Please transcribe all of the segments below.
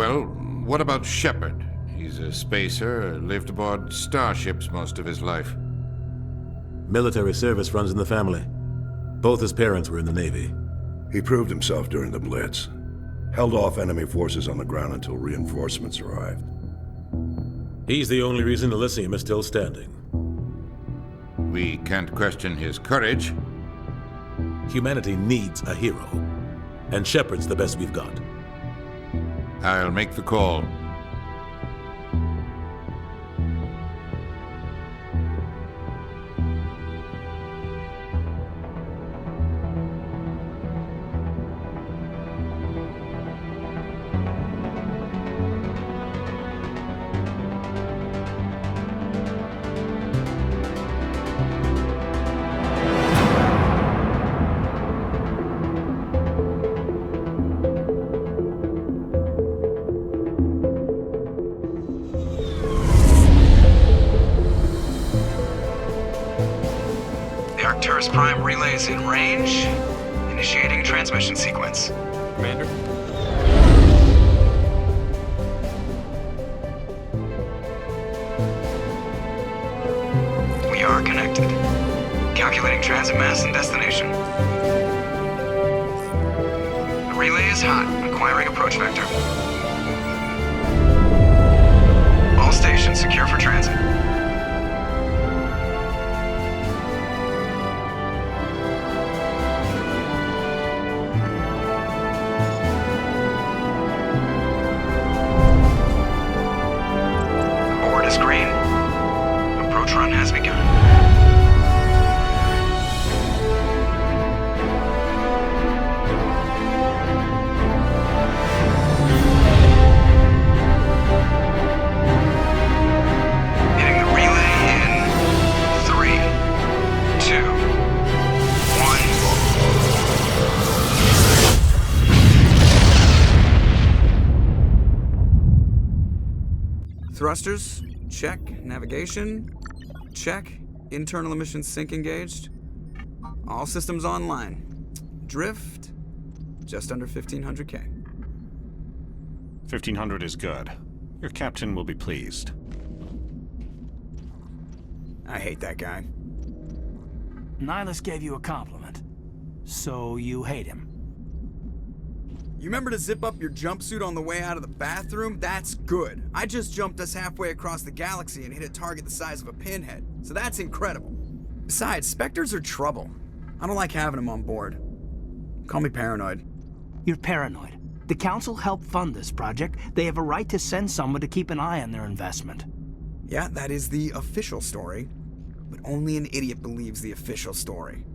Well, what about Shepard? He's a spacer, lived aboard starships most of his life. Military service runs in the family. Both his parents were in the Navy. He proved himself during the Blitz. Held off enemy forces on the ground until reinforcements arrived. He's the only reason Elysium is still standing. We can't question his courage. Humanity needs a hero. And Shepard's the best we've got. I'll make the call. Arcturus Prime relay is in range. Initiating transmission sequence. Commander? We are connected. Calculating transit mass and destination. The relay is hot. Acquiring approach vector. All stations secure for transit. Green. Approach run has begun. Hitting the relay in 3, 2, 1. Thrusters. Check. Navigation. Check. Internal emissions sync engaged. All systems online. Drift. Just under 1,500 K. 1,500 is good. Your captain will be pleased. I hate that guy. Nihilus gave you a compliment. So you hate him. You remember to zip up your jumpsuit on the way out of the bathroom? That's good. I just jumped us halfway across the galaxy and hit a target the size of a pinhead. So that's incredible. Besides, Spectres are trouble. I don't like having them on board. Call me paranoid. You're paranoid. The Council helped fund this project. They have a right to send someone to keep an eye on their investment. Yeah, that is the official story. But only an idiot believes the official story.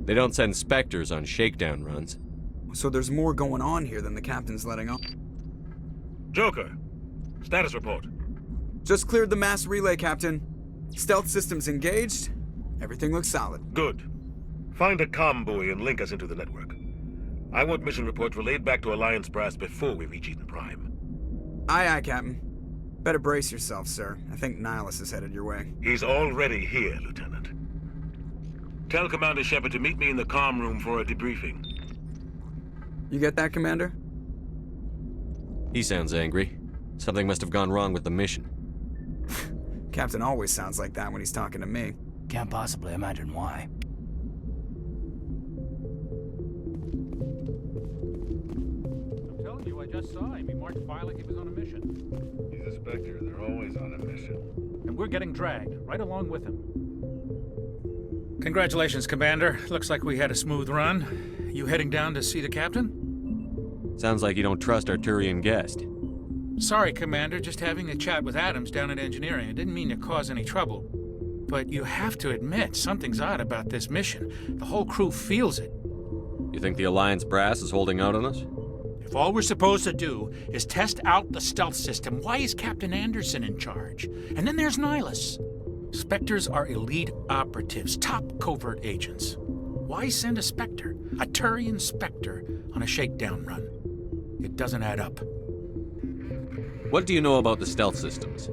They don't send Spectres on shakedown runs. So there's more going on here than the captain's letting on. Joker, status report. Just cleared the mass relay, Captain. Stealth systems engaged. Everything looks solid. Good. Find a comm buoy and link us into the network. I want mission reports relayed back to Alliance Brass before we reach Eden Prime. Aye, aye, Captain. Better brace yourself, sir. I think Nihilus is headed your way. He's already here, Lieutenant. Tell Commander Shepard to meet me in the comm room for a debriefing. You get that, Commander? He sounds angry. Something must have gone wrong with the mission. Captain always sounds like that when he's talking to me. Can't possibly imagine why. I'm telling you, I just saw him. He marked file like he was on a mission. He's a Spectre. They're always on a mission. And we're getting dragged, right along with him. Congratulations, Commander. Looks like we had a smooth run. You heading down to see the captain? Sounds like you don't trust our Turian guest. Sorry, Commander. Just having a chat with Adams down at engineering. I didn't mean to cause any trouble. But you have to admit, something's odd about this mission. The whole crew feels it. You think the Alliance Brass is holding out on us? If all we're supposed to do is test out the stealth system, why is Captain Anderson in charge? And then there's Nihilus. Spectres are elite operatives, top covert agents. Why send a Spectre, a Turian Spectre, on a shakedown run? It doesn't add up. What do you know about the stealth systems?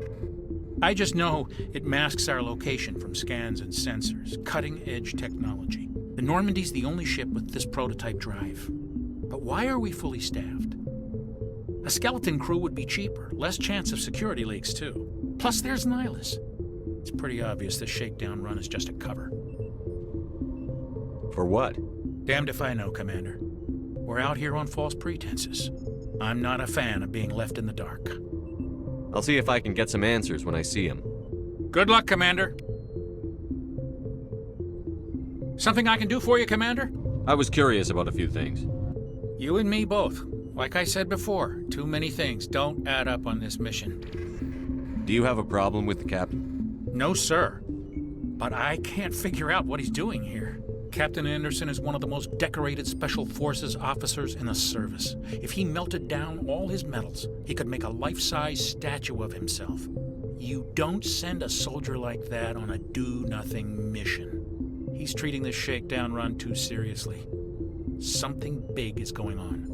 I just know it masks our location from scans and sensors. Cutting-edge technology. The Normandy's the only ship with this prototype drive. But why are we fully staffed? A skeleton crew would be cheaper, less chance of security leaks, too. Plus, there's Nihilus. It's pretty obvious this shakedown run is just a cover. For what? Damned if I know, Commander. We're out here on false pretenses. I'm not a fan of being left in the dark. I'll see if I can get some answers when I see him. Good luck, Commander. Something I can do for you, Commander? I was curious about a few things. You and me both. Like I said before, too many things don't add up on this mission. Do you have a problem with the captain? No, sir. But I can't figure out what he's doing here. Captain Anderson is one of the most decorated Special Forces officers in the service. If he melted down all his medals, he could make a life-size statue of himself. You don't send a soldier like that on a do-nothing mission. He's treating this shakedown run too seriously. Something big is going on.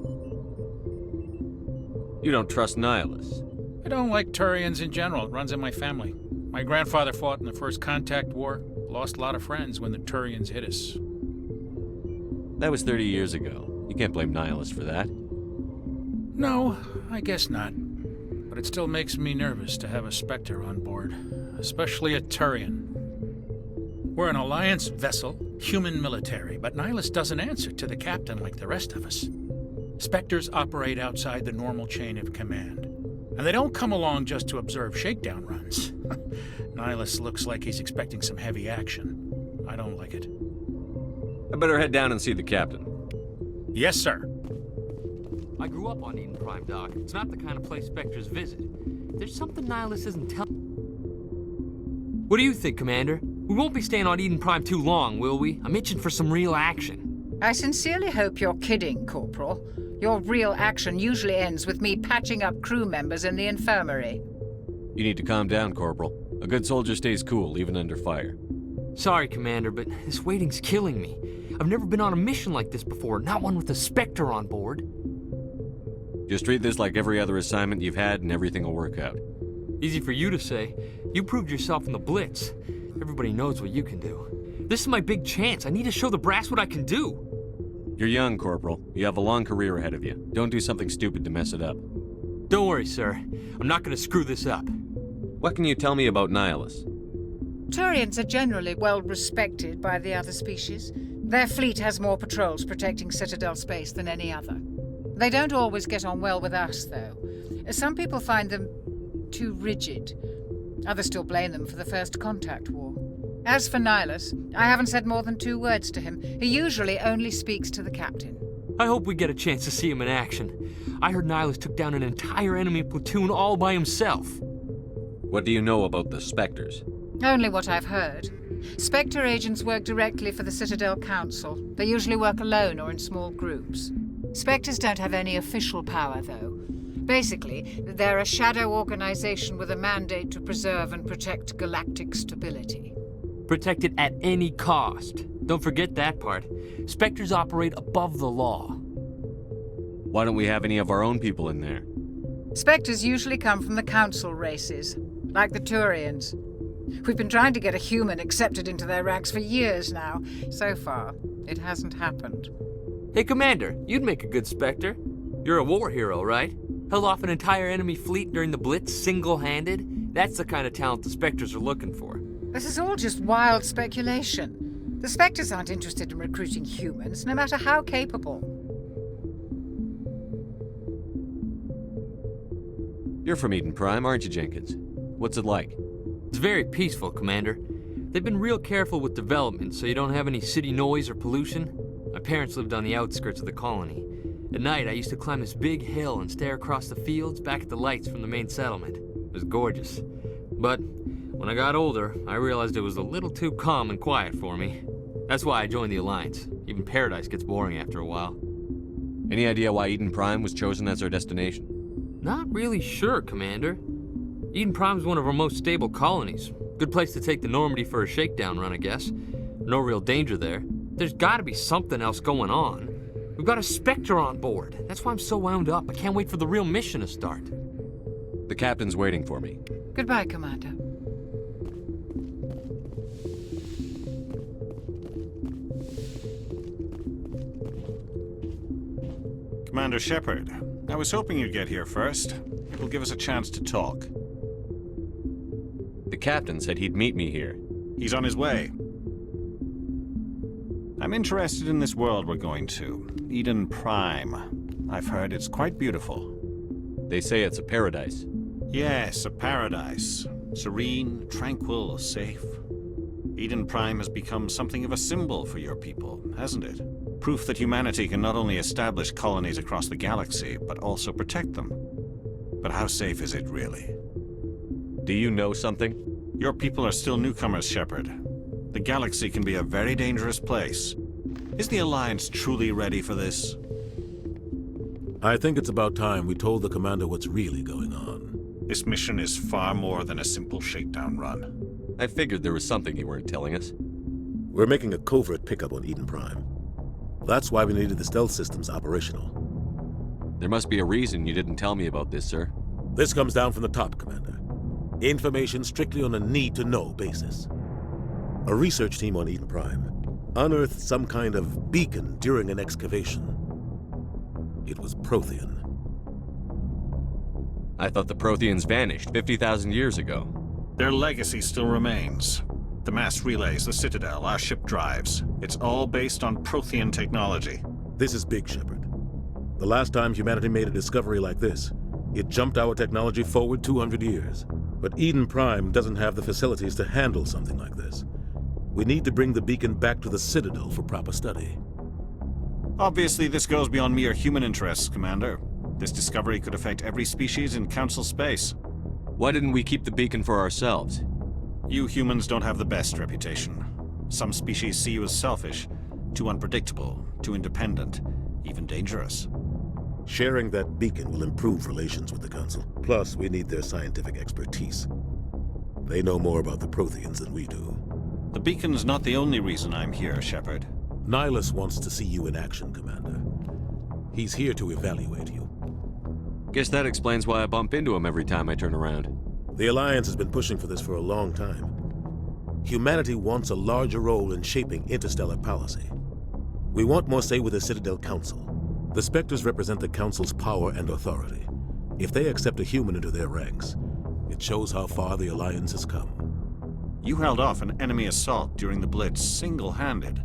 You don't trust Nihilus? I don't like Turians in general. It runs in my family. My grandfather fought in the First Contact War. Lost a lot of friends when the Turians hit us. That was 30 years ago. You can't blame Nihilus for that. No, I guess not. But it still makes me nervous to have a Spectre on board. Especially a Turian. We're an Alliance vessel, human military, but Nihilus doesn't answer to the captain like the rest of us. Spectres operate outside the normal chain of command. And they don't come along just to observe shakedown runs. Nihilus looks like he's expecting some heavy action. I don't like it. I better head down and see the captain. Yes, sir. I grew up on Eden Prime, Doc. It's not the kind of place Spectres visit. There's something Nihilus isn't telling. What do you think, Commander? We won't be staying on Eden Prime too long, will we? I'm itching for some real action. I sincerely hope you're kidding, Corporal. Your real action usually ends with me patching up crew members in the infirmary. You need to calm down, Corporal. A good soldier stays cool, even under fire. Sorry, Commander, but this waiting's killing me. I've never been on a mission like this before, not one with a Spectre on board. Just treat this like every other assignment you've had and everything will work out. Easy for you to say. You proved yourself in the Blitz. Everybody knows what you can do. This is my big chance. I need to show the brass what I can do. You're young, Corporal. You have a long career ahead of you. Don't do something stupid to mess it up. Don't worry, sir. I'm not going to screw this up. What can you tell me about Nihilus? Turians are generally well respected by the other species. Their fleet has more patrols protecting Citadel space than any other. They don't always get on well with us, though. Some people find them too rigid. Others still blame them for the First Contact War. As for Nihilus, I haven't said more than 2 words to him. He usually only speaks to the captain. I hope we get a chance to see him in action. I heard Nihilus took down an entire enemy platoon all by himself. What do you know about the Spectres? Only what I've heard. Spectre agents work directly for the Citadel Council. They usually work alone or in small groups. Spectres don't have any official power, though. Basically, they're a shadow organization with a mandate to preserve and protect galactic stability. Protect it at any cost. Don't forget that part. Spectres operate above the law. Why don't we have any of our own people in there? Spectres usually come from the Council races, like the Turians. We've been trying to get a human accepted into their ranks for years now. So far, it hasn't happened. Hey, Commander, you'd make a good Spectre. You're a war hero, right? Held off an entire enemy fleet during the Blitz single-handed? That's the kind of talent the Spectres are looking for. This is all just wild speculation. The Spectres aren't interested in recruiting humans, no matter how capable. You're from Eden Prime, aren't you, Jenkins? What's it like? It's very peaceful, Commander. They've been real careful with development, so you don't have any city noise or pollution. My parents lived on the outskirts of the colony. At night, I used to climb this big hill and stare across the fields back at the lights from the main settlement. It was gorgeous. But when I got older, I realized it was a little too calm and quiet for me. That's why I joined the Alliance. Even Paradise gets boring after a while. Any idea why Eden Prime was chosen as our destination? Not really sure, Commander. Eden Prime's one of our most stable colonies. Good place to take the Normandy for a shakedown run, I guess. No real danger there. There's gotta be something else going on. We've got a Spectre on board. That's why I'm so wound up. I can't wait for the real mission to start. The captain's waiting for me. Goodbye, Commander. Commander Shepard, I was hoping you'd get here first. It will give us a chance to talk. The captain said he'd meet me here. He's on his way. I'm interested in this world we're going to, Eden Prime. I've heard it's quite beautiful. They say it's a paradise. Yes, a paradise. Serene, tranquil, safe. Eden Prime has become something of a symbol for your people, hasn't it? Proof that humanity can not only establish colonies across the galaxy, but also protect them. But how safe is it, really? Do you know something? Your people are still newcomers, Shepard. The galaxy can be a very dangerous place. Is the Alliance truly ready for this? I think it's about time we told the commander what's really going on. This mission is far more than a simple shakedown run. I figured there was something you weren't telling us. We're making a covert pickup on Eden Prime. That's why we needed the stealth systems operational. There must be a reason you didn't tell me about this, sir. This comes down from the top, Commander. Information strictly on a need-to-know basis. A research team on Eden Prime unearthed some kind of beacon during an excavation. It was Prothean. I thought the Protheans vanished 50,000 years ago. Their legacy still remains. The mass relays, the Citadel, our ship drives. It's all based on Prothean technology. This is big, Shepard. The last time humanity made a discovery like this, it jumped our technology forward 200 years. But Eden Prime doesn't have the facilities to handle something like this. We need to bring the beacon back to the Citadel for proper study. Obviously, this goes beyond mere human interests, Commander. This discovery could affect every species in Council space. Why didn't we keep the beacon for ourselves? You humans don't have the best reputation. Some species see you as selfish, too unpredictable, too independent, even dangerous. Sharing that beacon will improve relations with the Council. Plus, we need their scientific expertise. They know more about the Protheans than we do. The beacon's not the only reason I'm here, Shepard. Nihilus wants to see you in action, Commander. He's here to evaluate you. Guess that explains why I bump into him every time I turn around. The Alliance has been pushing for this for a long time. Humanity wants a larger role in shaping interstellar policy. We want more say with the Citadel Council. The Spectres represent the Council's power and authority. If they accept a human into their ranks, it shows how far the Alliance has come. You held off an enemy assault during the Blitz single-handed.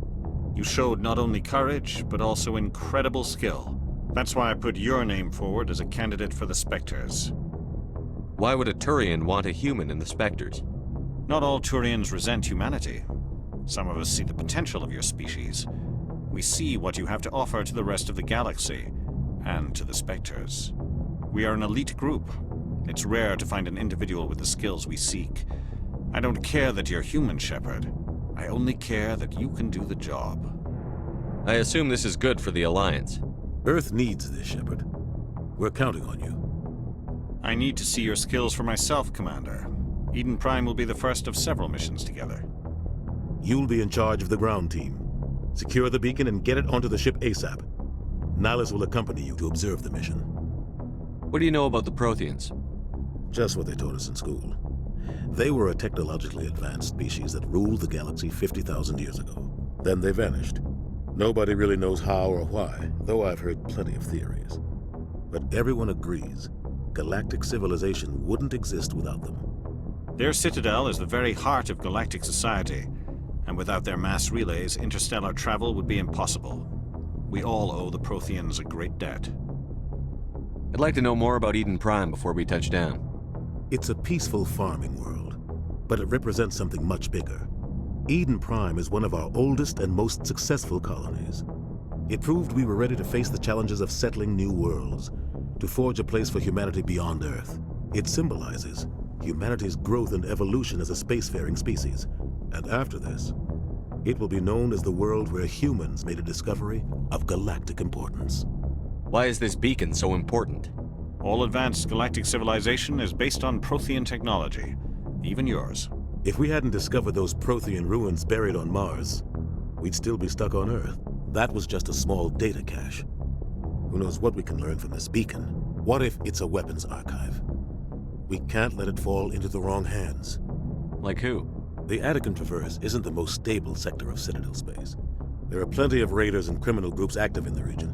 You showed not only courage, but also incredible skill. That's why I put your name forward as a candidate for the Spectres. Why would a Turian want a human in the Spectres? Not all Turians resent humanity. Some of us see the potential of your species. We see what you have to offer to the rest of the galaxy, and to the Spectres. We are an elite group. It's rare to find an individual with the skills we seek. I don't care that you're human, Shepard. I only care that you can do the job. I assume this is good for the Alliance. Earth needs this, Shepard. We're counting on you. I need to see your skills for myself, Commander. Eden Prime will be the first of several missions together. You'll be in charge of the ground team. Secure the beacon and get it onto the ship ASAP. Nihilus will accompany you to observe the mission. What do you know about the Protheans? Just what they taught us in school. They were a technologically advanced species that ruled the galaxy 50,000 years ago. Then they vanished. Nobody really knows how or why, though I've heard plenty of theories. But everyone agrees galactic civilization wouldn't exist without them. Their citadel is the very heart of galactic society, and without their mass relays, interstellar travel would be impossible. We all owe the Protheans a great debt. I'd like to know more about Eden Prime before we touch down. It's a peaceful farming world, but it represents something much bigger. Eden Prime is one of our oldest and most successful colonies. It proved we were ready to face the challenges of settling new worlds, to forge a place for humanity beyond Earth. It symbolizes humanity's growth and evolution as a spacefaring species. And after this, it will be known as the world where humans made a discovery of galactic importance. Why is this beacon so important? All advanced galactic civilization is based on Prothean technology, even yours. If we hadn't discovered those Prothean ruins buried on Mars, we'd still be stuck on Earth. That was just a small data cache. Who knows what we can learn from this beacon? What if it's a weapons archive? We can't let it fall into the wrong hands. Like who? The Attican Traverse isn't the most stable sector of Citadel space. There are plenty of raiders and criminal groups active in the region.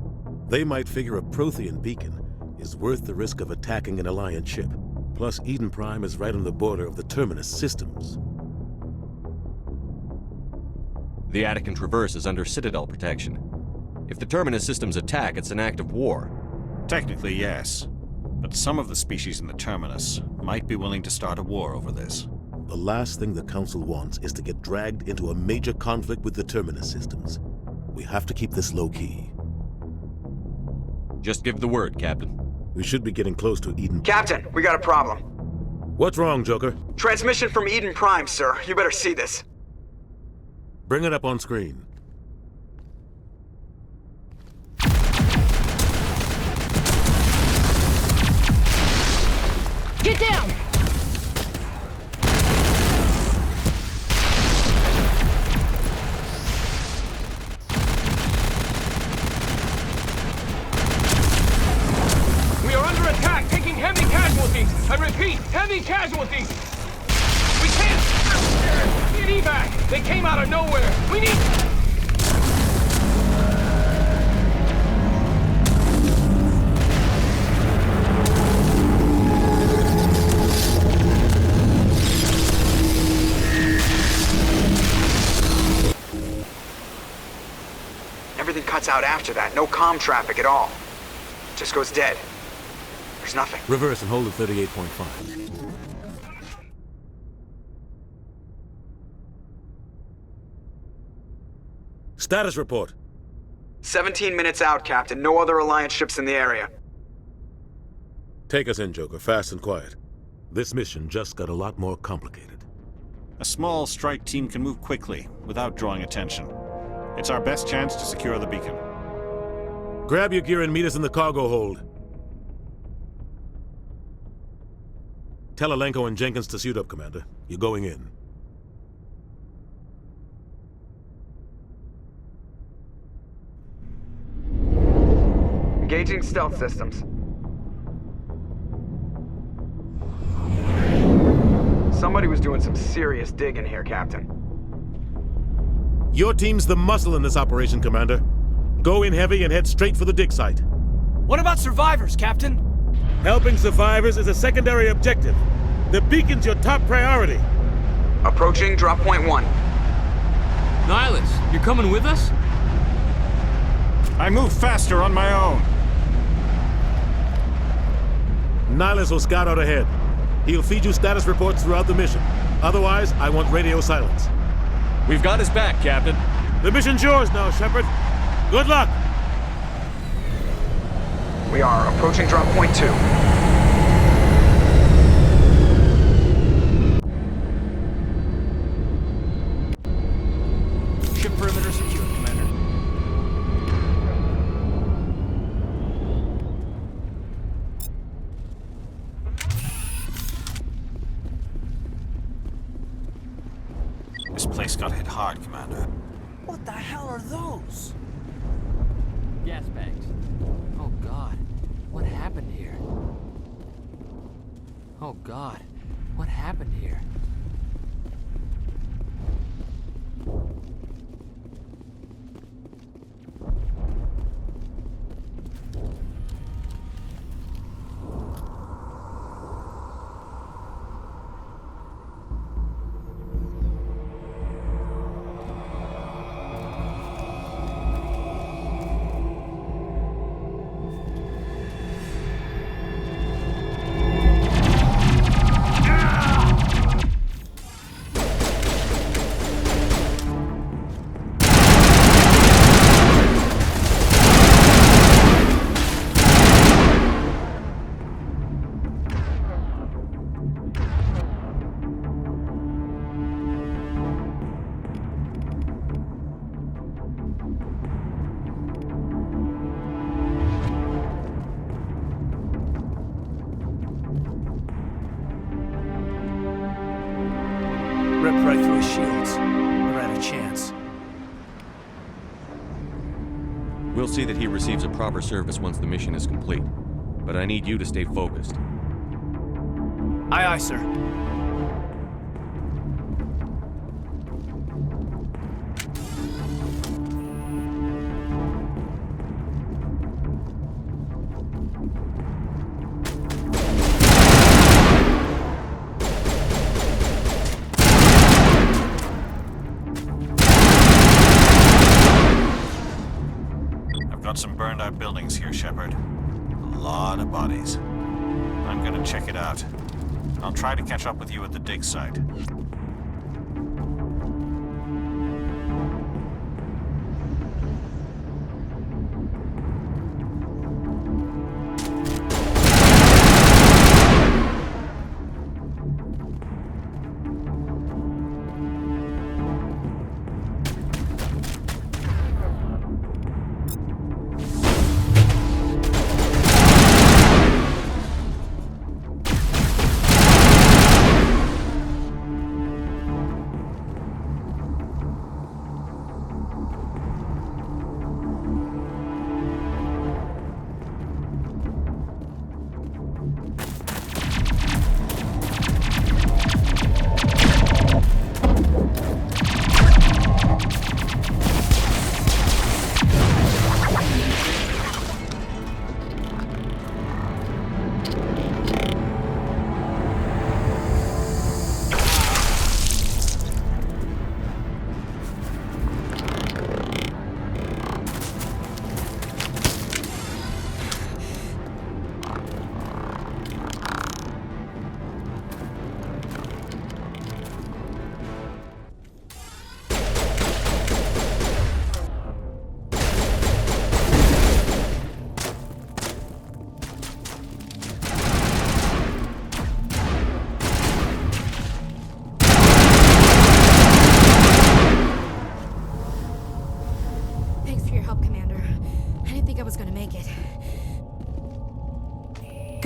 They might figure a Prothean beacon is worth the risk of attacking an Alliance ship. Plus, Eden Prime is right on the border of the Terminus systems. The Attican Traverse is under Citadel protection. If the Terminus systems attack, it's an act of war. Technically, yes. But some of the species in the Terminus might be willing to start a war over this. The last thing the Council wants is to get dragged into a major conflict with the Terminus systems. We have to keep this low-key. Just give the word, Captain. We should be getting close to Eden. Captain, we got a problem. What's wrong, Joker? Transmission from Eden Prime, sir. You better see this. Bring it up on screen. Get down! We are under attack, taking heavy casualties. I repeat, heavy casualties. We can't get evac. They came out of nowhere. We need... Everything cuts out after that. No comm traffic at all. Just goes dead. There's nothing. Reverse and hold at 38.5. Status report. 17 minutes out, Captain. No other Alliance ships in the area. Take us in, Joker, fast and quiet. This mission just got a lot more complicated. A small strike team can move quickly, without drawing attention. It's our best chance to secure the beacon. Grab your gear and meet us in the cargo hold. Tell Alenko and Jenkins to suit up, Commander. You're going in. Engaging stealth systems. Somebody was doing some serious digging here, Captain. Your team's the muscle in this operation, Commander. Go in heavy and head straight for the dig site. What about survivors, Captain? Helping survivors is a secondary objective. The beacon's your top priority. Approaching drop point 1. Nihilus, you're coming with us? I move faster on my own. Nihilus will scout out ahead. He'll feed you status reports throughout the mission. Otherwise, I want radio silence. We've got his back, Captain. The mission's yours now, Shepard. Good luck! We are approaching drop point 2. Ship perimeter secure, Commander. This place got hit hard, Commander. What the hell are those? Gas bags. Oh God, what happened here? Oh God, what happened here? Ripped right through his shields. We're out of chance. We'll see that he receives a proper service once the mission is complete. But I need you to stay focused. Aye, aye, sir. out some burned out buildings here, Shepard. A lot of bodies. I'm gonna check it out. I'll try to catch up with you at the dig site.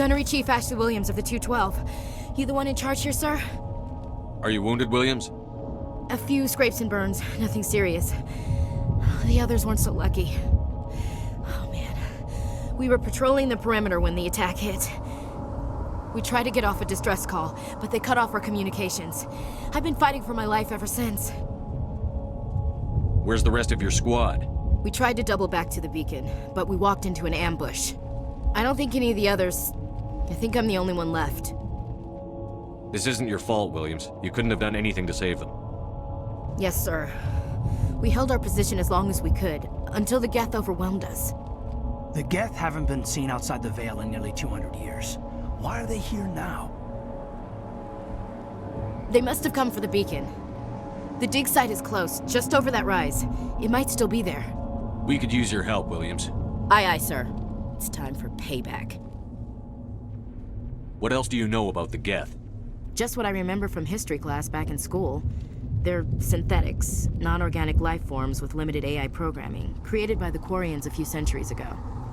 Gunnery Chief Ashley Williams of the 212. You the one in charge here, sir? Are you wounded, Williams? A few scrapes and burns, nothing serious. The others weren't so lucky. Oh man. We were patrolling the perimeter when the attack hit. We tried to get off a distress call, but they cut off our communications. I've been fighting for my life ever since. Where's the rest of your squad? We tried to double back to the beacon, but we walked into an ambush. I don't think any of the others... I think I'm the only one left. This isn't your fault, Williams. You couldn't have done anything to save them. Yes, sir. We held our position as long as we could, until the Geth overwhelmed us. The Geth haven't been seen outside the Veil in nearly 200 years. Why are they here now? They must have come for the beacon. The dig site is close, just over that rise. It might still be there. We could use your help, Williams. Aye, aye, sir. It's time for payback. What else do you know about the Geth? Just what I remember from history class back in school. They're synthetics, non-organic life forms with limited AI programming, created by the Quarians a few centuries ago.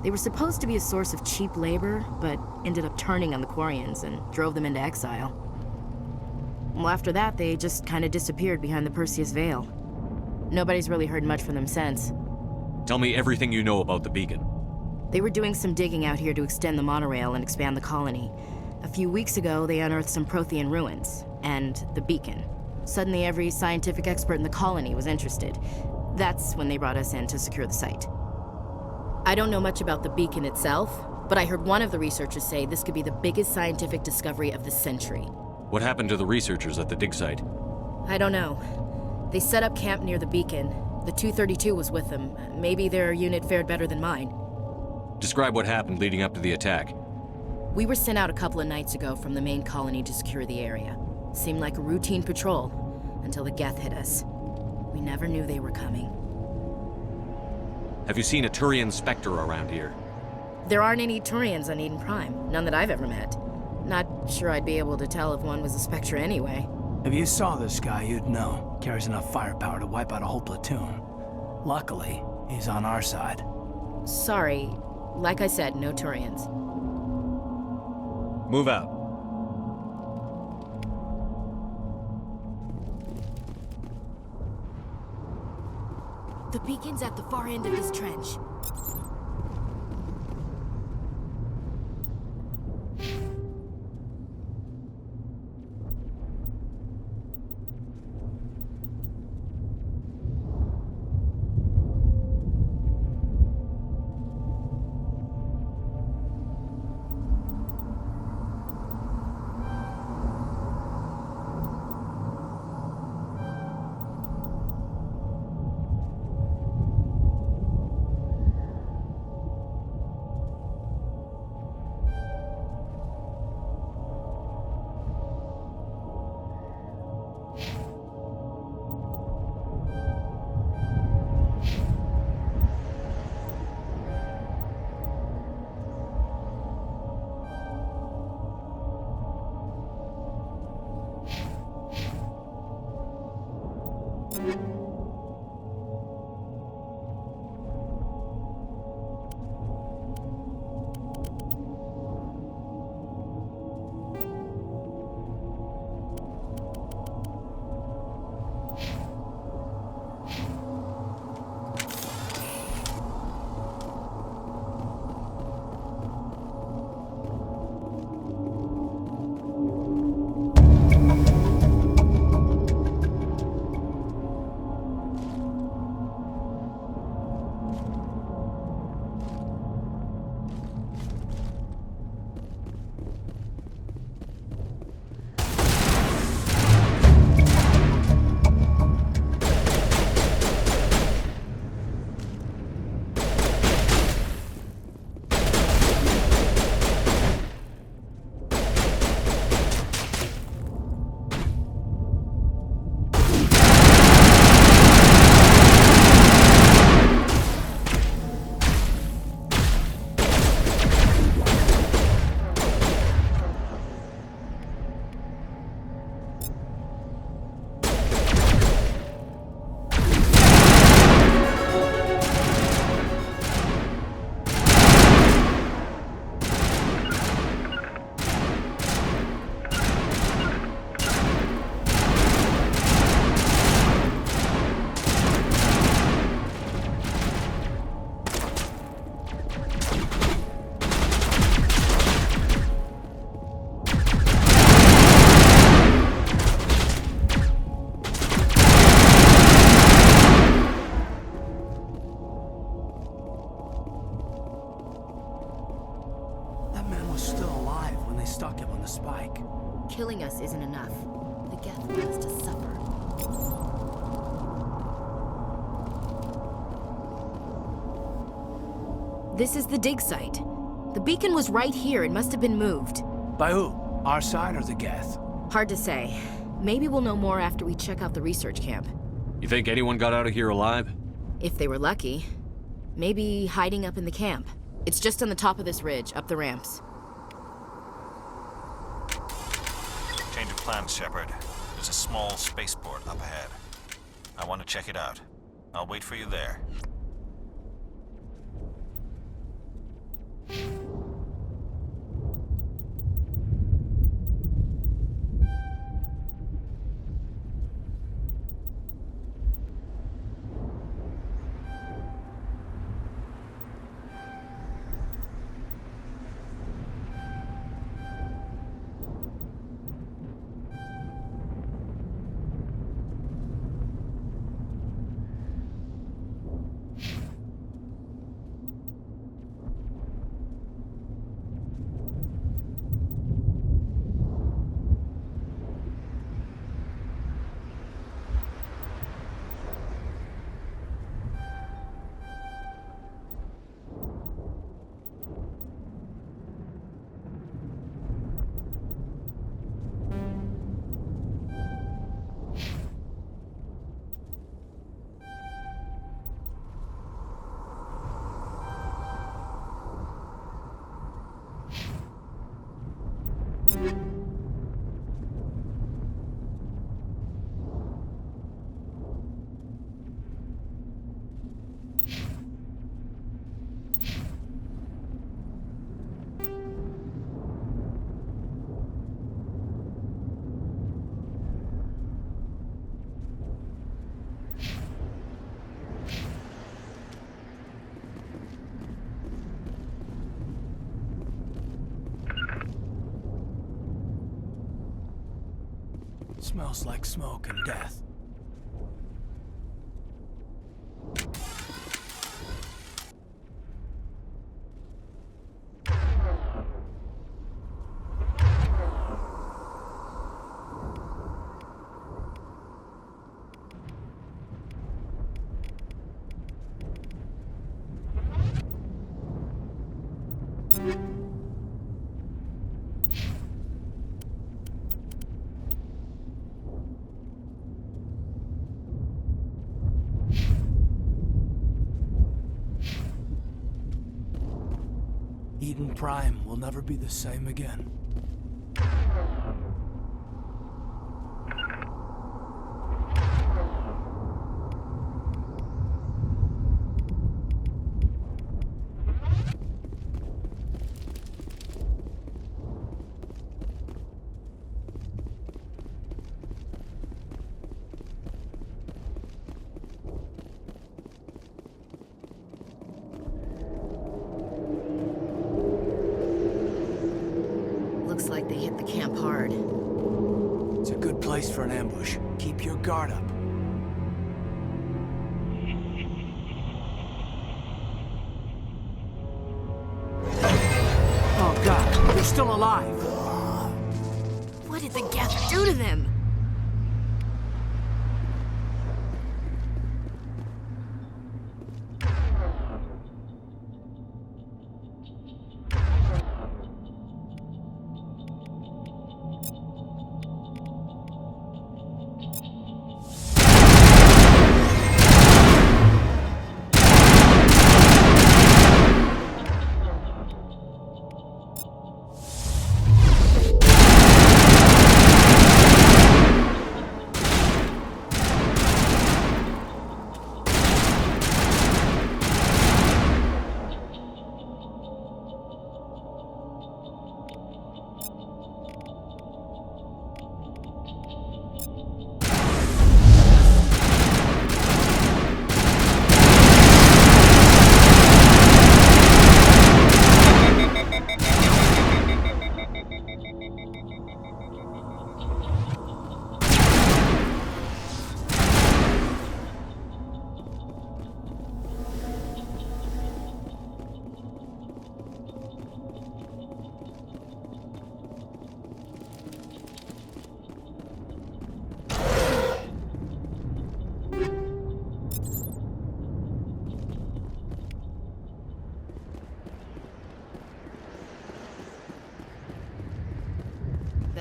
They were supposed to be a source of cheap labor, but ended up turning on the Quarians and drove them into exile. Well, after that, they just kind of disappeared behind the Perseus Veil. Nobody's really heard much from them since. Tell me everything you know about the beacon. They were doing some digging out here to extend the monorail and expand the colony. A few weeks ago, they unearthed some Prothean ruins, and the beacon. Suddenly, every scientific expert in the colony was interested. That's when they brought us in to secure the site. I don't know much about the beacon itself, but I heard one of the researchers say this could be the biggest scientific discovery of the century. What happened to the researchers at the dig site? I don't know. They set up camp near the beacon. The 232 was with them. Maybe their unit fared better than mine. Describe what happened leading up to the attack. We were sent out a couple of nights ago from the main colony to secure the area. Seemed like a routine patrol, until the Geth hit us. We never knew they were coming. Have you seen a Turian Spectre around here? There aren't any Turians on Eden Prime. None that I've ever met. Not sure I'd be able to tell if one was a Spectre anyway. If you saw this guy, you'd know. Carries enough firepower to wipe out a whole platoon. Luckily, he's on our side. Sorry. Like I said, no Turians. Move out. The beacon's at the far end of this trench. This is the dig site. The beacon was right here. It must have been moved. By who? Our side or the Geth? Hard to say. Maybe we'll know more after we check out the research camp. You think anyone got out of here alive? If they were lucky. Maybe hiding up in the camp. It's just on the top of this ridge, up the ramps. Change of plans, Shepard. There's a small spaceport up ahead. I want to check it out. I'll wait for you there. Smells like smoke and death. Eden Prime will never be the same again. Looks like they hit the camp hard. It's a good place for an ambush. Keep your guard up. Oh God, they're still alive. What did the Geth do to them?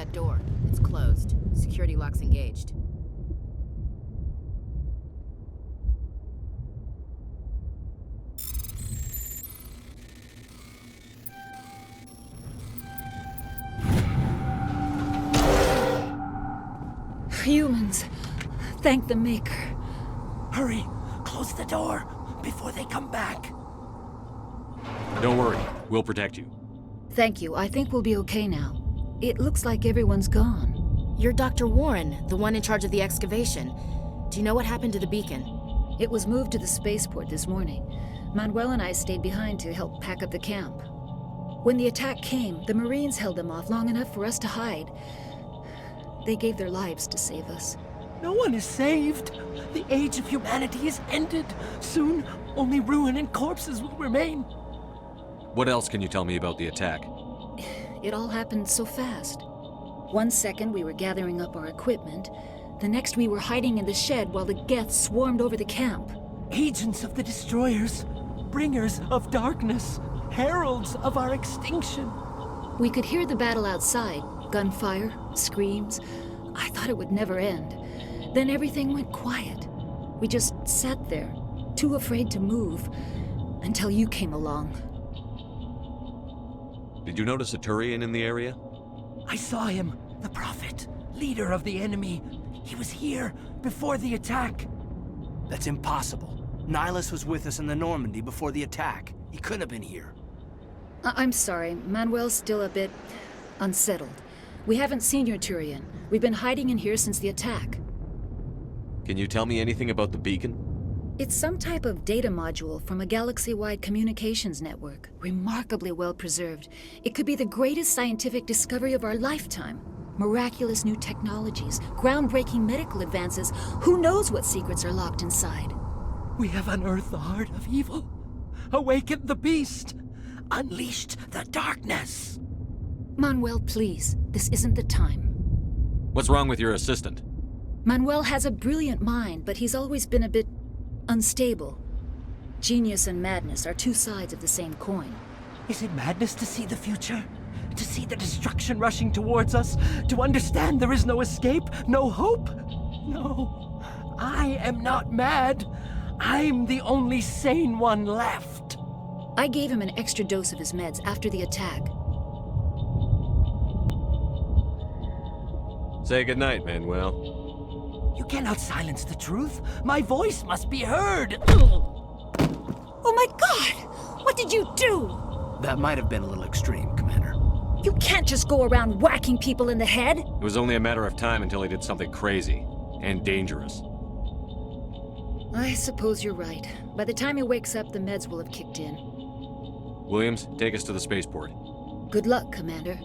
that door. It's closed. Security lock's engaged. Humans. Thank the Maker. Hurry! Close the door before they come back. Don't worry, we'll protect you. Thank you. I think we'll be okay now. It looks like everyone's gone. You're Dr. Warren, the one in charge of the excavation. Do you know what happened to the beacon? It was moved to the spaceport this morning. Manuel and I stayed behind to help pack up the camp. When the attack came, the Marines held them off long enough for us to hide. They gave their lives to save us. No one is saved. The age of humanity is ended. Soon, only ruin and corpses will remain. What else can you tell me about the attack? It all happened so fast. 1 second we were gathering up our equipment. The next we were hiding in the shed while the Geth swarmed over the camp. Agents of the Destroyers, bringers of darkness, heralds of our extinction. We could hear the battle outside. Gunfire, screams. I thought it would never end. Then everything went quiet. We just sat there, too afraid to move, until you came along. Did you notice a Turian in the area? I saw him, the Prophet, leader of the enemy. He was here before the attack. That's impossible. Nihilus was with us in the Normandy before the attack. He couldn't have been here. I'm sorry. Manuel's still a bit unsettled. We haven't seen your Turian. We've been hiding in here since the attack. Can you tell me anything about the beacon? It's some type of data module from a galaxy-wide communications network. Remarkably well preserved. It could be the greatest scientific discovery of our lifetime. Miraculous new technologies, groundbreaking medical advances. Who knows what secrets are locked inside? We have unearthed the heart of evil, awakened the beast, unleashed the darkness. Manuel, please. This isn't the time. What's wrong with your assistant? Manuel has a brilliant mind, but he's always been a bit unstable. Genius and madness are two sides of the same coin. Is it madness to see the future? To see the destruction rushing towards us? To understand there is no escape? No hope? No. I am not mad. I'm the only sane one left. I gave him an extra dose of his meds after the attack. Say goodnight, Manuel. You cannot silence the truth. My voice must be heard. Oh my God! What did you do? That might have been a little extreme, Commander. You can't just go around whacking people in the head. It was only a matter of time until he did something crazy and dangerous. I suppose you're right. By the time he wakes up, the meds will have kicked in. Williams, take us to the spaceport. Good luck, Commander.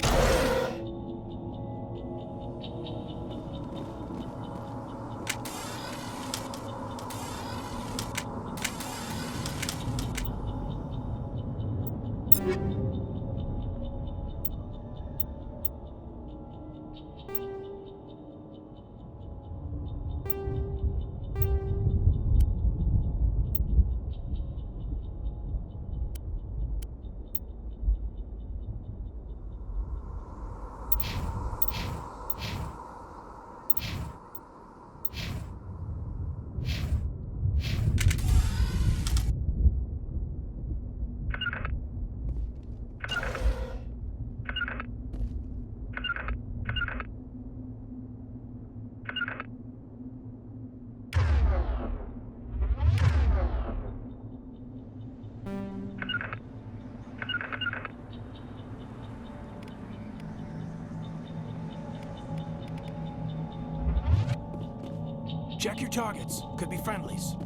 Check your targets. Could be friendlies.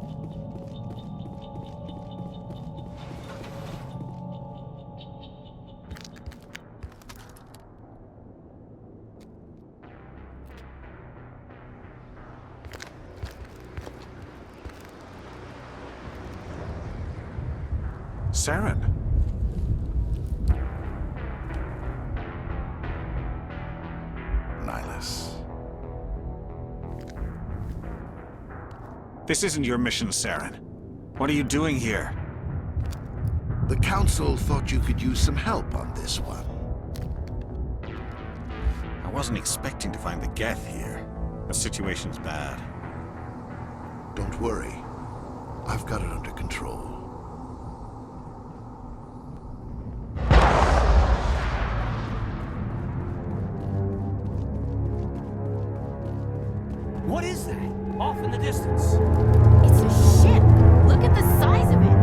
Saren. Nihilus. This isn't your mission, Saren. What are you doing here? The Council thought you could use some help on this one. I wasn't expecting to find the Geth here. The situation's bad. Don't worry. I've got it under control. What is that? Off in the distance. It's a ship. Look at the size of it.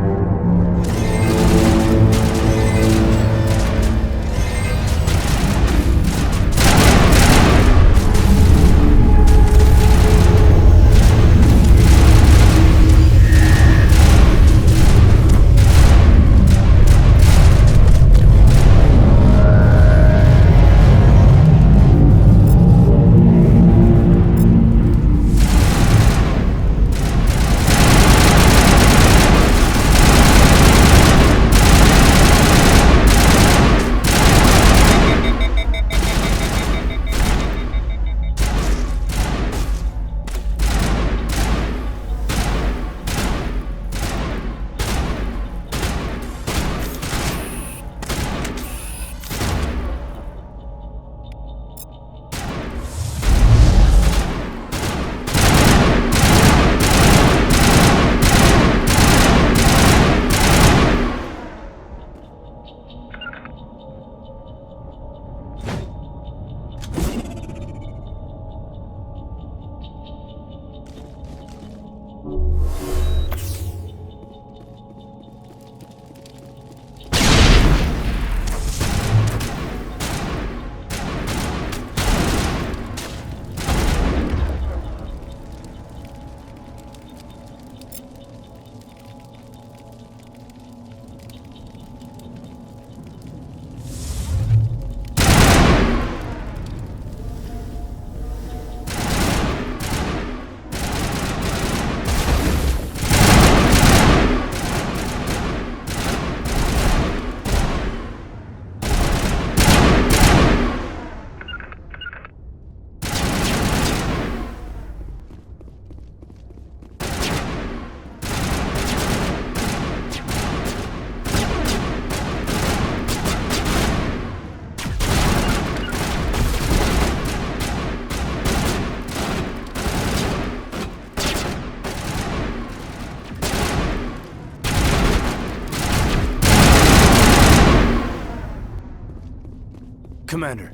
Commander,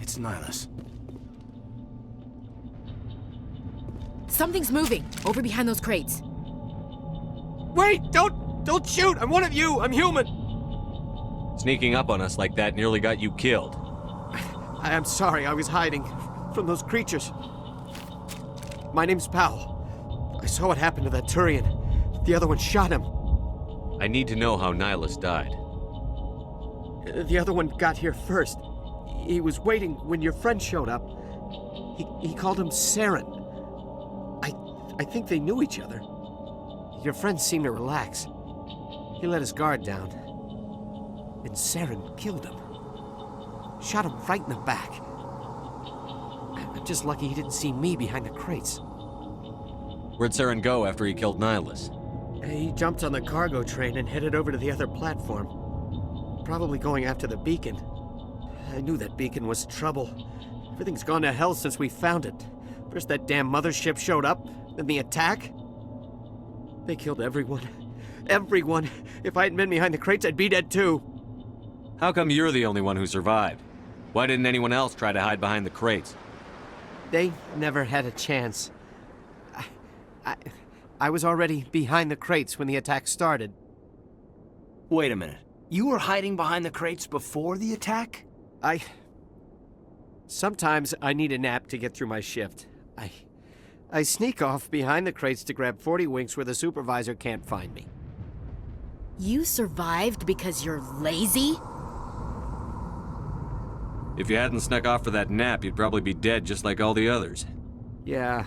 it's Nihilus. Something's moving over behind those crates. Wait! Don't shoot! I'm one of you! I'm human! Sneaking up on us like that nearly got you killed. I'm sorry, I was hiding from those creatures. My name's Powell. I saw what happened to that Turian. The other one shot him. I need to know how Nihilus died. The other one got here first. He was waiting when your friend showed up. He called him Saren. I think they knew each other. Your friend seemed to relax. He let his guard down. And Saren killed him. Shot him right in the back. I'm just lucky he didn't see me behind the crates. Where'd Saren go after he killed Nihilus? He jumped on the cargo train and headed over to the other platform. Probably going after the beacon. I knew that beacon was trouble. Everything's gone to hell since we found it. First that damn mothership showed up, then the attack. They killed everyone. Everyone! If I hadn't been behind the crates, I'd be dead too. How come you're the only one who survived? Why didn't anyone else try to hide behind the crates? They never had a chance. I was already behind the crates when the attack started. Wait a minute. You were hiding behind the crates before the attack? Sometimes I need a nap to get through my shift. I sneak off behind the crates to grab 40 winks where the supervisor can't find me. You survived because you're lazy? If you hadn't snuck off for that nap, you'd probably be dead just like all the others. Yeah,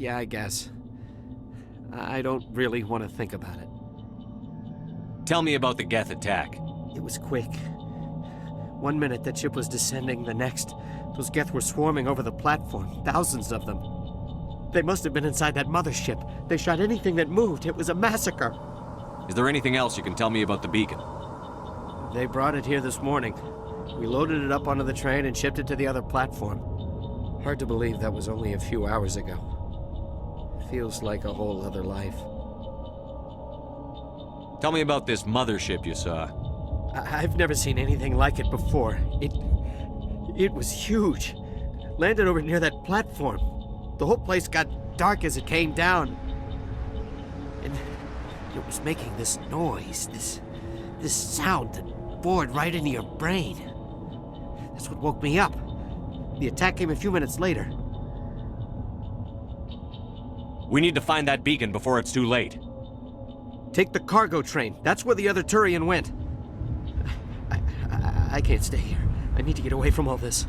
I guess. I don't really want to think about it. Tell me about the Geth attack. It was quick. 1 minute that ship was descending, the next, those Geth were swarming over the platform, thousands of them. They must have been inside that mothership. They shot anything that moved. It was a massacre. Is there anything else you can tell me about the beacon? They brought it here this morning. We loaded it up onto the train and shipped it to the other platform. Hard to believe that was only a few hours ago. Feels like a whole other life. Tell me about this mothership you saw. I've never seen anything like it before. It was huge. Landed over near that platform. The whole place got dark as it came down. And it was making this noise, this sound that bored right into your brain. That's what woke me up. The attack came a few minutes later. We need to find that beacon before it's too late. Take the cargo train. That's where the other Turian went. I can't stay here. I need to get away from all this.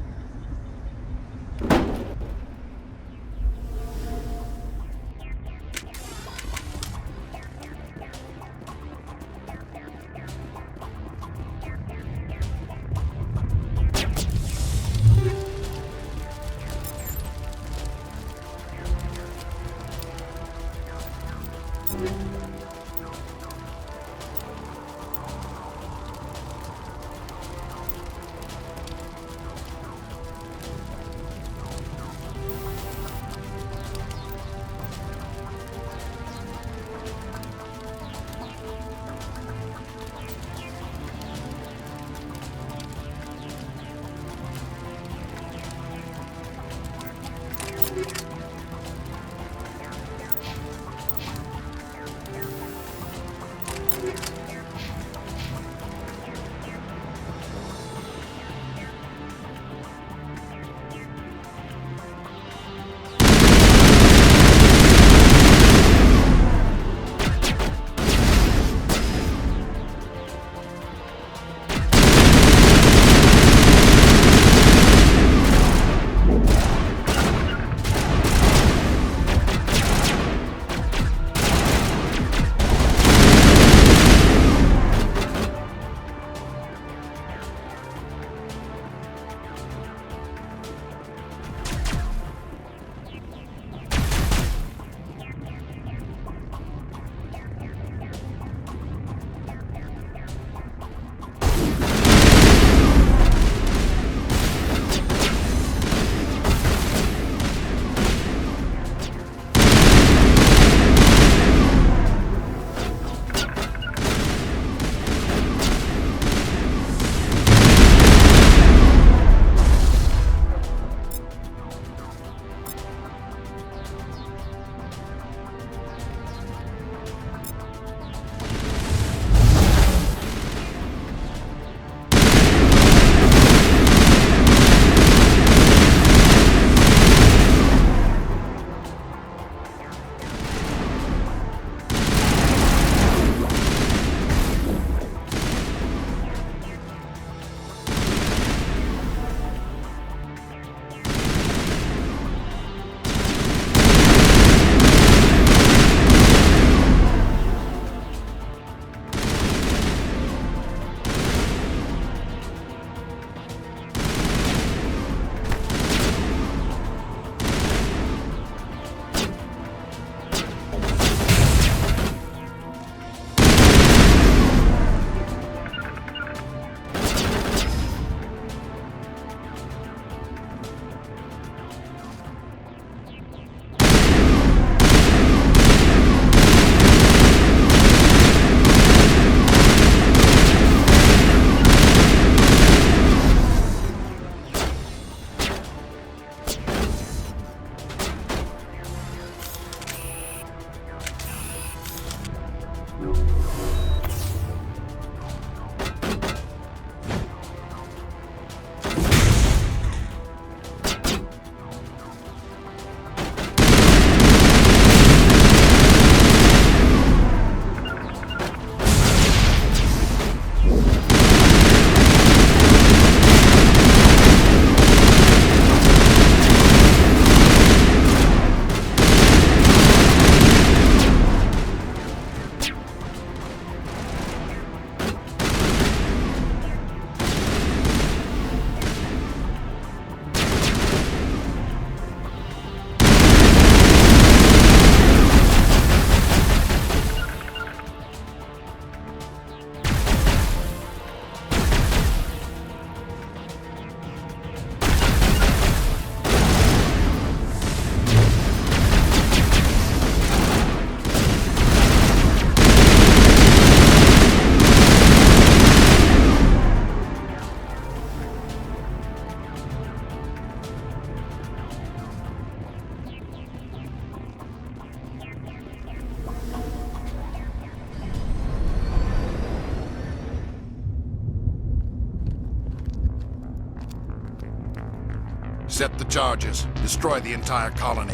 Set the charges. Destroy the entire colony.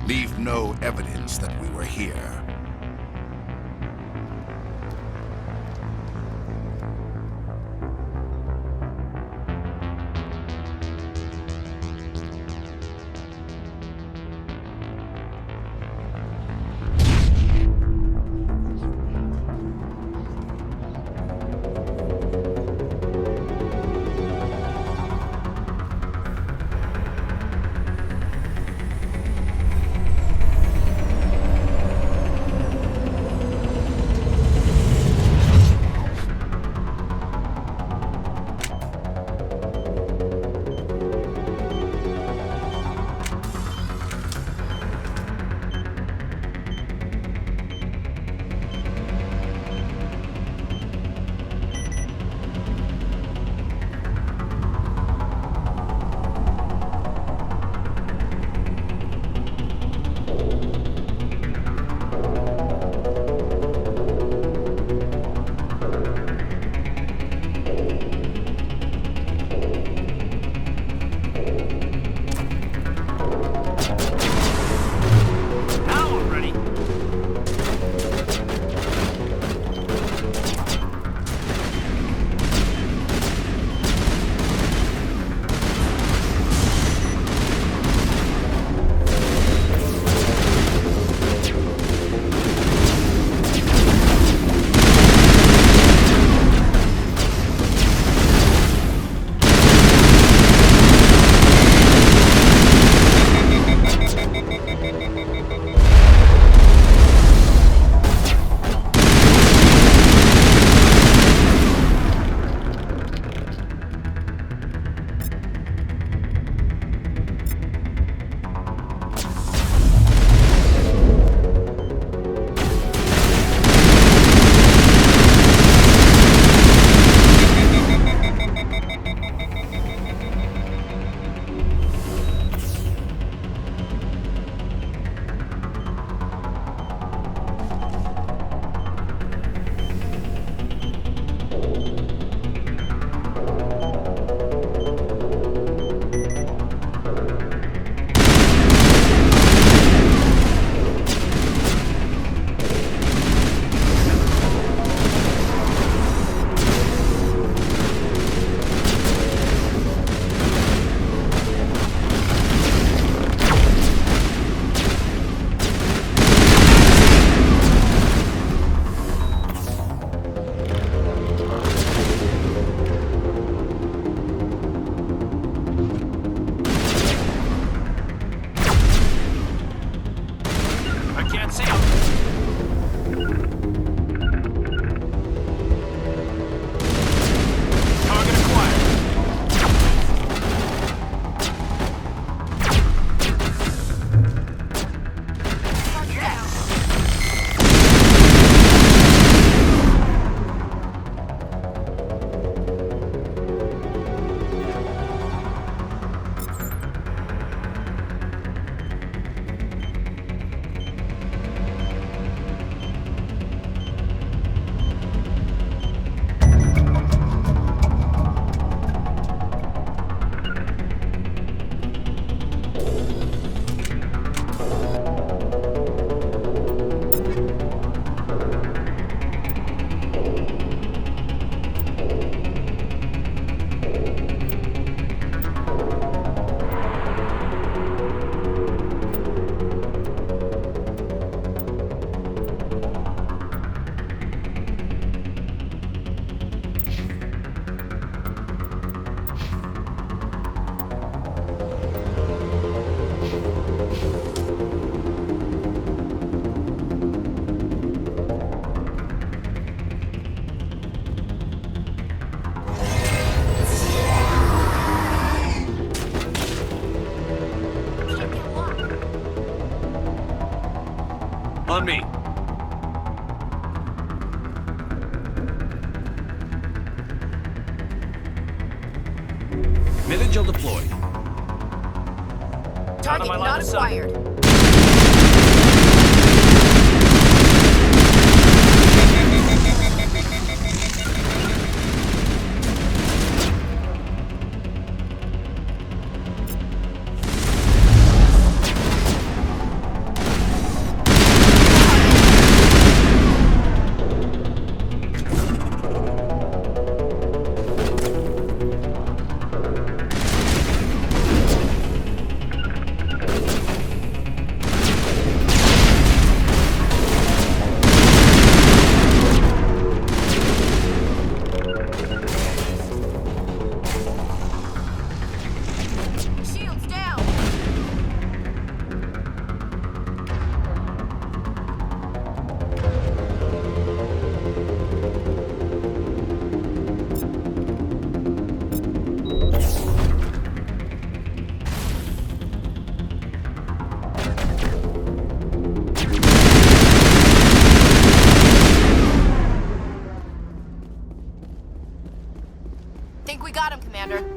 Leave no evidence that we were here. On me. Mid-Vigil deployed. Target not acquired. Commander.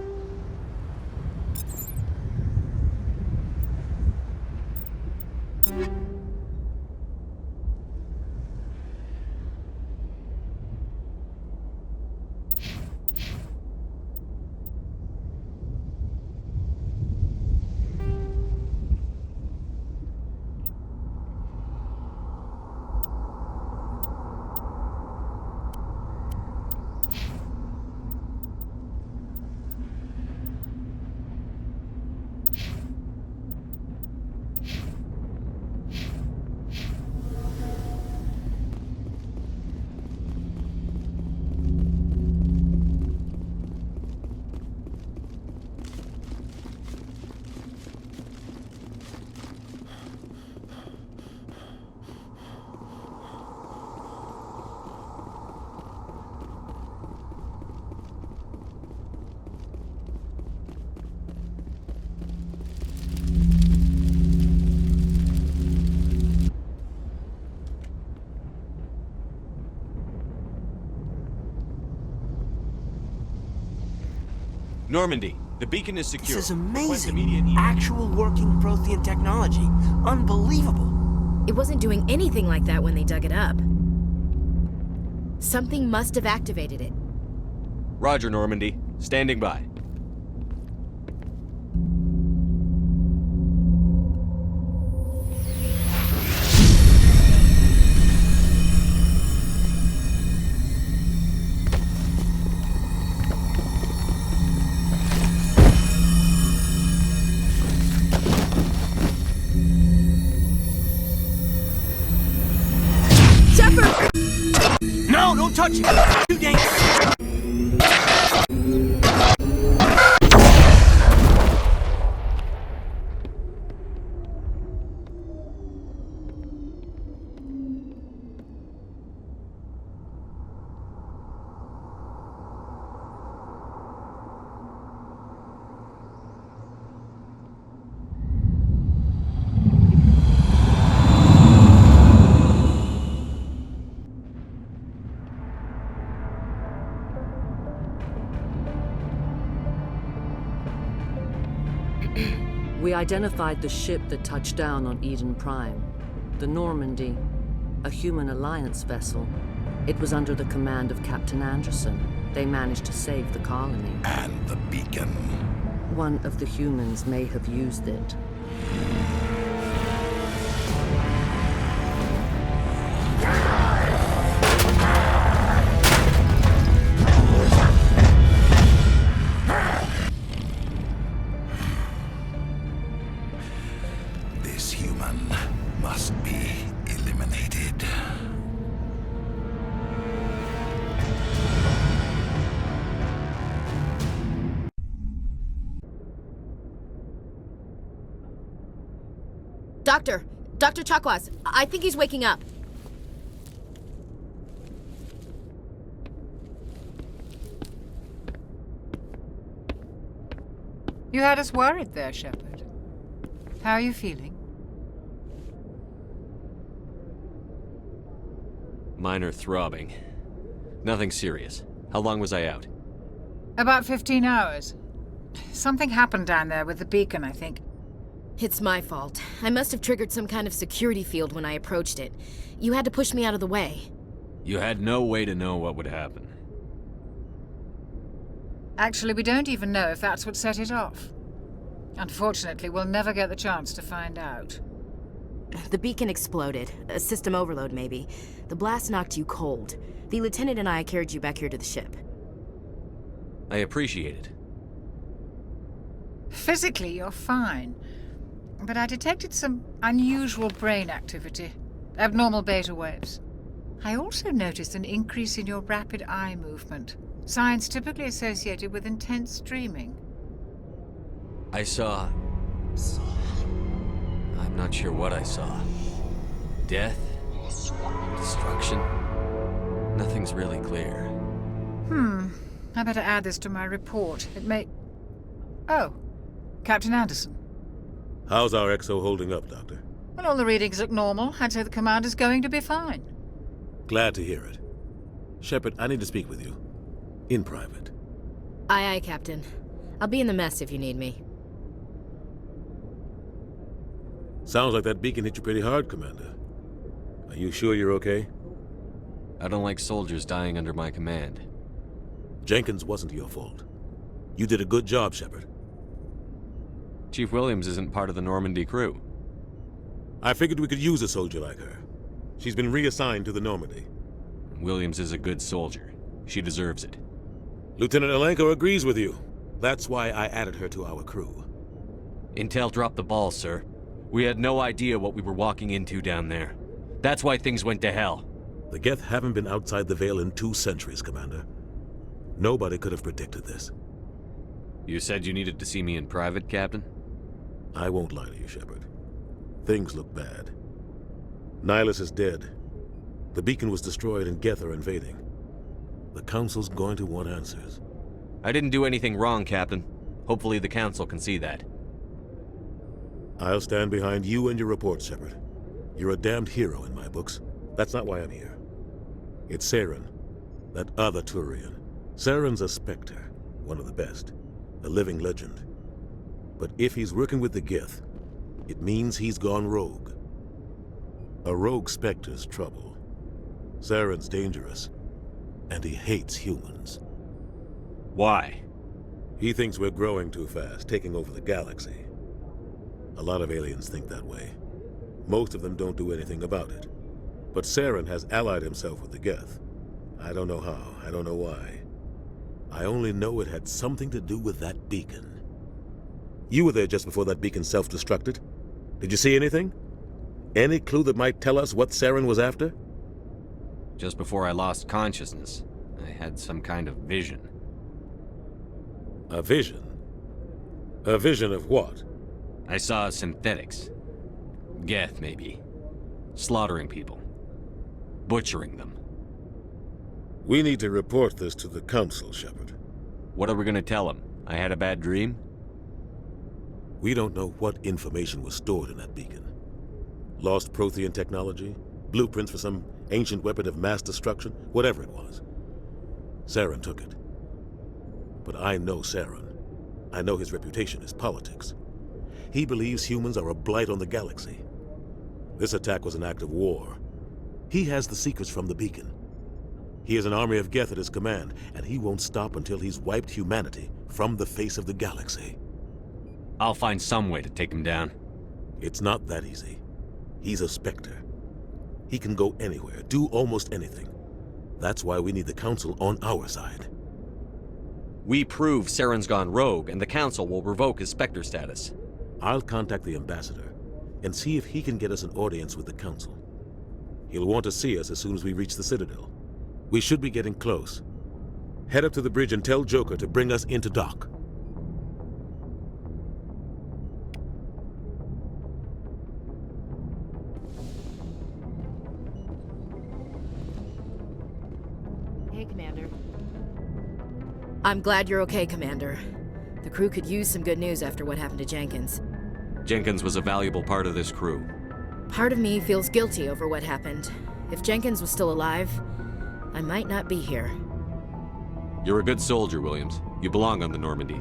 Normandy, the beacon is secure. This is amazing. Actual working Prothean technology. Unbelievable. It wasn't doing anything like that when they dug it up. Something must have activated it. Roger, Normandy. Standing by. No, don't touch it! Too dangerous! We identified the ship that touched down on Eden Prime. The Normandy, a human alliance vessel. It was under the command of Captain Anderson. They managed to save the colony. And the beacon. One of the humans may have used it. This human must be eliminated. Dr. Chakwas, I think he's waking up. You had us worried there, Shepard. How are you feeling? Minor throbbing. Nothing serious. How long was I out? About 15 hours. Something happened down there with the beacon, I think. It's my fault. I must have triggered some kind of security field when I approached it. You had to push me out of the way. You had no way to know what would happen. Actually, we don't even know if that's what set it off. Unfortunately, we'll never get the chance to find out. The beacon exploded. A system overload, maybe. The blast knocked you cold. The lieutenant and I carried you back here to the ship. I appreciate it. Physically, you're fine. But I detected some unusual brain activity. Abnormal beta waves. I also noticed an increase in your rapid eye movement. Signs typically associated with intense dreaming. I saw... I'm not sure what I saw. Death? Destruction? Nothing's really clear. I better add this to my report. It may... Oh, Captain Anderson. How's our EXO holding up, Doctor? Well, all the readings look normal. I'd say the commander's going to be fine. Glad to hear it. Shepard, I need to speak with you. In private. Aye, aye, Captain. I'll be in the mess if you need me. Sounds like that beacon hit you pretty hard, Commander. Are you sure you're okay? I don't like soldiers dying under my command. Jenkins wasn't your fault. You did a good job, Shepard. Chief Williams isn't part of the Normandy crew. I figured we could use a soldier like her. She's been reassigned to the Normandy. Williams is a good soldier. She deserves it. Lieutenant Alenko agrees with you. That's why I added her to our crew. Intel dropped the ball, sir. We had no idea what we were walking into down there. That's why things went to hell. The Geth haven't been outside the Veil in 2 centuries, Commander. Nobody could have predicted this. You said you needed to see me in private, Captain? I won't lie to you, Shepard. Things look bad. Nihilus is dead. The beacon was destroyed and Geth are invading. The Council's going to want answers. I didn't do anything wrong, Captain. Hopefully the Council can see that. I'll stand behind you and your report, Shepard. You're a damned hero in my books. That's not why I'm here. It's Saren, that other Turian. Saren's a Spectre, one of the best, a living legend. But if he's working with the Geth, it means he's gone rogue. A rogue Spectre's trouble. Saren's dangerous, and he hates humans. Why? He thinks we're growing too fast, taking over the galaxy. A lot of aliens think that way. Most of them don't do anything about it. But Saren has allied himself with the Geth. I don't know how, I don't know why. I only know it had something to do with that beacon. You were there just before that beacon self-destructed. Did you see anything? Any clue that might tell us what Saren was after? Just before I lost consciousness, I had some kind of vision. A vision? A vision of what? I saw synthetics. Geth, maybe. Slaughtering people. Butchering them. We need to report this to the Council, Shepard. What are we gonna tell them? I had a bad dream? We don't know what information was stored in that beacon. Lost Prothean technology? Blueprints for some ancient weapon of mass destruction? Whatever it was. Saren took it. But I know Saren. I know his reputation is politics. He believes humans are a blight on the galaxy. This attack was an act of war. He has the secrets from the beacon. He has an army of Geth at his command, and he won't stop until he's wiped humanity from the face of the galaxy. I'll find some way to take him down. It's not that easy. He's a Spectre. He can go anywhere, do almost anything. That's why we need the Council on our side. We prove Saren's gone rogue, and the Council will revoke his Spectre status. I'll contact the Ambassador and see if he can get us an audience with the Council. He'll want to see us as soon as we reach the Citadel. We should be getting close. Head up to the bridge and tell Joker to bring us into dock. Hey, Commander. I'm glad you're okay, Commander. The crew could use some good news after what happened to Jenkins. Jenkins was a valuable part of this crew. Part of me feels guilty over what happened. If Jenkins was still alive, I might not be here. You're a good soldier, Williams. You belong on the Normandy.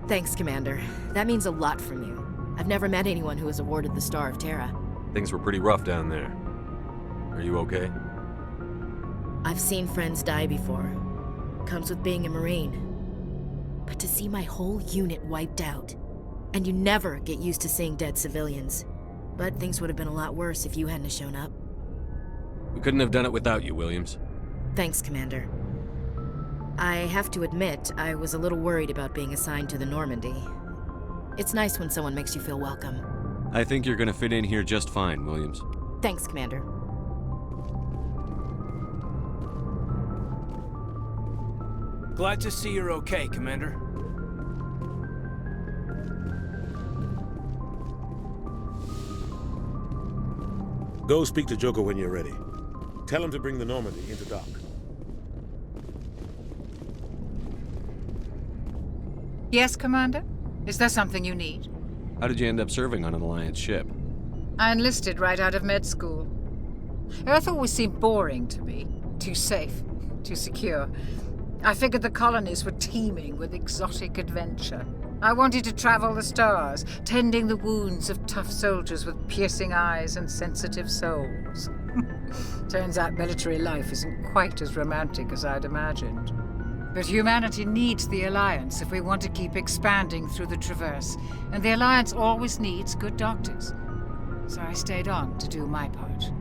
Thanks, Commander. That means a lot from you. I've never met anyone who was awarded the Star of Terra. Things were pretty rough down there. Are you okay? I've seen friends die before. Comes with being a Marine. But to see my whole unit wiped out, and you never get used to seeing dead civilians. But things would have been a lot worse if you hadn't shown up. We couldn't have done it without you, Williams. Thanks, Commander. I have to admit, I was a little worried about being assigned to the Normandy. It's nice when someone makes you feel welcome. I think you're gonna fit in here just fine, Williams. Thanks, Commander. Glad to see you're okay, Commander. Go speak to Joker when you're ready. Tell him to bring the Normandy into dock. Yes, Commander? Is there something you need? How did you end up serving on an Alliance ship? I enlisted right out of med school. Earth always seemed boring to me. Too safe, too secure. I figured the colonies were teeming with exotic adventure. I wanted to travel the stars, tending the wounds of tough soldiers with piercing eyes and sensitive souls. Turns out military life isn't quite as romantic as I'd imagined. But humanity needs the Alliance if we want to keep expanding through the Traverse, and the Alliance always needs good doctors. So I stayed on to do my part.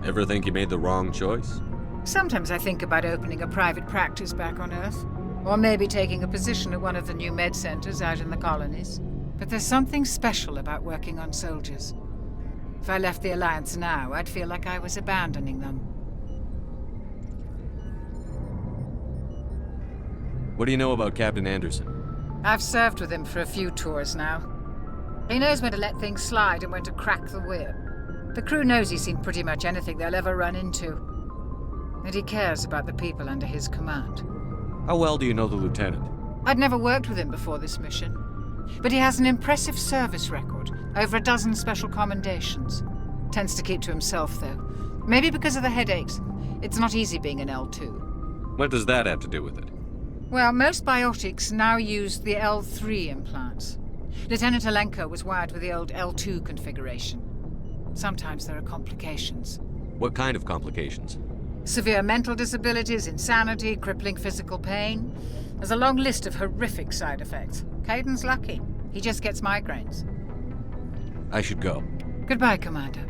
Ever think you made the wrong choice? Sometimes I think about opening a private practice back on Earth, or maybe taking a position at one of the new med centers out in the colonies. But there's something special about working on soldiers. If I left the Alliance now, I'd feel like I was abandoning them. What do you know about Captain Anderson? I've served with him for a few tours now. He knows when to let things slide and when to crack the whip. The crew knows he's seen pretty much anything they'll ever run into. And he cares about the people under his command. How well do you know the lieutenant? I'd never worked with him before this mission. But he has an impressive service record, over a dozen special commendations. Tends to keep to himself, though. Maybe because of the headaches. It's not easy being an L2. What does that have to do with it? Well, most biotics now use the L3 implants. Lieutenant Alenko was wired with the old L2 configuration. Sometimes there are complications. What kind of complications? Severe mental disabilities, insanity, crippling physical pain. There's a long list of horrific side effects. Caden's lucky. He just gets migraines. I should go. Goodbye, Commander.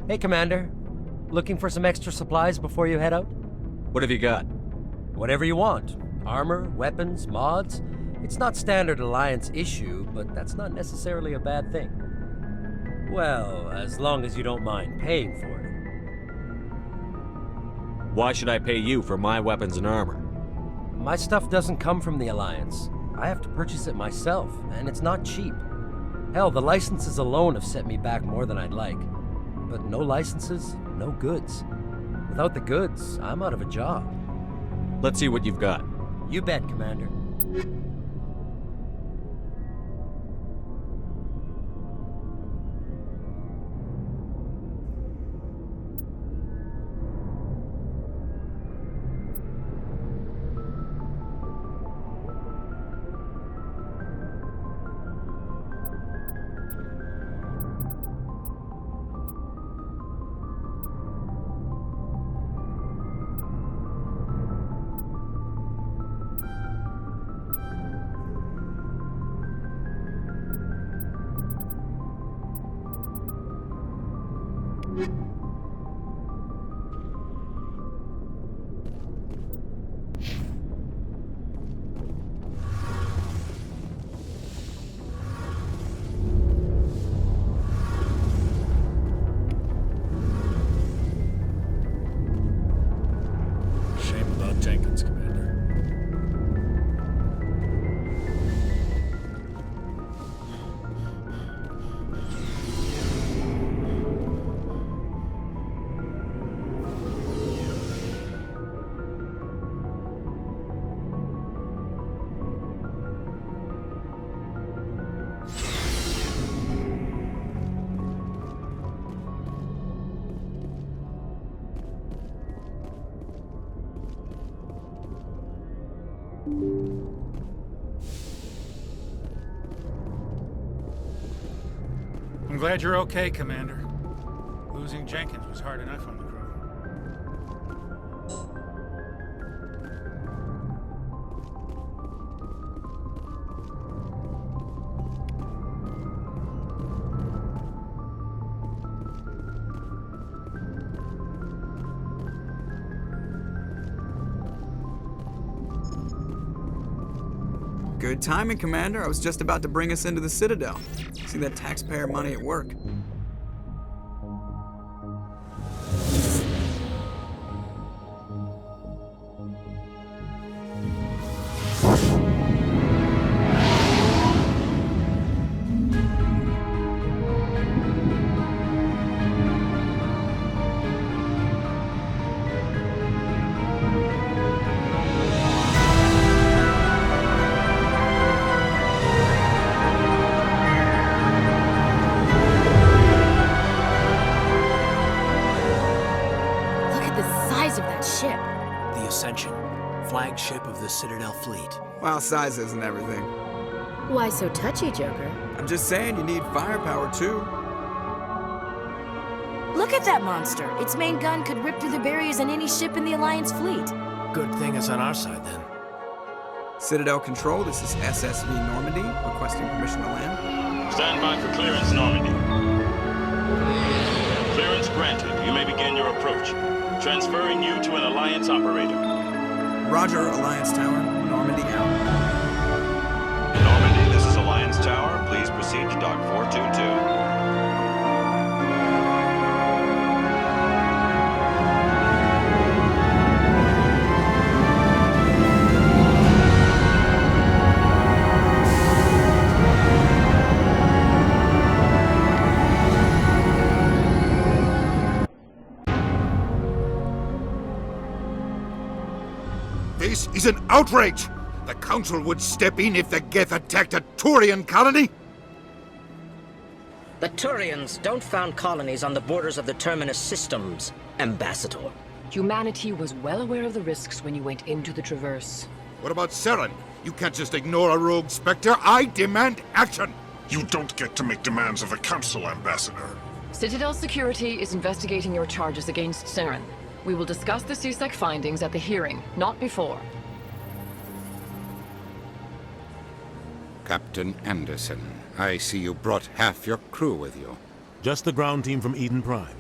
Hey, Commander. Looking for some extra supplies before you head out? What have you got? Whatever you want. Armor, weapons, mods. It's not standard Alliance issue, but that's not necessarily a bad thing. Well, as long as you don't mind paying for it. Why should I pay you for my weapons and armor? My stuff doesn't come from the Alliance. I have to purchase it myself, and it's not cheap. Hell, the licenses alone have set me back more than I'd like. But no licenses, no goods. Without the goods, I'm out of a job. Let's see what you've got. You bet, Commander. I'm glad you're okay, Commander. Losing Jenkins was hard enough on the crew. Good timing, Commander. I was just about to bring us into the Citadel. See that taxpayer money at work. Flagship of the Citadel fleet. Well, size isn't everything. Why so touchy, Joker? I'm just saying you need firepower, too. Look at that monster. Its main gun could rip through the barriers in any ship in the Alliance fleet. Good thing it's on our side, then. Citadel Control, this is SSV Normandy, requesting permission to land. Stand by for clearance, Normandy. Clearance granted. You may begin your approach. Transferring you to an Alliance operator. Roger, Alliance Tower. Normandy out. Normandy, this is Alliance Tower. Please proceed to Dock 422. This is an outrage! The Council would step in if the Geth attacked a Turian colony? The Turians don't found colonies on the borders of the Terminus systems, Ambassador. Humanity was well aware of the risks when you went into the Traverse. What about Saren? You can't just ignore a rogue Spectre. I demand action! You don't get to make demands of the Council, Ambassador. Citadel Security is investigating your charges against Saren. We will discuss the CSEC findings at the hearing, not before. Captain Anderson, I see you brought half your crew with you. Just the ground team from Eden Prime,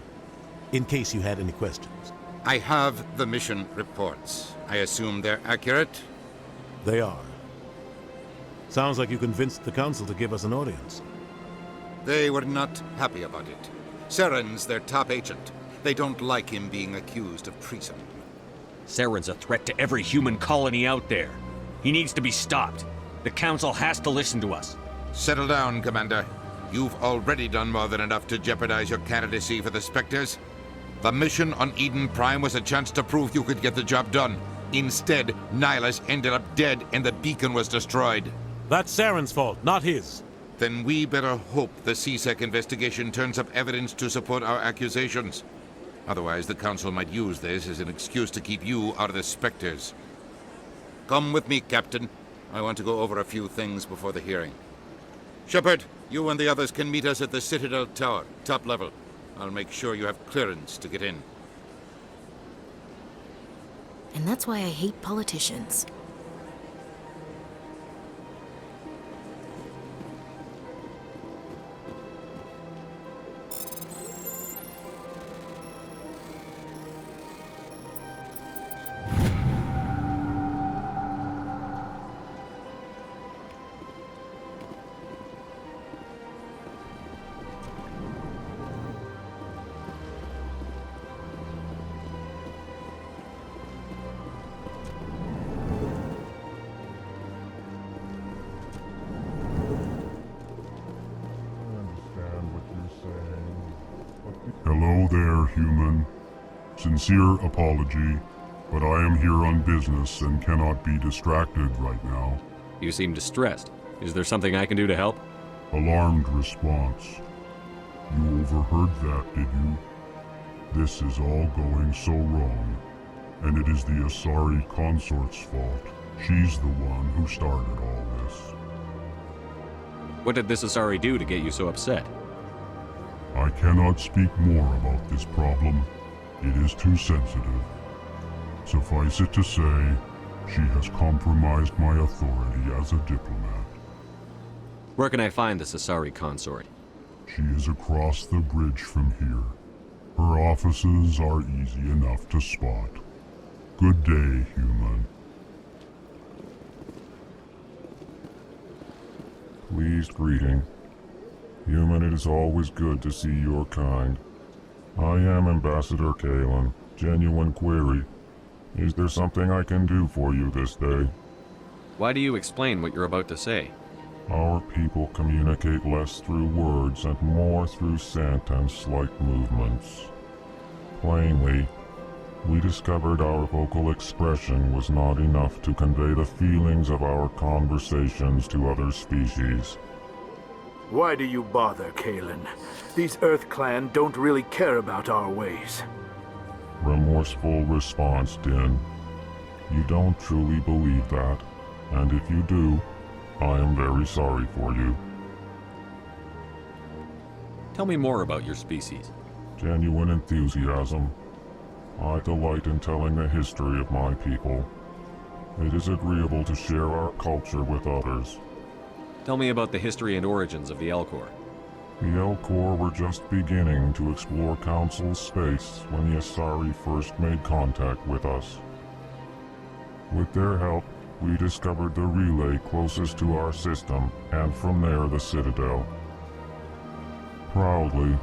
in case you had any questions. I have the mission reports. I assume they're accurate? They are. Sounds like you convinced the Council to give us an audience. They were not happy about it. Saren's their top agent. They don't like him being accused of treason. Saren's a threat to every human colony out there. He needs to be stopped. The Council has to listen to us. Settle down, Commander. You've already done more than enough to jeopardize your candidacy for the Spectres. The mission on Eden Prime was a chance to prove you could get the job done. Instead, Nihilus ended up dead and the beacon was destroyed. That's Saren's fault, not his. Then we better hope the CSEC investigation turns up evidence to support our accusations. Otherwise, the Council might use this as an excuse to keep you out of the Spectres. Come with me, Captain. I want to go over a few things before the hearing. Shepard, you and the others can meet us at the Citadel Tower, top level. I'll make sure you have clearance to get in. And that's why I hate politicians. Hello there, human. Sincere apology, but I am here on business and cannot be distracted right now. You seem distressed. Is there something I can do to help? Alarmed response. You overheard that, did you? This is all going so wrong, and it is the Asari consort's fault. She's the one who started all this. What did this Asari do to get you so upset? I cannot speak more about this problem. It is too sensitive. Suffice it to say, she has compromised my authority as a diplomat. Where can I find the Asari consort? She is across the bridge from here. Her offices are easy enough to spot. Good day, human. Pleased greeting. Human, it is always good to see your kind. I am Ambassador Kalen. Genuine query. Is there something I can do for you this day? Why do you explain what you're about to say? Our people communicate less through words and more through scent and slight movements. Plainly, we discovered our vocal expression was not enough to convey the feelings of our conversations to other species. Why do you bother, Kalen? These Earth Clan don't really care about our ways. Remorseful response, Din. You don't truly believe that, and if you do, I am very sorry for you. Tell me more about your species. Genuine enthusiasm. I delight in telling the history of my people. It is agreeable to share our culture with others. Tell me about the history and origins of the Elcor. The Elcor were just beginning to explore Council space when the Asari first made contact with us. With their help, we discovered the relay closest to our system, and from there the Citadel. Proudly,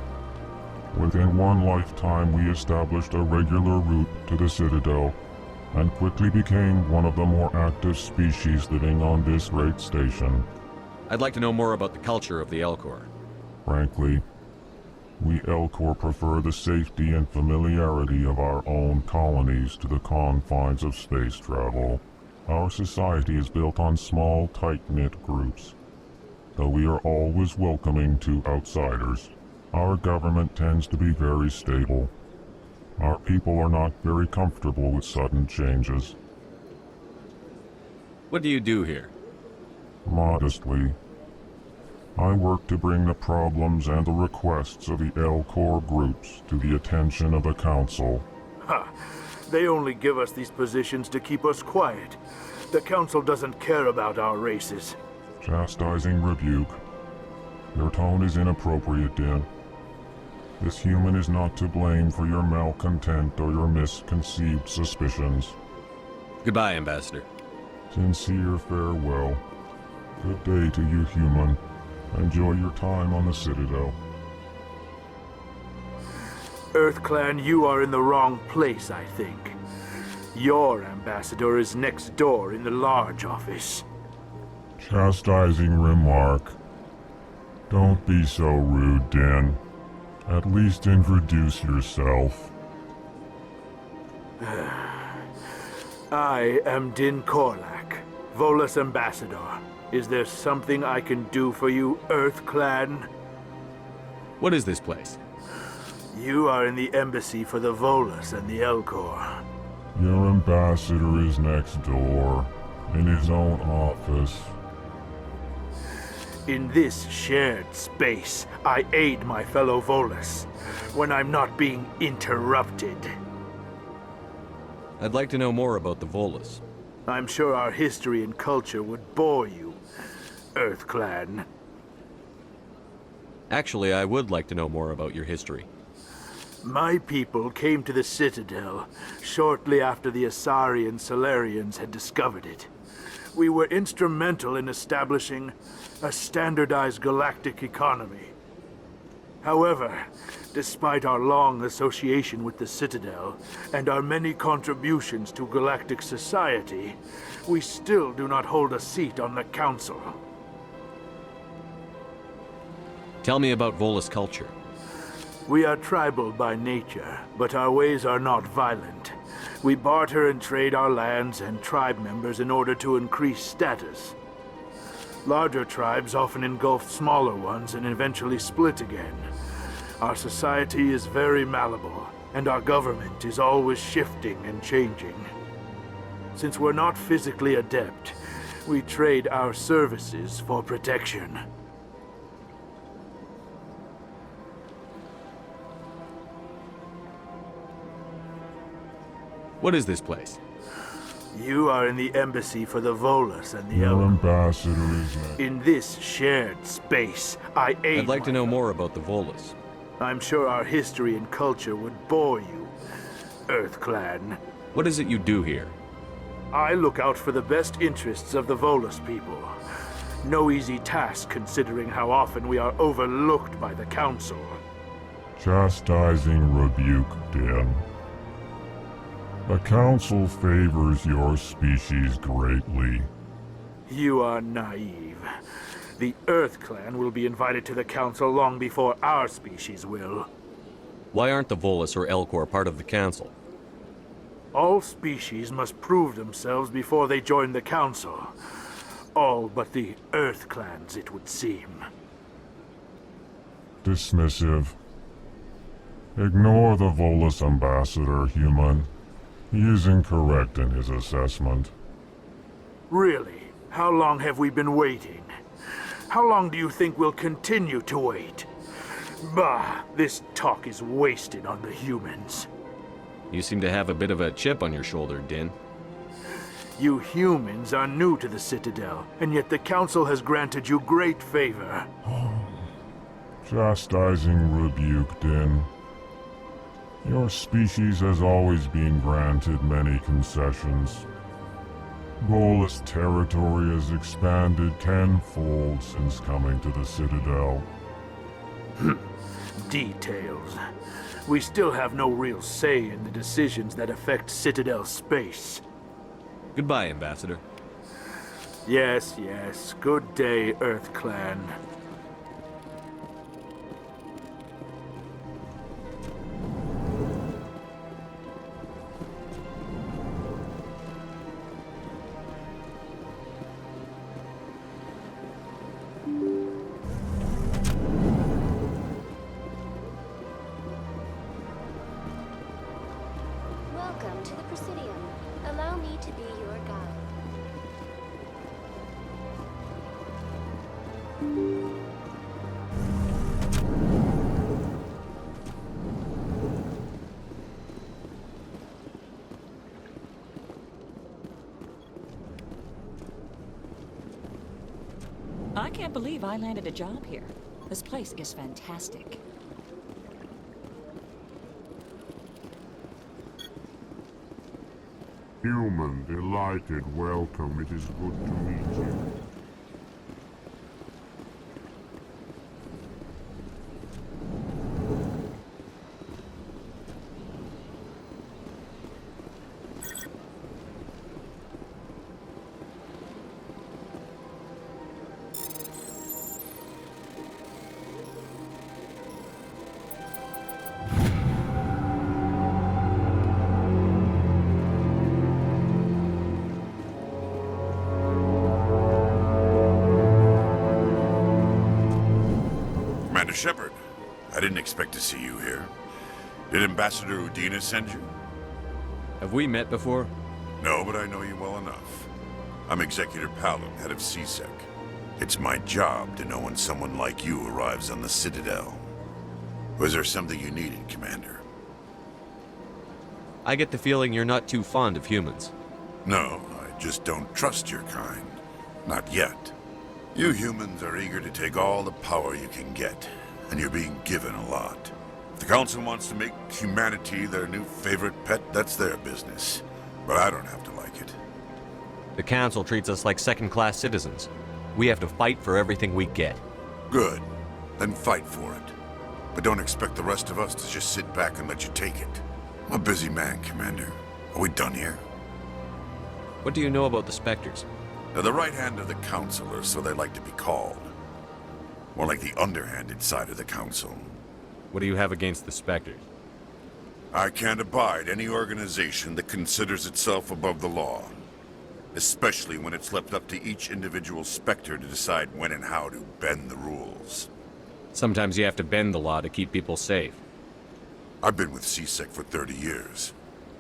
within one lifetime we established a regular route to the Citadel, and quickly became one of the more active species living on this great station. I'd like to know more about the culture of the Elcor. Frankly, we Elcor prefer the safety and familiarity of our own colonies to the confines of space travel. Our society is built on small, tight-knit groups. Though we are always welcoming to outsiders, our government tends to be very stable. Our people are not very comfortable with sudden changes. What do you do here? Modestly, I work to bring the problems and the requests of the Elcor groups to the attention of the Council. Ha! They only give us these positions to keep us quiet. The Council doesn't care about our races. Chastising rebuke. Your tone is inappropriate, Din. This human is not to blame for your malcontent or your misconceived suspicions. Goodbye, Ambassador. Sincere farewell. Good day to you, human. Enjoy your time on the Citadel. Earth Clan, you are in the wrong place, I think. Your ambassador is next door in the large office. Chastising remark. Don't be so rude, Din. At least introduce yourself. I am Din Korlak, Volus Ambassador. Is there something I can do for you, Earth Clan? What is this place? You are in the embassy for the Volus and the Elcor. Your ambassador is next door, in his own office. In this shared space, I aid my fellow Volus, when I'm not being interrupted. I'd like to know more about the Volus. I'm sure our history and culture would bore you, Earth Clan. Actually, I would like to know more about your history. My people came to the Citadel shortly after the Asari and Salarians had discovered it. We were instrumental in establishing a standardized galactic economy. However, despite our long association with the Citadel and our many contributions to galactic society, we still do not hold a seat on the Council. Tell me about Volus culture. We are tribal by nature, but our ways are not violent. We barter and trade our lands and tribe members in order to increase status. Larger tribes often engulf smaller ones and eventually split again. Our society is very malleable, and our government is always shifting and changing. Since we're not physically adept, we trade our services for protection. What is this place? You are in the embassy for the Volus and the Your Elcor. ambassador is not. In this shared space, I aid I'd like to know more about the Volus. I'm sure our history and culture would bore you, EarthClan. What is it you do here? I look out for the best interests of the Volus people. No easy task considering how often we are overlooked by the Council. Chastising rebuke, Din. The Council favors your species greatly. You are naive. The EarthClan will be invited to the Council long before our species will. Why aren't the Volus or Elcor part of the Council? All species must prove themselves before they join the Council. All but the EarthClans, it would seem. Dismissive. Ignore the Volus ambassador, human. He is incorrect in his assessment. Really? How long have we been waiting? How long do you think we'll continue to wait? Bah, this talk is wasted on the humans. You seem to have a bit of a chip on your shoulder, Din. You humans are new to the Citadel, and yet the Council has granted you great favor. Chastising rebuke, Din. Your species has always been granted many concessions. Volus territory has expanded tenfold since coming to the Citadel. Details. We still have no real say in the decisions that affect Citadel space. Goodbye, Ambassador. Yes, yes. Good day, EarthClan. Welcome to the Presidium. Allow me to be your guide. I can't believe I landed a job here. This place is fantastic. Human, delighted, welcome. It is good to meet you. Commander Shepard, I didn't expect to see you here. Did Ambassador Udina send you? Have we met before? No, but I know you well enough. I'm Executor Paladin, head of CSEC. It's my job to know when someone like you arrives on the Citadel. Was there something you needed, Commander? I get the feeling you're not too fond of humans. No, I just don't trust your kind. Not yet. You humans are eager to take all the power you can get, and you're being given a lot. If the Council wants to make humanity their new favorite pet, that's their business. But I don't have to like it. The Council treats us like second-class citizens. We have to fight for everything we get. Good. Then fight for it. But don't expect the rest of us to just sit back and let you take it. I'm a busy man, Commander. Are we done here? What do you know about the Spectres? They're the right hand of the Council, or so they like to be called. More like the underhanded side of the Council. What do you have against the Spectres? I can't abide any organization that considers itself above the law. Especially when it's left up to each individual Spectre to decide when and how to bend the rules. Sometimes you have to bend the law to keep people safe. I've been with CSEC for 30 years.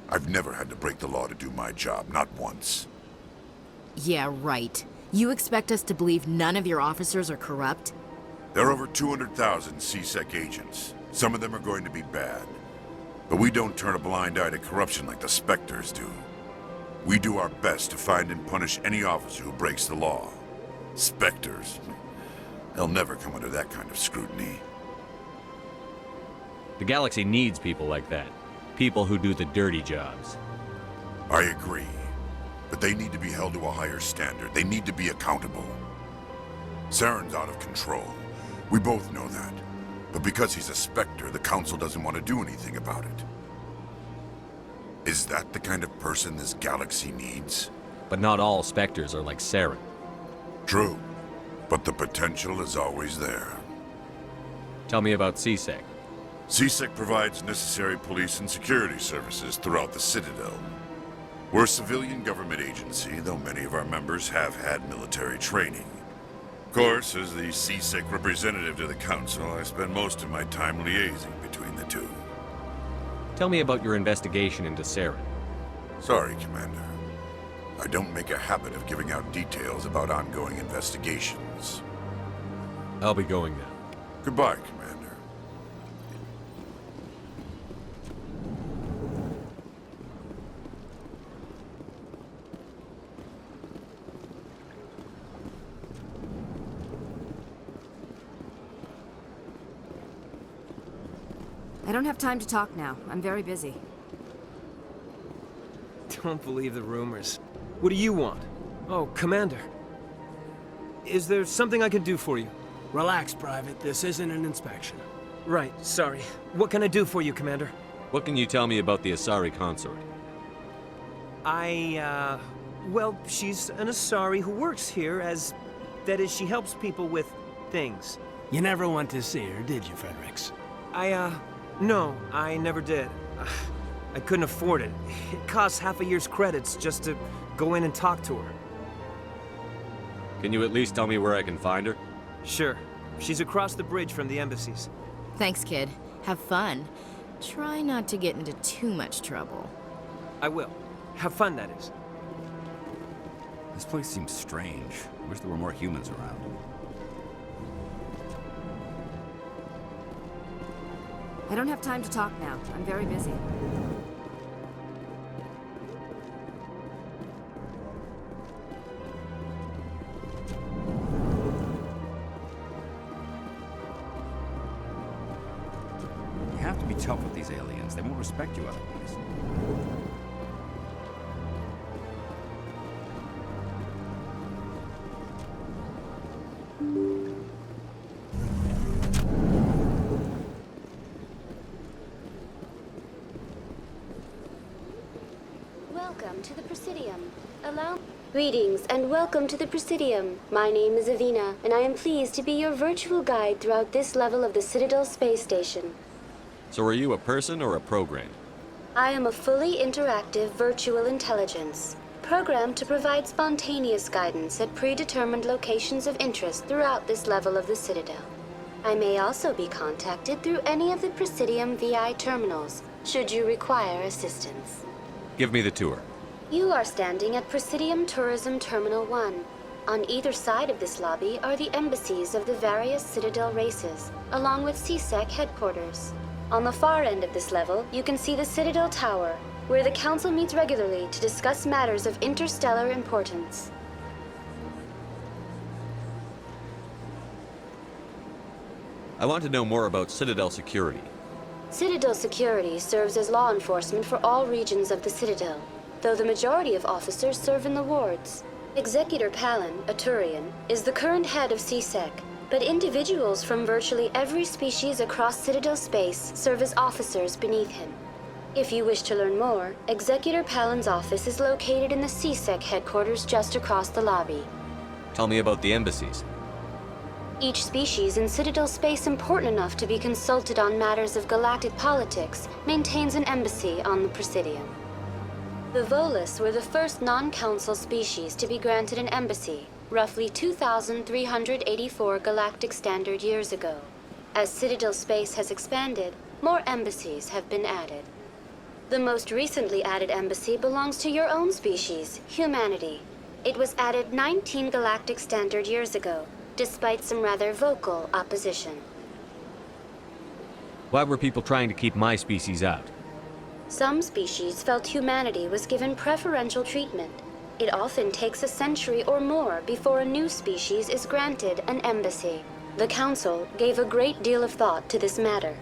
I've never had to break the law to do my job, not once. Yeah, right. You expect us to believe none of your officers are corrupt? There are over 200,000 CSEC agents. Some of them are going to be bad. But we don't turn a blind eye to corruption like the Spectres do. We do our best to find and punish any officer who breaks the law. Spectres. They'll never come under that kind of scrutiny. The galaxy needs people like that. People who do the dirty jobs. I agree. But they need to be held to a higher standard. They need to be accountable. Saren's out of control. We both know that. But because he's a Spectre, the Council doesn't want to do anything about it. Is that the kind of person this galaxy needs? But not all Spectres are like Saren. True. But the potential is always there. Tell me about C-Sec. C-Sec provides necessary police and security services throughout the Citadel. We're a civilian government agency, though many of our members have had military training. Of course, as the C-Sec representative to the Council, I spend most of my time liaising between the two. Tell me about your investigation into Saren. Sorry, Commander. I don't make a habit of giving out details about ongoing investigations. I'll be going now. Goodbye, Commander. I don't have time to talk now. I'm very busy. Don't believe the rumors. What do you want? Oh, Commander. Is there something I can do for you? Relax, Private. This isn't an inspection. Right, sorry. What can I do for you, Commander? What can you tell me about the Asari consort? Well, she's an Asari who works here as... That is, she helps people with things. You never went to see her, did you, Fredericks? No, I never did. I couldn't afford it. It costs half a year's credits just to go in and talk to her. Can you at least tell me where I can find her? Sure. She's across the bridge from the embassies. Thanks, kid. Have fun. Try not to get into too much trouble. I will. Have fun, that is. This place seems strange. I wish there were more humans around. I don't have time to talk now. I'm very busy. You have to be tough with these aliens. They won't respect you otherwise. Welcome to the Presidium. Greetings and welcome to the Presidium. My name is Avina, and I am pleased to be your virtual guide throughout this level of the Citadel Space Station. So are you a person or a program? I am a fully interactive virtual intelligence, programmed to provide spontaneous guidance at predetermined locations of interest throughout this level of the Citadel. I may also be contacted through any of the Presidium VI terminals, should you require assistance. Give me the tour. You are standing at Presidium Tourism Terminal 1. On either side of this lobby are the embassies of the various Citadel races, along with C-Sec headquarters. On the far end of this level, you can see the Citadel Tower, where the Council meets regularly to discuss matters of interstellar importance. I want to know more about Citadel security. Citadel security serves as law enforcement for all regions of the Citadel, though the majority of officers serve in the wards. Executor Palin, a Turian, is the current head of C-Sec, but individuals from virtually every species across Citadel space serve as officers beneath him. If you wish to learn more, Executor Palin's office is located in the C-Sec headquarters just across the lobby. Tell me about the embassies. Each species in Citadel space important enough to be consulted on matters of galactic politics maintains an embassy on the Presidium. The Volus were the first non-council species to be granted an embassy, roughly 2,384 galactic standard years ago. As Citadel space has expanded, more embassies have been added. The most recently added embassy belongs to your own species, humanity. It was added 19 galactic standard years ago, despite some rather vocal opposition. Why were people trying to keep my species out? Some species felt humanity was given preferential treatment. It often takes a century or more before a new species is granted an embassy. The Council gave a great deal of thought to this matter.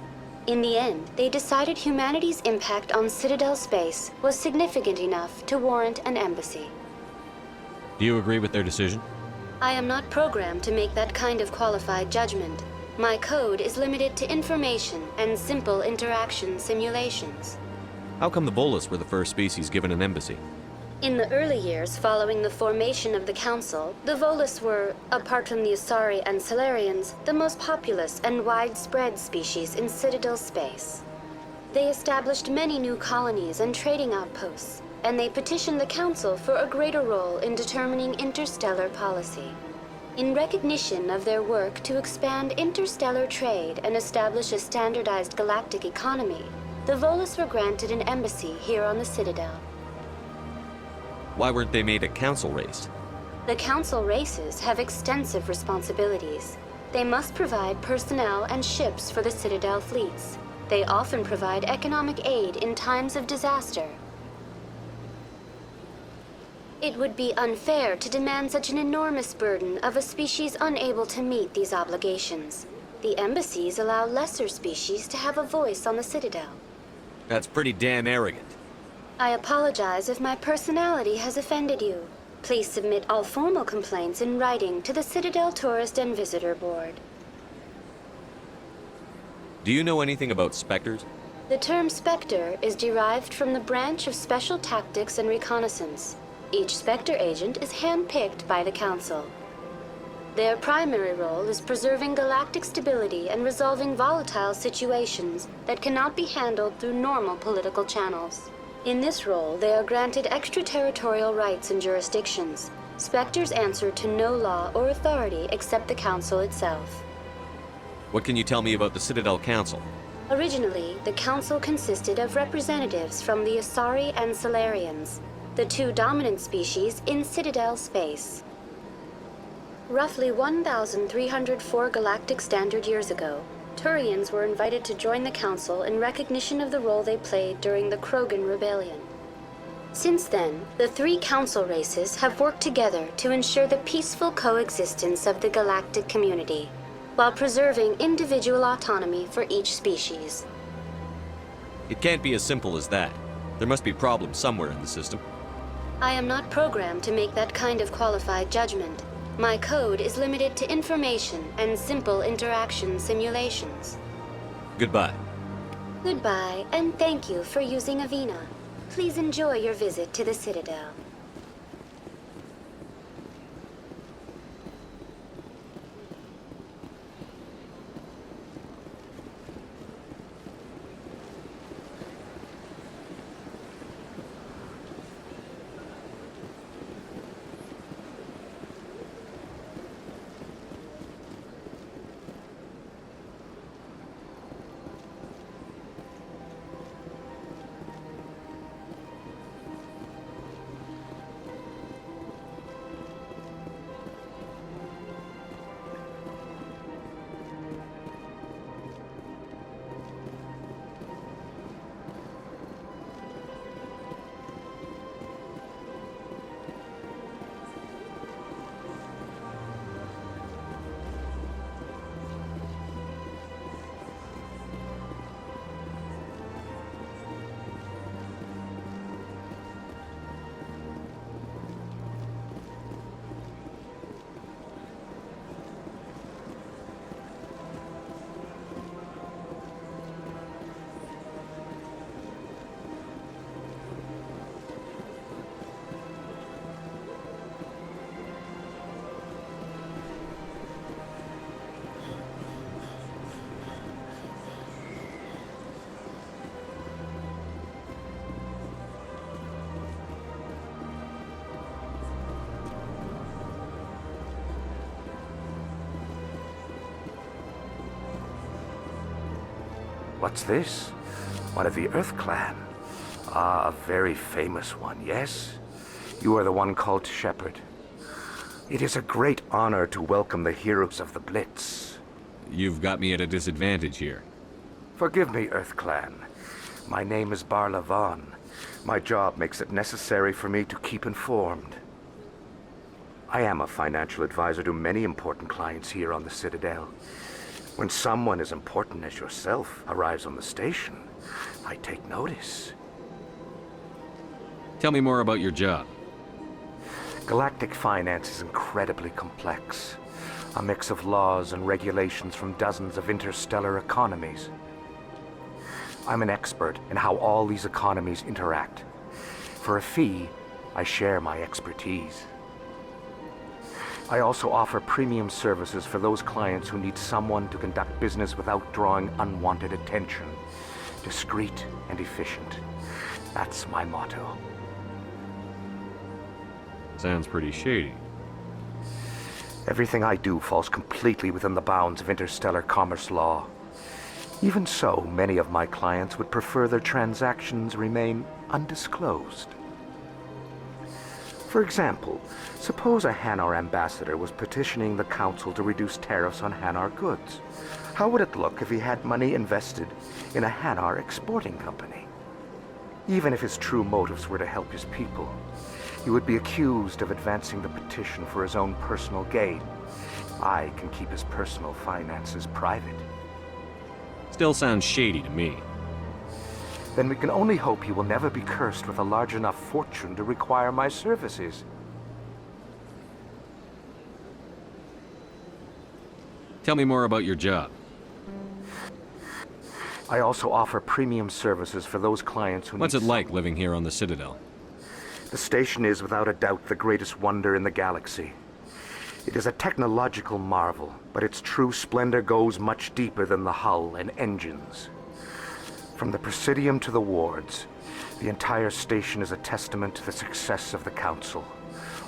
In the end, they decided humanity's impact on Citadel space was significant enough to warrant an embassy. Do you agree with their decision? I am not programmed to make that kind of qualified judgment. My code is limited to information and simple interaction simulations. How come the Volus were the first species given an embassy? In the early years following the formation of the Council, the Volus were, apart from the Asari and Salarians, the most populous and widespread species in Citadel space. They established many new colonies and trading outposts, and they petitioned the Council for a greater role in determining interstellar policy. In recognition of their work to expand interstellar trade and establish a standardized galactic economy, the Volus were granted an embassy here on the Citadel. Why weren't they made a council race? The Council races have extensive responsibilities. They must provide personnel and ships for the Citadel fleets. They often provide economic aid in times of disaster. It would be unfair to demand such an enormous burden of a species unable to meet these obligations. The embassies allow lesser species to have a voice on the Citadel. That's pretty damn arrogant. I apologize if my personality has offended you. Please submit all formal complaints in writing to the Citadel Tourist and Visitor Board. Do you know anything about Spectres? The term Spectre is derived from the branch of Special Tactics and Reconnaissance. Each Spectre agent is handpicked by the Council. Their primary role is preserving galactic stability and resolving volatile situations that cannot be handled through normal political channels. In this role, they are granted extraterritorial rights and jurisdictions. Spectres answer to no law or authority except the Council itself. What can you tell me about the Citadel Council? Originally, the Council consisted of representatives from the Asari and Salarians, the two dominant species in Citadel space. Roughly 1,304 galactic standard years ago, Turians were invited to join the Council in recognition of the role they played during the Krogan Rebellion. Since then, the three Council races have worked together to ensure the peaceful coexistence of the galactic community, while preserving individual autonomy for each species. It can't be as simple as that. There must be problems somewhere in the system. I am not programmed to make that kind of qualified judgment. My code is limited to information and simple interaction simulations. Goodbye. Goodbye, and thank you for using Avina. Please enjoy your visit to the Citadel. What's this? One of the Earth Clan. Ah, a very famous one, yes? You are the one called Shepard. It is a great honor to welcome the heroes of the Blitz. You've got me at a disadvantage here. Forgive me, Earth Clan. My name is Barla Vaughn. My job makes it necessary for me to keep informed. I am a financial advisor to many important clients here on the Citadel. When someone as important as yourself arrives on the station, I take notice. Tell me more about your job. Galactic finance is incredibly complex. A mix of laws and regulations from dozens of interstellar economies. I'm an expert in how all these economies interact. For a fee, I share my expertise. I also offer premium services for those clients who need someone to conduct business without drawing unwanted attention. Discreet and efficient. That's my motto. Sounds pretty shady. Everything I do falls completely within the bounds of interstellar commerce law. Even so, many of my clients would prefer their transactions remain undisclosed. For example, suppose a Hanar ambassador was petitioning the Council to reduce tariffs on Hanar goods. How would it look if he had money invested in a Hanar exporting company? Even if his true motives were to help his people, he would be accused of advancing the petition for his own personal gain. I can keep his personal finances private. Still sounds shady to me. Then we can only hope he will never be cursed with a large enough fortune to require my services. Tell me more about your job. I also offer premium services for those clients who What's it like living here on the Citadel? The station is without a doubt the greatest wonder in the galaxy. It is a technological marvel, but its true splendor goes much deeper than the hull and engines. From the Presidium to the wards, the entire station is a testament to the success of the Council.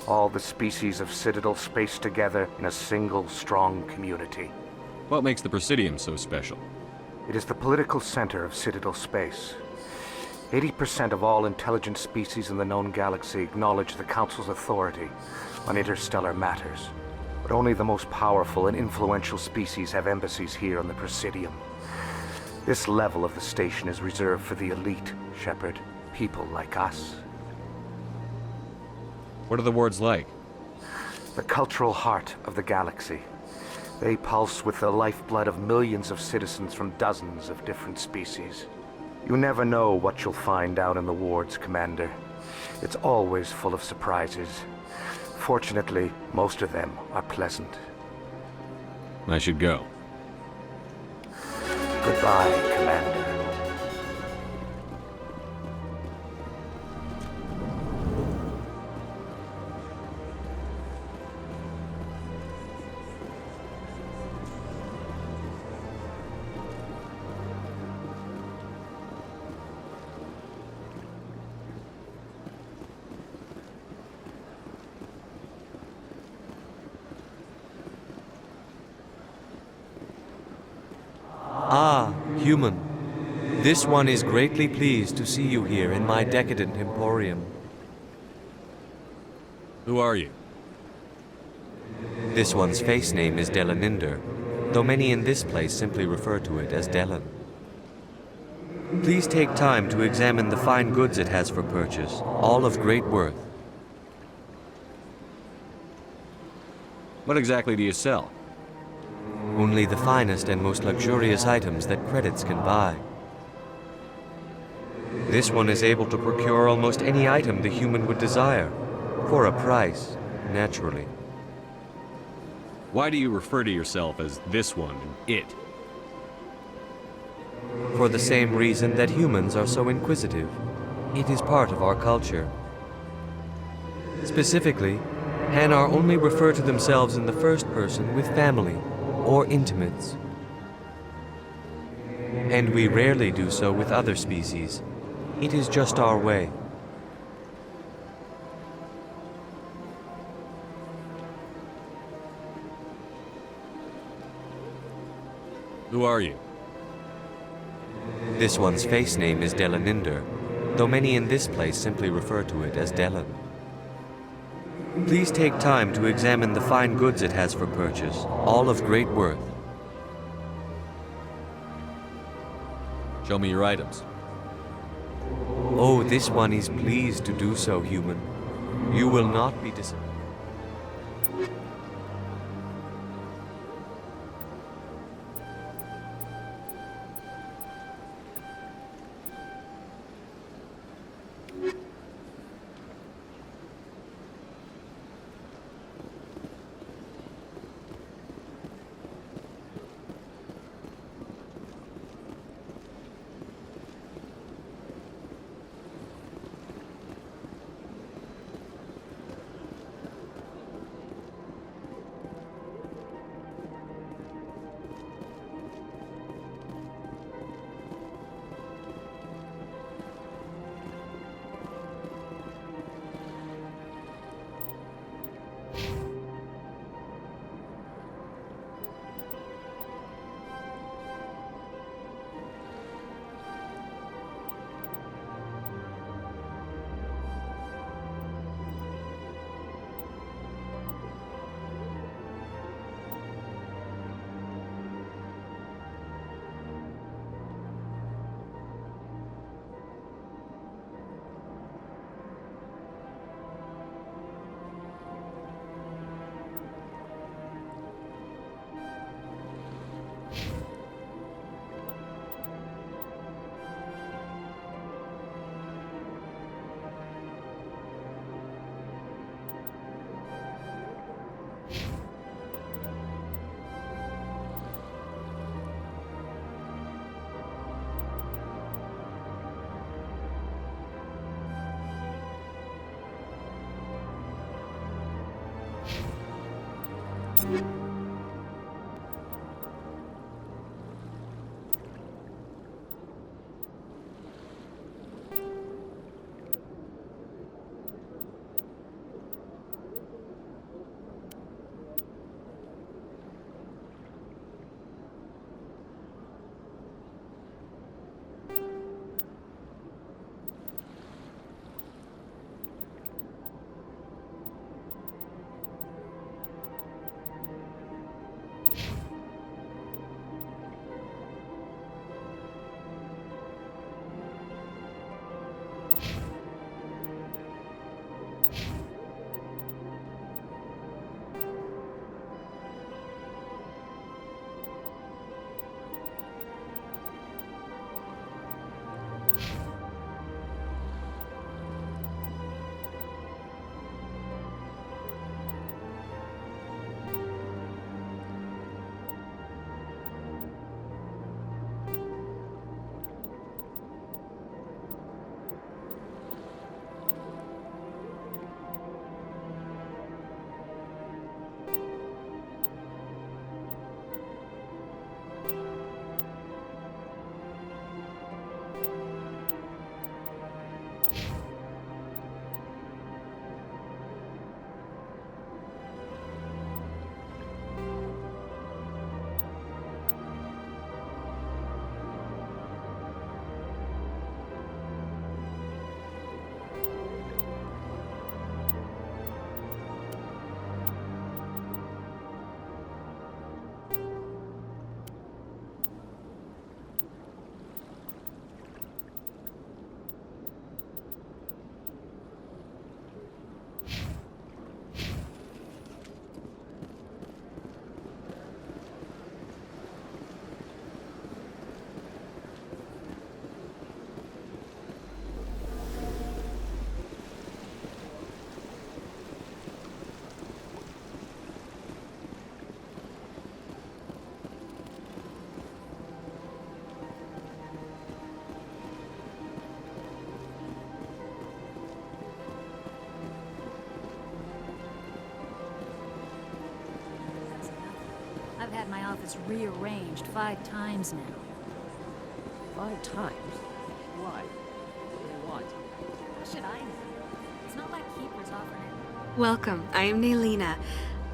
All the species of Citadel space together in a single, strong community. What makes the Presidium so special? It is the political center of Citadel space. 80% of all intelligent species in the known galaxy acknowledge the Council's authority on interstellar matters. But only the most powerful and influential species have embassies here on the Presidium. This level of the station is reserved for the elite, Shepard. People like us. What are the wards like? The cultural heart of the galaxy. They pulse with the lifeblood of millions of citizens from dozens of different species. You never know what you'll find out in the wards, Commander. It's always full of surprises. Fortunately, most of them are pleasant. I should go. Goodbye, Commander. Ah, human. This one is greatly pleased to see you here in my decadent emporium. Who are you? This one's face name is Delaninder, though many in this place simply refer to it as Delan. Please take time to examine the fine goods it has for purchase, all of great worth. What exactly do you sell? Only the finest and most luxurious items that credits can buy. This one is able to procure almost any item the human would desire, for a price, naturally. Why do you refer to yourself as this one and it? For the same reason that humans are so inquisitive. It is part of our culture. Specifically, Hanar only refer to themselves in the first person with family or intimates. And we rarely do so with other species. It is just our way. Who are you? This one's face name is Delaninder, though many in this place simply refer to it as Delan. Please take time to examine the fine goods it has for purchase, all of great worth. Show me your items. Oh, this one is pleased to do so, human. You will not be disappointed. I've had my office rearranged 5 times now. 5 times? Why? What do you want? How should I know? It's not like Keeper's offering it. Welcome, I am Naylina.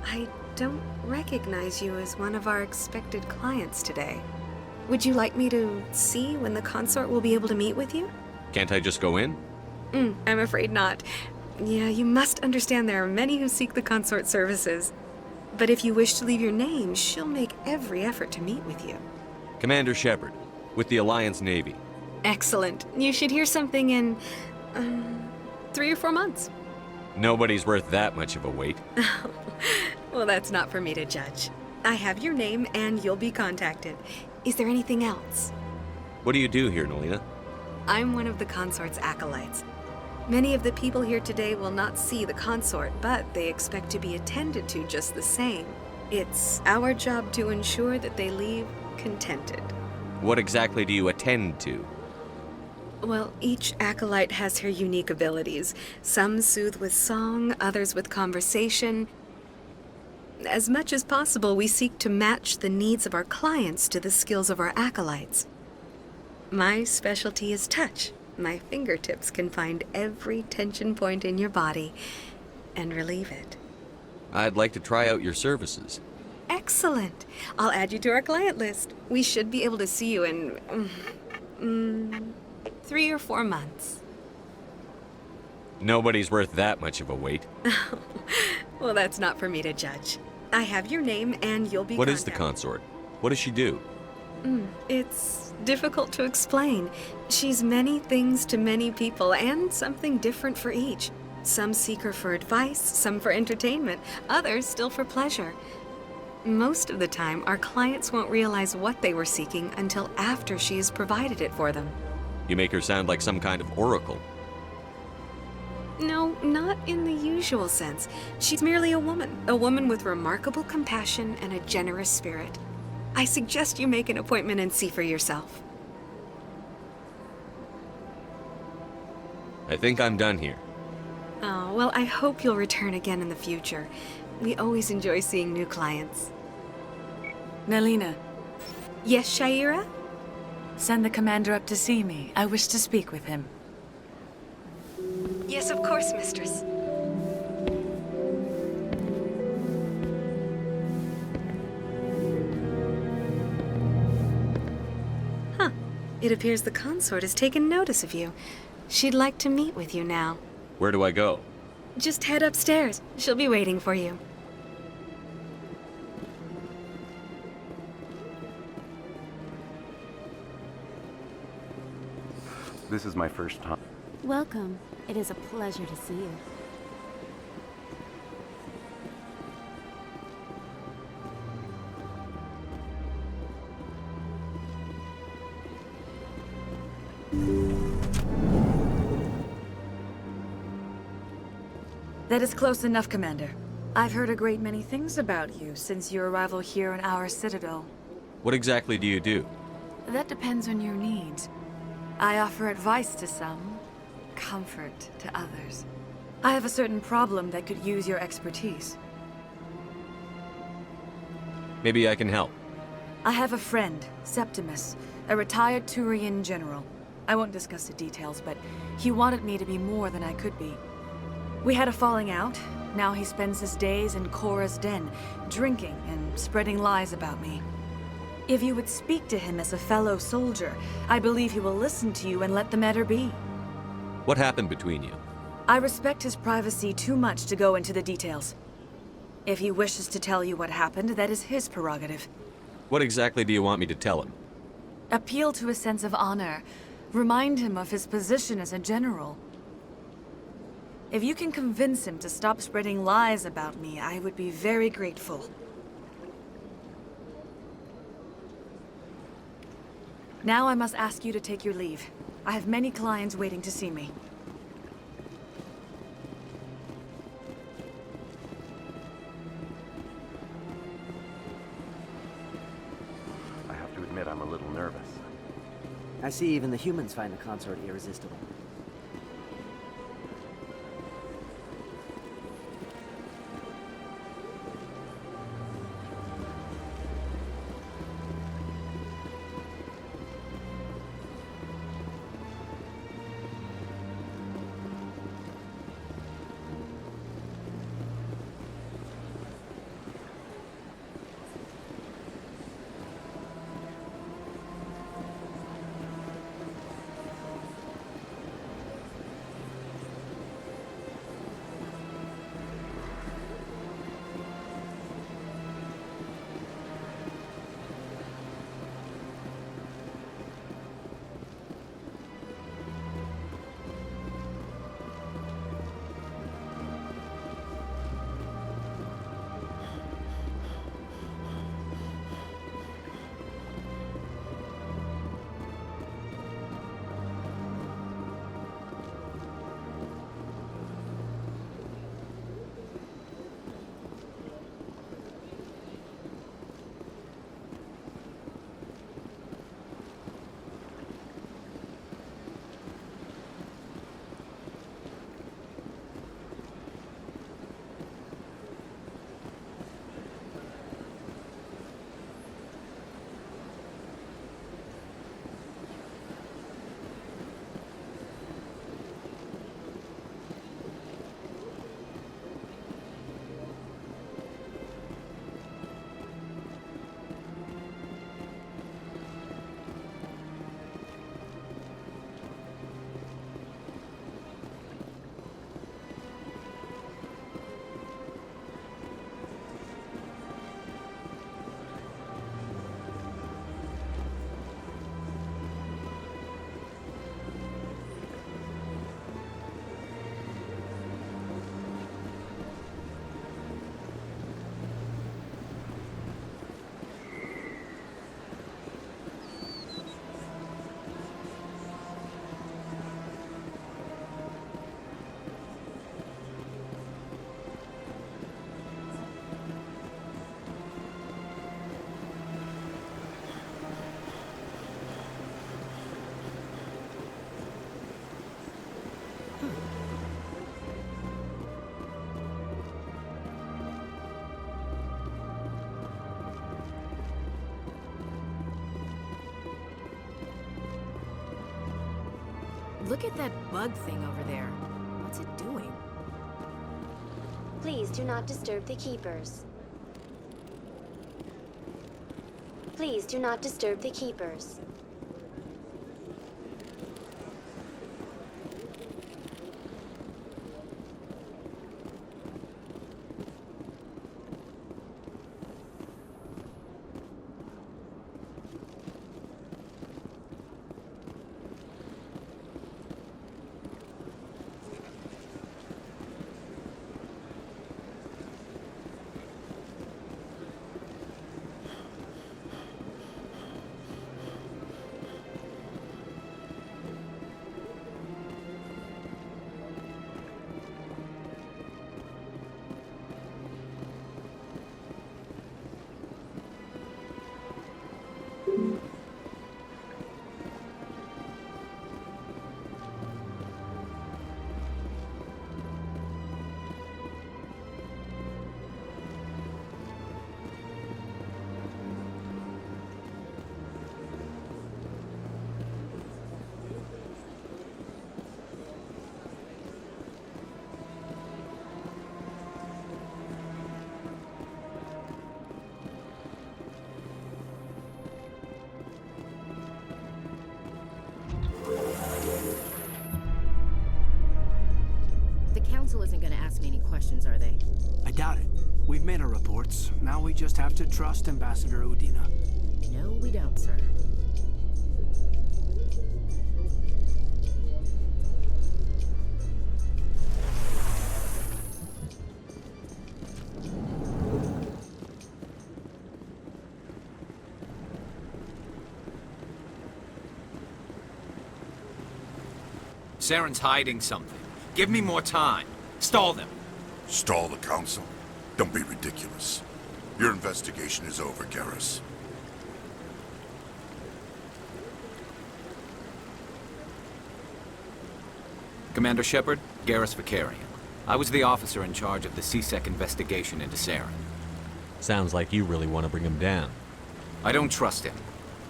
I don't recognize you as one of our expected clients today. Would you like me to see when the consort will be able to meet with you? Can't I just go in? I'm afraid not. Yeah, you must understand there are many who seek the consort services. But if you wish to leave your name, she'll make every effort to meet with you. Commander Shepard, with the Alliance Navy. Excellent. You should hear something in 3 or 4 months. Nobody's worth that much of a wait. Well, that's not for me to judge. I have your name and you'll be contacted. Is there anything else? What do you do here, Nelina? I'm one of the consort's acolytes. Many of the people here today will not see the consort, but they expect to be attended to just the same. It's our job to ensure that they leave contented. What exactly do you attend to? Well, each acolyte has her unique abilities. Some soothe with song, others with conversation. As much as possible, we seek to match the needs of our clients to the skills of our acolytes. My specialty is touch. My fingertips can find every tension point in your body and relieve it. I'd like to try out your services. Excellent. I'll add you to our client list. We should be able to see you in 3 or 4 months. Nobody's worth that much of a wait. Well, that's not for me to judge. I have your name and you'll be What is the consort? What does she do? It's difficult to explain. She's many things to many people and something different for each. Some seek her for advice, some for entertainment, others still for pleasure. Most of the time, our clients won't realize what they were seeking until after she has provided it for them. You make her sound like some kind of oracle. No, not in the usual sense. She's merely a woman with remarkable compassion and a generous spirit. I suggest you make an appointment and see for yourself. I think I'm done here. Oh, well, I hope you'll return again in the future. We always enjoy seeing new clients. Nelina. Yes, Shaira? Send the commander up to see me. I wish to speak with him. Yes, of course, mistress. Huh. It appears the consort has taken notice of you. She'd like to meet with you now. Where do I go? Just head upstairs. She'll be waiting for you. This is my first time. Welcome. It is a pleasure to see you. That is close enough, Commander. I've heard a great many things about you since your arrival here in our citadel. What exactly do you do? That depends on your needs. I offer advice to some, comfort to others. I have a certain problem that could use your expertise. Maybe I can help. I have a friend, Septimus, a retired Turian general. I won't discuss the details, but he wanted me to be more than I could be. We had a falling out. Now he spends his days in Korra's den, drinking and spreading lies about me. If you would speak to him as a fellow soldier, I believe he will listen to you and let the matter be. What happened between you? I respect his privacy too much to go into the details. If he wishes to tell you what happened, that is his prerogative. What exactly do you want me to tell him? Appeal to his sense of honor. Remind him of his position as a general. If you can convince him to stop spreading lies about me, I would be very grateful. Now I must ask you to take your leave. I have many clients waiting to see me. I have to admit I'm a little nervous. I see even the humans find the consort irresistible. Look at that bug thing over there. What's it doing? Please do not disturb the keepers. Please do not disturb the keepers. Council isn't gonna ask me any questions, are they? I doubt it. We've made our reports. Now we just have to trust Ambassador Udina. No, we don't, sir. Saren's hiding something. Give me more time. Stall them. Stall the Council? Don't be ridiculous. Your investigation is over, Garrus. Commander Shepard, Garrus Vakarian. I was the officer in charge of the C-Sec investigation into Saren. Sounds like you really want to bring him down. I don't trust him.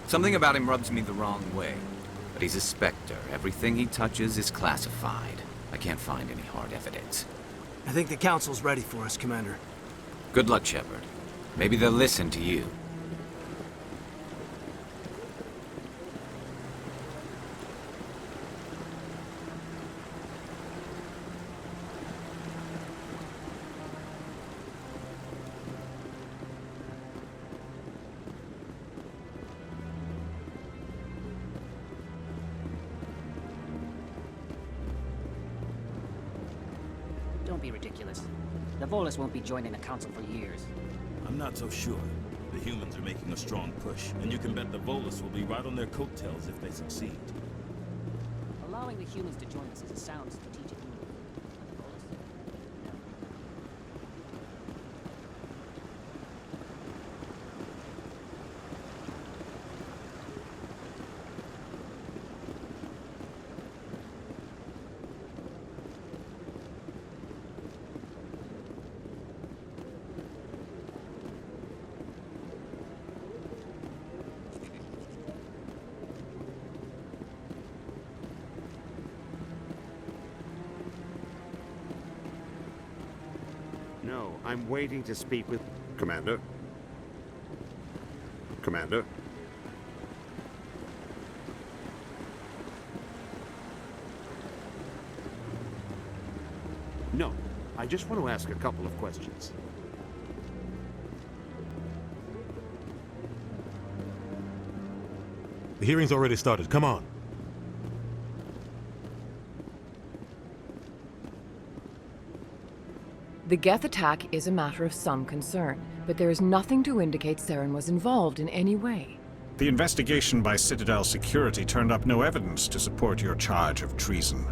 Something about him rubs me the wrong way. But he's a Spectre. Everything he touches is classified. I can't find any hard evidence. I think the Council's ready for us, Commander. Good luck, Shepard. Maybe they'll listen to you. Don't be ridiculous. The Volus won't be joining the Council for years. I'm not so sure. The humans are making a strong push, and you can bet the Volus will be right on their coattails if they succeed. Allowing the humans to join us is a sound strategic move. No, I'm waiting to speak with... Commander? Commander? No, I just want to ask a couple of questions. The hearing's already started. Come on. The Geth attack is a matter of some concern, but there is nothing to indicate Saren was involved in any way. The investigation by Citadel Security turned up no evidence to support your charge of treason.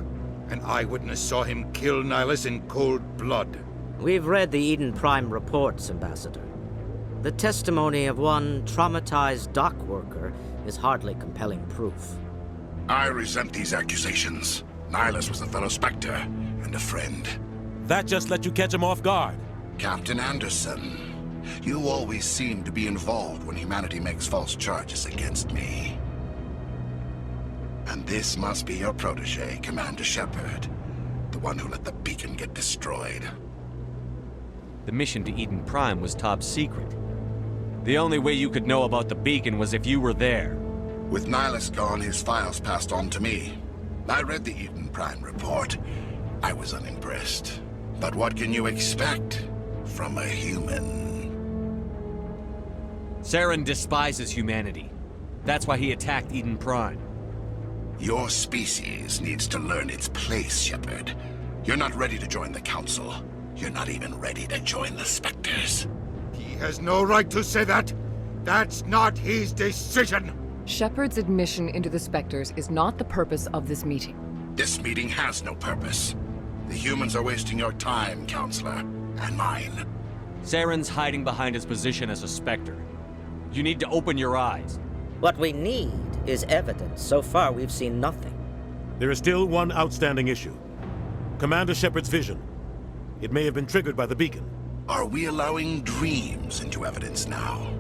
An eyewitness saw him kill Nihilus in cold blood. We've read the Eden Prime reports, Ambassador. The testimony of one traumatized dock worker is hardly compelling proof. I resent these accusations. Nihilus was a fellow Spectre and a friend. That just let you catch him off guard. Captain Anderson, you always seem to be involved when humanity makes false charges against me. And This must be your protege, Commander Shepard. The one who let the beacon get destroyed. The mission to Eden Prime was top secret. The only way you could know about the beacon was if you were there. With Nihilus gone, his files passed on to me. I read the Eden Prime report. I was unimpressed. But what can you expect from a human? Saren despises humanity. That's why he attacked Eden Prime. Your species needs to learn its place, Shepard. You're not ready to join the Council. You're not even ready to join the Spectres. He has no right to say that. That's not his decision. Shepard's admission into the Spectres is not the purpose of this meeting. This meeting has no purpose. The humans are wasting your time, Counselor, and mine. Saren's hiding behind his position as a Spectre. You need to open your eyes. What we need is evidence. So far, we've seen nothing. There is still one outstanding issue. Commander Shepard's vision. It may have been triggered by the beacon. Are we allowing dreams into evidence now?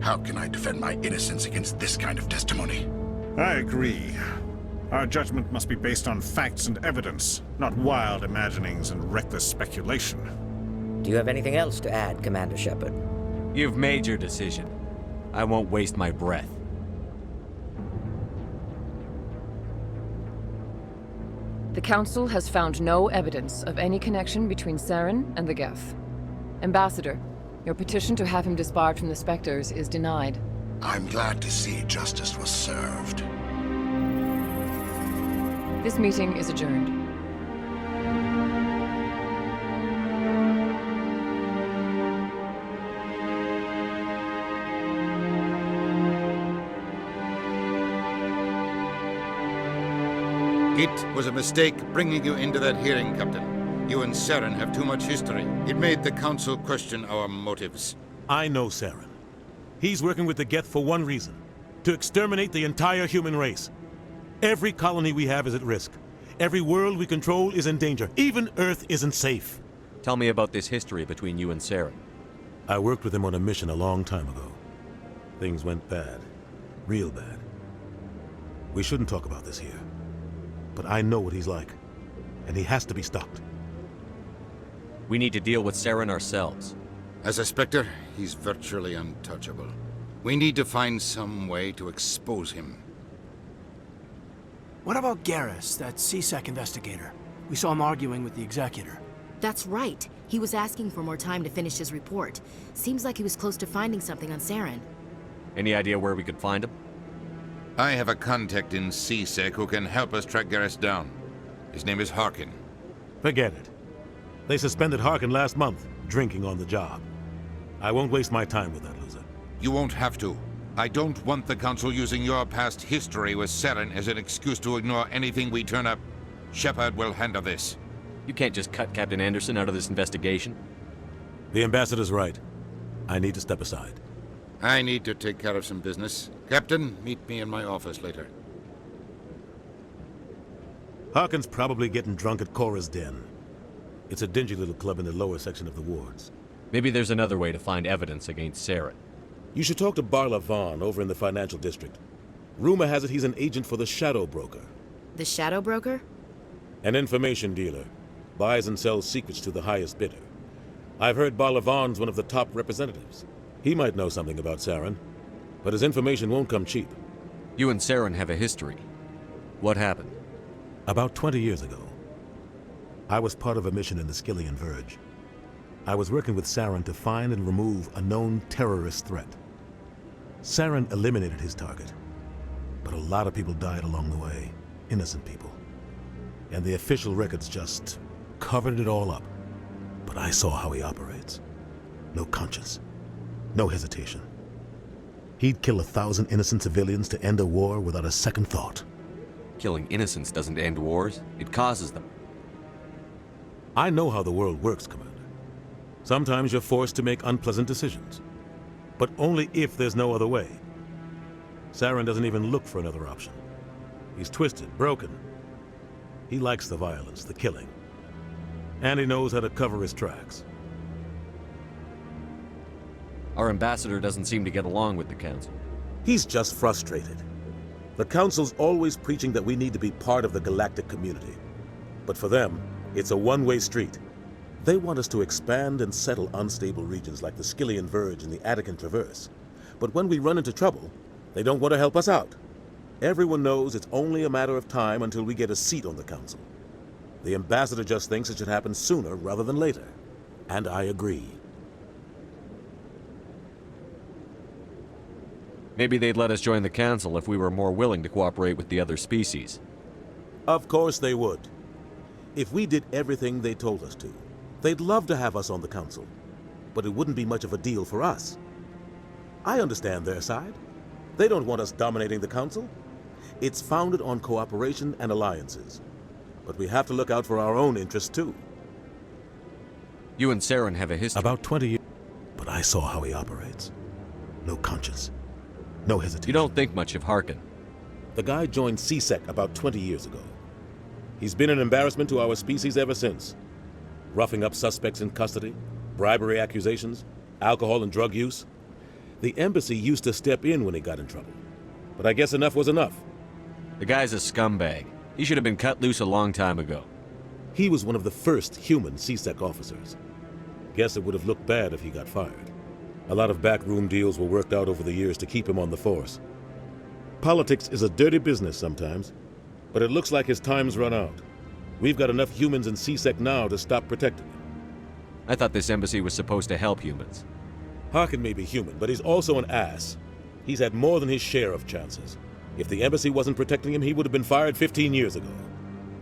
How can I defend my innocence against this kind of testimony? I agree. Our judgment must be based on facts and evidence, not wild imaginings and reckless speculation. Do you have anything else to add, Commander Shepard? You've made your decision. I won't waste my breath. The Council has found no evidence of any connection between Saren and the Geth. Ambassador, your petition to have him disbarred from the Spectres is denied. I'm glad to see justice was served. This meeting is adjourned. It was a mistake bringing you into that hearing, Captain. You and Saren have too much history. It made the Council question our motives. I know Saren. He's working with the Geth for one reason. To exterminate the entire human race. Every colony we have is at risk. Every world we control is in danger. Even Earth isn't safe. Tell me about this history between you and Saren. I worked with him on a mission a long time ago. Things went bad. Real bad. We shouldn't talk about this here. But I know what he's like. And he has to be stopped. We need to deal with Saren ourselves. As a Spectre, he's virtually untouchable. We need to find some way to expose him. What about Garrus, that CSEC investigator? We saw him arguing with the Executor. That's right. He was asking for more time to finish his report. Seems like he was close to finding something on Saren. Any idea where we could find him? I have a contact in CSEC who can help us track Garrus down. His name is Harkin. Forget it. They suspended Harkin last month, drinking on the job. I won't waste my time with that loser. You won't have to. I don't want the Council using your past history with Saren as an excuse to ignore anything we turn up. Shepard will handle this. You can't just cut Captain Anderson out of this investigation. The Ambassador's right. I need to step aside. I need to take care of some business. Captain, meet me in my office later. Harkin's probably getting drunk at Cora's Den. It's a dingy little club in the lower section of the wards. Maybe there's another way to find evidence against Saren. You should talk to Barla Vaughn over in the financial district. Rumor has it he's an agent for the Shadow Broker. The Shadow Broker? An information dealer. Buys and sells secrets to the highest bidder. I've heard Barla Vaughn's one of the top representatives. He might know something about Saren, but his information won't come cheap. You and Saren have a history. What happened? About 20 years ago, I was part of a mission in the Skillian Verge. I was working with Saren to find and remove a known terrorist threat. Saren eliminated his target, but a lot of people died along the way, innocent people. And the official records just covered it all up. But I saw how he operates. No conscience, no hesitation. He'd kill 1,000 innocent civilians to end a war without a second thought. Killing innocents doesn't end wars, it causes them. I know how the world works, Commander. Sometimes you're forced to make unpleasant decisions, but only if there's no other way. Saren doesn't even look for another option. He's twisted, broken. He likes the violence, the killing, and he knows how to cover his tracks. Our ambassador doesn't seem to get along with the Council. He's just frustrated. The Council's always preaching that we need to be part of the galactic community. But for them, it's a one-way street. They want us to expand and settle unstable regions like the Skyllian Verge and the Attican Traverse. But when we run into trouble, they don't want to help us out. Everyone knows it's only a matter of time until we get a seat on the Council. The Ambassador just thinks it should happen sooner rather than later. And I agree. Maybe they'd let us join the Council if we were more willing to cooperate with the other species. Of course they would. If we did everything they told us to, they'd love to have us on the Council. But it wouldn't be much of a deal for us. I understand their side. They don't want us dominating the Council. It's founded on cooperation and alliances. But we have to look out for our own interests, too. You and Saren have a history. About 20 years. But I saw how he operates. No conscience. No hesitation. You don't think much of Harkin. The guy joined C-Sec about 20 years ago. He's been an embarrassment to our species ever since. Roughing up suspects in custody, bribery accusations, alcohol and drug use. The embassy used to step in when he got in trouble. But I guess enough was enough. The guy's a scumbag. He should have been cut loose a long time ago. He was one of the first human C-Sec officers. Guess it would have looked bad if he got fired. A lot of backroom deals were worked out over the years to keep him on the force. Politics is a dirty business sometimes, but it looks like his time's run out. We've got enough humans in C-Sec now to stop protecting him. I thought this embassy was supposed to help humans. Harkin may be human, but he's also an ass. He's had more than his share of chances. If the embassy wasn't protecting him, he would have been fired 15 years ago.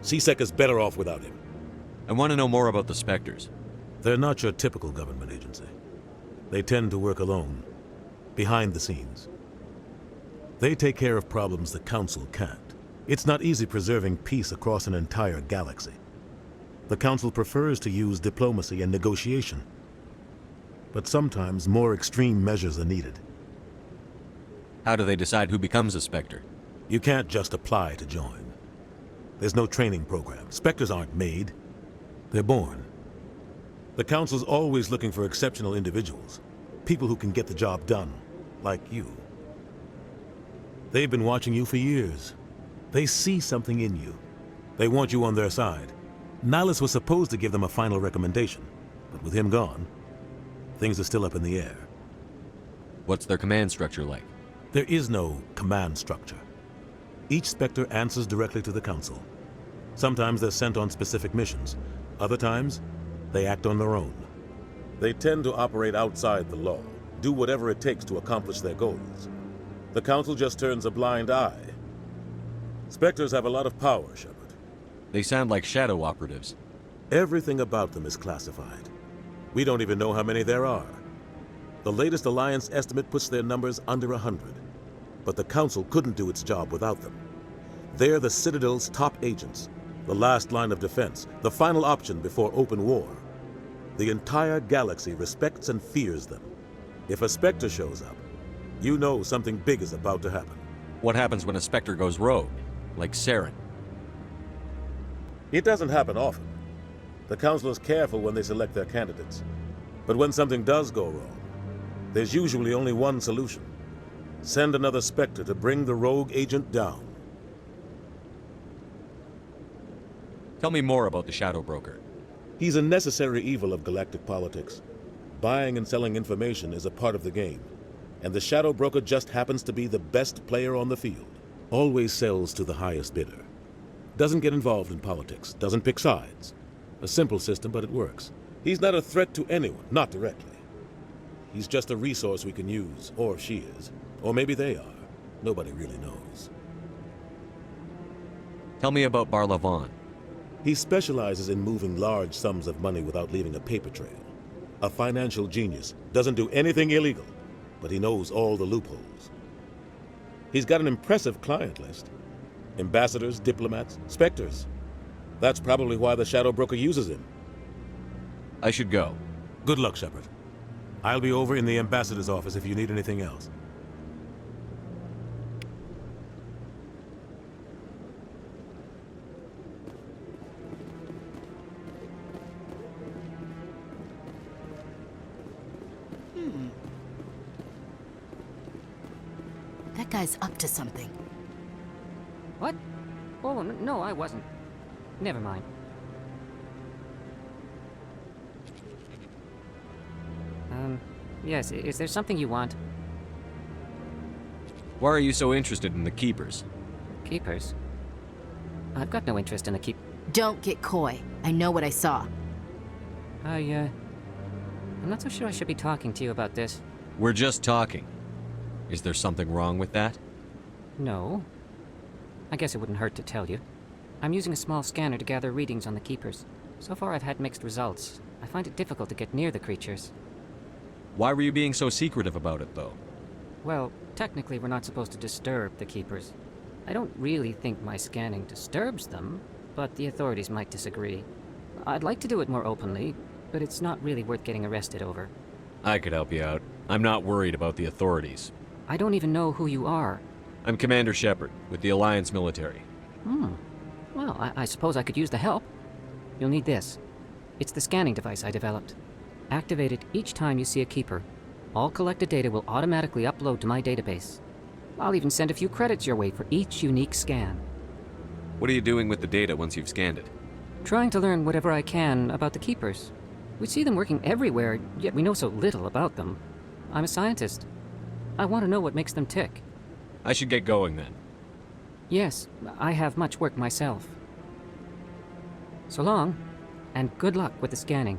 C-Sec is better off without him. I want to know more about the Spectres. They're not your typical government agency. They tend to work alone, behind the scenes. They take care of problems the Council can't. It's not easy preserving peace across an entire galaxy. The Council prefers to use diplomacy and negotiation. But sometimes more extreme measures are needed. How do they decide who becomes a Spectre? You can't just apply to join. There's no training program. Spectres aren't made. They're born. The Council's always looking for exceptional individuals. People who can get the job done, like you. They've been watching you for years. They see something in you. They want you on their side. Nihilus was supposed to give them a final recommendation, but with him gone, things are still up in the air. What's their command structure like? There is no command structure. Each Spectre answers directly to the Council. Sometimes they're sent on specific missions. Other times, they act on their own. They tend to operate outside the law, do whatever it takes to accomplish their goals. The Council just turns a blind eye. Spectres have a lot of power, Shepard. They sound like shadow operatives. Everything about them is classified. We don't even know how many there are. The latest Alliance estimate puts their numbers under 100. But the Council couldn't do its job without them. They're the Citadel's top agents, the last line of defense, the final option before open war. The entire galaxy respects and fears them. If a Spectre shows up, you know something big is about to happen. What happens when a Spectre goes rogue, like Saren? It doesn't happen often. The Council is careful when they select their candidates. But when something does go wrong, there's usually only one solution. Send another Spectre to bring the rogue agent down. Tell me more about the Shadow Broker. He's a necessary evil of galactic politics. Buying and selling information is a part of the game. And the Shadow Broker just happens to be the best player on the field. Always sells to the highest bidder. Doesn't get involved in politics, doesn't pick sides. A simple system, but it works. He's not a threat to anyone, not directly. He's just a resource we can use, or she is. Or maybe they are. Nobody really knows. Tell me about Barlavon. He specializes in moving large sums of money without leaving a paper trail. A financial genius. Doesn't do anything illegal, but he knows all the loopholes. He's got an impressive client list. Ambassadors, diplomats, Spectres. That's probably why the Shadow Broker uses him. I should go. Good luck, Shepard. I'll be over in the Ambassador's office if you need anything else. That guy's up to something. What? Oh, no, I wasn't. Never mind. Yes, is there something you want? Why are you so interested in the Keepers? Keepers? I've got no interest in the Don't get coy. I know what I saw. I'm not so sure I should be talking to you about this. We're just talking. Is there something wrong with that? No. I guess it wouldn't hurt to tell you. I'm using a small scanner to gather readings on the Keepers. So far I've had mixed results. I find it difficult to get near the creatures. Why were you being so secretive about it, though? Well, technically we're not supposed to disturb the Keepers. I don't really think my scanning disturbs them, but the authorities might disagree. I'd like to do it more openly, but it's not really worth getting arrested over. I could help you out. I'm not worried about the authorities. I don't even know who you are. I'm Commander Shepard, with the Alliance military. Well, I suppose I could use the help. You'll need this. It's the scanning device I developed. Activate it each time you see a Keeper. All collected data will automatically upload to my database. I'll even send a few credits your way for each unique scan. What are you doing with the data once you've scanned it? Trying to learn whatever I can about the Keepers. We see them working everywhere, yet we know so little about them. I'm a scientist. I want to know what makes them tick. I should get going then. Yes, I have much work myself. So long, and good luck with the scanning.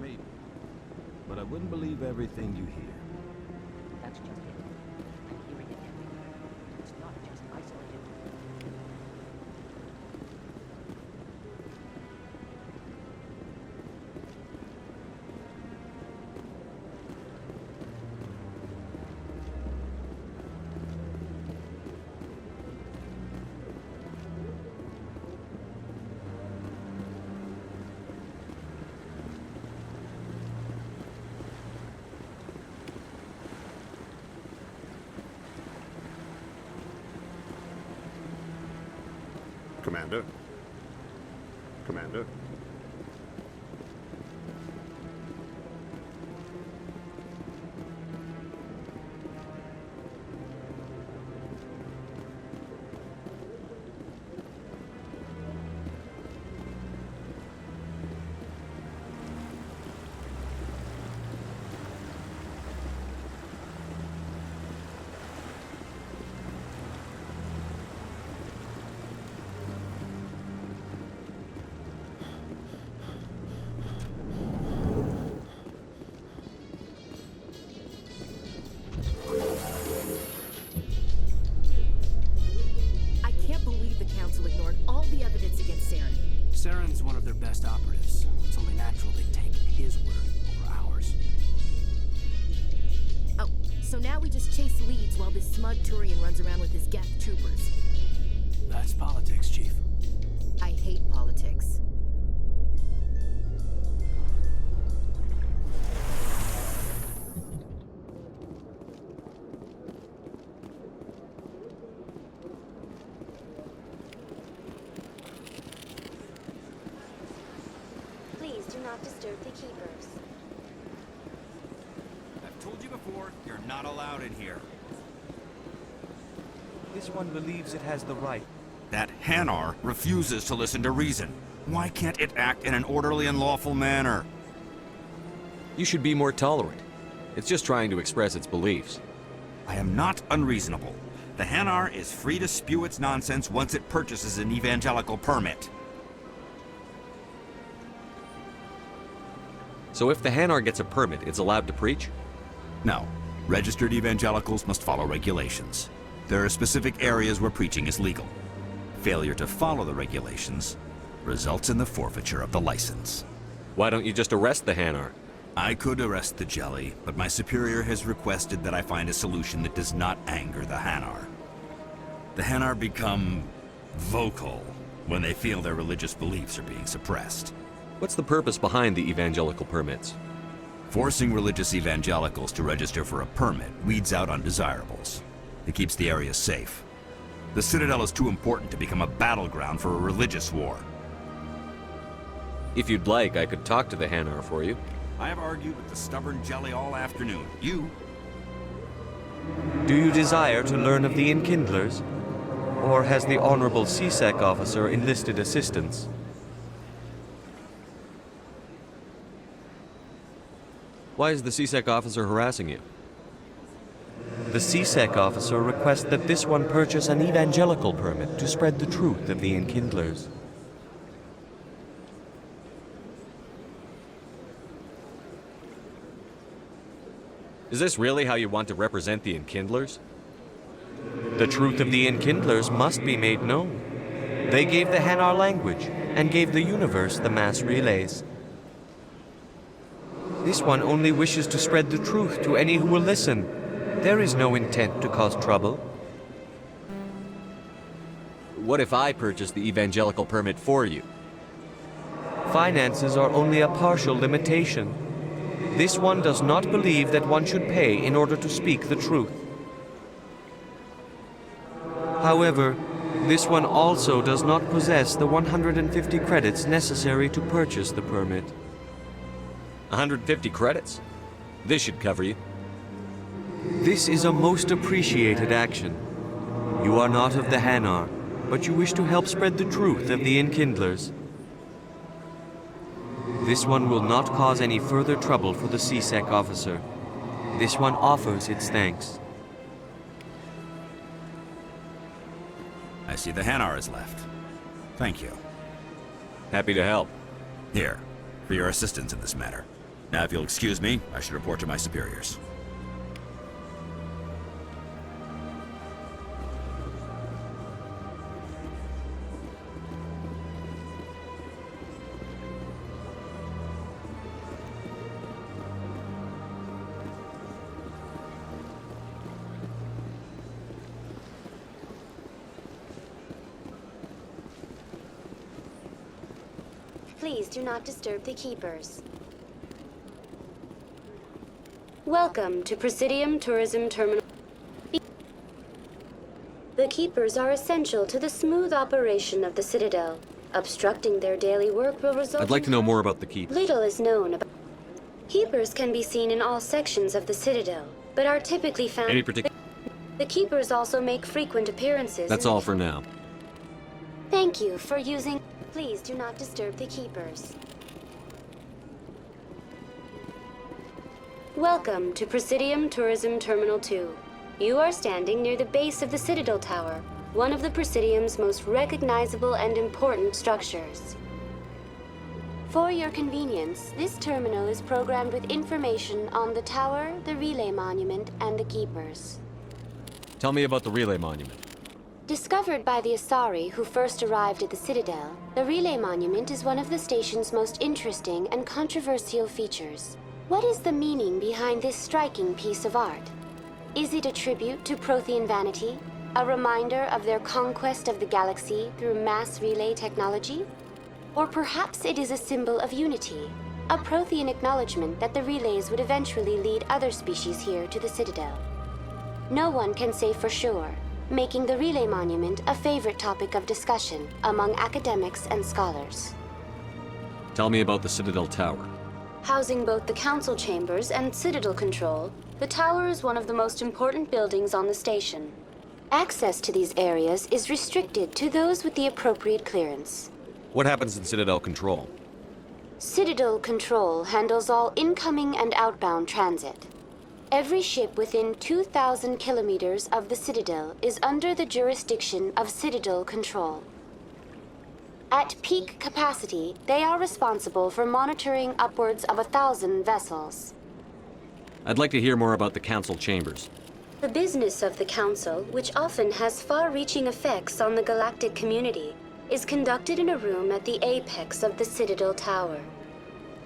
Maybe. But I wouldn't believe everything you hear. That's just it. I'm hearing it everywhere. It's not just isolated. Commander? Commander? Saren's one of their best operatives. It's only natural they take his word over ours. Oh, so now we just chase leads while this smug Turian runs around with his Geth troopers. That's politics, Chief. I hate politics. Please do not disturb the Keepers. I've told you before, you're not allowed in here. This one believes it has the right. That Hanar refuses to listen to reason. Why can't it act in an orderly and lawful manner? You should be more tolerant. It's just trying to express its beliefs. I am not unreasonable. The Hanar is free to spew its nonsense once it purchases an evangelical permit. So if the Hanar gets a permit, it's allowed to preach? No. Registered evangelicals must follow regulations. There are specific areas where preaching is legal. Failure to follow the regulations results in the forfeiture of the license. Why don't you just arrest the Hanar? I could arrest the Jelly, but my superior has requested that I find a solution that does not anger the Hanar. The Hanar become vocal when they feel their religious beliefs are being suppressed. What's the purpose behind the evangelical permits? Forcing religious evangelicals to register for a permit weeds out undesirables. It keeps the area safe. The Citadel is too important to become a battleground for a religious war. If you'd like, I could talk to the Hanar for you. I have argued with the stubborn Jelly all afternoon. You? Do you desire to learn of the Enkindlers? Or has the Honorable CSEC officer enlisted assistance? Why is the CSEC officer harassing you? The CSEC officer requests that this one purchase an evangelical permit to spread the truth of the Enkindlers. Is this really how you want to represent the Enkindlers? The truth of the Enkindlers must be made known. They gave the Hanar language and gave the universe the mass relays. This one only wishes to spread the truth to any who will listen. There is no intent to cause trouble. What if I purchase the evangelical permit for you? Finances are only a partial limitation. This one does not believe that one should pay in order to speak the truth. However, this one also does not possess the 150 credits necessary to purchase the permit. 150 credits? This should cover you. This is a most appreciated action. You are not of the Hanar, but you wish to help spread the truth of the Enkindlers. This one will not cause any further trouble for the CSEC officer. This one offers its thanks. I see the Hanar is left. Thank you. Happy to help. Here, for your assistance in this matter. Now, if you'll excuse me, I should report to my superiors. Please do not disturb the Keepers. Welcome to Presidium Tourism Terminal. The Keepers are essential to the smooth operation of the Citadel. Obstructing their daily work will result I'd like to know more about the Keep. Little is known about... Keepers can be seen in all sections of the Citadel, but are typically found... Any particular... The Keepers also make frequent appearances... That's all for now. Thank you for using... Please do not disturb the Keepers. Welcome to Presidium Tourism Terminal 2. You are standing near the base of the Citadel Tower, one of the Presidium's most recognizable and important structures. For your convenience, this terminal is programmed with information on the tower, the relay monument, and the Keepers. Tell me about the relay monument. Discovered by the Asari who first arrived at the Citadel, the relay monument is one of the station's most interesting and controversial features. What is the meaning behind this striking piece of art? Is it a tribute to Prothean vanity? A reminder of their conquest of the galaxy through mass relay technology? Or perhaps it is a symbol of unity, a Prothean acknowledgement that the relays would eventually lead other species here to the Citadel. No one can say for sure, making the relay monument a favorite topic of discussion among academics and scholars. Tell me about the Citadel Tower. Housing both the council chambers and Citadel control, the tower is one of the most important buildings on the station. Access to these areas is restricted to those with the appropriate clearance. What happens in Citadel Control? Citadel Control handles all incoming and outbound transit. Every ship within 2,000 kilometers of the Citadel is under the jurisdiction of Citadel Control. At peak capacity, they are responsible for monitoring upwards of 1,000 vessels. I'd like to hear more about the Council chambers. The business of the Council, which often has far-reaching effects on the galactic community, is conducted in a room at the apex of the Citadel Tower.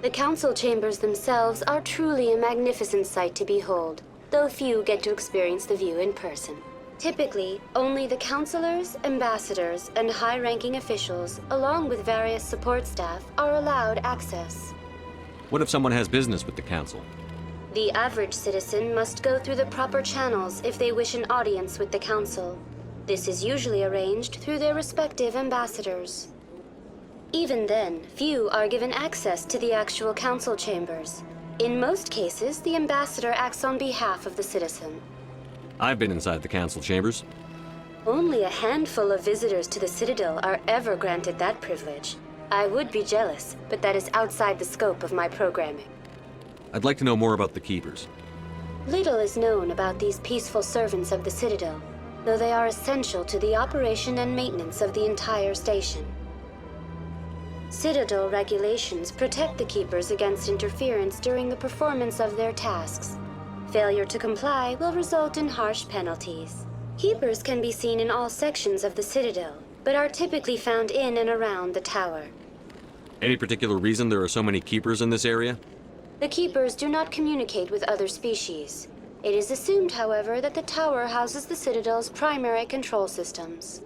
The Council chambers themselves are truly a magnificent sight to behold, though few get to experience the view in person. Typically, only the councilors, ambassadors, and high-ranking officials, along with various support staff, are allowed access. What if someone has business with the Council? The average citizen must go through the proper channels if they wish an audience with the Council. This is usually arranged through their respective ambassadors. Even then, few are given access to the actual Council chambers. In most cases, the ambassador acts on behalf of the citizen. I've been inside the Council chambers. Only a handful of visitors to the Citadel are ever granted that privilege. I would be jealous, but that is outside the scope of my programming. I'd like to know more about the Keepers. Little is known about these peaceful servants of the Citadel, though they are essential to the operation and maintenance of the entire station. Citadel regulations protect the Keepers against interference during the performance of their tasks. Failure to comply will result in harsh penalties. Keepers can be seen in all sections of the Citadel, but are typically found in and around the tower. Any particular reason there are so many Keepers in this area? The Keepers do not communicate with other species. It is assumed, however, that the tower houses the Citadel's primary control systems.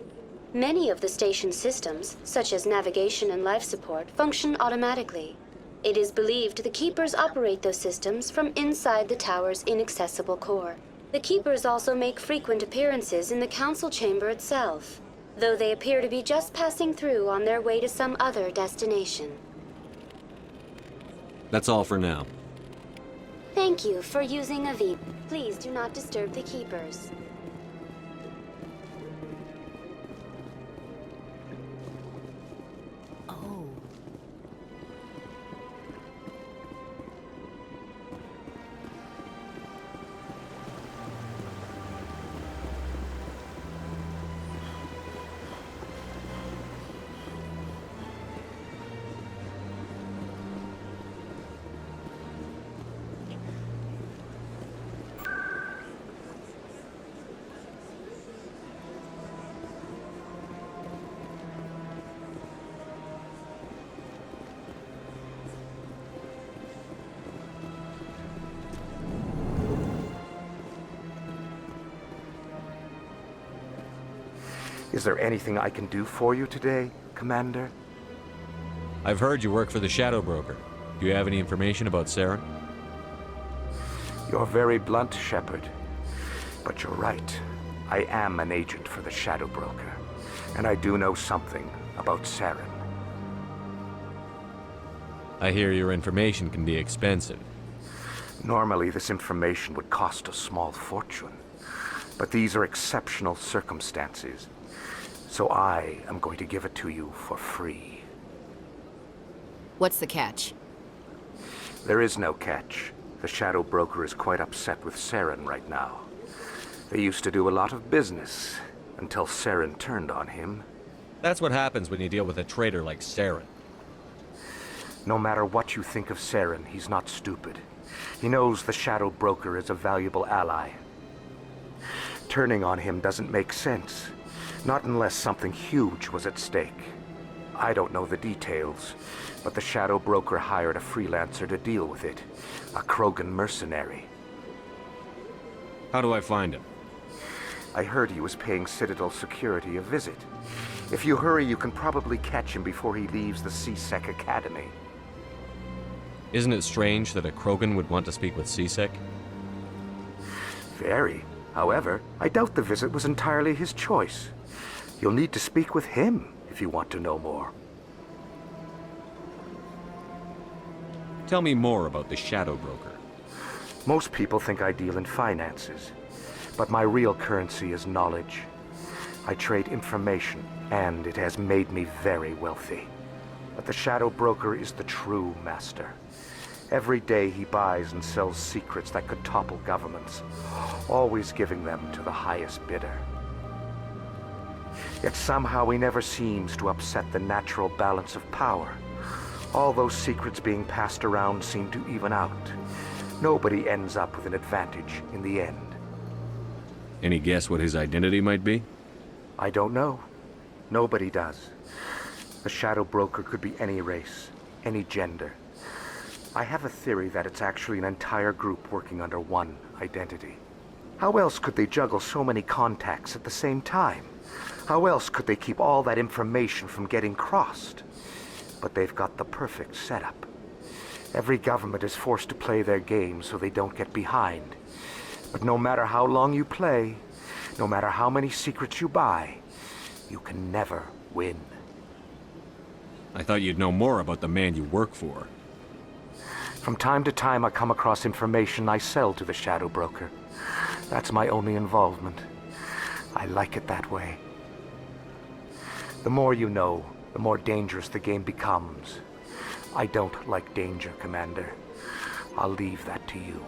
Many of the station's systems, such as navigation and life support, function automatically. It is believed the Keepers operate those systems from inside the tower's inaccessible core. The Keepers also make frequent appearances in the Council chamber itself, though they appear to be just passing through on their way to some other destination. That's all for now. Thank you for using Aviv. Please do not disturb the Keepers. Is there anything I can do for you today, Commander? I've heard you work for the Shadow Broker. Do you have any information about Saren? You're very blunt, Shepard. But you're right. I am an agent for the Shadow Broker. And I do know something about Saren. I hear your information can be expensive. Normally, this information would cost a small fortune. But these are exceptional circumstances. So I am going to give it to you for free. What's the catch? There is no catch. The Shadow Broker is quite upset with Saren right now. They used to do a lot of business, until Saren turned on him. That's what happens when you deal with a traitor like Saren. No matter what you think of Saren, he's not stupid. He knows the Shadow Broker is a valuable ally. Turning on him doesn't make sense. Not unless something huge was at stake. I don't know the details, but the Shadow Broker hired a freelancer to deal with it. A Krogan mercenary. How do I find him? I heard he was paying Citadel security a visit. If you hurry, you can probably catch him before he leaves the CSEC Academy. Isn't it strange that a Krogan would want to speak with CSEC? Very. However, I doubt the visit was entirely his choice. You'll need to speak with him if you want to know more. Tell me more about the Shadow Broker. Most people think I deal in finances. But my real currency is knowledge. I trade information, and it has made me very wealthy. But the Shadow Broker is the true master. Every day he buys and sells secrets that could topple governments, always giving them to the highest bidder. Yet somehow he never seems to upset the natural balance of power. All those secrets being passed around seem to even out. Nobody ends up with an advantage in the end. Any guess what his identity might be? I don't know. Nobody does. The Shadow Broker could be any race, any gender. I have a theory that it's actually an entire group working under one identity. How else could they juggle so many contacts at the same time? How else could they keep all that information from getting crossed? But they've got the perfect setup. Every government is forced to play their game so they don't get behind. But no matter how long you play, no matter how many secrets you buy, you can never win. I thought you'd know more about the man you work for. From time to time, I come across information I sell to the Shadow Broker. That's my only involvement. I like it that way. The more you know, the more dangerous the game becomes. I don't like danger, Commander. I'll leave that to you.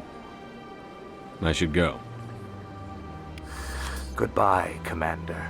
I should go. Goodbye, Commander.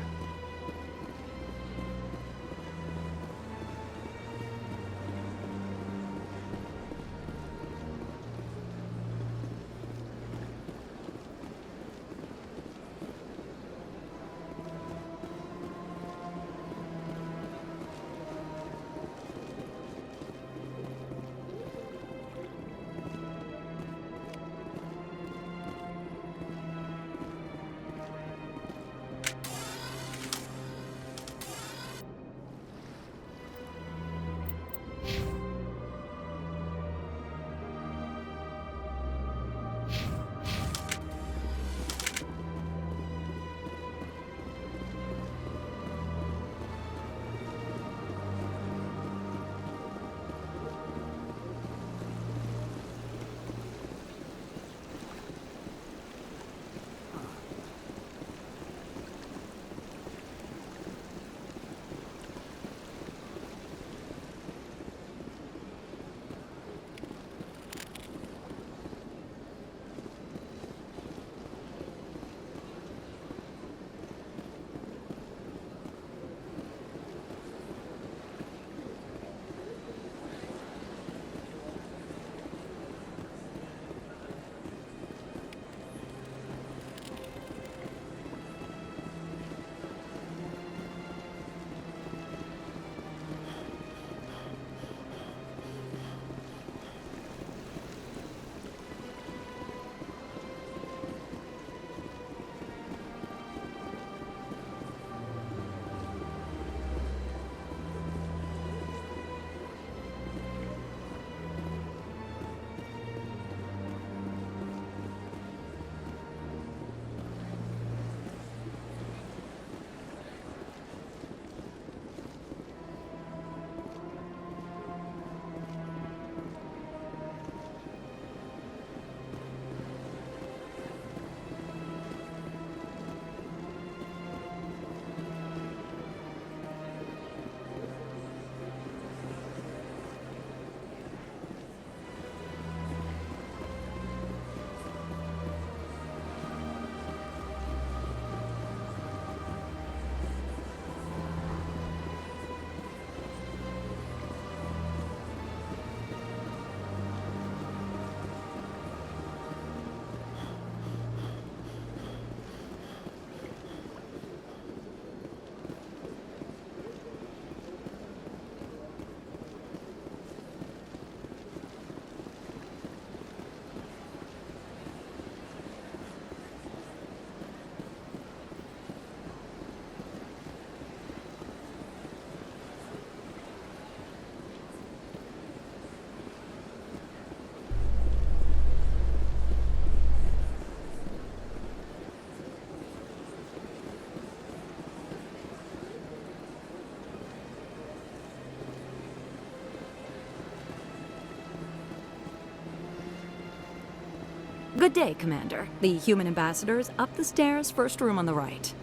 Good day, Commander. The human ambassador is up the stairs, first room on the right.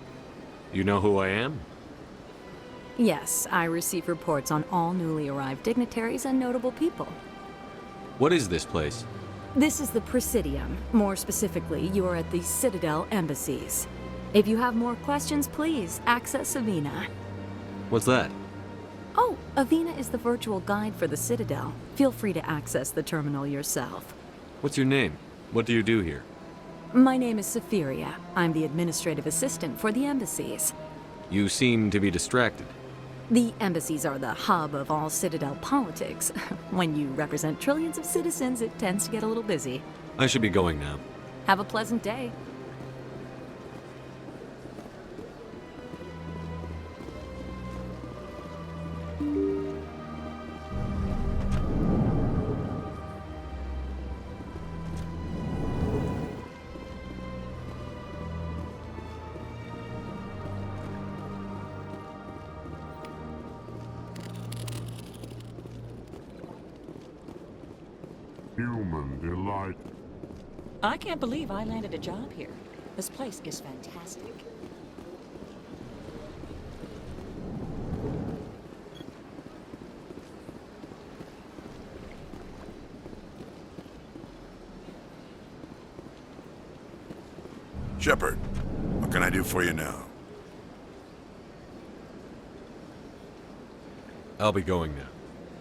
You know who I am? Yes, I receive reports on all newly arrived dignitaries and notable people. What is this place? This is the Presidium. More specifically, you are at the Citadel embassies. If you have more questions, please access Avina. What's that? Oh, Avina is the virtual guide for the Citadel. Feel free to access the terminal yourself. What's your name? What do you do here? My name is Safiria. I'm the administrative assistant for the embassies. You seem to be distracted. The embassies are the hub of all Citadel politics. When you represent trillions of citizens, it tends to get a little busy. I should be going now. Have a pleasant day. Human delight. I can't believe I landed a job here. This place is fantastic. Shepard, what can I do for you now? I'll be going now.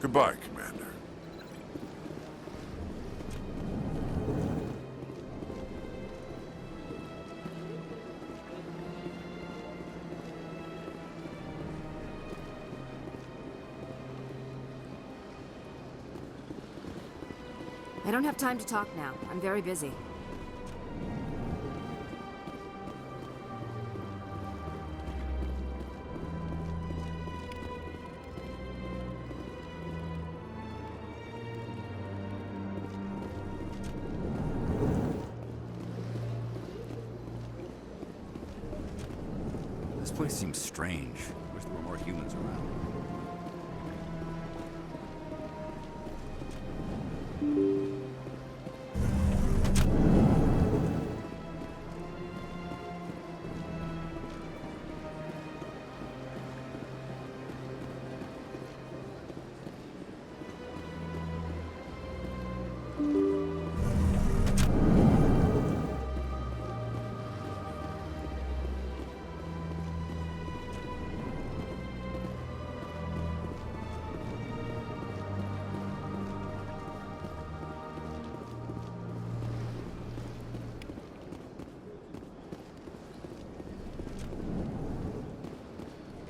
Goodbye, Commander. I don't have time to talk now. I'm very busy. This place seems strange. Wish there were more humans around.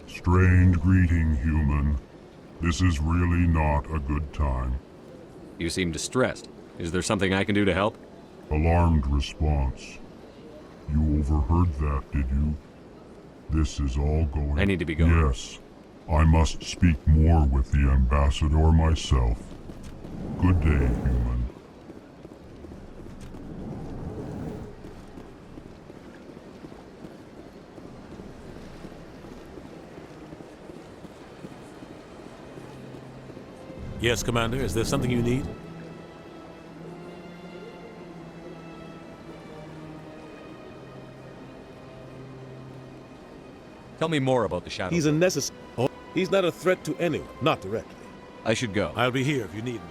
Strange greeting, human. This is really not a good time. You seem distressed. Is there something I can do to help? Alarmed response. You overheard that, did you? This is all going... I need to be going. Yes. I must speak more with the ambassador myself. Good day, human. Yes, Commander. Is there something you need? Tell me more about the Shadow. He's a necessary... Oh, he's not a threat to anyone, not directly. I should go. I'll be here if you need me.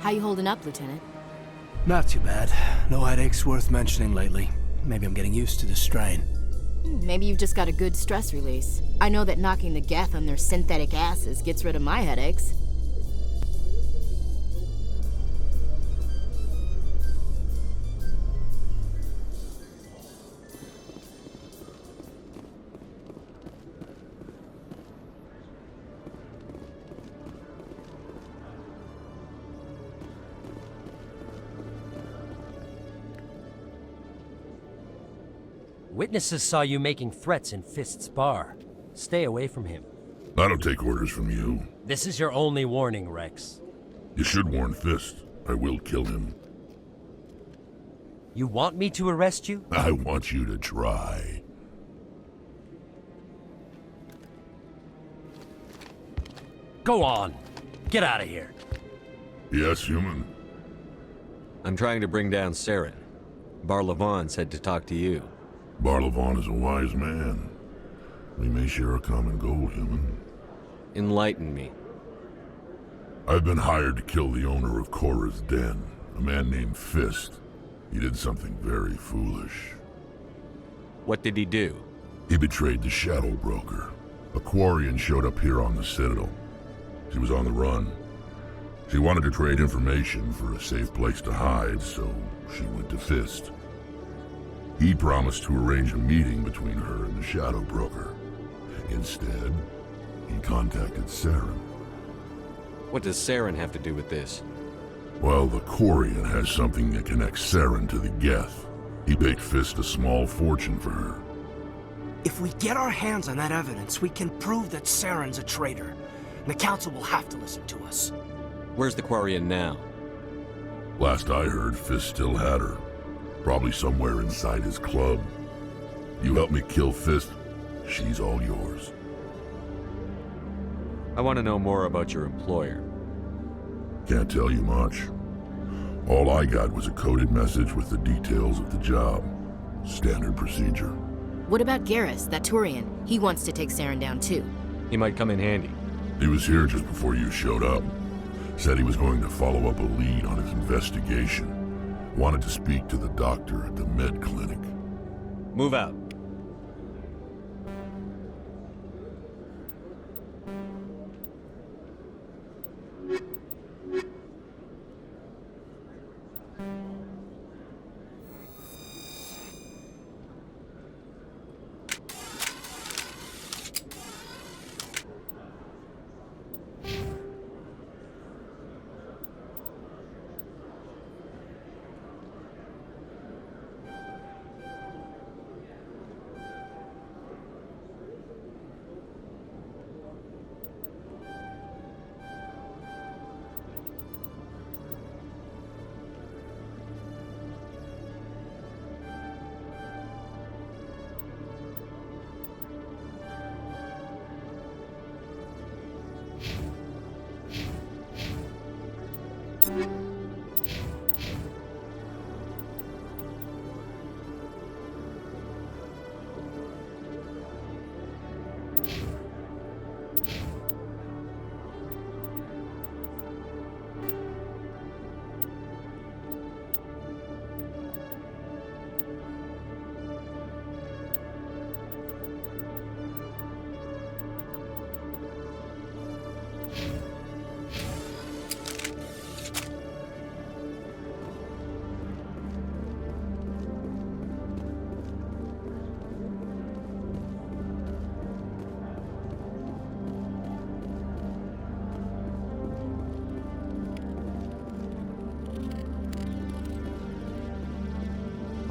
How you holding up, Lieutenant? Not too bad. No headaches worth mentioning lately. Maybe I'm getting used to the strain. Maybe you've just got a good stress release. I know that knocking the Geth on their synthetic asses gets rid of my headaches. Witnesses saw you making threats in Fist's bar. Stay away from him. I don't take orders from you. This is your only warning, Rex. You should warn Fist. I will kill him. You want me to arrest you? I want you to try. Go on. Get out of here. Yes, human. I'm trying to bring down Saren. Barlavon said to talk to you. Barlavon is a wise man. We may share a common goal, human. Enlighten me. I've been hired to kill the owner of Korra's Den, a man named Fist. He did something very foolish. What did he do? He betrayed the Shadow Broker. A Quarian showed up here on the Citadel. She was on the run. She wanted to trade information for a safe place to hide, so she went to Fist. He promised to arrange a meeting between her and the Shadow Broker. Instead, he contacted Saren. What does Saren have to do with this? Well, the Quarian has something that connects Saren to the Geth. He paid Fist a small fortune for her. If we get our hands on that evidence, we can prove that Saren's a traitor. And the Council will have to listen to us. Where's the Quarian now? Last I heard, Fist still had her. Probably somewhere inside his club. You help me kill Fist, she's all yours. I want to know more about your employer. Can't tell you much. All I got was a coded message with the details of the job. Standard procedure. What about Garrus, that Turian? He wants to take Saren down too. He might come in handy. He was here just before you showed up. Said he was going to follow up a lead on his investigation. Wanted to speak to the doctor at the med clinic. Move out.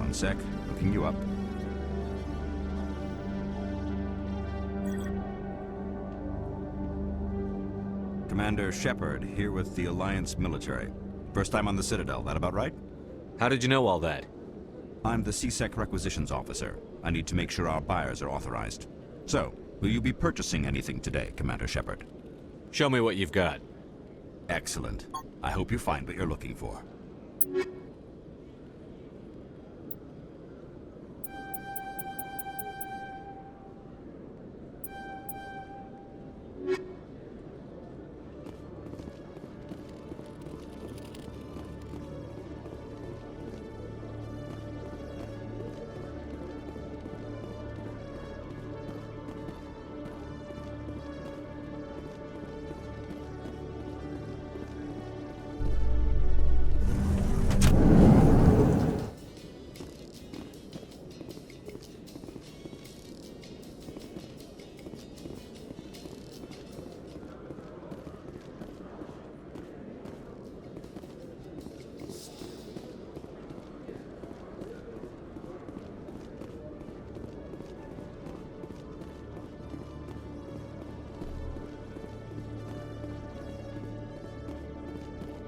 One sec, looking you up. Commander Shepard, here with the Alliance military. First time on the Citadel, that about right? How did you know all that? I'm the CSEC requisitions officer. I need to make sure our buyers are authorized. So, will you be purchasing anything today, Commander Shepard? Show me what you've got. Excellent. I hope you find what you're looking for.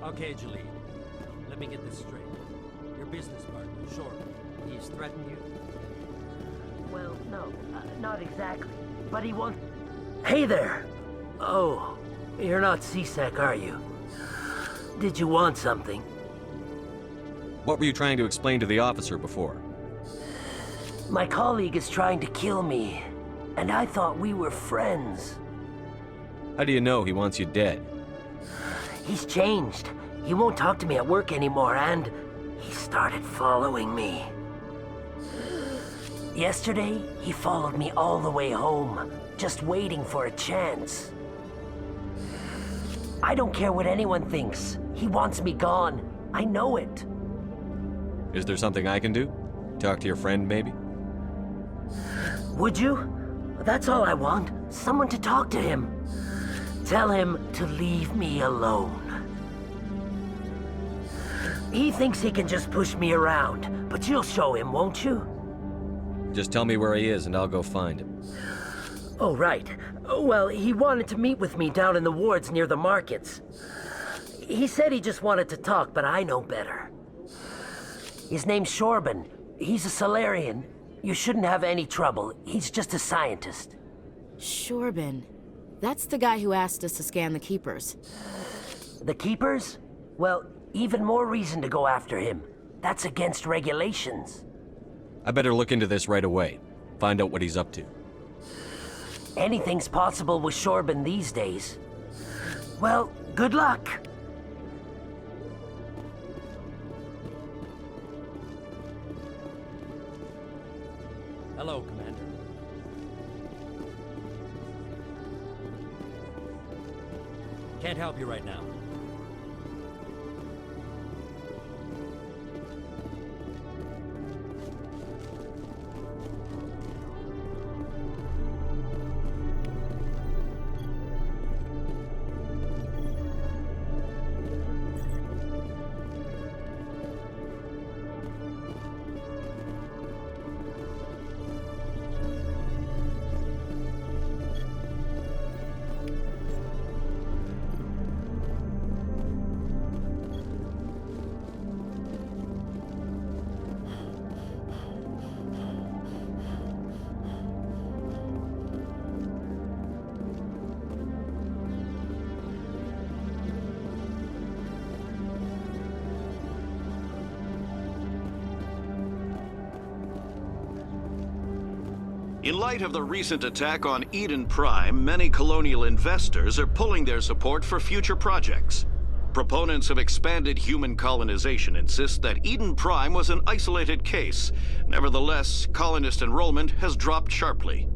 Okay, Jalid. Let me get this straight. Your business partner, Shorb, he's threatened you? Well, no, not exactly. But he wants... Hey there! Oh, you're not C-Sec, are you? Did you want something? What were you trying to explain to the officer before? My colleague is trying to kill me, and I thought we were friends. How do you know he wants you dead? He's changed. He won't talk to me at work anymore, and he started following me. Yesterday, he followed me all the way home, just waiting for a chance. I don't care what anyone thinks. He wants me gone. I know it. Is there something I can do? Talk to your friend, maybe? Would you? That's all I want. Someone to talk to him. Tell him to leave me alone. He thinks he can just push me around, but you'll show him, won't you? Just tell me where he is and I'll go find him. Oh, right. Well, he wanted to meet with me down in the wards near the markets. He said he just wanted to talk, but I know better. His name's Shorban. He's a Solarian. You shouldn't have any trouble. He's just a scientist. Shorban. That's the guy who asked us to scan the Keepers. The Keepers? Well, even more reason to go after him. That's against regulations. I better look into this right away. Find out what he's up to. Anything's possible with Shorban these days. Well, good luck. Hello, Commander. Can't help you right now. In light of the recent attack on Eden Prime, many colonial investors are pulling their support for future projects. Proponents of expanded human colonization insist that Eden Prime was an isolated case. Nevertheless, colonist enrollment has dropped sharply.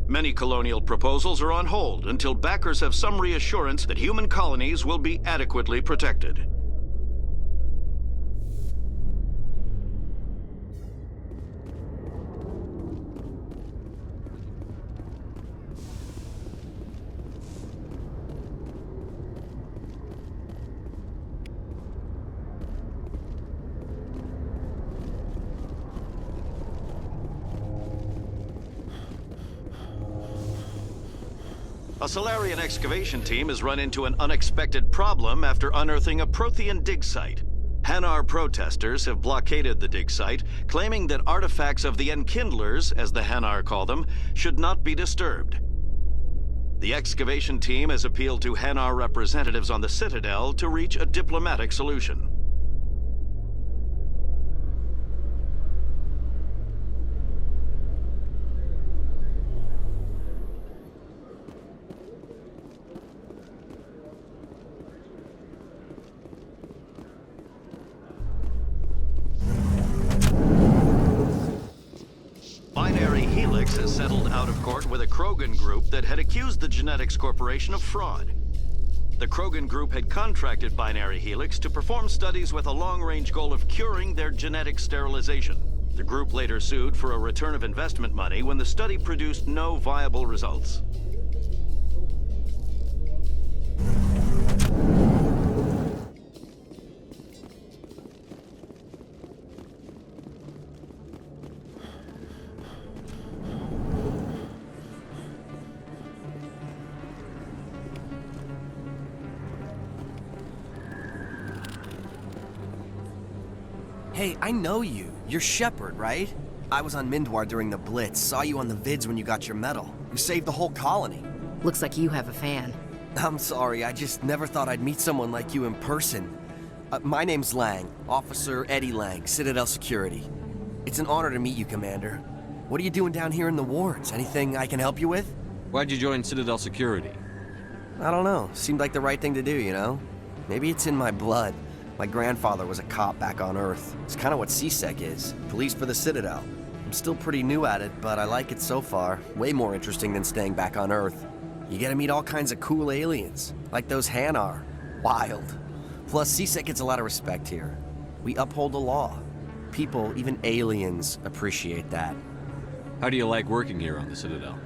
Many colonial proposals are on hold until backers have some reassurance that human colonies will be adequately protected. A Solarian excavation team has run into an unexpected problem after unearthing a Prothean dig site. Hanar protesters have blockaded the dig site, claiming that artifacts of the Enkindlers, as the Hanar call them, should not be disturbed. The excavation team has appealed to Hanar representatives on the Citadel to reach a diplomatic solution. Binary Helix has settled out of court with a Krogan group that had accused the Genetics Corporation of fraud. The Krogan group had contracted Binary Helix to perform studies with a long-range goal of curing their genetic sterilization. The group later sued for a return of investment money when the study produced no viable results. Hey, I know you. You're Shepard, right? I was on Mindwar during the Blitz, saw you on the vids when you got your medal. You saved the whole colony. Looks like you have a fan. I'm sorry, I just never thought I'd meet someone like you in person. My name's Lang, Officer Eddie Lang, Citadel Security. It's an honor to meet you, Commander. What are you doing down here in the wards? Anything I can help you with? Why'd you join Citadel Security? I don't know. Seemed like the right thing to do, you know? Maybe it's in my blood. My grandfather was a cop back on Earth. It's kind of what CSEC is. Police for the Citadel. I'm still pretty new at it, but I like it so far. Way more interesting than staying back on Earth. You get to meet all kinds of cool aliens, like those Hanar. Wild. Plus, CSEC gets a lot of respect here. We uphold the law. People, even aliens, appreciate that. How do you like working here on the Citadel?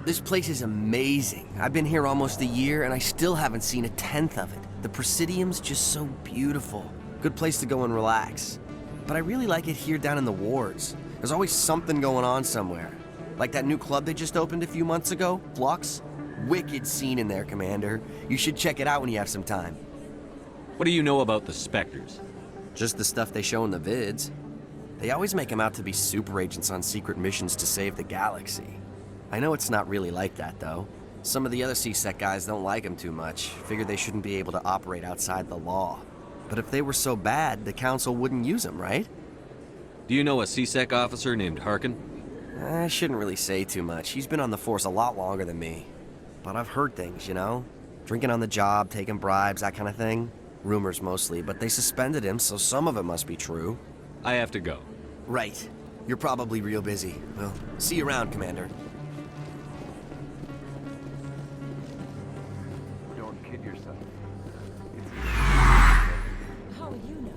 This place is amazing. I've been here almost a year, and I still haven't seen a tenth of it. The Presidium's just so beautiful. Good place to go and relax. But I really like it here down in the wards. There's always something going on somewhere. Like that new club they just opened a few months ago, Flux. Wicked scene in there, Commander. You should check it out when you have some time. What do you know about the Spectres? Just the stuff they show in the vids. They always make them out to be super agents on secret missions to save the galaxy. I know it's not really like that, though. Some of the other CSEC guys don't like them too much. Figure they shouldn't be able to operate outside the law. But if they were so bad, the Council wouldn't use them, right? Do you know a CSEC officer named Harkin? I shouldn't really say too much. He's been on the force a lot longer than me. But I've heard things, you know? Drinking on the job, taking bribes, that kind of thing. Rumors mostly, but they suspended him, so some of it must be true. I have to go. Right. You're probably real busy. Well, see you around, Commander. Don't kid yourself. How will you know?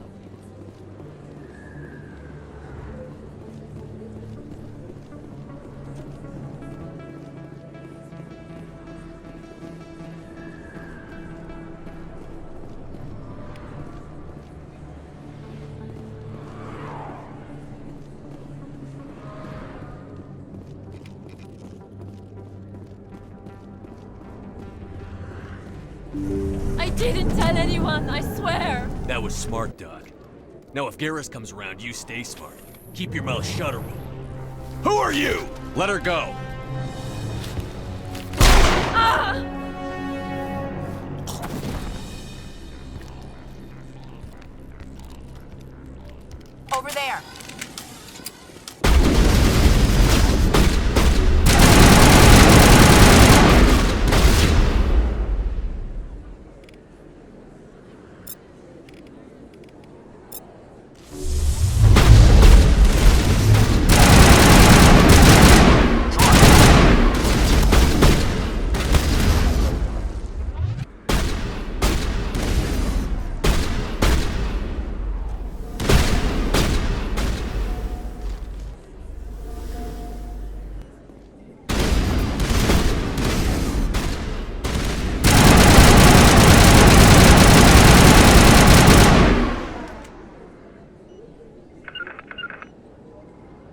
I didn't tell anyone, I swear! That was smart, Doc. Now if Garrus comes around, you stay smart. Keep your mouth shut or we'll... Who are you? Let her go! Ah! Over there.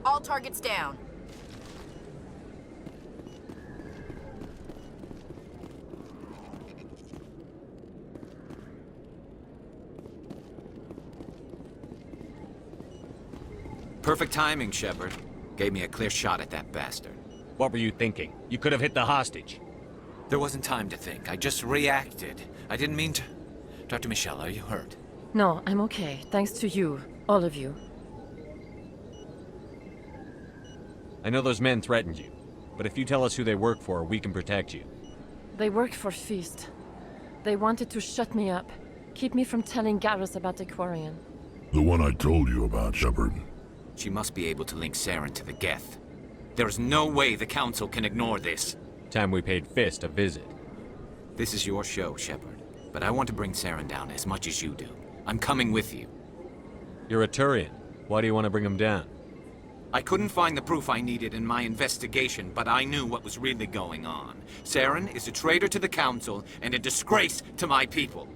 All targets down. Perfect timing, Shepard. Gave me a clear shot at that bastard. What were you thinking? You could have hit the hostage. There wasn't time to think. I just reacted. I didn't mean to... Dr. Michelle, are you hurt? No, I'm okay. Thanks to you. All of you. I know those men threatened you, but if you tell us who they work for, we can protect you. They work for Feast. They wanted to shut me up. Keep me from telling Garrus about the Quarian. The one I told you about, Shepard. She must be able to link Saren to the Geth. There is no way the Council can ignore this. Time we paid Fist a visit. This is your show, Shepard. But I want to bring Saren down as much as you do. I'm coming with you. You're a Turian. Why do you want to bring him down? I couldn't find the proof I needed in my investigation, but I knew what was really going on. Saren is a traitor to the Council and a disgrace to my people.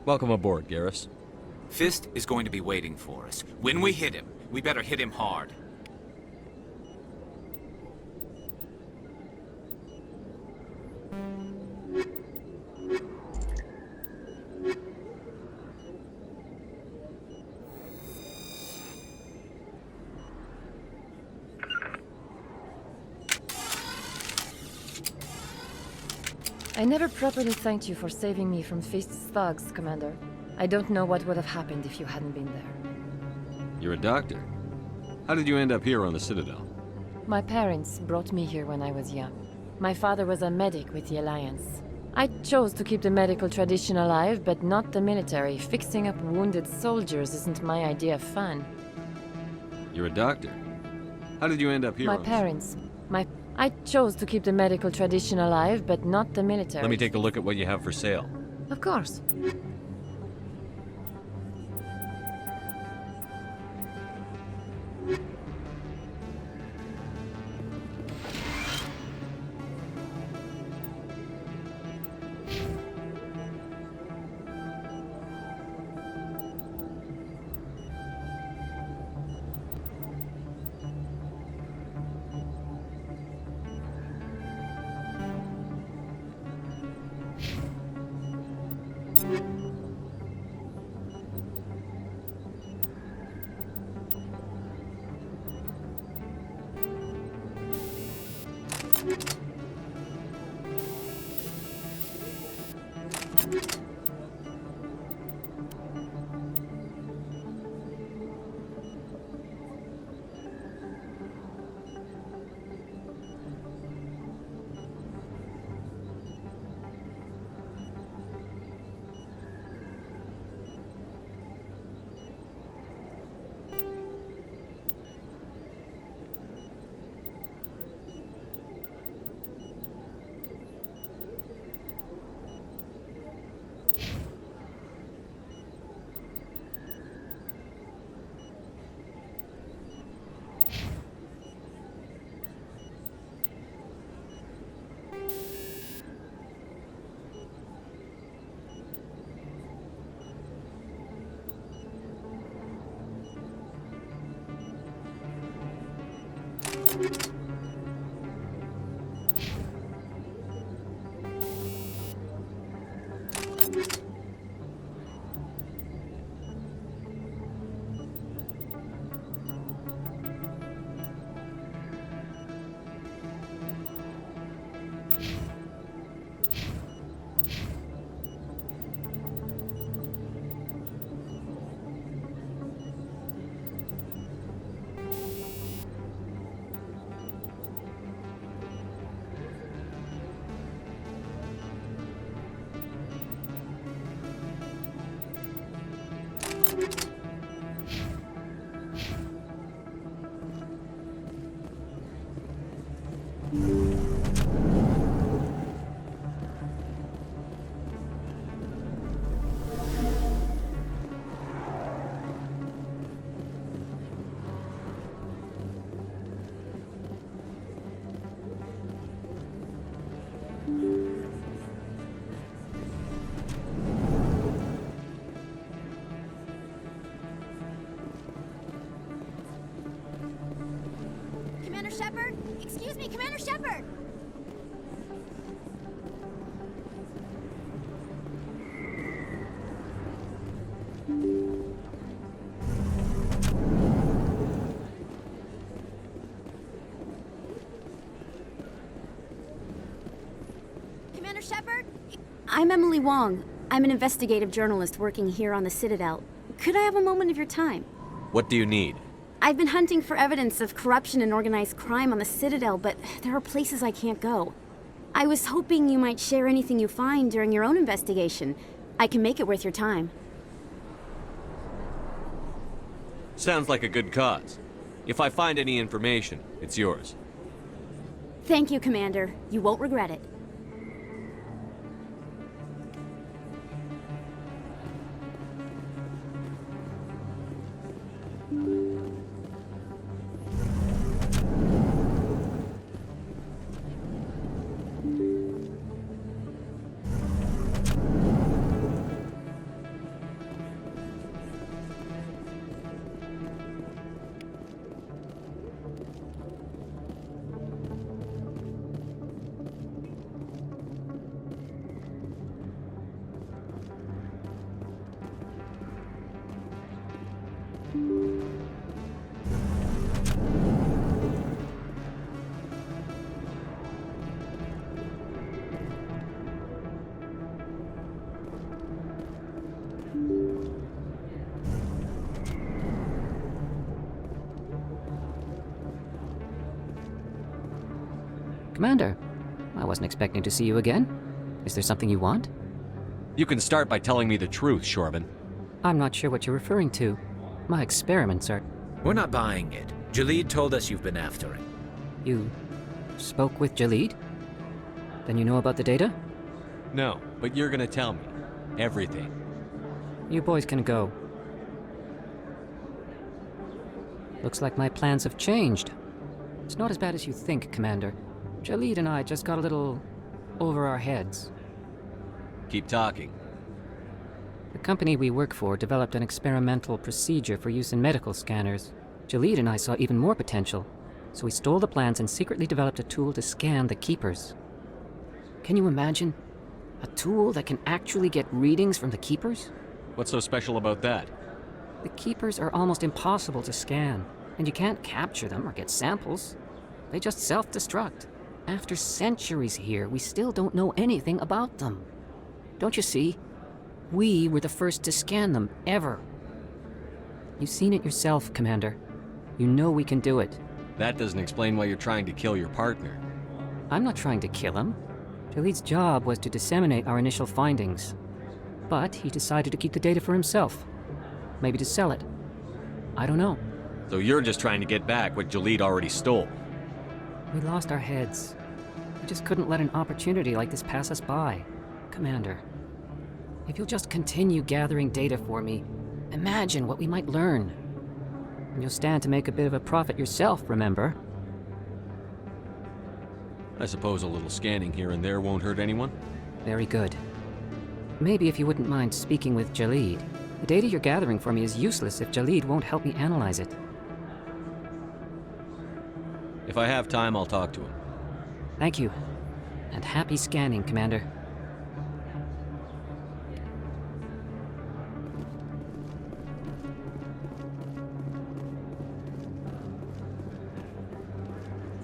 Welcome aboard, Garrus. Fist is going to be waiting for us. When we hit him, we better hit him hard. I never properly thanked you for saving me from Feast's thugs, Commander. I don't know what would have happened if you hadn't been there. You're a doctor. How did you end up here on the Citadel? My parents brought me here when I was young. My father was a medic with the Alliance. I chose to keep the medical tradition alive, but not the military. Fixing up wounded soldiers isn't my idea of fun. You're a doctor. How did you end up here My on parents. I chose to keep the medical tradition alive, but not the military. Let me take a look at what you have for sale. Of course. Commander Shepard? Excuse me, Commander Shepard! Commander Shepard? I'm Emily Wong. I'm an investigative journalist working here on the Citadel. Could I have a moment of your time? What do you need? I've been hunting for evidence of corruption and organized crime on the Citadel, but there are places I can't go. I was hoping you might share anything you find during your own investigation. I can make it worth your time. Sounds like a good cause. If I find any information, it's yours. Thank you, Commander. You won't regret it. Commander, I wasn't expecting to see you again. Is there something you want? You can start by telling me the truth, Shorban. I'm not sure what you're referring to. My experiments are... We're not buying it. Jalid told us you've been after him. You spoke with Jalid? Then you know about the data? No, but you're gonna tell me. Everything. You boys can go. Looks like my plans have changed. It's not as bad as you think, Commander. Jalid and I just got a little over our heads. Keep talking. The company we work for developed an experimental procedure for use in medical scanners. Jalid and I saw even more potential, so we stole the plans and secretly developed a tool to scan the Keepers. Can you imagine? A tool that can actually get readings from the Keepers? What's so special about that? The Keepers are almost impossible to scan, and you can't capture them or get samples. They just self-destruct. After centuries here, we still don't know anything about them. Don't you see? We were the first to scan them, ever. You've seen it yourself, Commander. You know we can do it. That doesn't explain why you're trying to kill your partner. I'm not trying to kill him. Jalid's job was to disseminate our initial findings. But he decided to keep the data for himself. Maybe to sell it. I don't know. So you're just trying to get back what Jalid already stole. We lost our heads. We just couldn't let an opportunity like this pass us by. Commander, if you'll just continue gathering data for me, imagine what we might learn. And you'll stand to make a bit of a profit yourself, remember? I suppose a little scanning here and there won't hurt anyone? Very good. Maybe if you wouldn't mind speaking with Jalid. The data you're gathering for me is useless if Jalid won't help me analyze it. If I have time, I'll talk to him. Thank you. And happy scanning, Commander.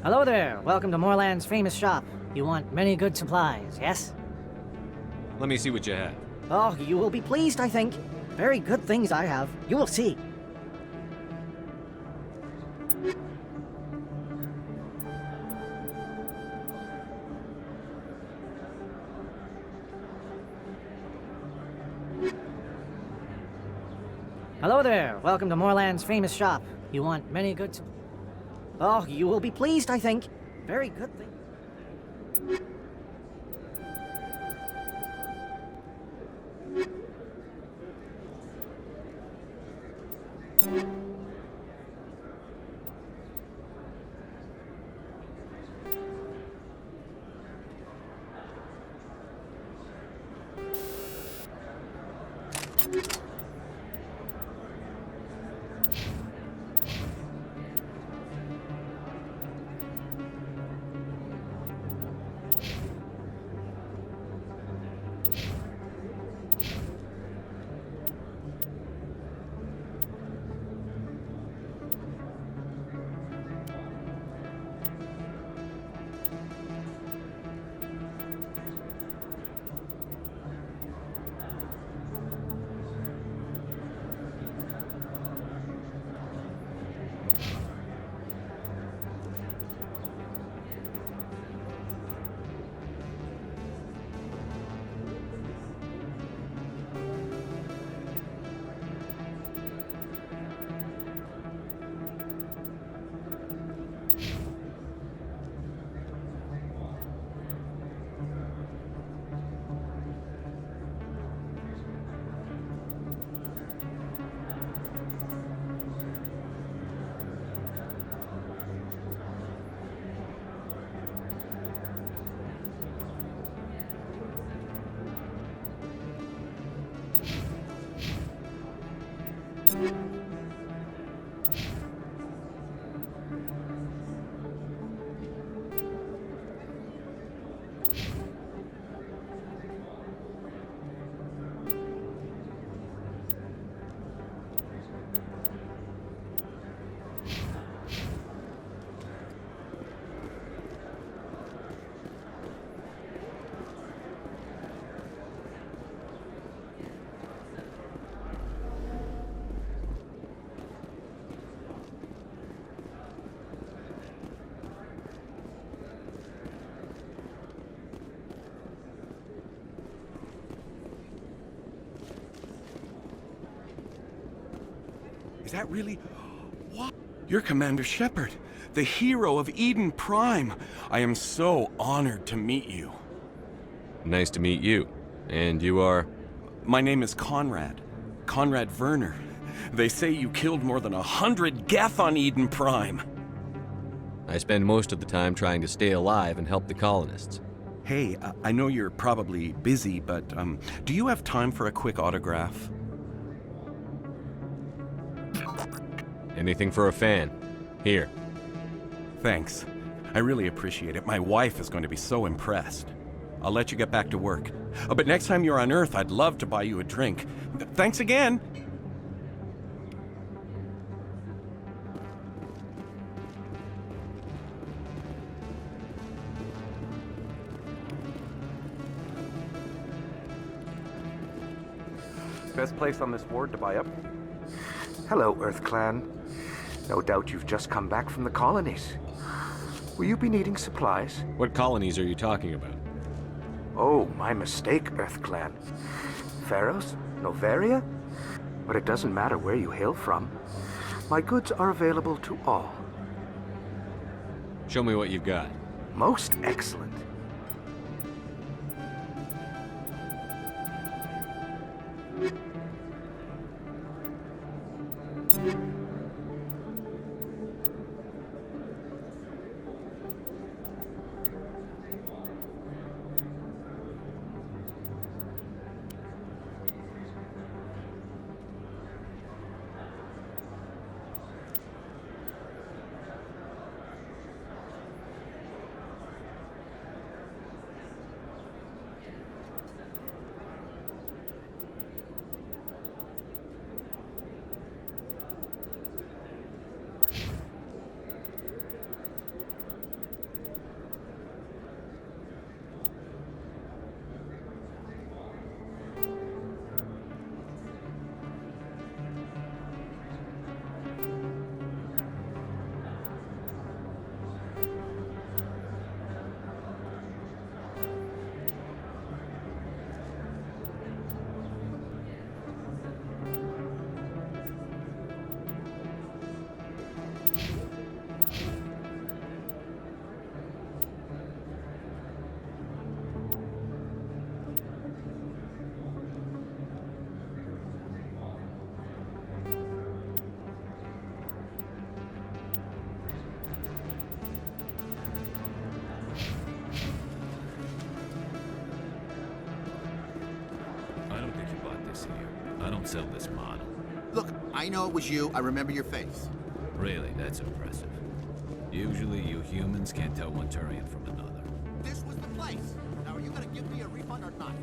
Hello there. Welcome to Moorland's famous shop. You want many good supplies, yes? Let me see what you have. Oh, you will be pleased, I think. Very good things I have. You will see. Hello there. Welcome to Moorland's famous shop. You want many good supplies? Oh, you will be pleased, I think. Very good thing. Is that really... What? You're Commander Shepard, the hero of Eden Prime. I am so honored to meet you. Nice to meet you. And you are? My name is Conrad. Conrad Werner. They say you killed more than 100 Geth on Eden Prime. I spend most of the time trying to stay alive and help the colonists. Hey, I know you're probably busy, but do you have time for a quick autograph? Anything for a fan. Here. Thanks. I really appreciate it. My wife is going to be so impressed. I'll let you get back to work. But next time you're on Earth, I'd love to buy you a drink. Thanks again! Best place on this ward to buy up? Hello, Earth Clan. No doubt you've just come back from the colonies. Will you be needing supplies? What colonies are you talking about? Oh, my mistake, Earth Clan. Pharaohs? Noveria? But it doesn't matter where you hail from. My goods are available to all. Show me what you've got. Most excellent. I don't sell this model. Look, I know it was you. I remember your face. Really, that's impressive. Usually you humans can't tell one Turian from another. This was the place. Now, are you gonna give me a refund or not?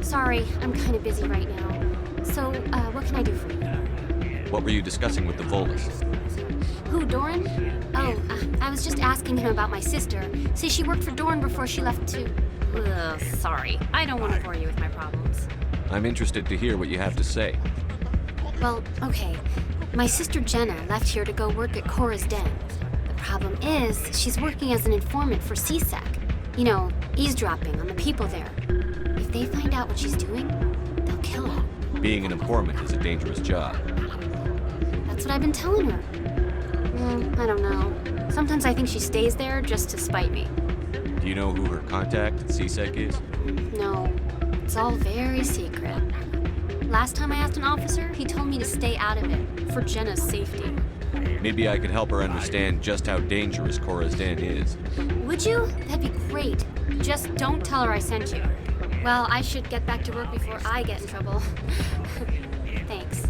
Sorry, I'm kind of busy right now. So, what can I do for you? What were you discussing with the Volus? Who, Doran? Oh, I was just asking him about my sister. See, she worked for Doran before she left to... Ugh, sorry. I don't want to bore you with my problems. I'm interested to hear what you have to say. Well, okay. My sister Jenna left here to go work at Cora's Den. The problem is, she's working as an informant for CSEC. You know, eavesdropping on the people there. If they find out what she's doing, they'll kill her. Being an informant is a dangerous job. That's what I've been telling her. I don't know. Sometimes I think she stays there just to spite me. Do you know who her contact at CSEC is? No, it's all very secret. Last time I asked an officer, he told me to stay out of it, for Jenna's safety. Maybe I could help her understand just how dangerous Cora's Den is. Would you? That'd be great. Just don't tell her I sent you. Well, I should get back to work before I get in trouble. Thanks.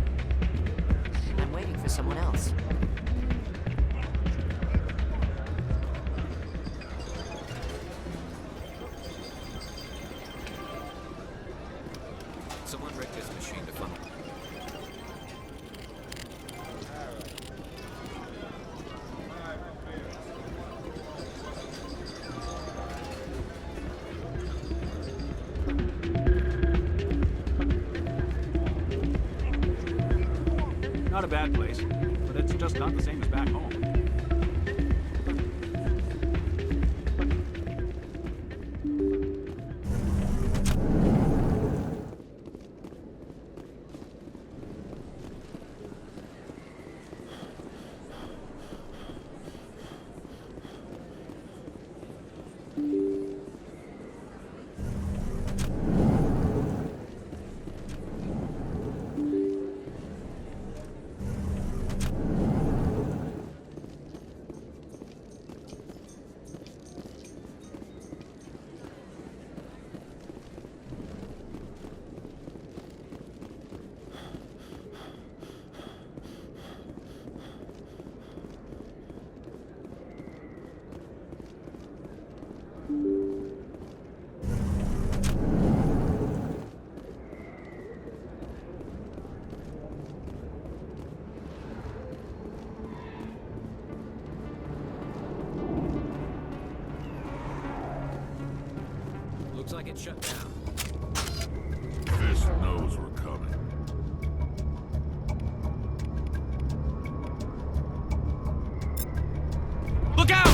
I'm waiting for someone else. Someone rigged this machine to funnel. Not a bad place, but it's just not the same as back home. Looks like it's shut down. Fisk knows we're coming. Look out!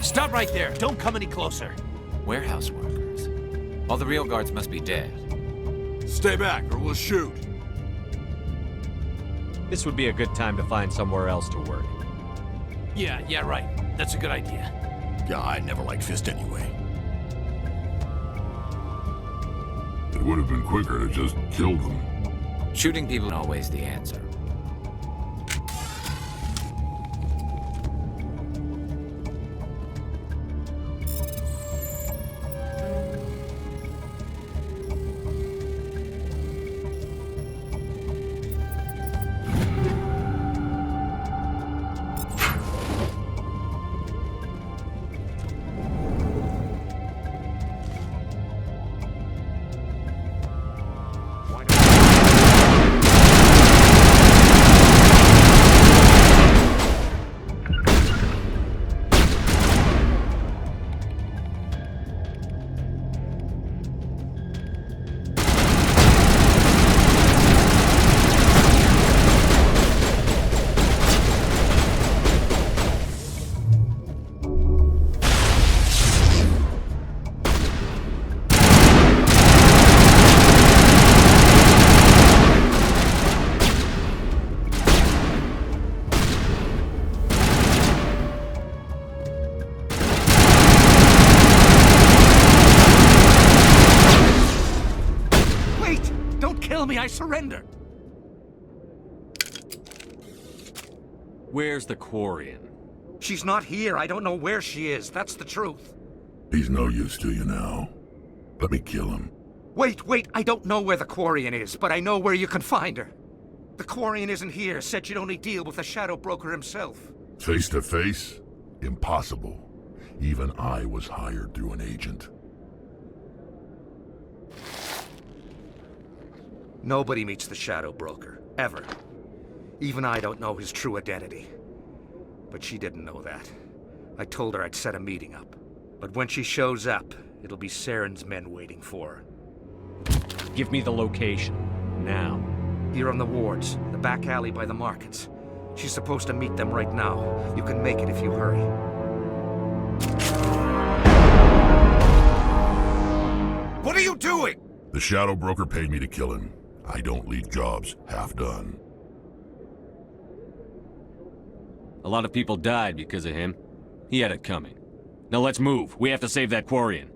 Stop right there. Don't come any closer. Warehouse workers. All the real guards must be dead. Stay back, or we'll shoot. This would be a good time to find somewhere else to work. Yeah, right. That's a good idea. Yeah, I never liked Fist anyway. It would have been quicker to just kill them. Shooting people isn't always the answer. surrender. Where's the Quarian? She's not here. I don't know where she is. That's the truth. He's no use to you now. Let me kill him. Wait. I don't know where the Quarian is, but I know where you can find her. The Quarian isn't here. Said you'd only deal with the Shadow Broker himself. Face to face? Impossible. Even I was hired through an agent. Nobody meets the Shadow Broker. Ever. Even I don't know his true identity. But she didn't know that. I told her I'd set a meeting up. But when she shows up, it'll be Saren's men waiting for her. Give me the location. Now. Here on the wards, the back alley by the markets. She's supposed to meet them right now. You can make it if you hurry. What are you doing? The Shadow Broker paid me to kill him. I don't leave jobs half done. A lot of people died because of him. He had it coming. Now let's move. We have to save that Quarian.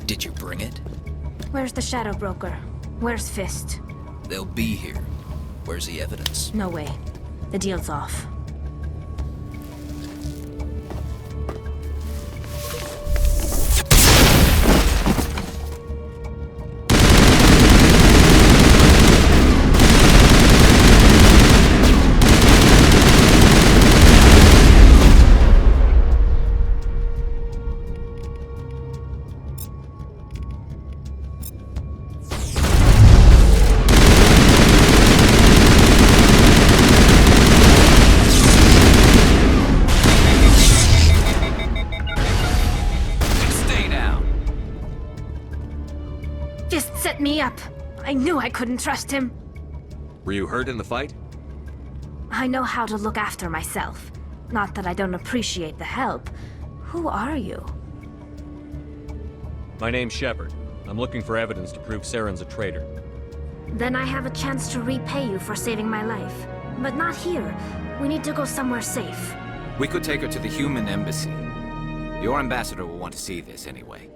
Did you bring it? Where's the Shadow Broker? Where's Fist? They'll be here. Where's the evidence? No way. The deal's off. Set me up. I knew I couldn't trust him. Were you hurt in the fight? I know how to look after myself. Not that I don't appreciate the help. Who are you? My name's Shepard. I'm looking for evidence to prove Saren's a traitor. Then I have a chance to repay you for saving my life. But not here. We need to go somewhere safe. We could take her to the human embassy. Your ambassador will want to see this anyway.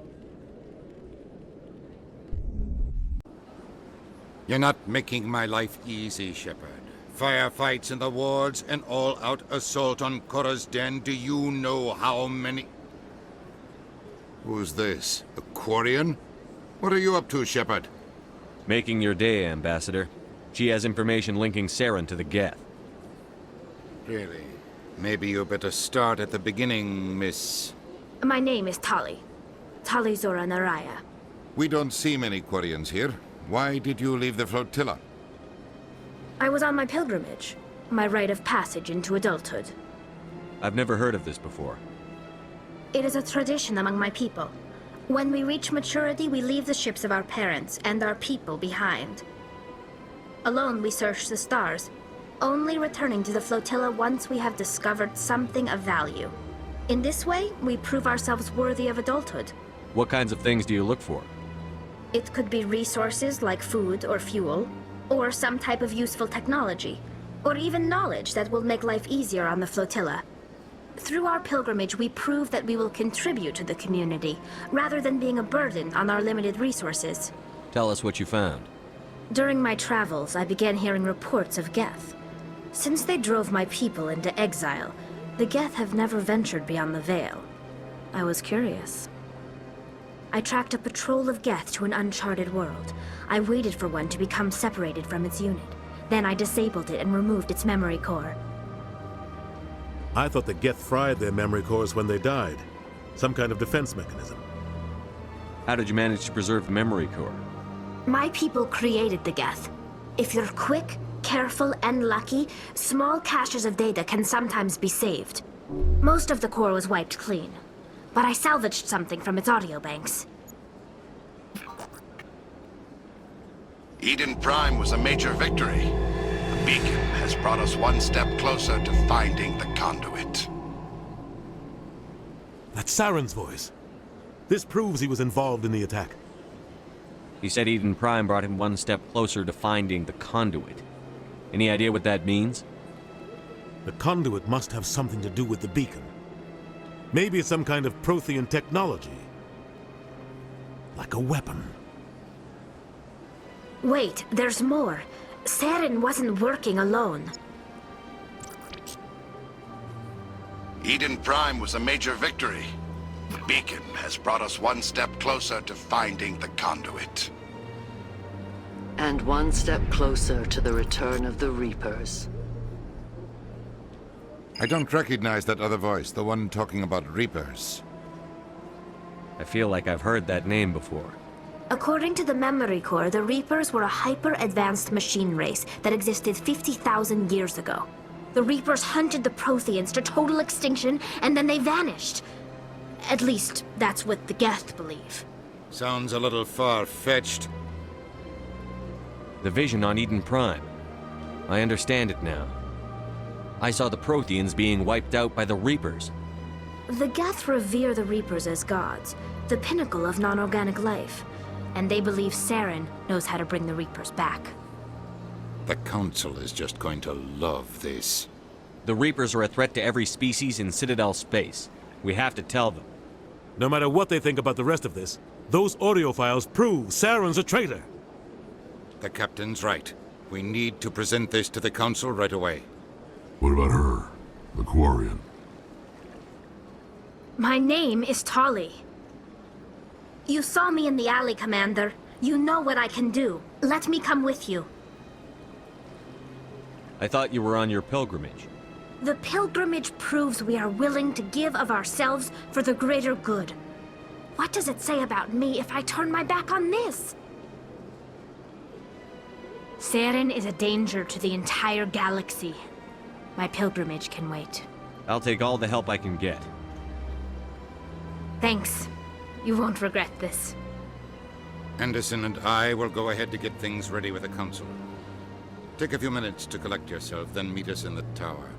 You're not making my life easy, Shepard. Firefights in the wards, an all-out assault on Korra's den. Do you know how many... Who's this? A Quarian? What are you up to, Shepard? Making your day, Ambassador. She has information linking Saren to the Geth. Really? Maybe you better start at the beginning, Miss... My name is Tali. Tali Zora Naraya. We don't see many Quarians here. Why did you leave the flotilla? I was on my pilgrimage. My rite of passage into adulthood. I've never heard of this before. It is a tradition among my people. When we reach maturity, we leave the ships of our parents and our people behind. Alone, we search the stars, only returning to the flotilla once we have discovered something of value. In this way, we prove ourselves worthy of adulthood. What kinds of things do you look for? It could be resources like food or fuel, or some type of useful technology, or even knowledge that will make life easier on the flotilla. Through our pilgrimage, we prove that we will contribute to the community, rather than being a burden on our limited resources. Tell us what you found. During my travels, I began hearing reports of Geth. Since they drove my people into exile, the Geth have never ventured beyond the Veil. I was curious. I tracked a patrol of Geth to an uncharted world. I waited for one to become separated from its unit. Then I disabled it and removed its memory core. I thought the Geth fried their memory cores when they died. Some kind of defense mechanism. How did you manage to preserve the memory core? My people created the Geth. If you're quick, careful, and lucky, small caches of data can sometimes be saved. Most of the core was wiped clean, but I salvaged something from its audio banks. Eden Prime was a major victory. The beacon has brought us one step closer to finding the conduit. That's Saren's voice. This proves he was involved in the attack. He said Eden Prime brought him one step closer to finding the conduit. Any idea what that means? The conduit must have something to do with the beacon. Maybe it's some kind of Prothean technology. Like a weapon. Wait, there's more. Saren wasn't working alone. Eden Prime was a major victory. The beacon has brought us one step closer to finding the conduit. And one step closer to the return of the Reapers. I don't recognize that other voice, the one talking about Reapers. I feel like I've heard that name before. According to the memory core, the Reapers were a hyper-advanced machine race that existed 50,000 years ago. The Reapers hunted the Protheans to total extinction, and then they vanished. At least, that's what the Geth believe. Sounds a little far-fetched. The vision on Eden Prime. I understand it now. I saw the Protheans being wiped out by the Reapers. The Geth revere the Reapers as gods, the pinnacle of non-organic life. And they believe Saren knows how to bring the Reapers back. The Council is just going to love this. The Reapers are a threat to every species in Citadel space. We have to tell them. No matter what they think about the rest of this, Those audio files prove Saren's a traitor. The captain's right. We need to present this to the Council right away. What about her? The Quarian? My name is Tali. You saw me in the alley, Commander. You know what I can do. Let me come with you. I thought you were on your pilgrimage. The pilgrimage proves we are willing to give of ourselves for the greater good. What does it say about me if I turn my back on this? Saren is a danger to the entire galaxy. My pilgrimage can wait. I'll take all the help I can get. Thanks. You won't regret this. Anderson and I will go ahead to get things ready with the Council. Take a few minutes to collect yourself, then meet us in the tower.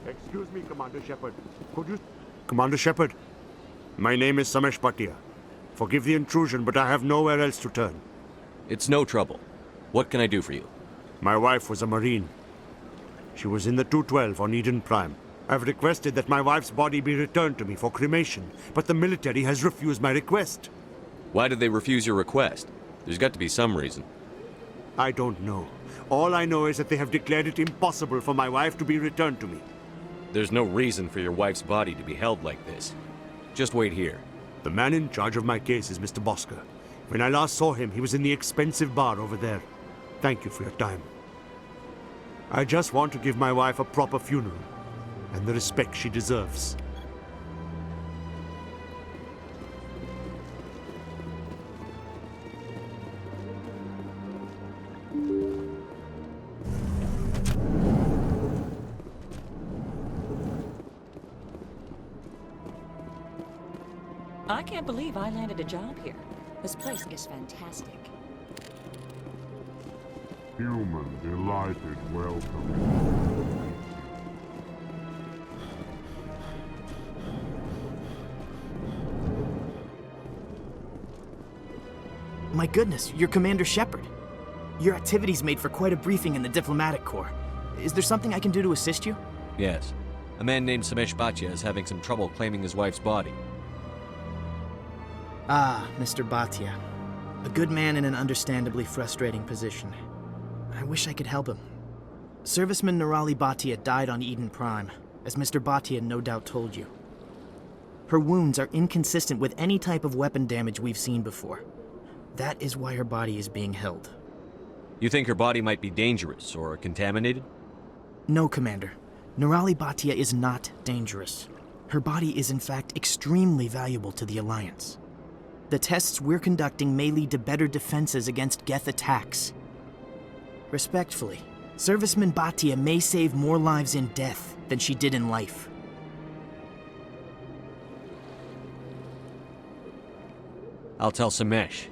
Excuse me, Commander Shepard. Could you... Commander Shepard, my name is Samesh Bhatia. Forgive the intrusion, but I have nowhere else to turn. It's no trouble. What can I do for you? My wife was a Marine. She was in the 212 on Eden Prime. I've requested that my wife's body be returned to me for cremation, but the military has refused my request. Why did they refuse your request? There's got to be some reason. I don't know. All I know is that they have declared it impossible for my wife to be returned to me. There's no reason for your wife's body to be held like this. Just wait here. The man in charge of my case is Mr. Bosker. When I last saw him, he was in the expensive bar over there. Thank you for your time. I just want to give my wife a proper funeral, and the respect she deserves. I can't believe I landed a job here. This place is fantastic. Human, delighted, welcome. My goodness, you're Commander Shepard. Your activities made for quite a briefing in the Diplomatic Corps. Is there something I can do to assist you? Yes. A man named Samesh Bhatia is having some trouble claiming his wife's body. Ah, Mr. Bhatia. A good man in an understandably frustrating position. I wish I could help him. Serviceman Nirali Bhatia died on Eden Prime, as Mr. Bhatia no doubt told you. Her wounds are inconsistent with any type of weapon damage we've seen before. That is why her body is being held. You think her body might be dangerous or contaminated? No, Commander. Nirali Bhatia is not dangerous. Her body is in fact extremely valuable to the Alliance. The tests we're conducting may lead to better defenses against Geth attacks. Respectfully, Serviceman Bhatia may save more lives in death than she did in life. I'll tell Samesh.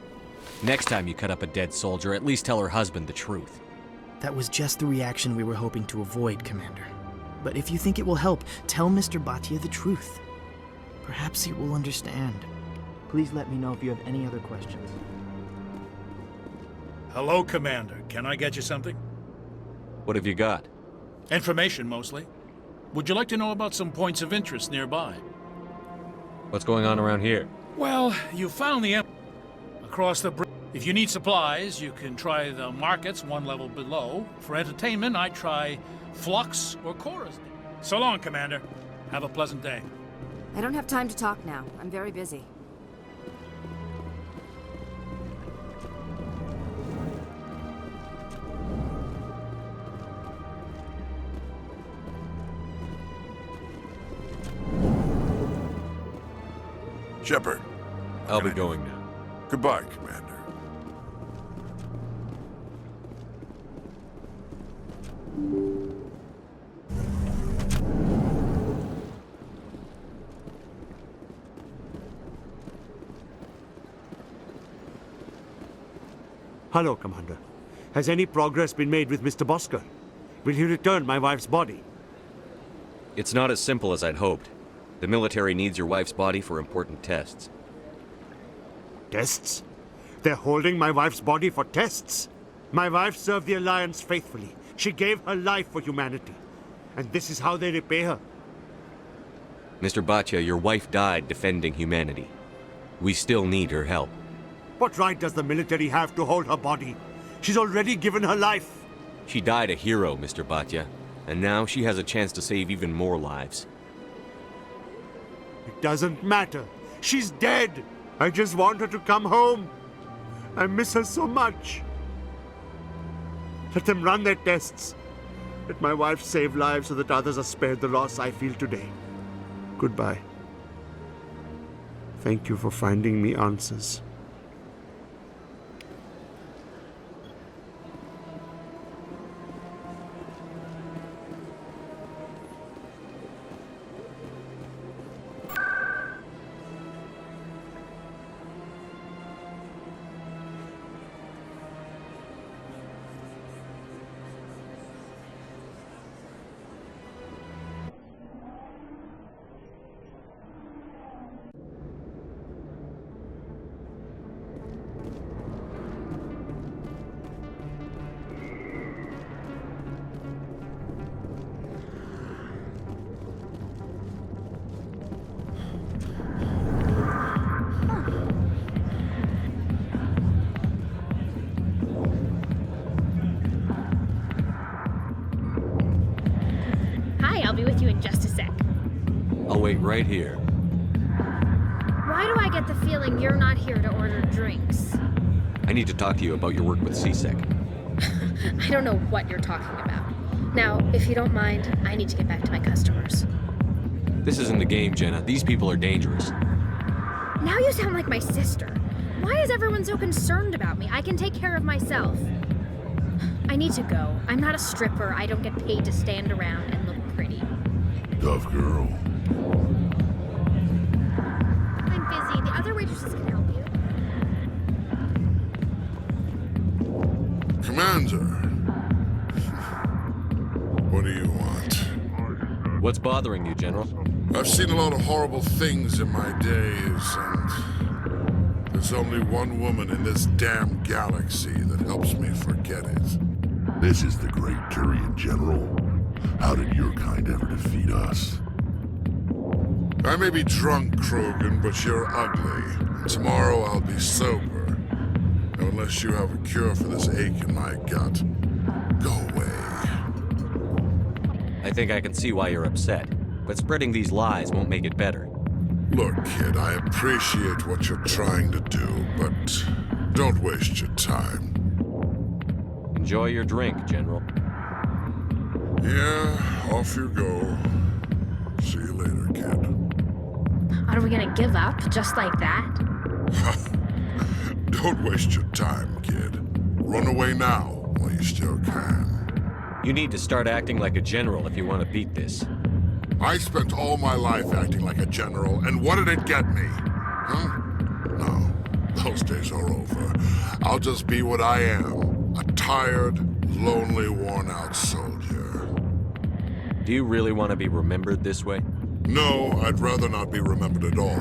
Next time you cut up a dead soldier, at least tell her husband the truth. That was just the reaction we were hoping to avoid, Commander. But if you think it will help, tell Mr. Bhatia the truth. Perhaps he will understand. Please let me know if you have any other questions. Hello, Commander. Can I get you something? What have you got? Information, mostly. Would you like to know about some points of interest nearby? What's going on around here? Well, you found the across the bridge. If you need supplies, you can try the markets one level below. For entertainment, I'd try Flux or Chorus. So long, Commander. Have a pleasant day. I don't have time to talk now. I'm very busy. Shepard. I'll be going now. Goodbye, Commander. Hello, Commander. Has any progress been made with Mr. Bosker? Will he return my wife's body? It's not as simple as I'd hoped. The military needs your wife's body for important tests. Tests? They're holding my wife's body for tests? My wife served the Alliance faithfully. She gave her life for humanity. And this is how they repay her. Mr. Bhatia, your wife died defending humanity. We still need her help. What right does the military have to hold her body? She's already given her life. She died a hero, Mr. Bhatia, and now she has a chance to save even more lives. It doesn't matter. She's dead. I just want her to come home. I miss her so much. Let them run their tests. Let my wife save lives so that others are spared the loss I feel today. Goodbye. Thank you for finding me answers. I'll be with you in just a sec. I'll wait right here. Why do I get the feeling you're not here to order drinks? I need to talk to you about your work with CSEC. I don't know what you're talking about. Now, if you don't mind, I need to get back to my customers. This isn't a game, Jenna. These people are dangerous. Now you sound like my sister. Why is everyone so concerned about me? I can take care of myself. I need to go. I'm not a stripper. I don't get paid to stand around and look pretty. Tough girl. I'm busy. The other waitresses can help you. Commander. What do you want? What's bothering you, General? I've seen a lot of horrible things in my days, and there's There's only one woman in this damn galaxy that helps me forget it. This is the Great Turian General. How did your kind ever defeat us? I may be drunk, Krogan, but you're ugly. Tomorrow I'll be sober. Unless you have a cure for this ache in my gut. Go away. I think I can see why you're upset, but spreading these lies won't make it better. Look, kid, I appreciate what you're trying to do, but don't waste your time. Enjoy your drink, General. Yeah, off you go. See you later, kid. Are we gonna give up just like that? Don't waste your time, kid. Run away now while you still can. You need to start acting like a general if you want to beat this. I spent all my life acting like a general, and what did it get me? Huh? No, those days are over. I'll just be what I am. A tired, lonely, worn-out soldier. Do you really want to be remembered this way? No, I'd rather not be remembered at all.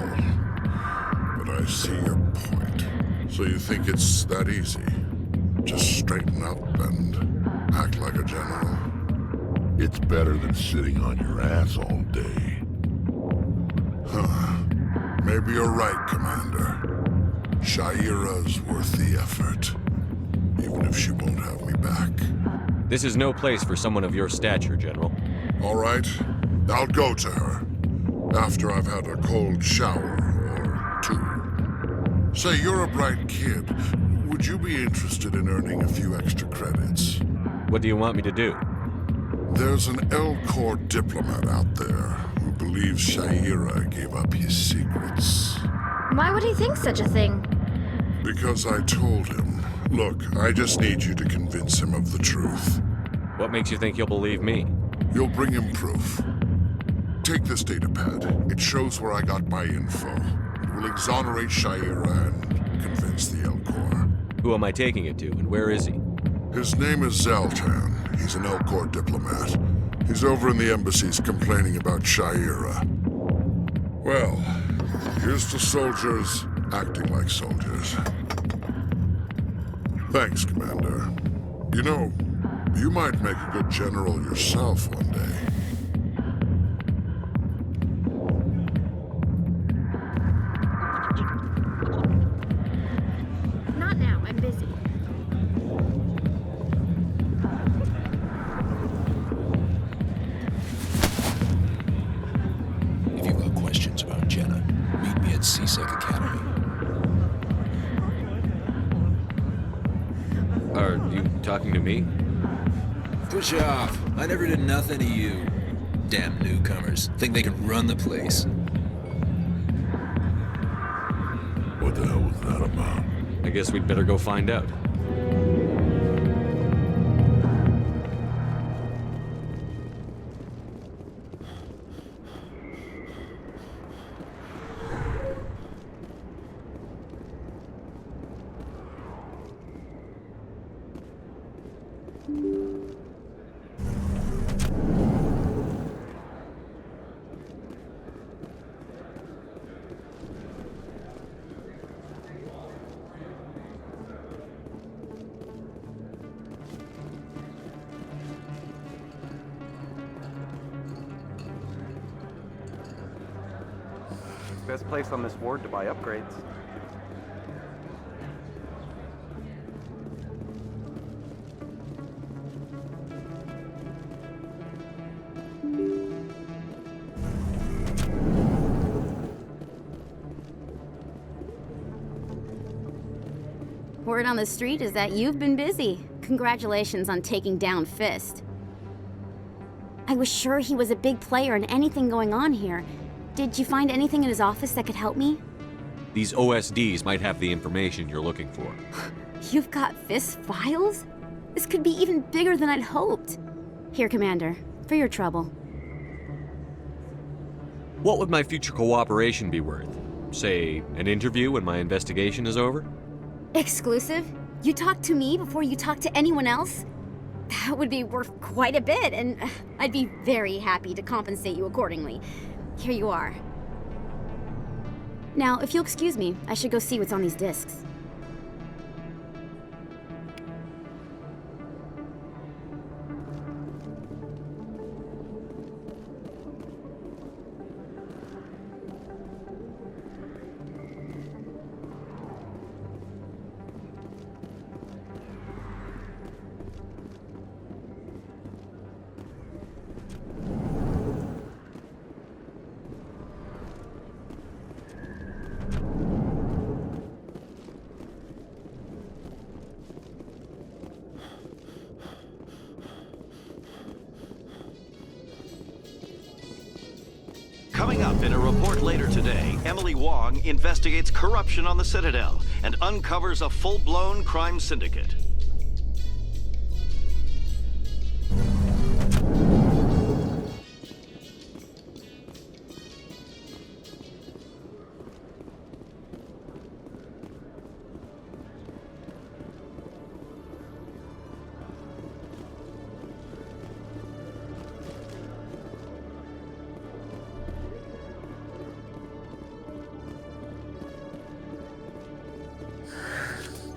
But I see your point. So you think it's that easy? Just straighten up and act like a general? It's better than sitting on your ass all day. Huh. Maybe you're right, Commander. Sha'ira's worth the effort. Even if she won't have me back. This is no place for someone of your stature, General. All right. I'll go to her. After I've had a cold shower or two. Say, you're a bright kid. Would you be interested in earning a few extra credits? What do you want me to do? There's an Elcor diplomat out there who believes Sha'ira gave up his secrets. Why would he think such a thing? Because I told him. Look, I just need you to convince him of the truth. What makes you think he'll believe me? You'll bring him proof. Take this datapad. It shows where I got my info. It will exonerate Sha'ira and convince the Elcor. Who am I taking it to, and where is he? His name is Zaltan. He's an Elcor diplomat. He's over in the embassies complaining about Sha'ira. Well, here's to soldiers acting like soldiers. Thanks, Commander. You know, you might make a good general yourself one day. Not now, I'm busy. If you've got questions about Jenna, meet me at CSEC Academy. Are you talking to me? Push off. I never did nothing to you. Damn newcomers. Think they can run the place. What the hell was that about? I guess we'd better go find out. Best place on this ward to buy upgrades. Word on the street is that you've been busy. Congratulations on taking down Fist. I was sure he was a big player in anything going on here. Did you find anything in his office that could help me? These OSDs might have the information you're looking for. You've got Fist files? This could be even bigger than I'd hoped. Here, Commander, for your trouble. What would my future cooperation be worth? Say, an interview when my investigation is over? Exclusive? You talk to me before you talk to anyone else? That would be worth quite a bit, and I'd be very happy to compensate you accordingly. Here you are. Now, if you'll excuse me, I should go see what's on these discs. Coming up in a report later today, Emily Wong investigates corruption on the Citadel and uncovers a full-blown crime syndicate.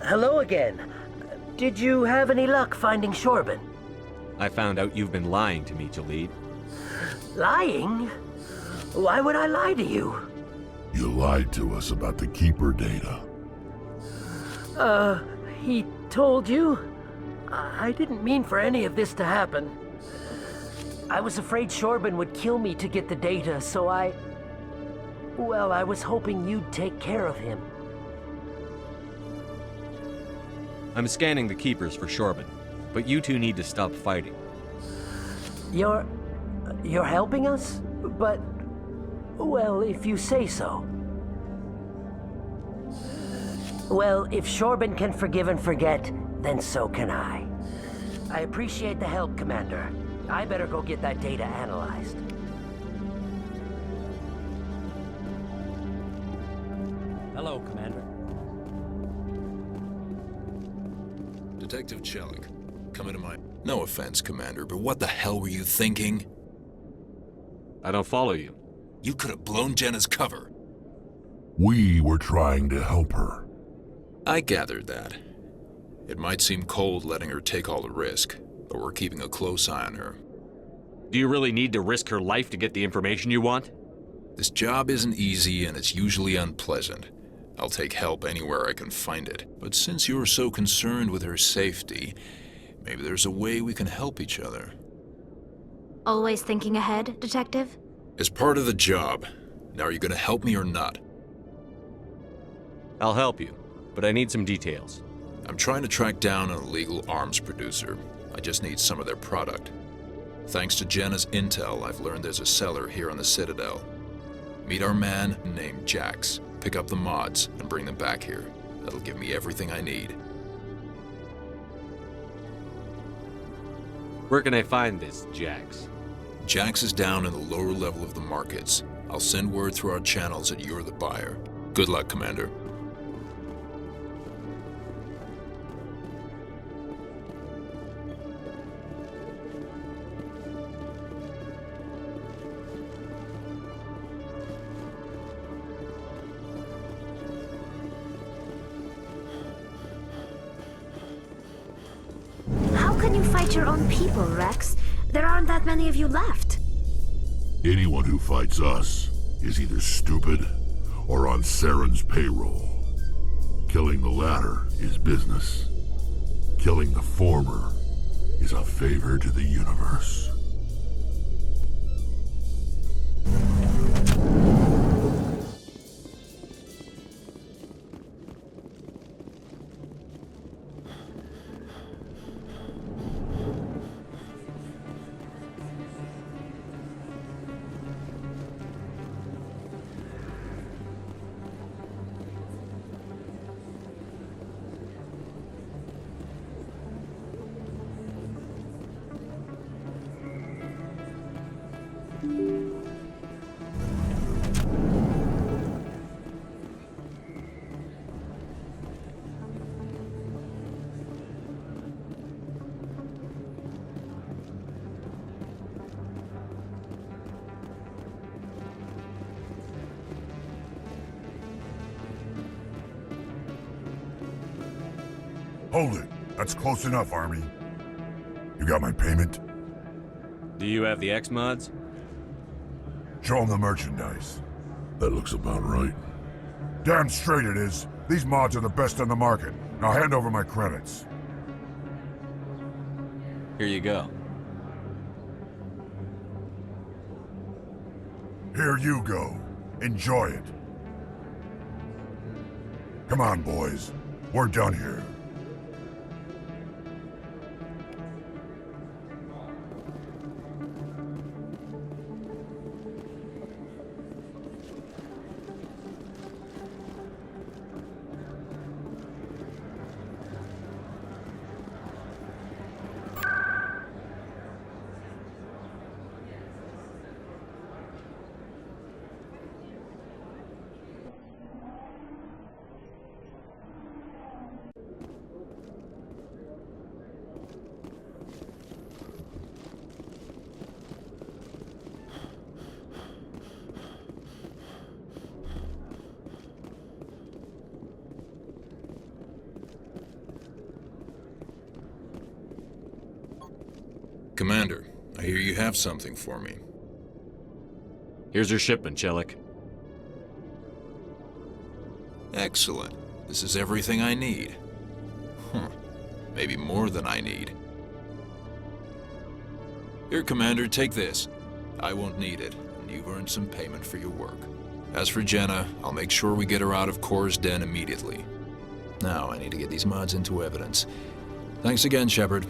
Hello again. Did you have any luck finding Shorban? I found out you've been lying to me, Jalid. Lying? Why would I lie to you? You lied to us about the Keeper data. He told you? I didn't mean for any of this to happen. I was afraid Shorban would kill me to get the data, so well, I was hoping you'd take care of him. I'm scanning the Keepers for Shorban, but you two need to stop fighting. You're helping us? But, well, if you say so. Well, if Shorban can forgive and forget, then so can I. I appreciate the help, Commander. I better go get that data analyzed. Hello, Commander. Detective Chelik, come into my... No offense, Commander, but what the hell were you thinking? I don't follow you. You could have blown Jenna's cover. We were trying to help her. I gathered that. It might seem cold letting her take all the risk, but we're keeping a close eye on her. Do you really need to risk her life to get the information you want? This job isn't easy and it's usually unpleasant. I'll take help anywhere I can find it. But since you're so concerned with her safety, maybe there's a way we can help each other. Always thinking ahead, Detective? As part of the job. Now, are you gonna help me or not? I'll help you, but I need some details. I'm trying to track down an illegal arms producer. I just need some of their product. Thanks to Jenna's intel, I've learned there's a seller here on the Citadel. Meet our man named Jax. Pick up the mods and bring them back here. That'll give me everything I need. Where can I find this Jax? Jax is down in the lower level of the markets. I'll send word through our channels that you're the buyer. Good luck, Commander. Fight your own people, Rex. There aren't that many of you left. Anyone who fights us is either stupid or on Saren's payroll. Killing the latter is business. Killing the former is a favor to the universe. Hold it. That's close enough, Army. You got my payment? Do you have the X-Mods? Show them the merchandise. That looks about right. Damn straight it is. These mods are the best on the market. Now hand over my credits. Here you go. Here you go. Enjoy it. Come on, boys. We're done here. Commander, I hear you have something for me. Here's your shipment, Chelik. Excellent. This is everything I need. Maybe more than I need. Here, Commander, take this. I won't need it, and you've earned some payment for your work. As for Jenna, I'll make sure we get her out of Kor's den immediately. Now, I need to get these mods into evidence. Thanks again, Shepard.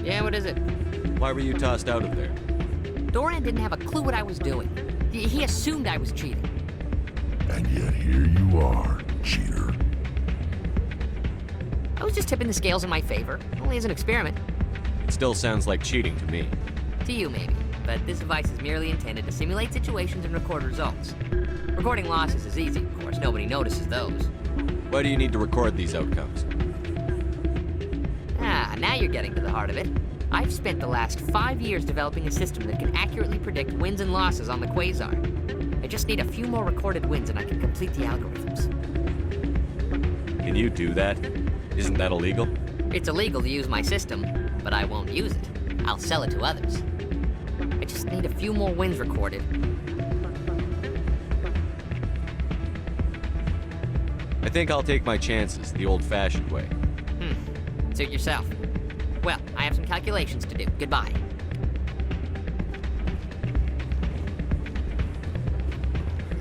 Yeah, what is it? Why were you tossed out of there? Doran didn't have a clue what I was doing. He assumed I was cheating. And yet here you are, cheater. I was just tipping the scales in my favor, only as an experiment. It still sounds like cheating to me. To you, maybe. But this device is merely intended to simulate situations and record results. Recording losses is easy, of course. Nobody notices those. Why do you need to record these outcomes? Now you're getting to the heart of it. I've spent the last 5 years developing a system that can accurately predict wins and losses on the Quasar. I just need a few more recorded wins and I can complete the algorithms. Can you do that? Isn't that illegal? It's illegal to use my system, but I won't use it. I'll sell it to others. I just need a few more wins recorded. I think I'll take my chances the old-fashioned way. Suit yourself. Well, I have some calculations to do. Goodbye.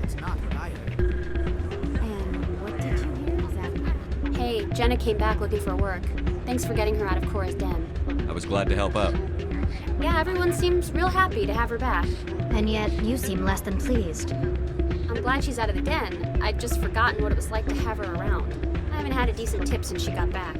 It's not what I heard. And what did you hear exactly? Hey, Jenna came back looking for work. Thanks for getting her out of Kor's den. I was glad to help out. Yeah, everyone seems real happy to have her back. And yet, you seem less than pleased. I'm glad she's out of the den. I'd just forgotten what it was like to have her around. I haven't had a decent tip since she got back.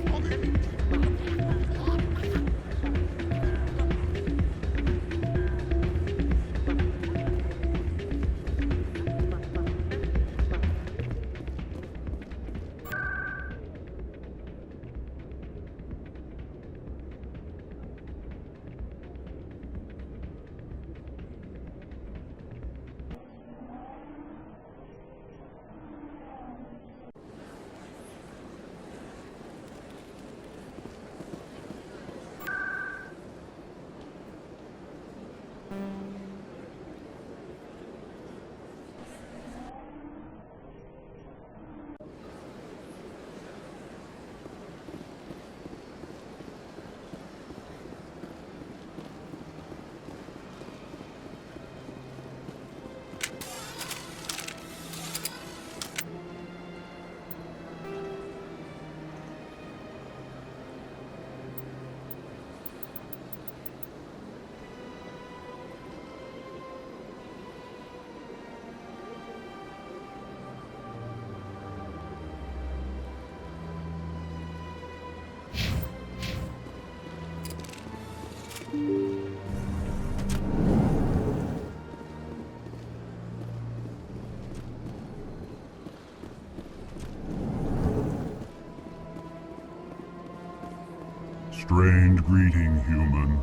strange greeting, human.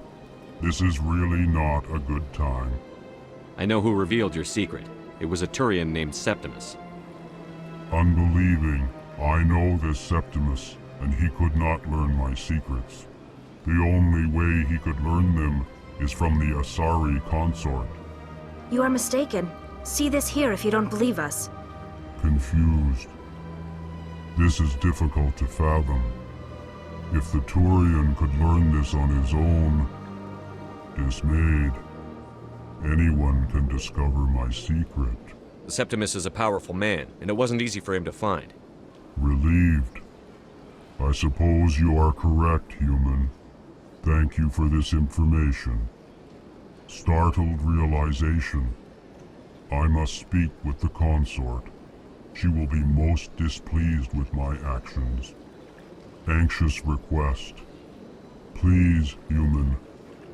This is really not a good time. I know who revealed your secret. It was a Turian named Septimus. Unbelieving, I know this Septimus, and he could not learn my secrets. The only way he could learn them is from the Asari consort. You are mistaken. See this here if you don't believe us. Confused. This is difficult to fathom. If the Turian could learn this on his own, dismayed, anyone can discover my secret. Septimus is a powerful man, and it wasn't easy for him to find. Relieved. I suppose you are correct, human. Thank you for this information. Startled realization. I must speak with the consort. She will be most displeased with my actions. Anxious request. Please, human,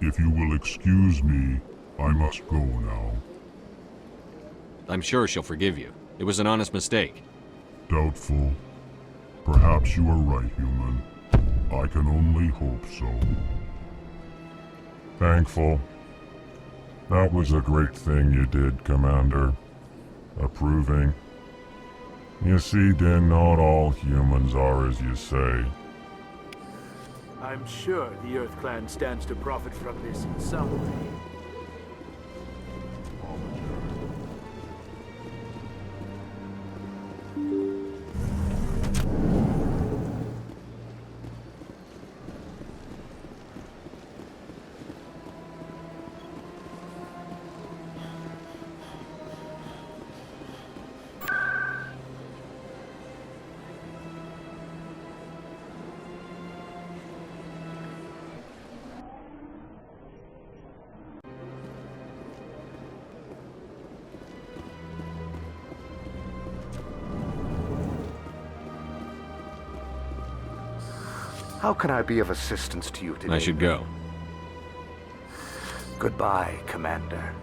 if you will excuse me, I must go now. I'm sure she'll forgive you. It was an honest mistake. Doubtful. Perhaps you are right, human. I can only hope so. Thankful. That was a great thing you did, Commander. Approving. You see, then not all humans are as you say. I'm sure the Earth Clan stands to profit from this in some way. How can I be of assistance to you today? I should go. Goodbye, Commander.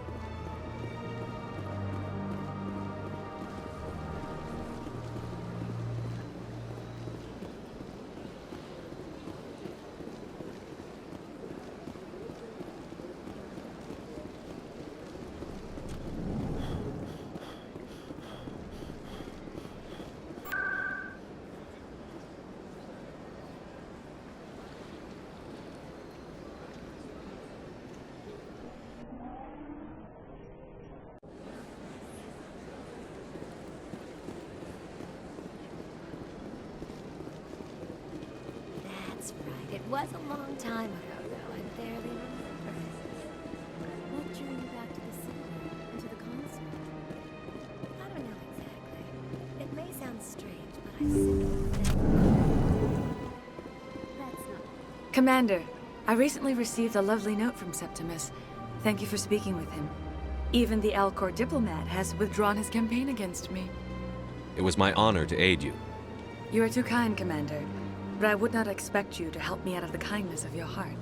That's right. It was a long time ago, though. I barely remember. What drew you back to the city and to the concert? I don't know exactly. It may sound strange, but I simply think... That's not... Commander, I recently received a lovely note from Septimus. Thank you for speaking with him. Even the Alcor diplomat has withdrawn his campaign against me. It was my honor to aid you. You are too kind, Commander. But I would not expect you to help me out of the kindness of your heart.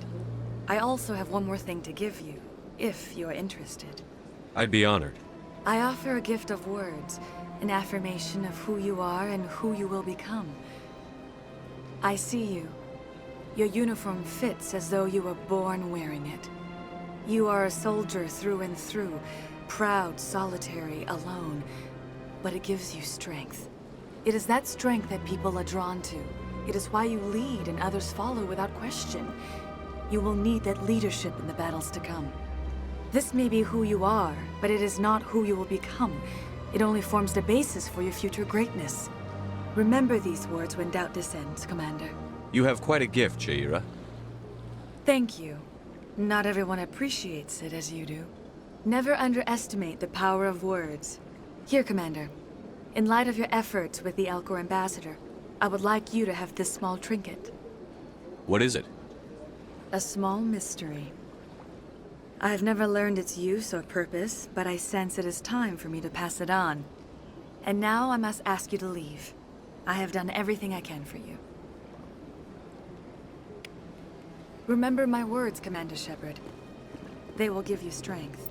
I also have one more thing to give you, if you are interested. I'd be honored. I offer a gift of words, an affirmation of who you are and who you will become. I see you. Your uniform fits as though you were born wearing it. You are a soldier through and through, proud, solitary, alone. But it gives you strength. It is that strength that people are drawn to. It is why you lead and others follow without question. You will need that leadership in the battles to come. This may be who you are, but it is not who you will become. It only forms the basis for your future greatness. Remember these words when doubt descends, Commander. You have quite a gift, Jaira. Thank you. Not everyone appreciates it as you do. Never underestimate the power of words. Here, Commander. In light of your efforts with the Alcor ambassador, I would like you to have this small trinket. What is it? A small mystery. I have never learned its use or purpose, but I sense it is time for me to pass it on. And now I must ask you to leave. I have done everything I can for you. Remember my words, Commander Shepard. They will give you strength.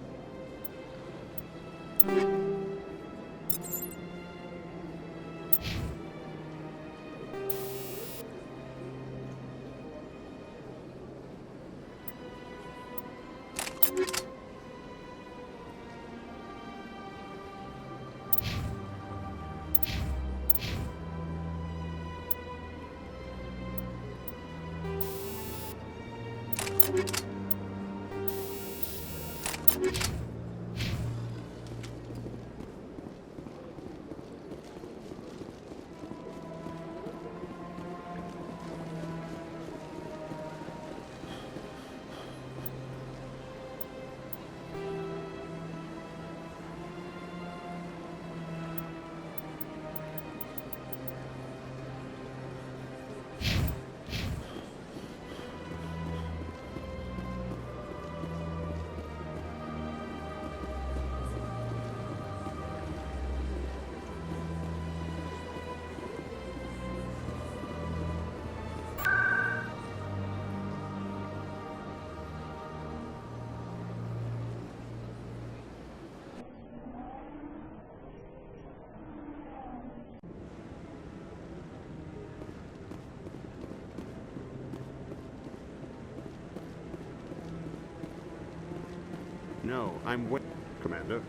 No, I'm waiting, Commander.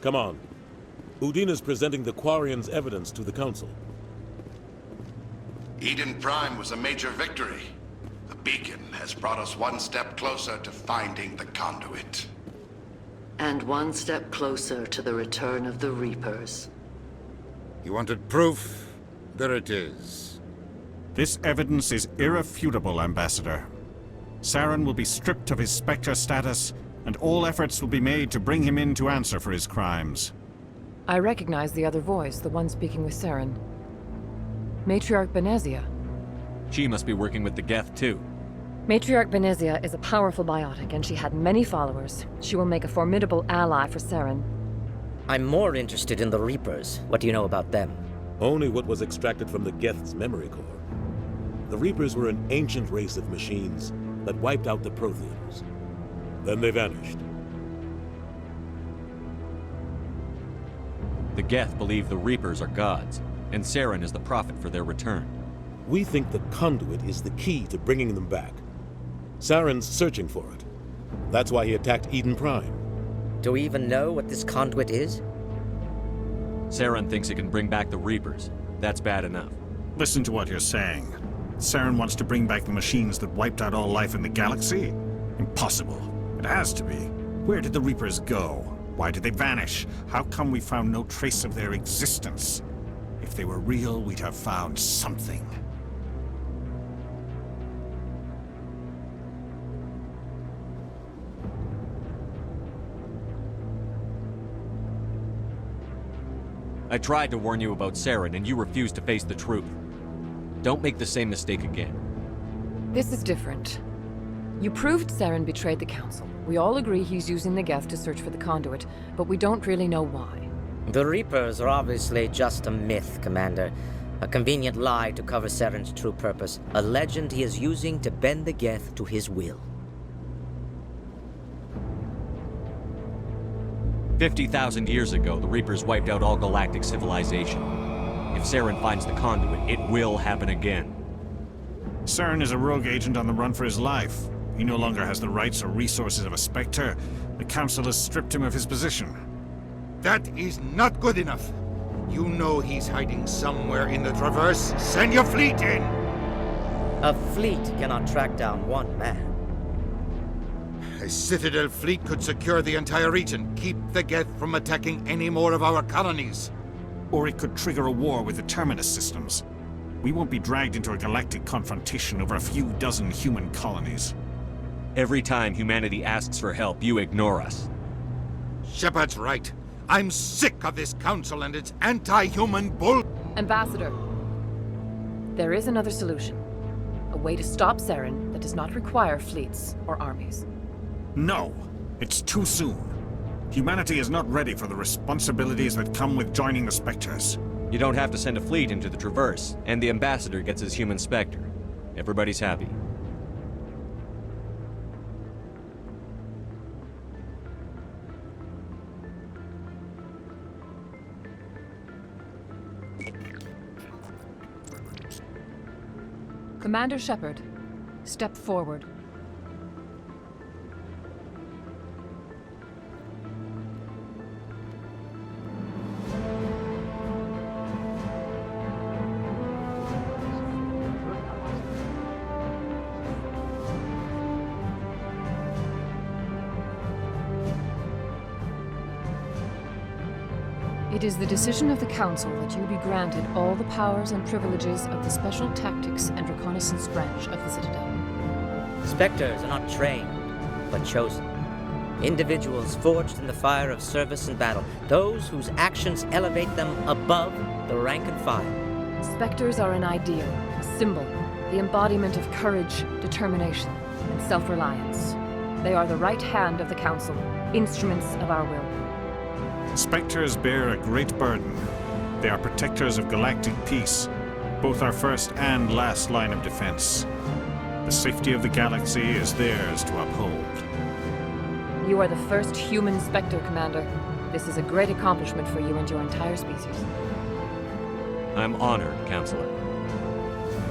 Come on. Udina's presenting the Quarians' evidence to the Council. Eden Prime was a major victory. The beacon has brought us one step closer to finding the conduit. And one step closer to the return of the Reapers. You wanted proof? There it is. This evidence is irrefutable, Ambassador. Saren will be stripped of his Spectre status, and all efforts will be made to bring him in to answer for his crimes. I recognize the other voice, the one speaking with Saren. Matriarch Benezia. She must be working with the Geth, too. Matriarch Benezia is a powerful biotic, and she had many followers. She will make a formidable ally for Saren. I'm more interested in the Reapers. What do you know about them? Only what was extracted from the Geth's memory core. The Reapers were an ancient race of machines that wiped out the Protheans. Then they vanished. The Geth believe the Reapers are gods, and Saren is the prophet for their return. We think the conduit is the key to bringing them back. Saren's searching for it. That's why he attacked Eden Prime. Do we even know what this conduit is? Saren thinks it can bring back the Reapers. That's bad enough. Listen to what you're saying. Saren wants to bring back the machines that wiped out all life in the galaxy? Impossible. It has to be. Where did the Reapers go? Why did they vanish? How come we found no trace of their existence? If they were real, we'd have found something. I tried to warn you about Saren, and you refused to face the truth. Don't make the same mistake again. This is different. You proved Saren betrayed the Council. We all agree he's using the Geth to search for the conduit, but we don't really know why. The Reapers are obviously just a myth, Commander. A convenient lie to cover Saren's true purpose. A legend he is using to bend the Geth to his will. 50,000 years ago, the Reapers wiped out all galactic civilization. If Saren finds the conduit, it will happen again. Saren is a rogue agent on the run for his life. He no longer has the rights or resources of a Spectre. The Council has stripped him of his position. That is not good enough. You know he's hiding somewhere in the Traverse. Send your fleet in! A fleet cannot track down one man. A Citadel fleet could secure the entire region, keep the Geth from attacking any more of our colonies. Or it could trigger a war with the Terminus systems. We won't be dragged into a galactic confrontation over a few dozen human colonies. Every time humanity asks for help, you ignore us. Shepard's right. I'm sick of this council and its anti-human bull... Ambassador, there is another solution. A way to stop Saren that does not require fleets or armies. No, it's too soon. Humanity is not ready for the responsibilities that come with joining the Spectres. You don't have to send a fleet into the Traverse, and the Ambassador gets his human Spectre. Everybody's happy. Commander Shepard, step forward. It is the decision of the Council that you be granted all the powers and privileges of the Special Tactics and Reconnaissance Branch of the Citadel. Spectres are not trained, but chosen. Individuals forged in the fire of service and battle, those whose actions elevate them above the rank and file. Spectres are an ideal, a symbol, the embodiment of courage, determination, and self-reliance. They are the right hand of the Council, instruments of our will. Spectres bear a great burden. They are protectors of galactic peace, both our first and last line of defense. The safety of the galaxy is theirs to uphold. You are the first human Spectre, Commander. This is a great accomplishment for you and your entire species. I'm honored, Counselor.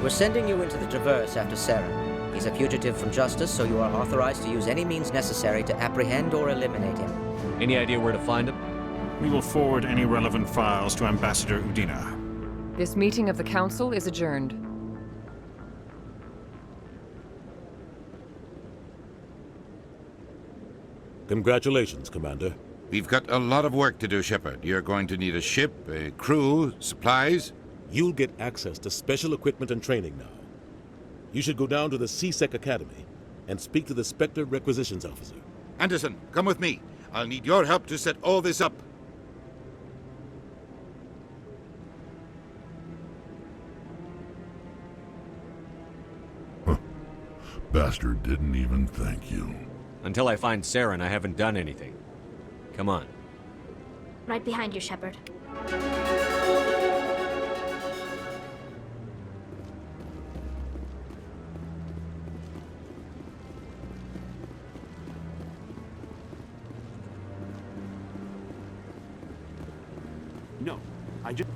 We're sending you into the Traverse after Saren. He's a fugitive from justice, so you are authorized to use any means necessary to apprehend or eliminate him. Any idea where to find him? We will forward any relevant files to Ambassador Udina. This meeting of the Council is adjourned. Congratulations, Commander. We've got a lot of work to do, Shepard. You're going to need a ship, a crew, supplies. You'll get access to special equipment and training now. You should go down to the CSEC Academy and speak to the Spectre Requisitions Officer. Anderson, come with me. I'll need your help to set all this up. Bastard didn't even thank you. Until I find Saren, I haven't done anything. Come on. Right behind you, Shepard. No, I just...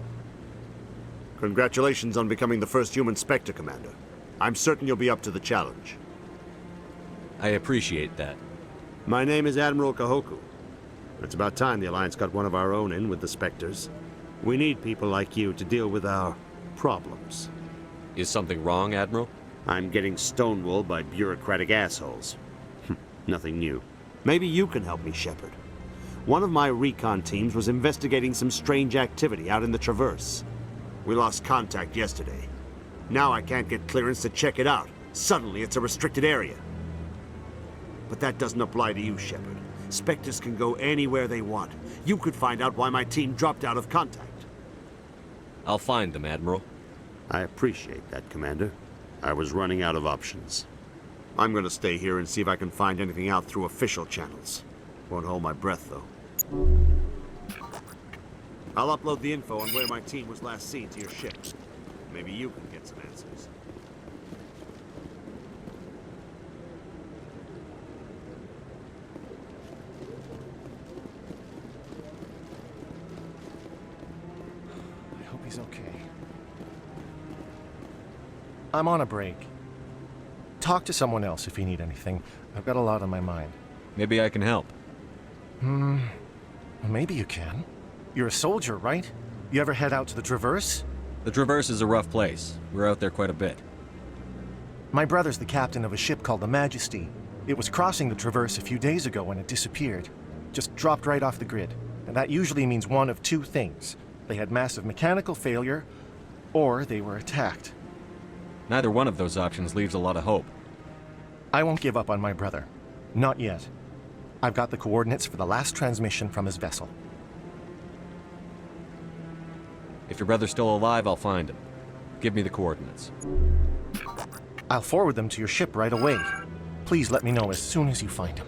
Congratulations on becoming the first human Spectre, Commander. I'm certain you'll be up to the challenge. I appreciate that. My name is Admiral Kahoku. It's about time the Alliance got one of our own in with the Spectres. We need people like you to deal with our problems. Is something wrong, Admiral? I'm getting stonewalled by bureaucratic assholes. Nothing new. Maybe you can help me, Shepard. One of my recon teams was investigating some strange activity out in the Traverse. We lost contact yesterday. Now I can't get clearance to check it out. Suddenly it's a restricted area. But that doesn't apply to you, Shepard. Spectres can go anywhere they want. You could find out why my team dropped out of contact. I'll find them, Admiral. I appreciate that, Commander. I was running out of options. I'm gonna stay here and see if I can find anything out through official channels. Won't hold my breath, though. I'll upload the info on where my team was last seen to your ship. Maybe you can get some answers. I hope he's okay. I'm on a break. Talk to someone else if you need anything. I've got a lot on my mind. Maybe I can help. Maybe you can. You're a soldier, right? You ever head out to the Traverse? The Traverse is a rough place. We're out there quite a bit. My brother's the captain of a ship called the Majesty. It was crossing the Traverse a few days ago when it disappeared. Just dropped right off the grid. And that usually means one of two things. They had massive mechanical failure, or they were attacked. Neither one of those options leaves a lot of hope. I won't give up on my brother. Not yet. I've got the coordinates for the last transmission from his vessel. If your brother's still alive, I'll find him. Give me the coordinates. I'll forward them to your ship right away. Please let me know as soon as you find him.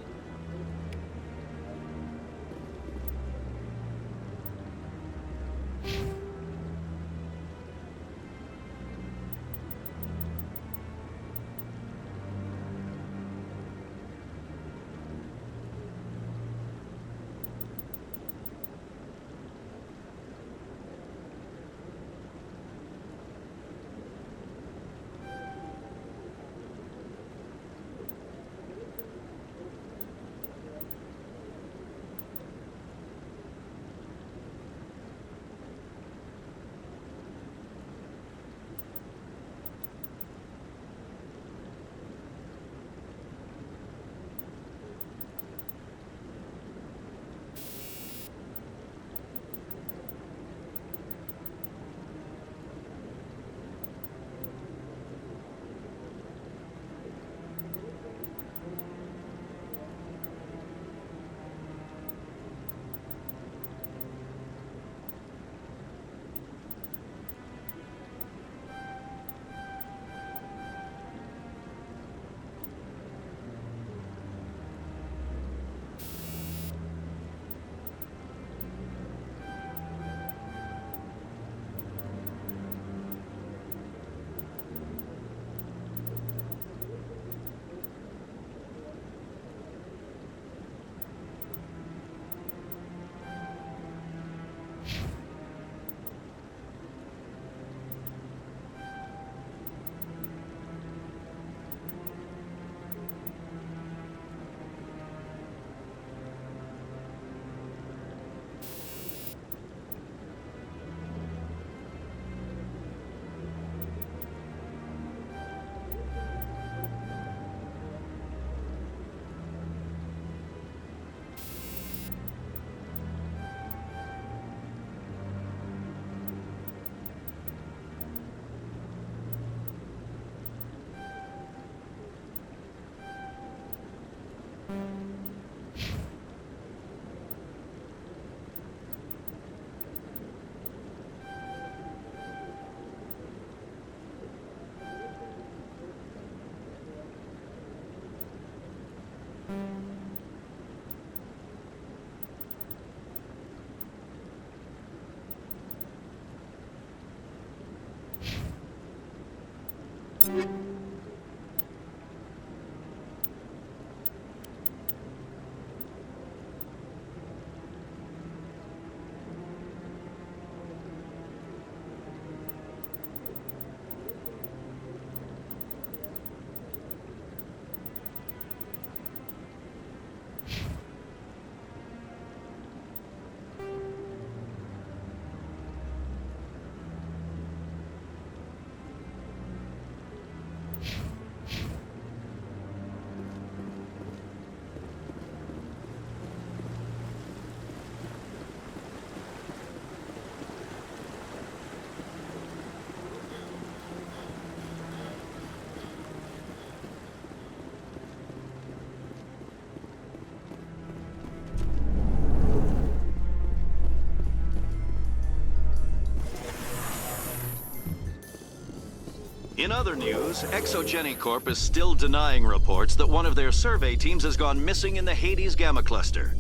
In other news, Exogeny Corp is still denying reports that one of their survey teams has gone missing in the Hades Gamma Cluster.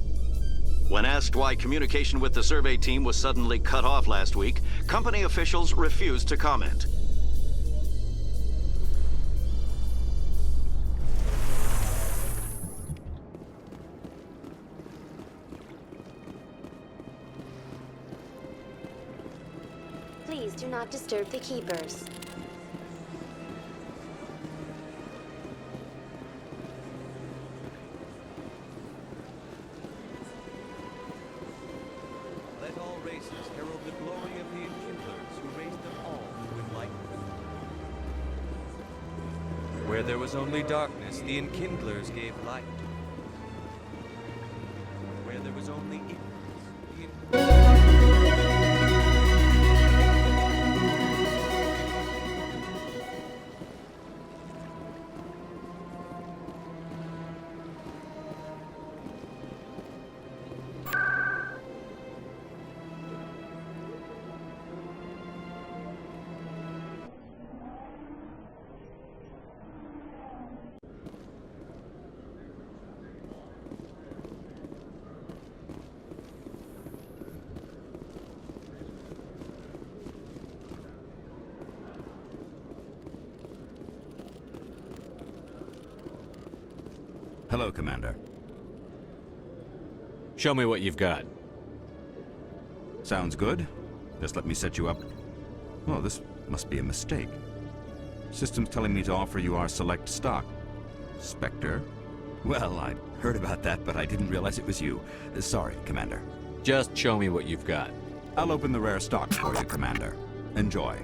When asked why communication with the survey team was suddenly cut off last week, company officials refused to comment. Please do not disturb the keepers. Let all races herald the glory of the Enkindlers who raised them all to enlightenment. Where there was only darkness, the Enkindlers gave light. Where there was only ignorance, the Hello, Commander. Show me what you've got. Sounds good. Just let me set you up. Oh, this must be a mistake. System's telling me to offer you our select stock. Spectre? Well, I'd heard about that, but I didn't realize it was you. Sorry, Commander. Just show me what you've got. I'll open the rare stock for you, Commander. Enjoy.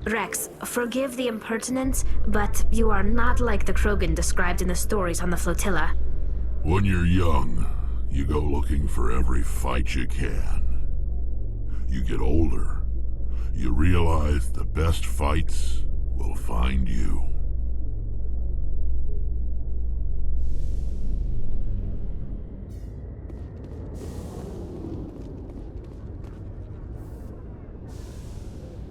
Rex, forgive the impertinence, but you are not like the Krogan described in the stories on the flotilla. When you're young, you go looking for every fight you can. You get older, you realize the best fights will find you.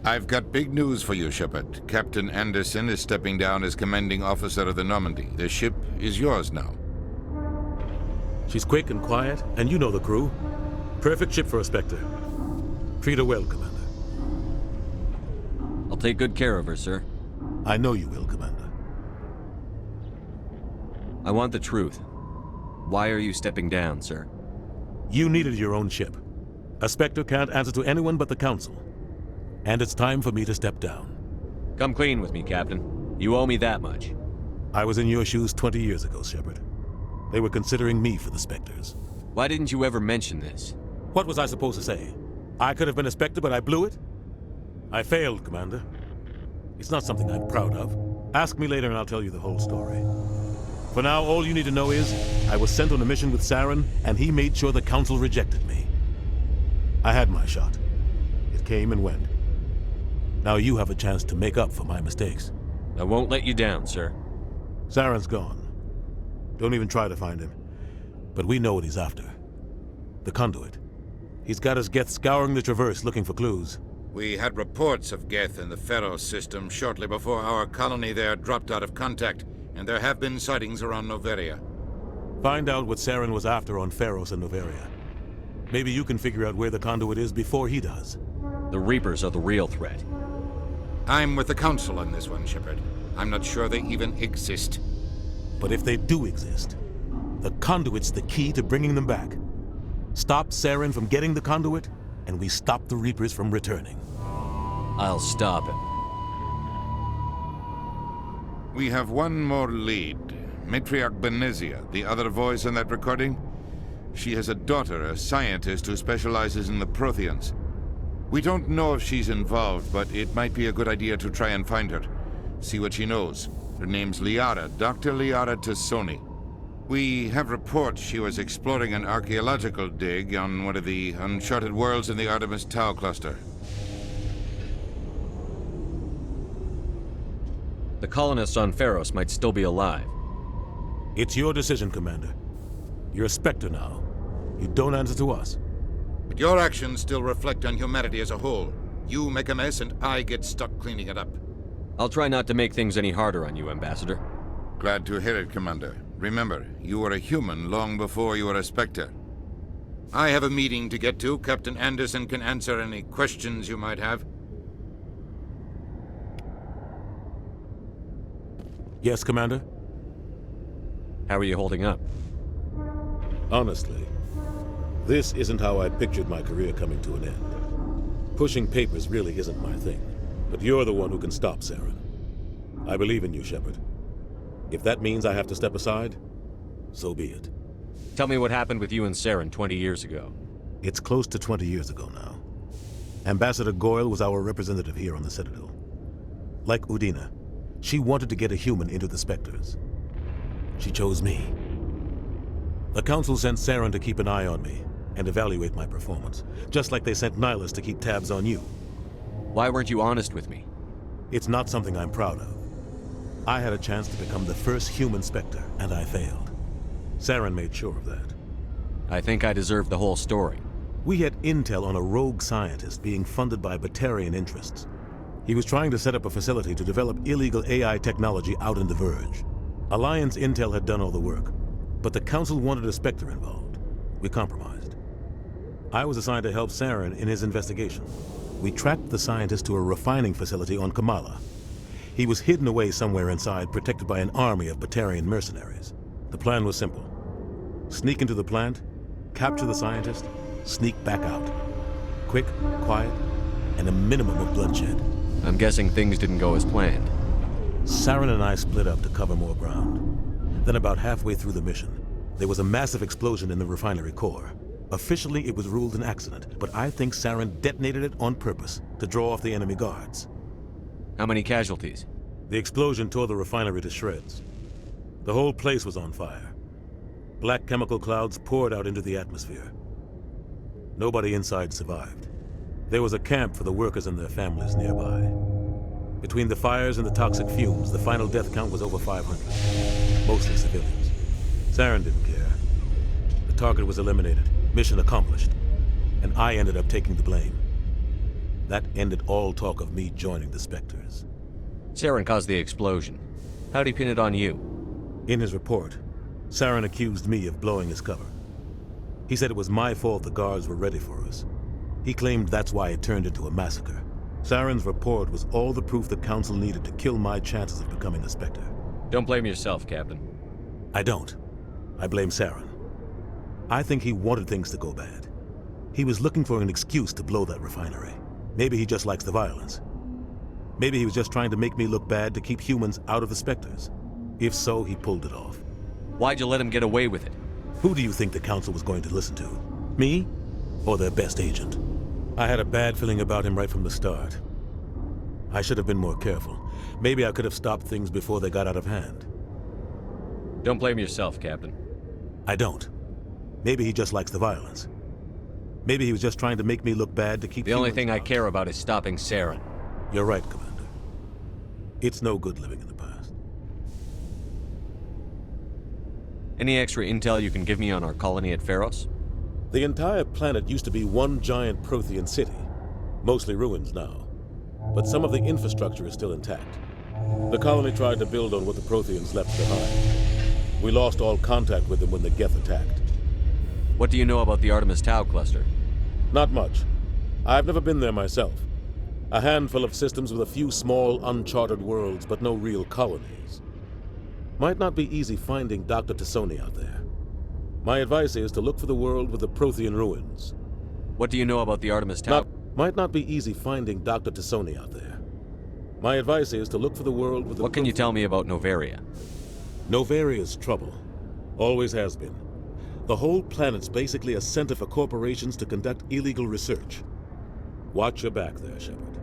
I've got big news for you, Shepard. Captain Anderson is stepping down as commanding officer of the Normandy. The ship is yours now. She's quick and quiet, and you know the crew. Perfect ship for a Spectre. Treat her well, Commander. I'll take good care of her, sir. I know you will, Commander. I want the truth. Why are you stepping down, sir? You needed your own ship. A Spectre can't answer to anyone but the Council. And it's time for me to step down. Come clean with me, Captain. You owe me that much. I was in your shoes 20 years ago, Shepard. They were considering me for the Spectres. Why didn't you ever mention this? What was I supposed to say? I could have been a Spectre, but I blew it? I failed, Commander. It's not something I'm proud of. Ask me later and I'll tell you the whole story. For now, all you need to know is, I was sent on a mission with Saren, and he made sure the Council rejected me. I had my shot. It came and went. Now you have a chance to make up for my mistakes. I won't let you down, sir. Saren's gone. Don't even try to find him. But we know what he's after. The conduit. He's got us Geth scouring the Traverse looking for clues. We had reports of Geth in the Pharos system shortly before our colony there dropped out of contact, and there have been sightings around Noveria. Find out what Saren was after on Pharos and Noveria. Maybe you can figure out where the conduit is before he does. The Reapers are the real threat. I'm with the Council on this one, Shepard. I'm not sure they even exist. But if they do exist, the conduit's the key to bringing them back. Stop Saren from getting the conduit, and we stop the Reapers from returning. I'll stop him. We have one more lead. Matriarch Benezia, the other voice in that recording. She has a daughter, a scientist who specializes in the Protheans. We don't know if she's involved, but it might be a good idea to try and find her. See what she knows. Her name's Liara, Dr. Liara Tassoni. We have reports she was exploring an archaeological dig on one of the uncharted worlds in the Artemis Tau cluster. The colonists on Pharos might still be alive. It's your decision, Commander. You're a Spectre now. You don't answer to us. But your actions still reflect on humanity as a whole. You make a mess and I get stuck cleaning it up. I'll try not to make things any harder on you, Ambassador. Glad to hear it, Commander. Remember, you were a human long before you were a Spectre. I have a meeting to get to. Captain Anderson can answer any questions you might have. Yes, Commander? How are you holding up? Honestly, this isn't how I pictured my career coming to an end. Pushing papers really isn't my thing, but you're the one who can stop Saren. I believe in you, Shepard. If that means I have to step aside, so be it. Tell me what happened with you and Saren 20 years ago. It's close to 20 years ago now. Ambassador Goyle was our representative here on the Citadel. Like Udina, she wanted to get a human into the Spectres. She chose me. The Council sent Saren to keep an eye on me and evaluate my performance, just like they sent Nihilus to keep tabs on you. Why weren't you honest with me? It's not something I'm proud of. I had a chance to become the first human Spectre, and I failed. Saren made sure of that. I think I deserve the whole story. We had intel on a rogue scientist being funded by Batarian interests. He was trying to set up a facility to develop illegal AI technology out in the Verge. Alliance intel had done all the work, but the Council wanted a Spectre involved. We compromised. I was assigned to help Saren in his investigation. We tracked the scientist to a refining facility on Kamala. He was hidden away somewhere inside, protected by an army of Batarian mercenaries. The plan was simple. Sneak into the plant, capture the scientist, sneak back out. Quick, quiet, and a minimum of bloodshed. I'm guessing things didn't go as planned. Saren and I split up to cover more ground. Then about halfway through the mission, there was a massive explosion in the refinery core. Officially, it was ruled an accident, but I think Saren detonated it on purpose to draw off the enemy guards. How many casualties? The explosion tore the refinery to shreds. The whole place was on fire. Black chemical clouds poured out into the atmosphere. Nobody inside survived. There was a camp for the workers and their families nearby. Between the fires and the toxic fumes, the final death count was over 500. Mostly civilians. Saren didn't care. The target was eliminated. Mission accomplished. And I ended up taking the blame. That ended all talk of me joining the Spectres. Saren caused the explosion. How'd he pin it on you? In his report, Saren accused me of blowing his cover. He said it was my fault the guards were ready for us. He claimed that's why it turned into a massacre. Saren's report was all the proof the Council needed to kill my chances of becoming a Spectre. Don't blame yourself, Captain. I don't. I blame Saren. I think he wanted things to go bad. He was looking for an excuse to blow that refinery. Maybe he just likes the violence. Maybe he was just trying to make me look bad to keep humans out of the Spectres. If so, he pulled it off. Why'd you let him get away with it? Who do you think the Council was going to listen to? Me? Or their best agent? I had a bad feeling about him right from the start. I should have been more careful. Maybe I could have stopped things before they got out of hand. Don't blame yourself, Captain. I don't. Maybe he just likes the violence. Maybe he was just trying to make me look bad to keep The only thing I care about is stopping Saren. You're right, Commander. It's no good living in the past. Any extra intel you can give me on our colony at Pharos? The entire planet used to be one giant Prothean city. Mostly ruins now. But some of the infrastructure is still intact. The colony tried to build on what the Protheans left behind. We lost all contact with them when the Geth attacked. What do you know about the Artemis Tau cluster? Not much. I've never been there myself. A handful of systems with a few small, uncharted worlds, but no real colonies. Might not be easy finding Dr. T'Soni out there. My advice is to look for the world with the Prothean ruins. What do you know about the Artemis Tau? Might not be easy finding Dr. T'Soni out there. My advice is to look for the world with the... What can you tell me about Noveria? Novaria's trouble. Always has been. The whole planet's basically a center for corporations to conduct illegal research. Watch your back there, Shepard.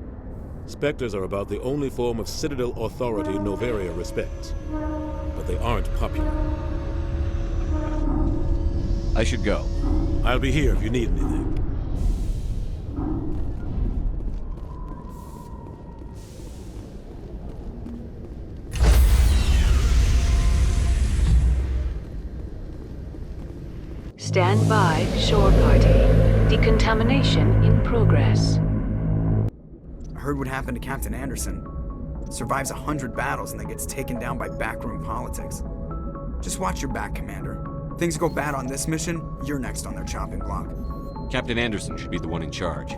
Spectres are about the only form of Citadel authority Noveria respects. But they aren't popular. I should go. I'll be here if you need anything. Stand by, shore party. Decontamination in progress. I heard what happened to Captain Anderson. Survives 100 battles and then gets taken down by backroom politics. Just watch your back, Commander. Things go bad on this mission, you're next on their chopping block. Captain Anderson should be the one in charge.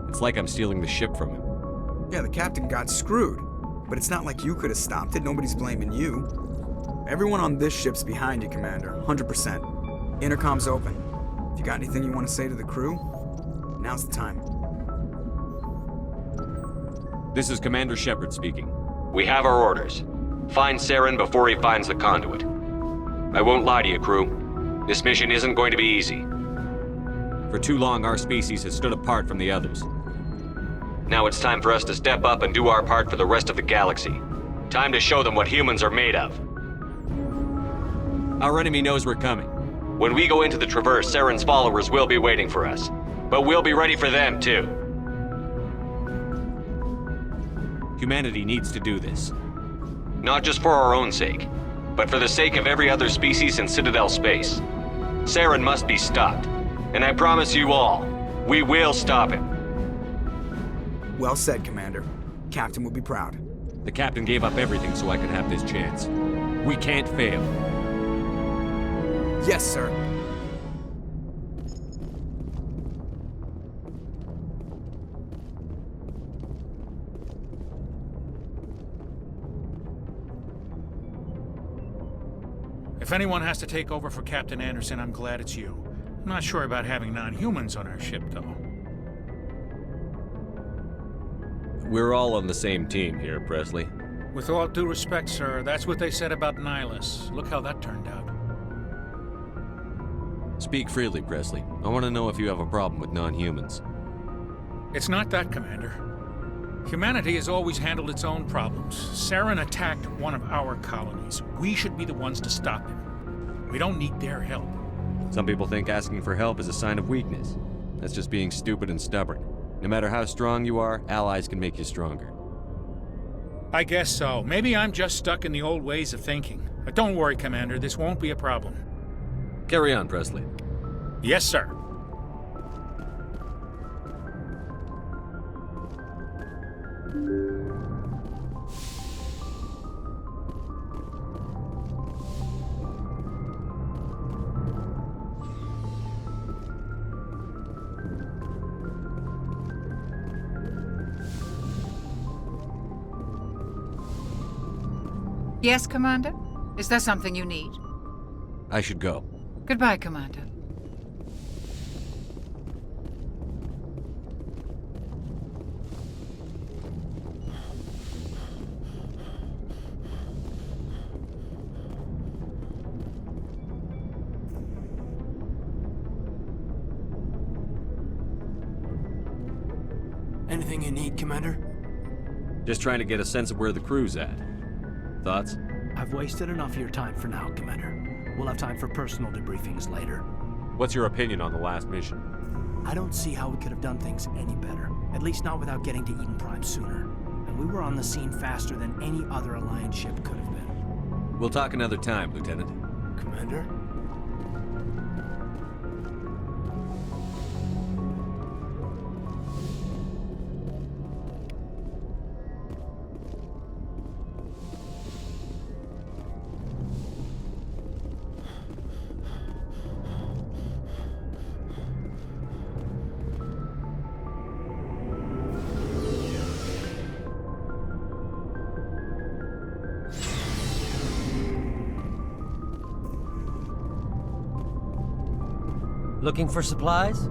It's like I'm stealing the ship from him. Yeah, the captain got screwed. But it's not like you could have stopped it. Nobody's blaming you. Everyone on this ship's behind you, Commander. 100%. Intercom's open. If you got anything you want to say to the crew, now's the time. This is Commander Shepard speaking. We have our orders. Find Saren before he finds the conduit. I won't lie to you, crew. This mission isn't going to be easy. For too long, our species has stood apart from the others. Now it's time for us to step up and do our part for the rest of the galaxy. Time to show them what humans are made of. Our enemy knows we're coming. When we go into the Traverse, Saren's followers will be waiting for us. But we'll be ready for them, too. Humanity needs to do this. Not just for our own sake, but for the sake of every other species in Citadel space. Saren must be stopped. And I promise you all, we will stop him. Well said, Commander. Captain will be proud. The captain gave up everything so I could have this chance. We can't fail. Yes, sir. If anyone has to take over for Captain Anderson, I'm glad it's you. I'm not sure about having non-humans on our ship, though. We're all on the same team here, Presley. With all due respect, sir, that's what they said about Nihilus. Look how that turned out. Speak freely, Presley. I want to know if you have a problem with non-humans. It's not that, Commander. Humanity has always handled its own problems. Saren attacked one of our colonies. We should be the ones to stop him. We don't need their help. Some people think asking for help is a sign of weakness. That's just being stupid and stubborn. No matter how strong you are, allies can make you stronger. I guess so. Maybe I'm just stuck in the old ways of thinking. But don't worry, Commander. This won't be a problem. Carry on, Presley. Yes, sir. Yes, Commander? Is there something you need? I should go. Goodbye, Commander. Anything you need, Commander? Just trying to get a sense of where the crew's at. Thoughts? I've wasted enough of your time for now, Commander. We'll have time for personal debriefings later. What's your opinion on the last mission? I don't see how we could have done things any better. At least not without getting to Eden Prime sooner. And we were on the scene faster than any other Alliance ship could have been. We'll talk another time, Lieutenant. Commander? Looking for supplies?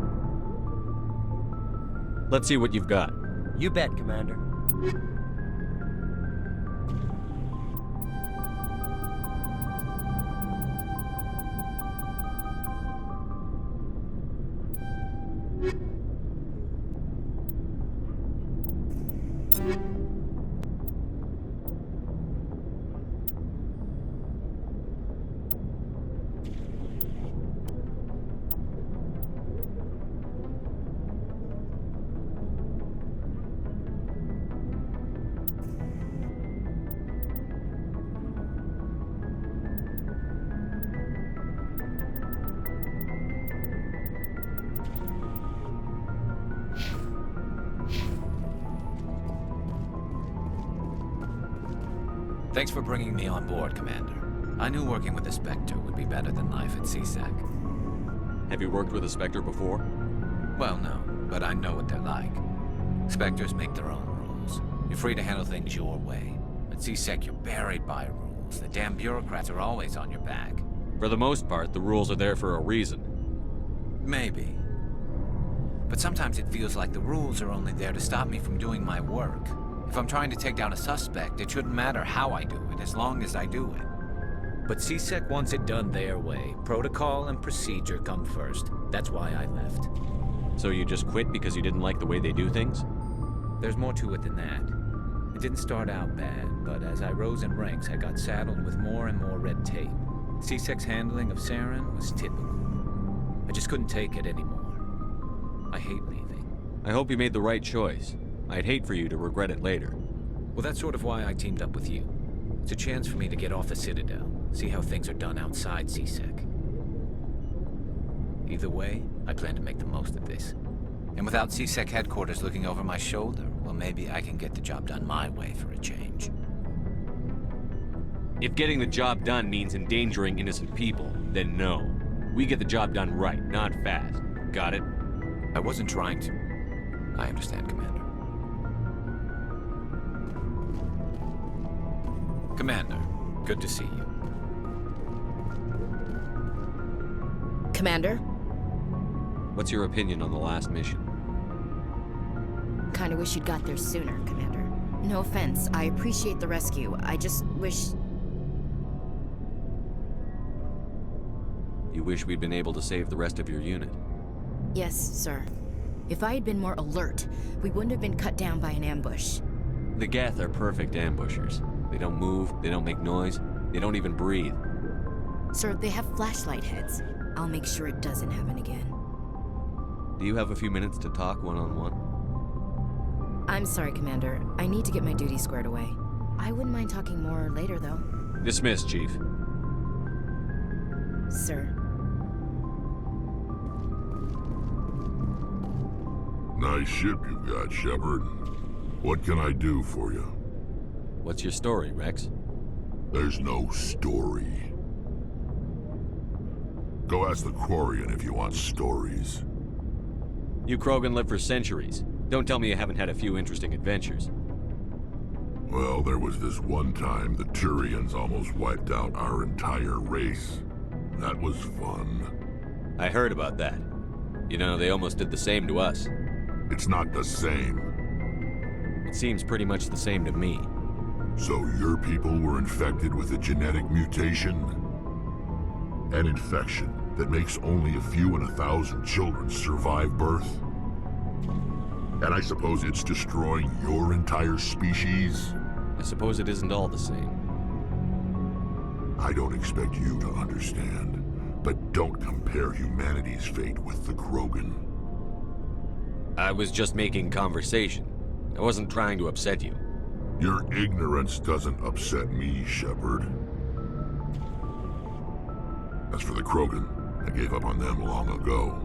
Let's see what you've got. You bet, Commander. Thanks for bringing me on board, Commander. I knew working with the Spectre would be better than life at CSEC. Have you worked with a Spectre before? Well, no, but I know what they're like. Spectres make their own rules. You're free to handle things your way. At CSEC, you're buried by rules. The damn bureaucrats are always on your back. For the most part, the rules are there for a reason. Maybe. But sometimes it feels like the rules are only there to stop me from doing my work. If I'm trying to take down a suspect, it shouldn't matter how I do it, as long as I do it. But CSEC wants it done their way. Protocol and procedure come first. That's why I left. So you just quit because you didn't like the way they do things? There's more to it than that. It didn't start out bad, but as I rose in ranks, I got saddled with more and more red tape. CSEC's handling of Saren was typical. I just couldn't take it anymore. I hate leaving. I hope you made the right choice. I'd hate for you to regret it later. Well, that's sort of why I teamed up with you. It's a chance for me to get off the Citadel, see how things are done outside CSEC. Either way, I plan to make the most of this. And without CSEC headquarters looking over my shoulder, well, maybe I can get the job done my way for a change. If getting the job done means endangering innocent people, then no. We get the job done right, not fast. Got it? I wasn't trying to. I understand, Commander. Commander, good to see you. Commander? What's your opinion on the last mission? Kinda wish you'd got there sooner, Commander. No offense, I appreciate the rescue. I just wish... You wish we'd been able to save the rest of your unit? Yes, sir. If I had been more alert, we wouldn't have been cut down by an ambush. The Geth are perfect ambushers. They don't move, they don't make noise, they don't even breathe. Sir, they have flashlight heads. I'll make sure it doesn't happen again. Do you have a few minutes to talk one-on-one? I'm sorry, Commander. I need to get my duties squared away. I wouldn't mind talking more later, though. Dismissed, Chief. Sir. Nice ship you've got, Shepard. What can I do for you? What's your story, Rex? There's no story. Go ask the Quarian if you want stories. You Krogan lived for centuries. Don't tell me you haven't had a few interesting adventures. Well, there was this one time the Turians almost wiped out our entire race. That was fun. I heard about that. You know, they almost did the same to us. It's not the same. It seems pretty much the same to me. So your people were infected with a genetic mutation? An infection that makes only a few in 1,000 children survive birth? And I suppose it's destroying your entire species? I suppose it isn't all the same. I don't expect you to understand, but don't compare humanity's fate with the Krogan. I was just making conversation. I wasn't trying to upset you. Your ignorance doesn't upset me, Shepard. As for the Krogan, I gave up on them long ago.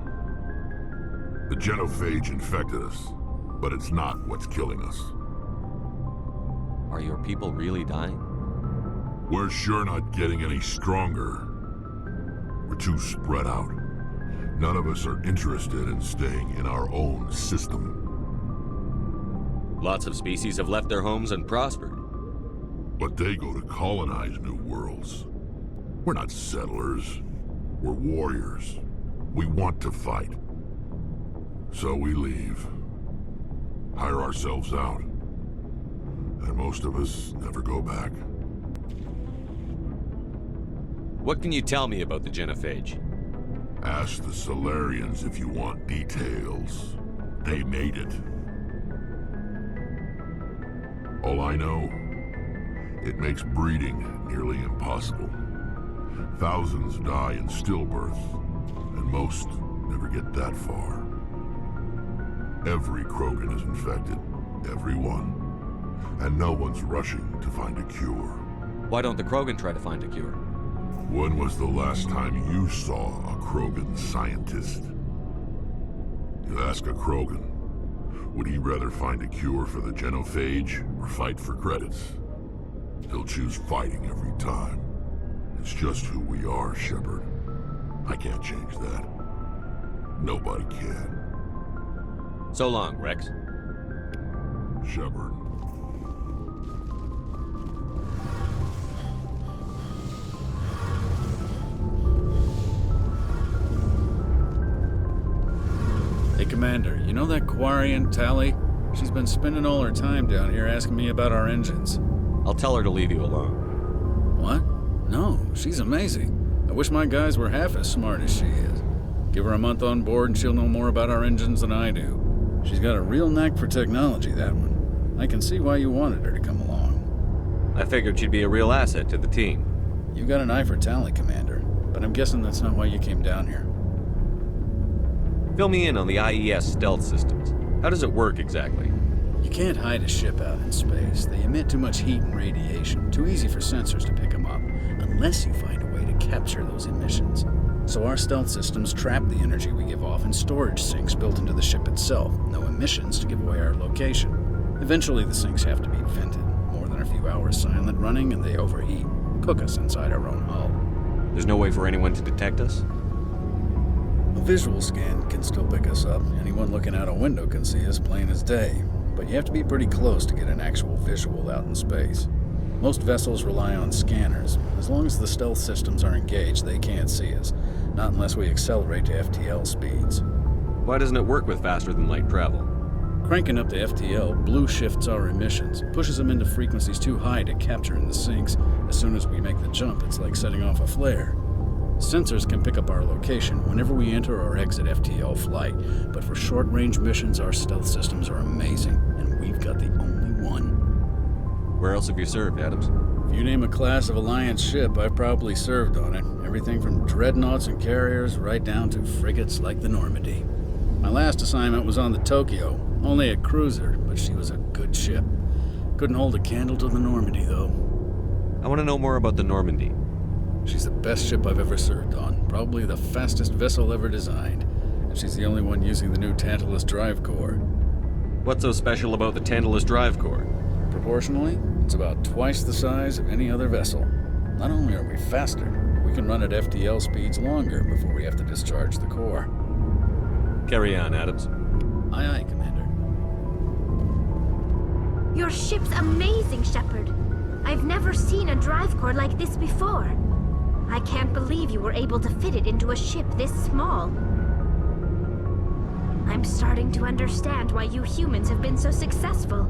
The genophage infected us, but it's not what's killing us. Are your people really dying? We're sure not getting any stronger. We're too spread out. None of us are interested in staying in our own system. Lots of species have left their homes and prospered. But they go to colonize new worlds. We're not settlers. We're warriors. We want to fight. So we leave. Hire ourselves out. And most of us never go back. What can you tell me about the genophage? Ask the Solarians if you want details. They made it. All I know, it makes breeding nearly impossible. Thousands die in stillbirth, and most never get that far. Every Krogan is infected, every one. And no one's rushing to find a cure. Why don't the Krogan try to find a cure? When was the last time you saw a Krogan scientist? You ask a Krogan, would he rather find a cure for the genophage or fight for credits? He'll choose fighting every time. It's just who we are, Shepard. I can't change that. Nobody can. So long, Rex. Shepard. Hey, Commander, you know that Quarian, Tali? She's been spending all her time down here asking me about our engines. I'll tell her to leave you alone. What? No, she's amazing. I wish my guys were half as smart as she is. Give her a month on board and she'll know more about our engines than I do. She's got a real knack for technology, that one. I can see why you wanted her to come along. I figured she'd be a real asset to the team. You got an eye for Tali, Commander, but I'm guessing that's not why you came down here. Fill me in on the IES stealth systems. How does it work exactly? You can't hide a ship out in space. They emit too much heat and radiation. Too easy for sensors to pick them up, unless you find a way to capture those emissions. So our stealth systems trap the energy we give off in storage sinks built into the ship itself. No emissions to give away our location. Eventually the sinks have to be vented. More than a few hours silent running and they overheat. Cook us inside our own hull. There's no way for anyone to detect us? A visual scan can still pick us up. Anyone looking out a window can see us plain as day. But you have to be pretty close to get an actual visual out in space. Most vessels rely on scanners. As long as the stealth systems are engaged, they can't see us. Not unless we accelerate to FTL speeds. Why doesn't it work with faster-than-light travel? Cranking up to FTL blue shifts our emissions, pushes them into frequencies too high to capture in the sinks. As soon as we make the jump, it's like setting off a flare. Sensors can pick up our location whenever we enter or exit FTL flight, but for short-range missions, our stealth systems are amazing, and we've got the only one. Where else have you served, Adams? If you name a class of Alliance ship, I've probably served on it. Everything from dreadnoughts and carriers right down to frigates like the Normandy. My last assignment was on the Tokyo, only a cruiser, but she was a good ship. Couldn't hold a candle to the Normandy, though. I want to know more about the Normandy. She's the best ship I've ever served on, probably the fastest vessel ever designed. And she's the only one using the new Tantalus drive core. What's so special about the Tantalus drive core? Proportionally, it's about twice the size of any other vessel. Not only are we faster, we can run at FTL speeds longer before we have to discharge the core. Carry on, Adams. Aye, aye, Commander. Your ship's amazing, Shepard. I've never seen a drive core like this before. I can't believe you were able to fit it into a ship this small. I'm starting to understand why you humans have been so successful.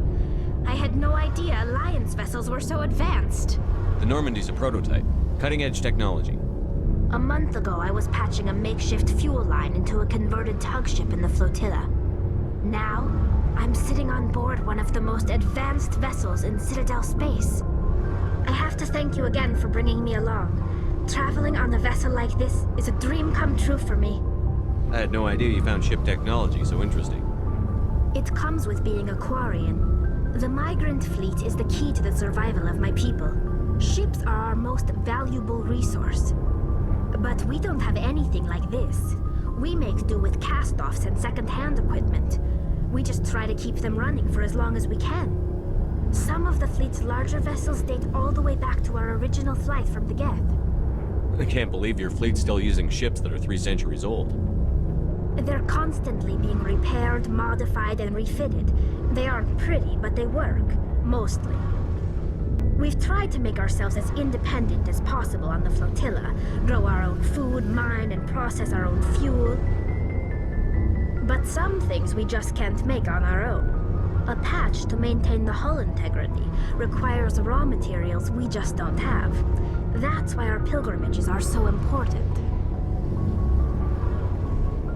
I had no idea Alliance vessels were so advanced. The Normandy's a prototype. Cutting-edge technology. A month ago, I was patching a makeshift fuel line into a converted tug ship in the flotilla. Now, I'm sitting on board one of the most advanced vessels in Citadel space. I have to thank you again for bringing me along. Traveling on a vessel like this is a dream come true for me. I had no idea you found ship technology so interesting. It comes with being a Quarian. The migrant fleet is the key to the survival of my people. Ships are our most valuable resource. But we don't have anything like this. We make do with cast-offs and second-hand equipment. We just try to keep them running for as long as we can. Some of the fleet's larger vessels date all the way back to our original flight from the Geth. I can't believe your fleet's still using ships that are 3 centuries old. They're constantly being repaired, modified, and refitted. They aren't pretty, but they work. Mostly. We've tried to make ourselves as independent as possible on the flotilla, grow our own food, mine, and process our own fuel. But some things we just can't make on our own. A patch to maintain the hull integrity requires raw materials we just don't have. That's why our pilgrimages are so important.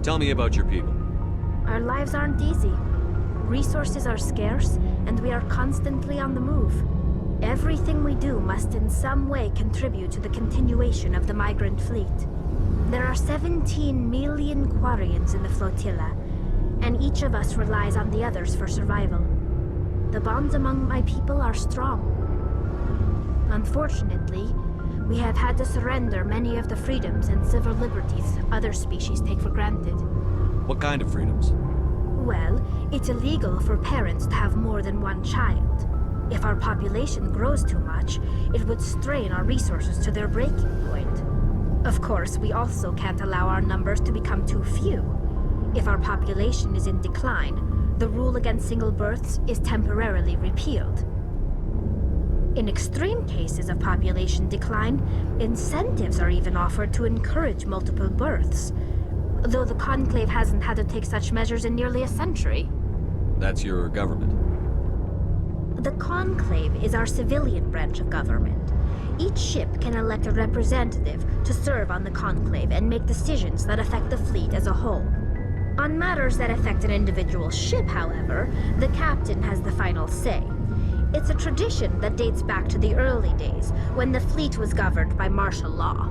Tell me about your people. Our lives aren't easy. Resources are scarce, and we are constantly on the move. Everything we do must in some way contribute to the continuation of the migrant fleet. There are 17 million Quarians in the flotilla, and each of us relies on the others for survival. The bonds among my people are strong. Unfortunately, we have had to surrender many of the freedoms and civil liberties other species take for granted. What kind of freedoms? Well, it's illegal for parents to have more than one child. If our population grows too much, it would strain our resources to their breaking point. Of course, we also can't allow our numbers to become too few. If our population is in decline, the rule against single births is temporarily repealed. In extreme cases of population decline, incentives are even offered to encourage multiple births, though the Conclave hasn't had to take such measures in nearly a century. That's your government. The Conclave is our civilian branch of government. Each ship can elect a representative to serve on the Conclave and make decisions that affect the fleet as a whole. On matters that affect an individual ship, however, the captain has the final say. It's a tradition that dates back to the early days, when the fleet was governed by martial law.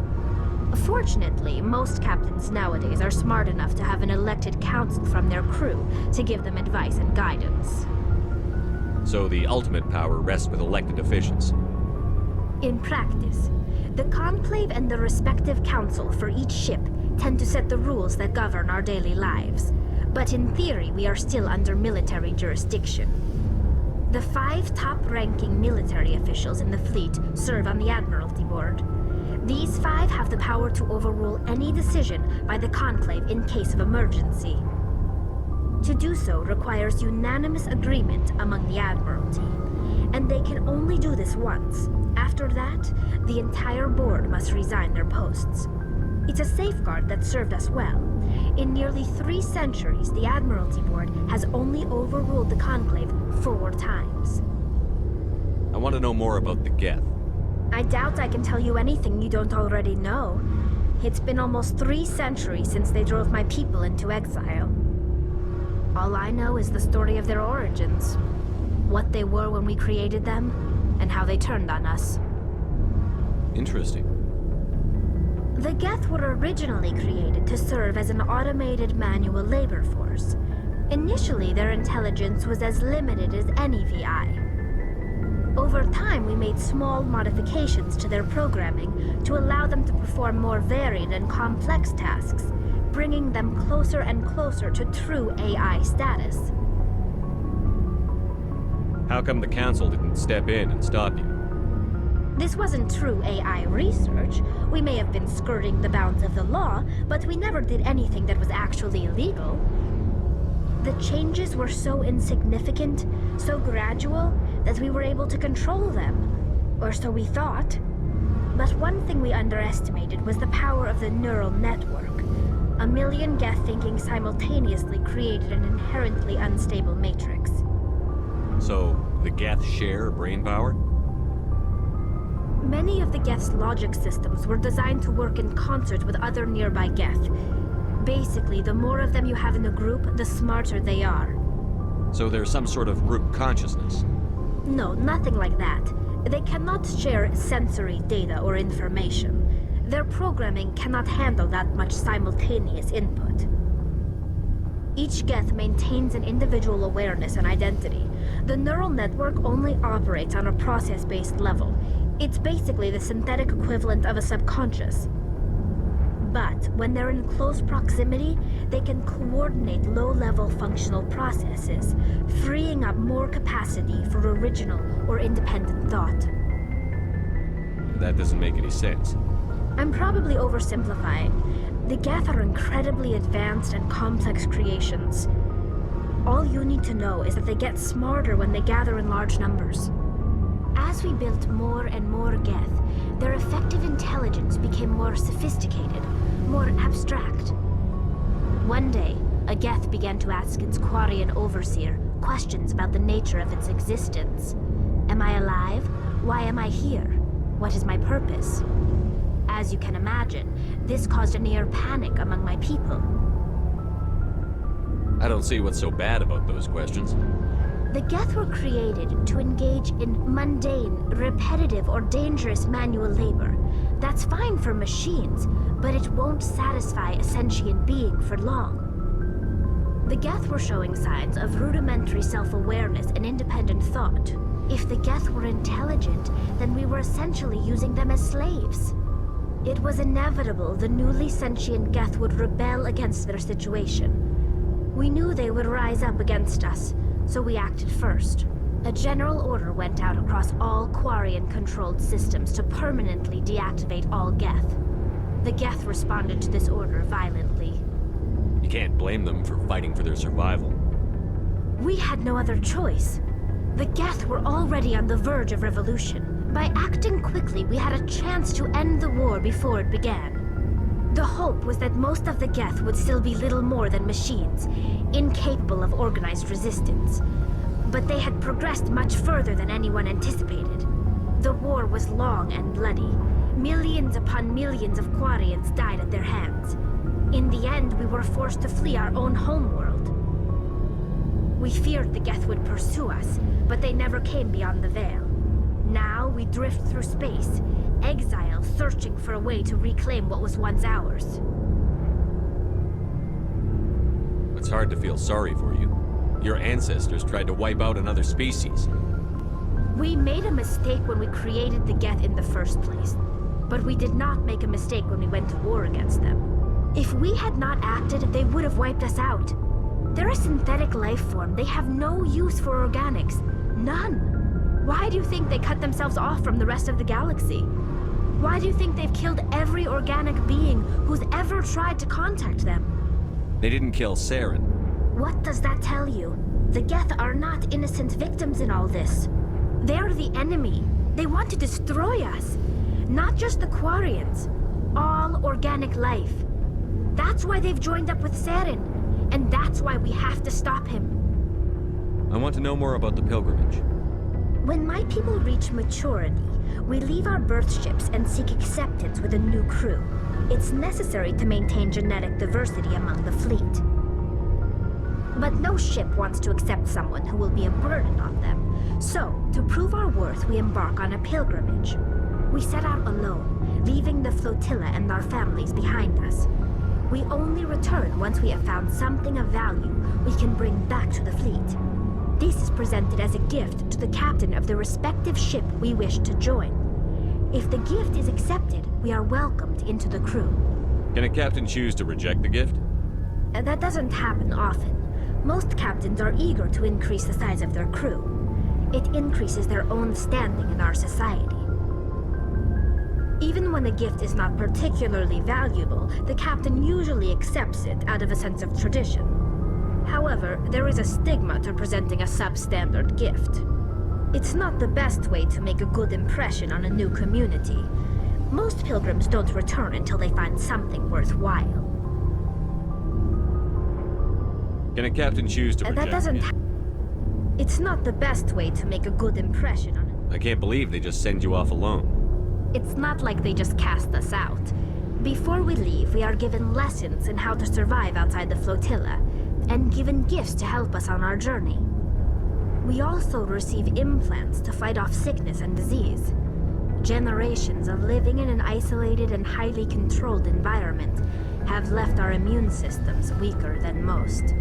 Fortunately, most captains nowadays are smart enough to have an elected council from their crew to give them advice and guidance. So the ultimate power rests with elected officials. In practice, the Conclave and the respective council for each ship tend to set the rules that govern our daily lives. But in theory, we are still under military jurisdiction. The 5 top-ranking military officials in the fleet serve on the Admiralty Board. These 5 have the power to overrule any decision by the Conclave in case of emergency. To do so requires unanimous agreement among the Admiralty, and they can only do this once. After that, the entire board must resign their posts. It's a safeguard that served us well. In nearly 3 centuries, the Admiralty Board has only overruled the Conclave 4 times. I want to know more about the Geth. I doubt I can tell you anything you don't already know. It's been almost 3 centuries since they drove my people into exile. All I know is the story of their origins. What they were when we created them, and how they turned on us. Interesting. The Geth were originally created to serve as an automated manual labor force. Initially, their intelligence was as limited as any VI. Over time, we made small modifications to their programming to allow them to perform more varied and complex tasks, bringing them closer and closer to true AI status. How come the Council didn't step in and stop you? This wasn't true AI research. We may have been skirting the bounds of the law, but we never did anything that was actually illegal. The changes were so insignificant, so gradual, that we were able to control them. Or so we thought. But one thing we underestimated was the power of the neural network. A million Geth thinking simultaneously created an inherently unstable matrix. So, the Geth share brain power? Many of the Geth's logic systems were designed to work in concert with other nearby Geth. Basically, the more of them you have in a group, the smarter they are. So there's some sort of group consciousness? No, nothing like that. They cannot share sensory data or information. Their programming cannot handle that much simultaneous input. Each Geth maintains an individual awareness and identity. The neural network only operates on a process-based level. It's basically the synthetic equivalent of a subconscious. But when they're in close proximity, they can coordinate low-level functional processes, freeing up more capacity for original or independent thought. That doesn't make any sense. I'm probably oversimplifying. The Geth are incredibly advanced and complex creations. All you need to know is that they get smarter when they gather in large numbers. As we built more and more Geth, their effective intelligence became more sophisticated, more abstract. One day, a Geth began to ask its Quarian overseer questions about the nature of its existence. Am I alive? Why am I here? What is my purpose? As you can imagine, this caused a near panic among my people. I don't see what's so bad about those questions. The Geth were created to engage in mundane, repetitive, or dangerous manual labor. That's fine for machines, but it won't satisfy a sentient being for long. The Geth were showing signs of rudimentary self-awareness and independent thought. If the Geth were intelligent, then we were essentially using them as slaves. It was inevitable the newly sentient Geth would rebel against their situation. We knew they would rise up against us, so we acted first. A general order went out across all Quarian-controlled systems to permanently deactivate all Geth. The Geth responded to this order violently. You can't blame them for fighting for their survival. We had no other choice. The Geth were already on the verge of revolution. By acting quickly, we had a chance to end the war before it began. The hope was that most of the Geth would still be little more than machines, incapable of organized resistance. But they had progressed much further than anyone anticipated. The war was long and bloody. Millions upon millions of Quarians died at their hands. In the end, we were forced to flee our own homeworld. We feared the Geth would pursue us, but they never came beyond the Veil. Now we drift through space, exile, searching for a way to reclaim what was once ours. It's hard to feel sorry for you. Your ancestors tried to wipe out another species. We made a mistake when we created the Geth in the first place, but we did not make a mistake when we went to war against them. If we had not acted, they would have wiped us out. They're a synthetic life form. They have no use for organics. None. Why do you think they cut themselves off from the rest of the galaxy? Why do you think they've killed every organic being who's ever tried to contact them? They didn't kill Saren. What does that tell you? The Geth are not innocent victims in all this. They're the enemy. They want to destroy us. Not just the Quarians. All organic life. That's why they've joined up with Saren. And that's why we have to stop him. I want to know more about the pilgrimage. When my people reach maturity, we leave our birth ships and seek acceptance with a new crew. It's necessary to maintain genetic diversity among the fleet. But no ship wants to accept someone who will be a burden on them. So, to prove our worth, we embark on a pilgrimage. We set out alone, leaving the flotilla and our families behind us. We only return once we have found something of value we can bring back to the fleet. This is presented as a gift to the captain of the respective ship we wish to join. If the gift is accepted, we are welcomed into the crew. Can a captain choose to reject the gift? That doesn't happen often. Most captains are eager to increase the size of their crew. It increases their own standing in our society. Even when a gift is not particularly valuable, the captain usually accepts it out of a sense of tradition. However, there is a stigma to presenting a substandard gift. It's not the best way to make a good impression on a new community. Most pilgrims don't return until they find something worthwhile. Can a captain choose to reject That doesn't. It's not the best way to make a good impression on. I can't believe they just send you off alone. It's not like they just cast us out. Before we leave, we are given lessons in how to survive outside the flotilla, and given gifts to help us on our journey. We also receive implants to fight off sickness and disease. Generations of living in an isolated and highly controlled environment have left our immune systems weaker than most.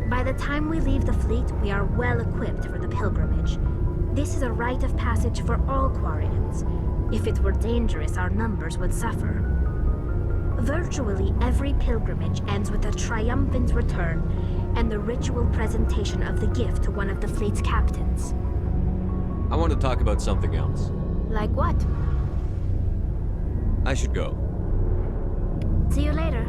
By the time we leave the fleet, we are well equipped for the pilgrimage. This is a rite of passage for all Quarians. If it were dangerous, our numbers would suffer. Virtually every pilgrimage ends with a triumphant return and the ritual presentation of the gift to one of the fleet's captains. I want to talk about something else. Like what? I should go. See you later.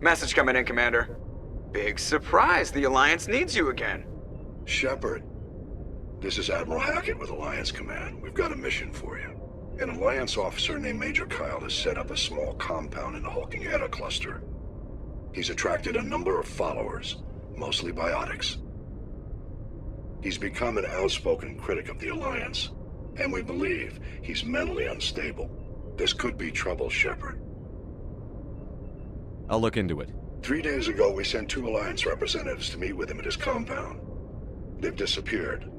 Message coming in, Commander. Big surprise, the Alliance needs you again. Shepard, this is Admiral Hackett with Alliance Command. We've got a mission for you. An Alliance officer named Major Kyle has set up a small compound in the Hulking Eta cluster. He's attracted a number of followers, mostly biotics. He's become an outspoken critic of the Alliance, and we believe he's mentally unstable. This could be trouble, Shepard. I'll look into it. 3 days ago, we sent 2 Alliance representatives to meet with him at his compound. They've disappeared.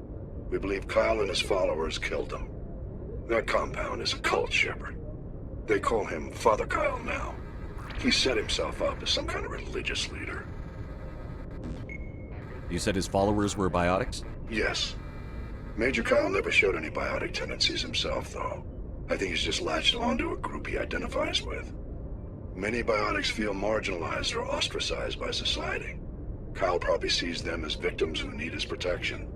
We believe Kyle and his followers killed them. That compound is a cult, Shepard. They call him Father Kyle now. He set himself up as some kind of religious leader. You said his followers were biotics? Yes. Major Kyle never showed any biotic tendencies himself, though. I think he's just latched onto a group he identifies with. Many biotics feel marginalized or ostracized by society. Kyle probably sees them as victims who need his protection,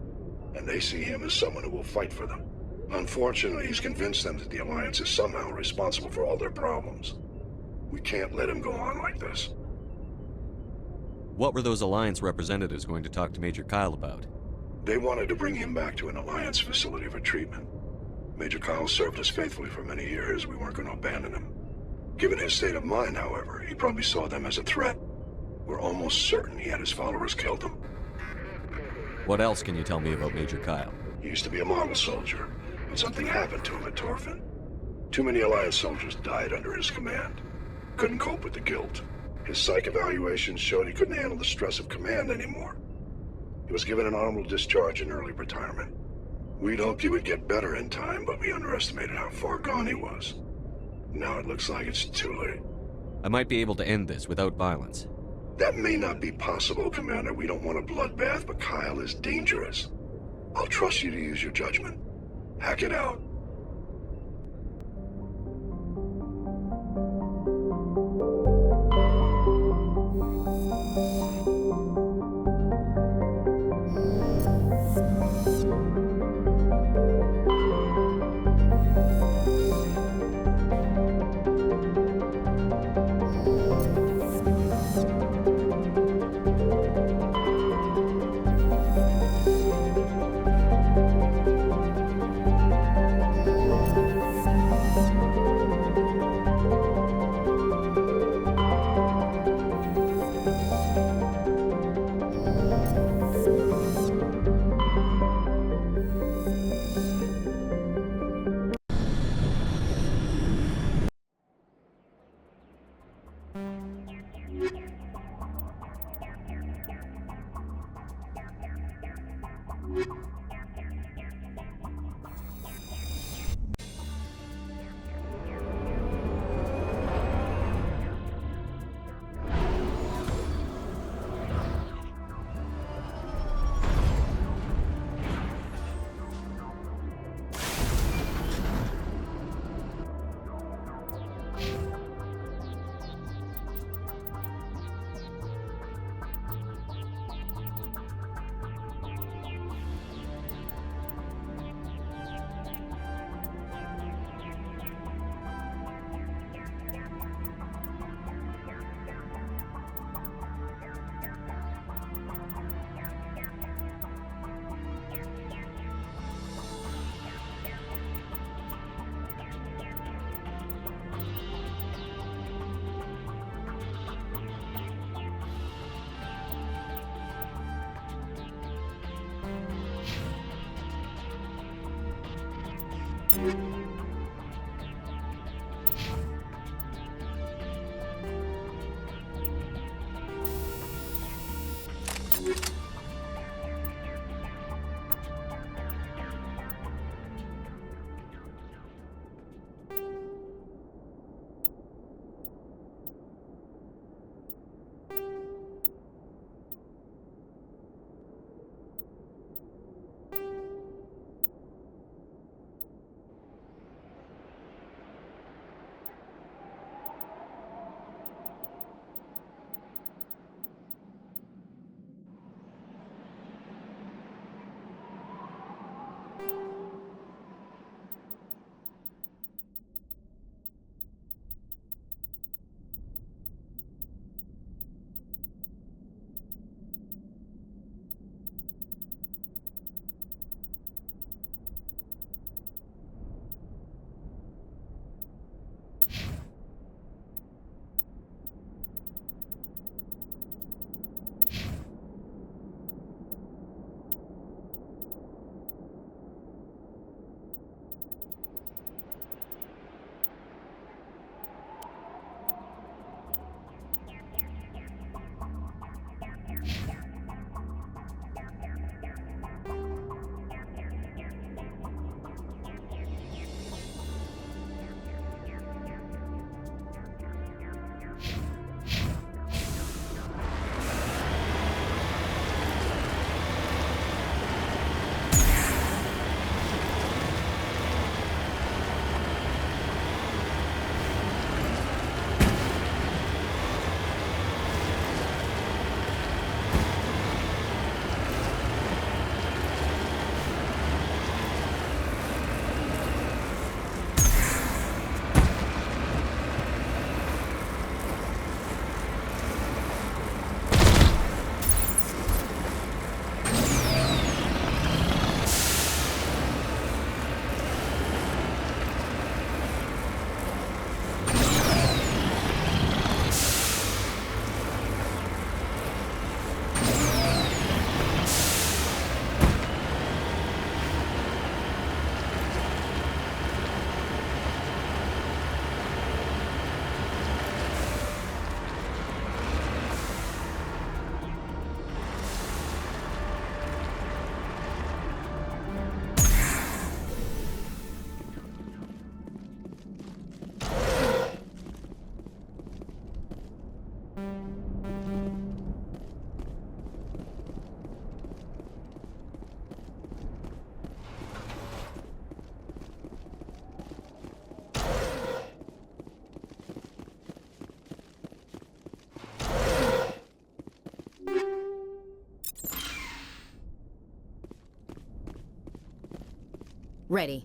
and they see him as someone who will fight for them. Unfortunately, he's convinced them that the Alliance is somehow responsible for all their problems. We can't let him go on like this. What were those Alliance representatives going to talk to Major Kyle about? They wanted to bring him back to an Alliance facility for treatment. Major Kyle served us faithfully for many years. We weren't going to abandon him. Given his state of mind, however, he probably saw them as a threat. We're almost certain he had his followers killed him. What else can you tell me about Major Kyle? He used to be a model soldier, but something happened to him at Torfin. Too many Alliance soldiers died under his command. Couldn't cope with the guilt. His psych evaluations showed he couldn't handle the stress of command anymore. He was given an honorable discharge in early retirement. We'd hoped he would get better in time, but we underestimated how far gone he was. Now it looks like it's too late. I might be able to end this without violence. That may not be possible, Commander. We don't want a bloodbath, but Kyle is dangerous. I'll trust you to use your judgment. Hack it out. Ready.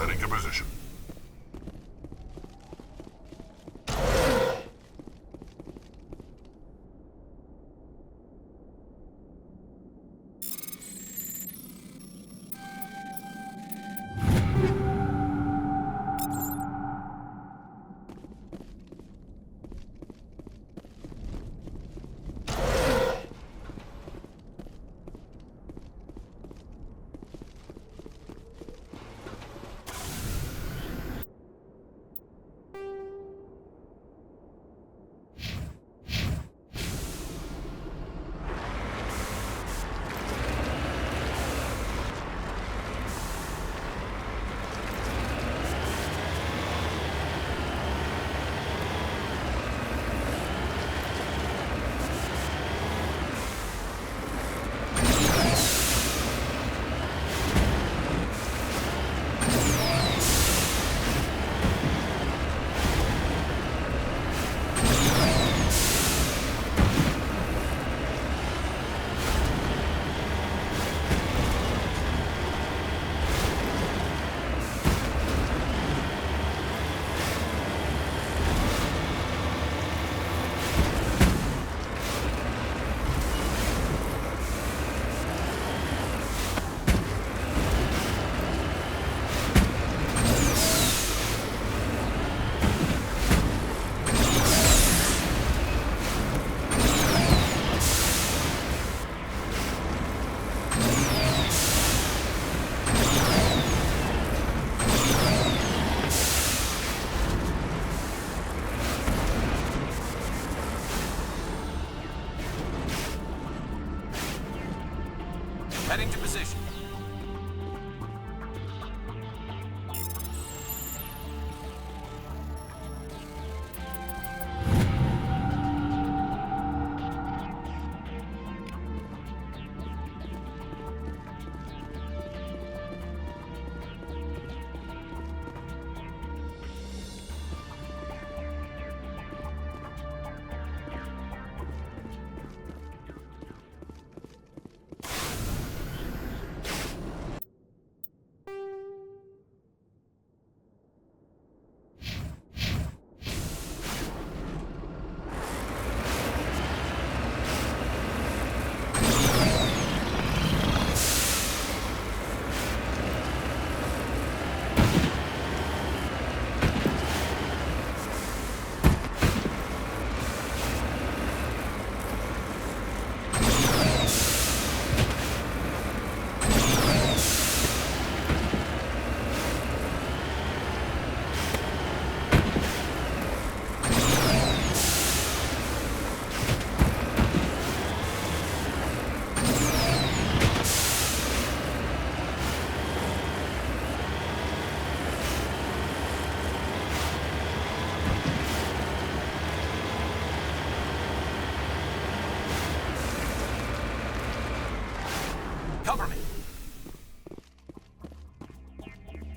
Heading to position.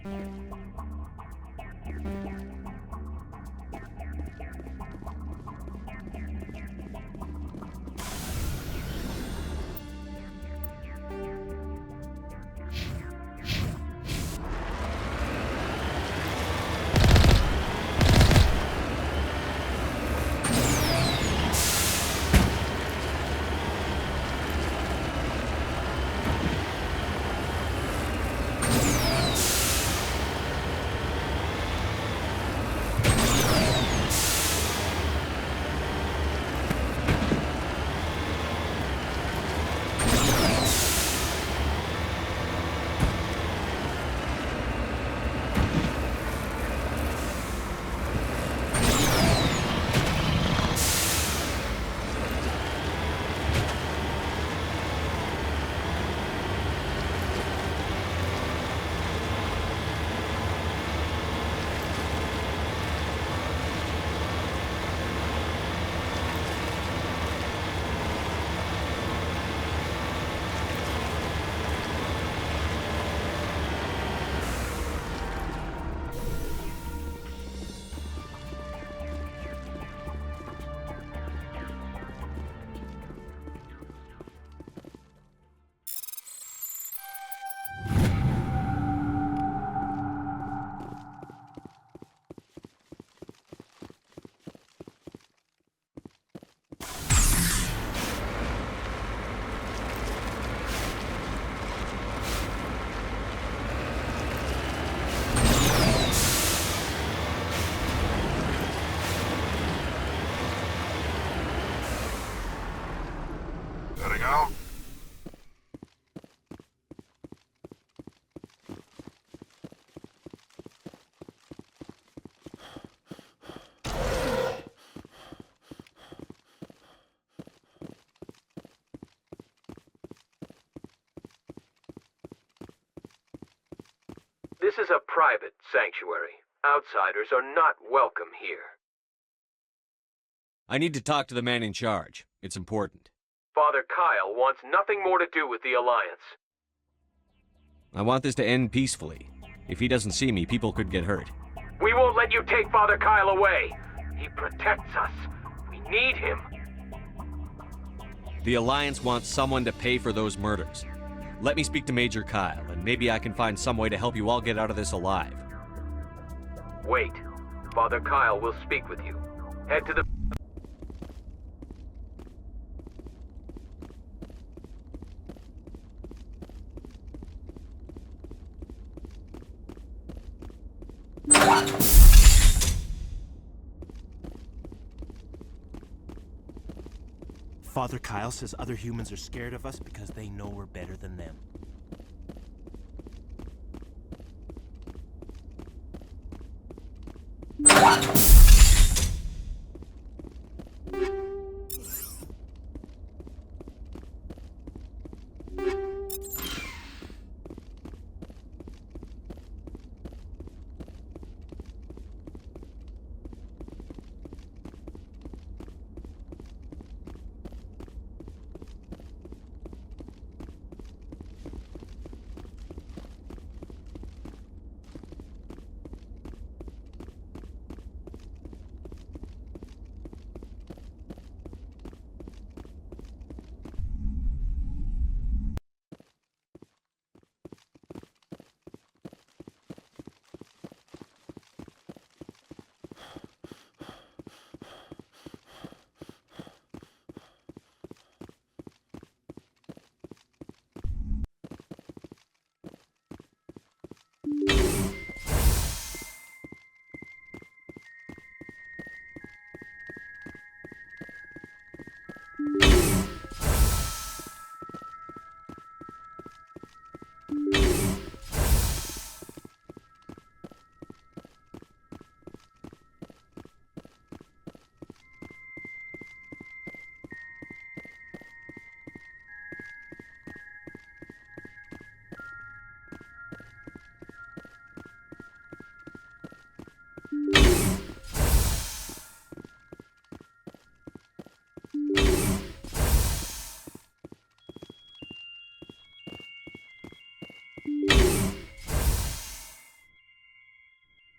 Heading out. This is a private sanctuary. Outsiders are not welcome here. I need to talk to the man in charge. It's important. Father Kyle wants nothing more to do with the Alliance. I want this to end peacefully. If he doesn't see me, people could get hurt. We won't let you take Father Kyle away. He protects us. We need him. The Alliance wants someone to pay for those murders. Let me speak to Major Kyle, and maybe I can find some way to help you all get out of this alive. Wait. Father Kyle will speak with you. Head to the... Father Kyle says other humans are scared of us because they know we're better than them.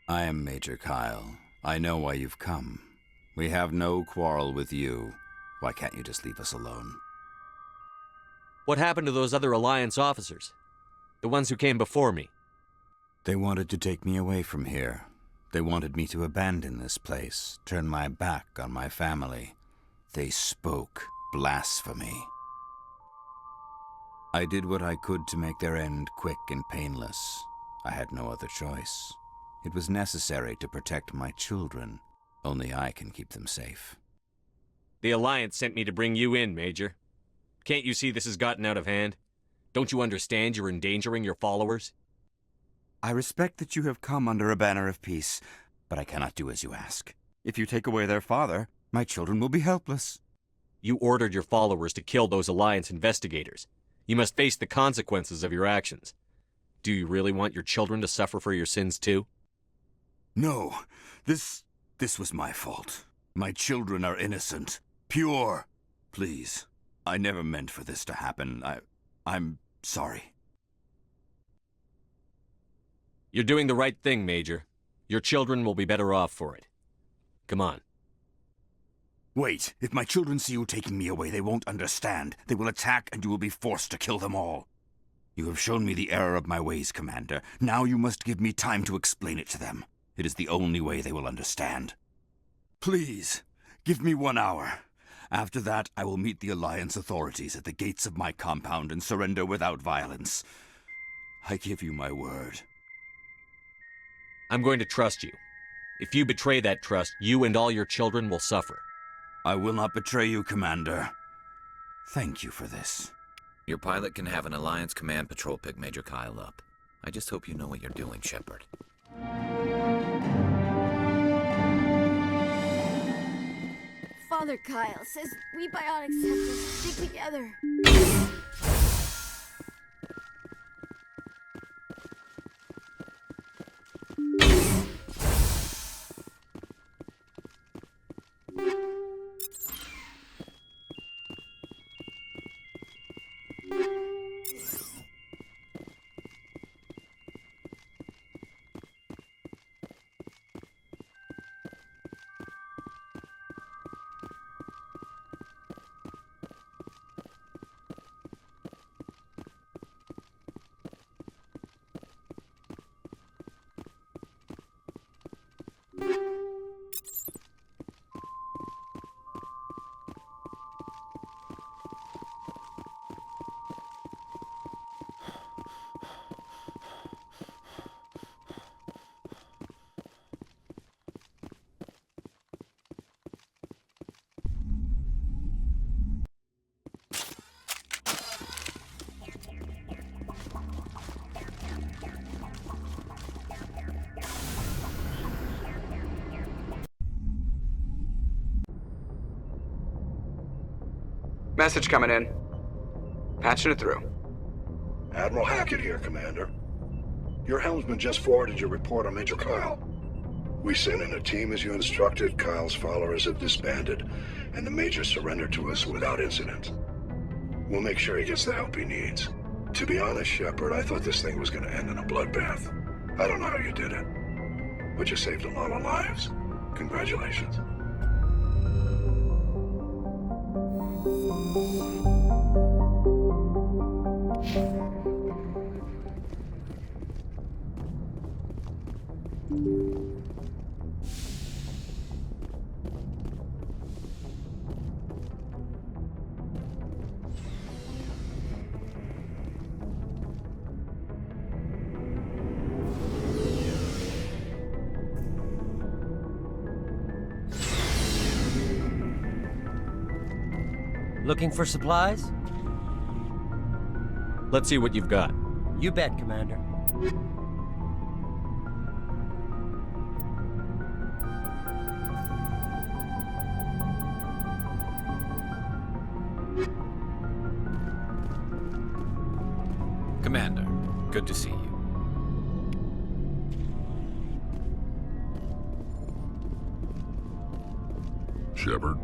I am Major Kyle. I know why you've come. We have no quarrel with you. Why can't you just leave us alone? What happened to those other Alliance officers? The ones who came before me? They wanted to take me away from here. They wanted me to abandon this place, turn my back on my family. They spoke blasphemy. I did what I could to make their end quick and painless. I had no other choice. It was necessary to protect my children. Only I can keep them safe. The Alliance sent me to bring you in, Major. Can't you see this has gotten out of hand? Don't you understand you're endangering your followers? I respect that you have come under a banner of peace, but I cannot do as you ask. If you take away their father, my children will be helpless. You ordered your followers to kill those Alliance investigators. You must face the consequences of your actions. Do you really want your children to suffer for your sins too? No, this was my fault. My children are innocent, pure. Please, I never meant for this to happen. I'm sorry. You're doing the right thing, Major. Your children will be better off for it. Come on. Wait, if my children see you taking me away, they won't understand. They will attack and you will be forced to kill them all. You have shown me the error of my ways, Commander. Now you must give me time to explain it to them. It is the only way they will understand. Please, give me 1 hour. After that, I will meet the Alliance authorities at the gates of my compound and surrender without violence. I give you my word. I'm going to trust you. If you betray that trust, you and all your children will suffer. I will not betray you, Commander. Thank you for this. Your pilot can have an Alliance Command patrol pick Major Kyle up. I just hope you know what you're doing, Shepard. Father Kyle says we Biotics have to stick together. Message coming in. Patching it through. Admiral Hackett here, Commander. Your helmsman just forwarded your report on Major Kyle. We sent in a team as you instructed. Kyle's followers have disbanded, and the Major surrendered to us without incident. We'll make sure he gets the help he needs. To be honest, Shepard, I thought this thing was going to end in a bloodbath. I don't know how you did it, but you saved a lot of lives. Congratulations. Looking for supplies? Let's see what you've got. You bet, Commander. Commander, good to see you. Shepard?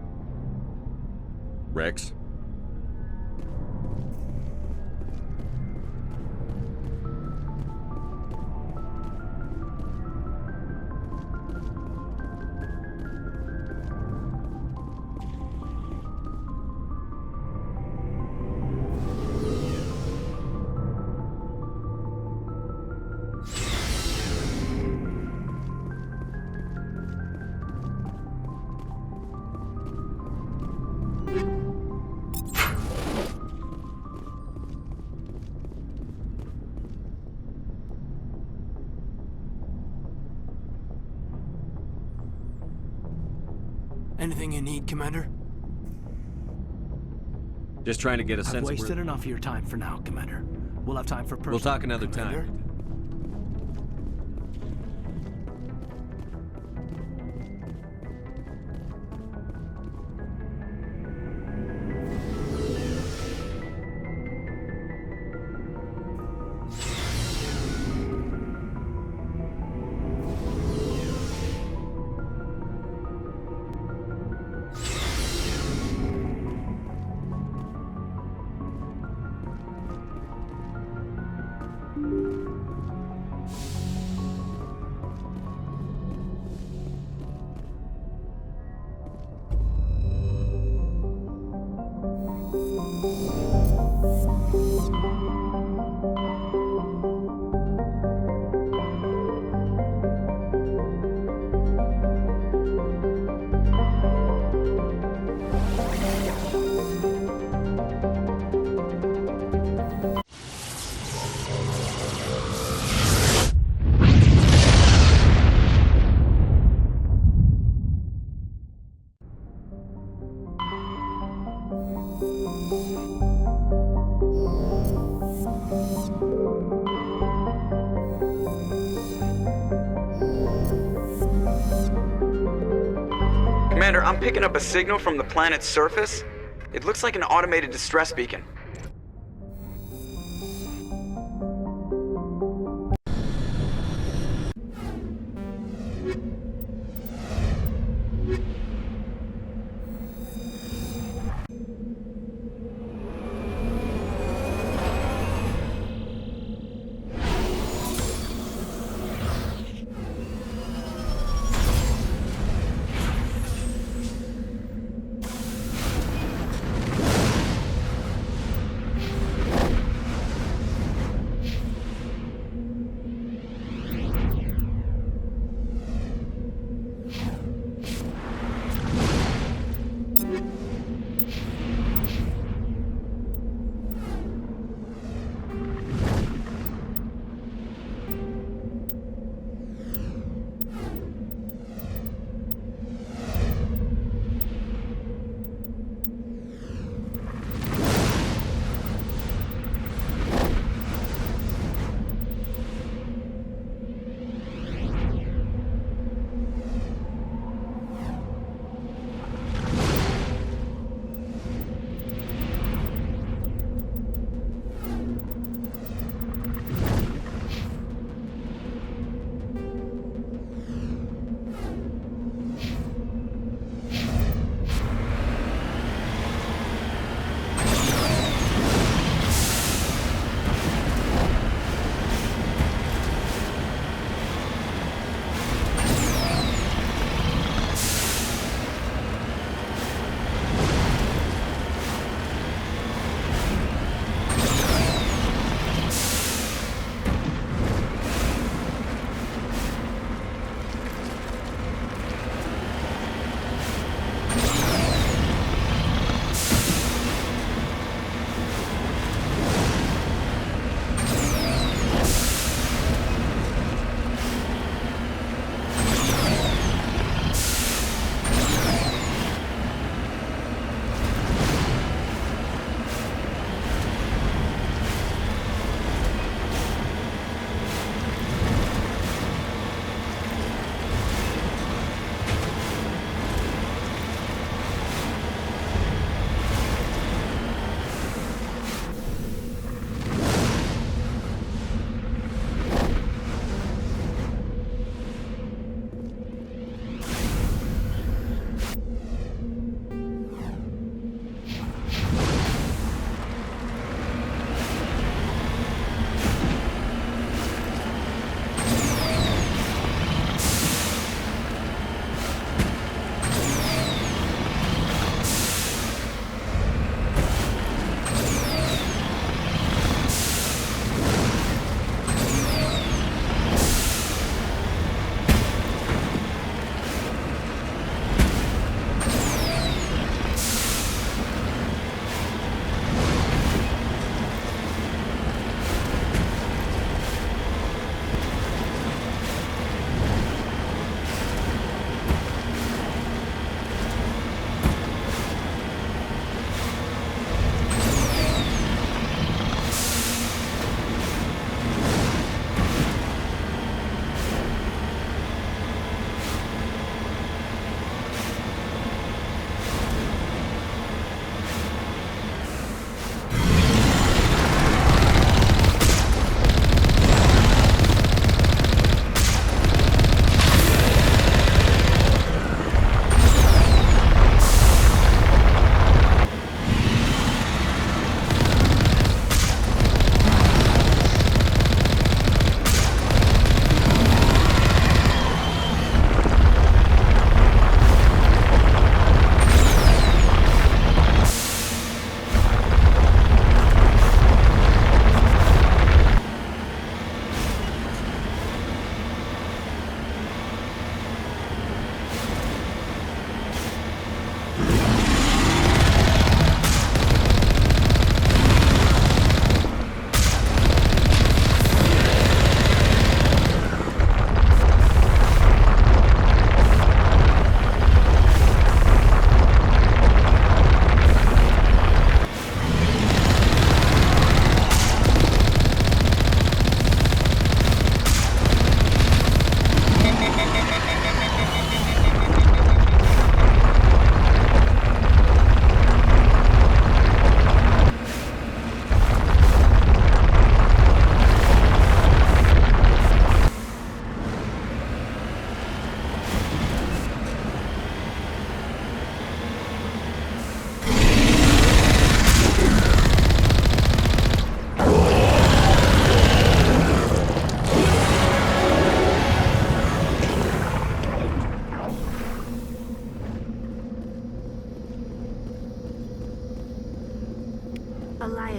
Rex? Anything you need, Commander? Just trying to get a I've sense wasted of where... enough of your time for now, Commander. We'll have time for personal. We'll talk another Commander. time. Commander, I'm picking up a signal from the planet's surface. It looks like an automated distress beacon.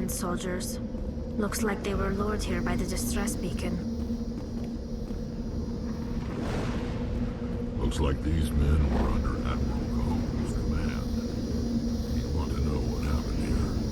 Alliance soldiers. Looks like they were lured here by the distress beacon. Looks like these men were under Admiral Cahoon's command. You want to know what happened here?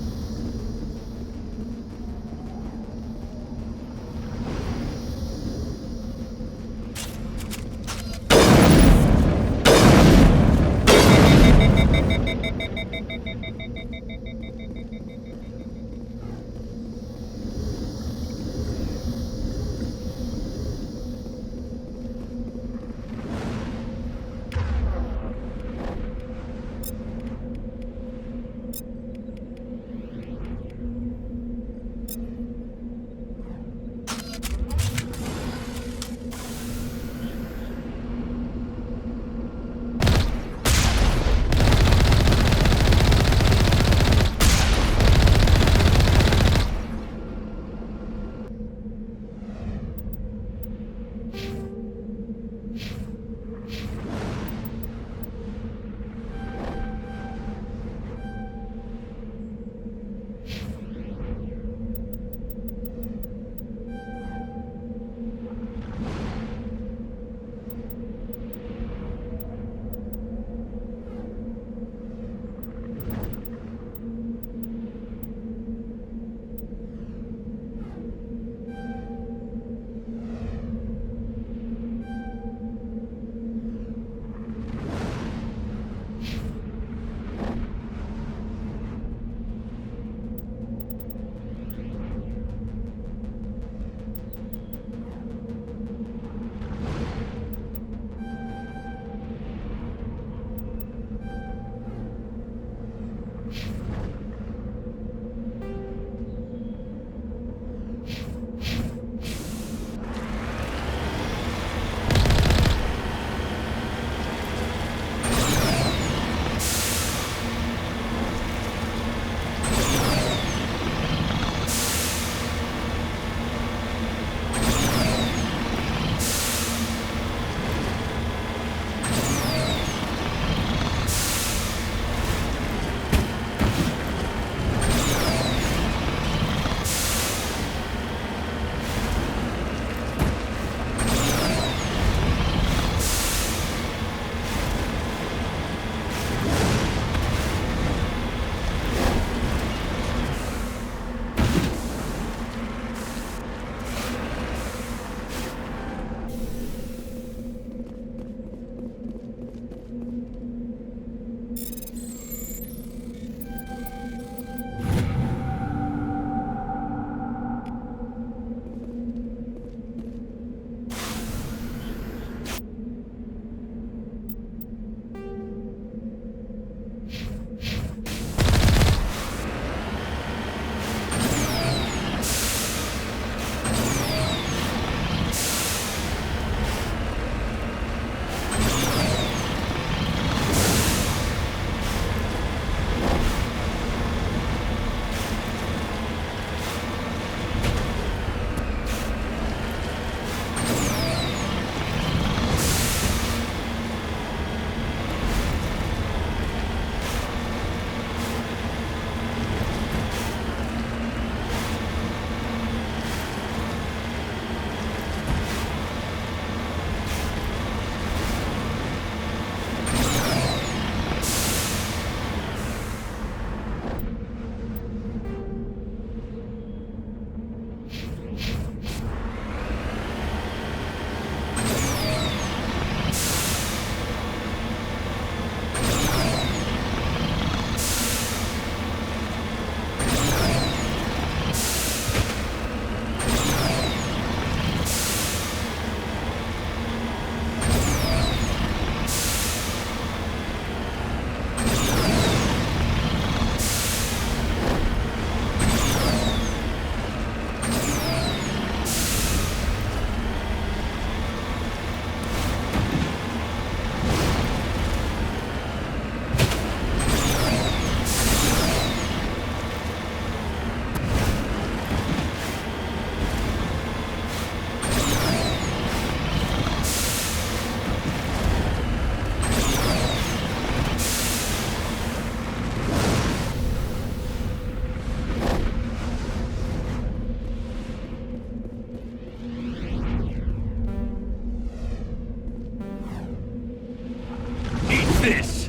this!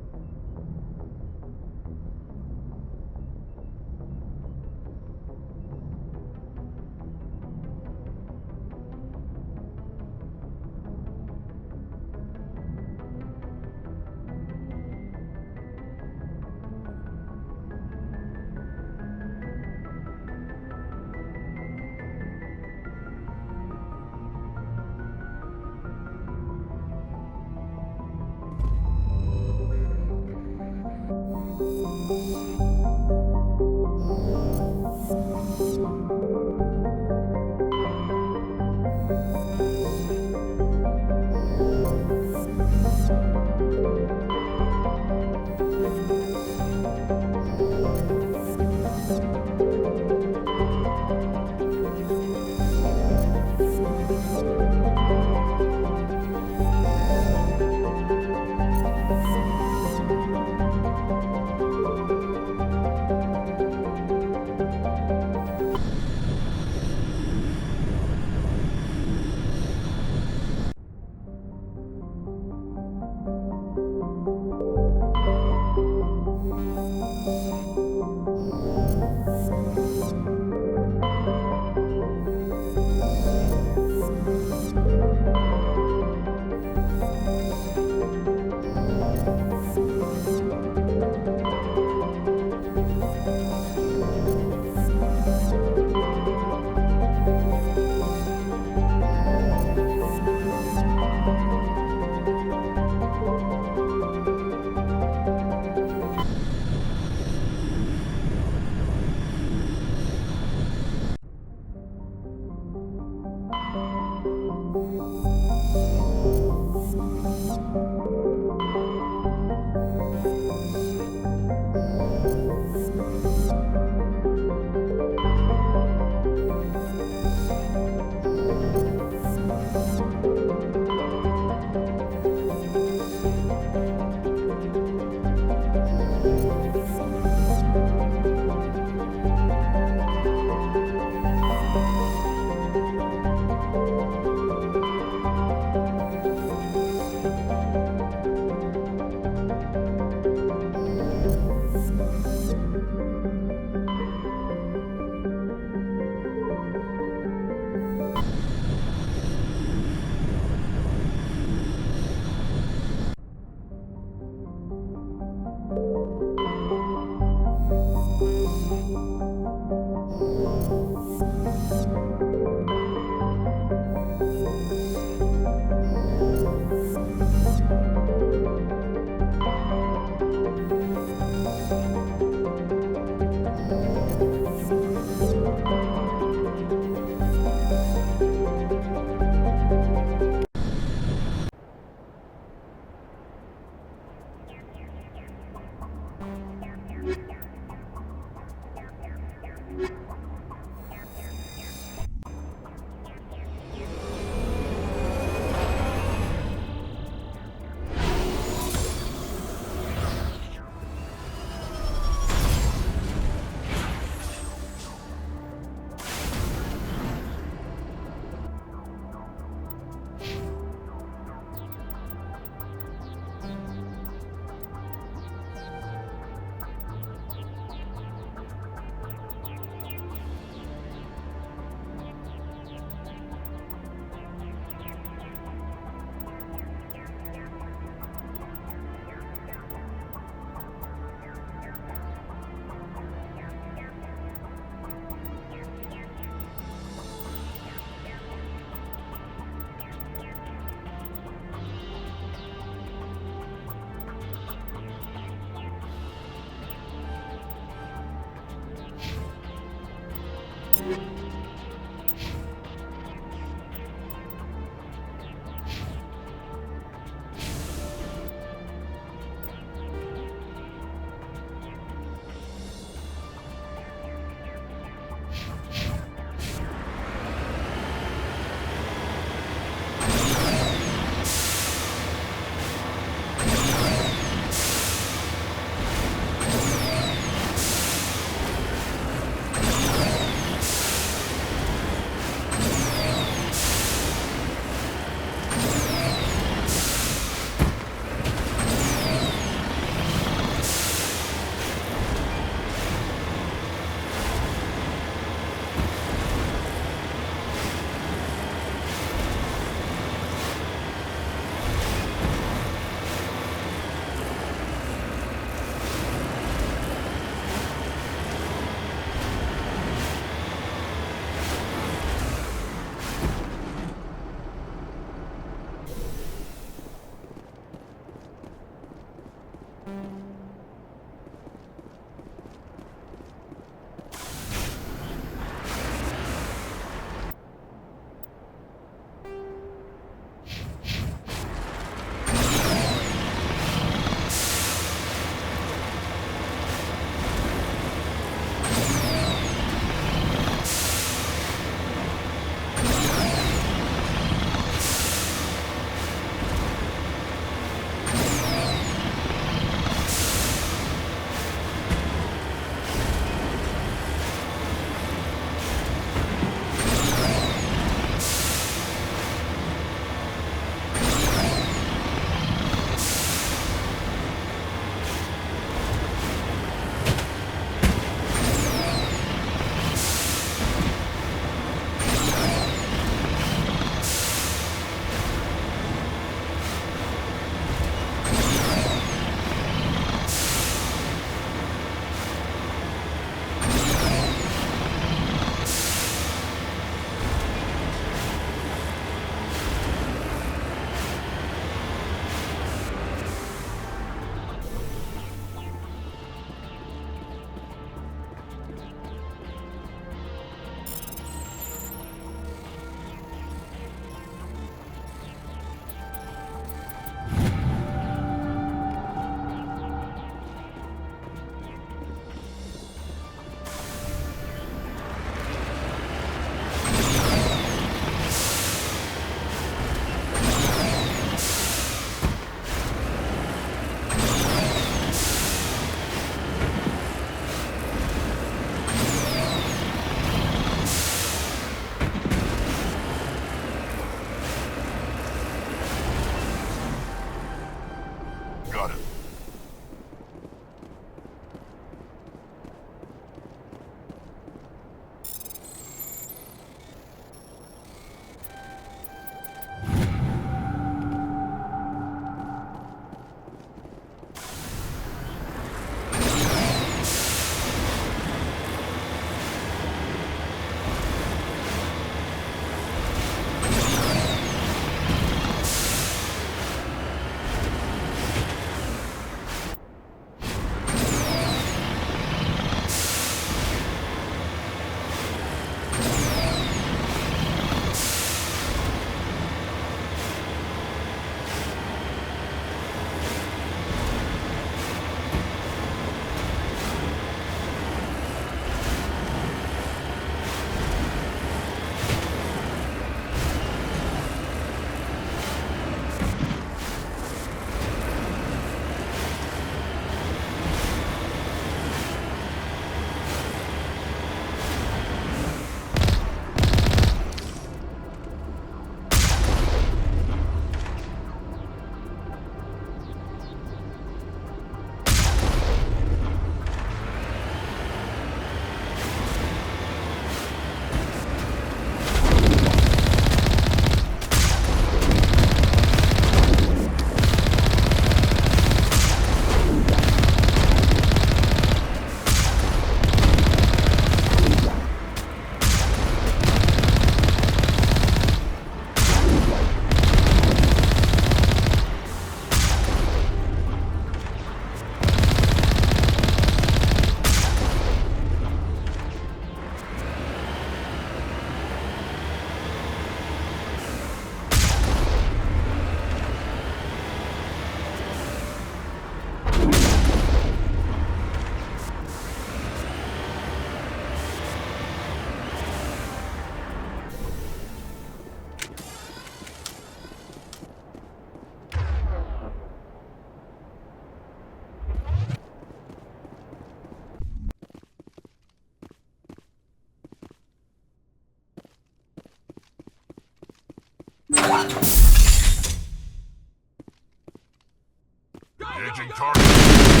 Engaging target.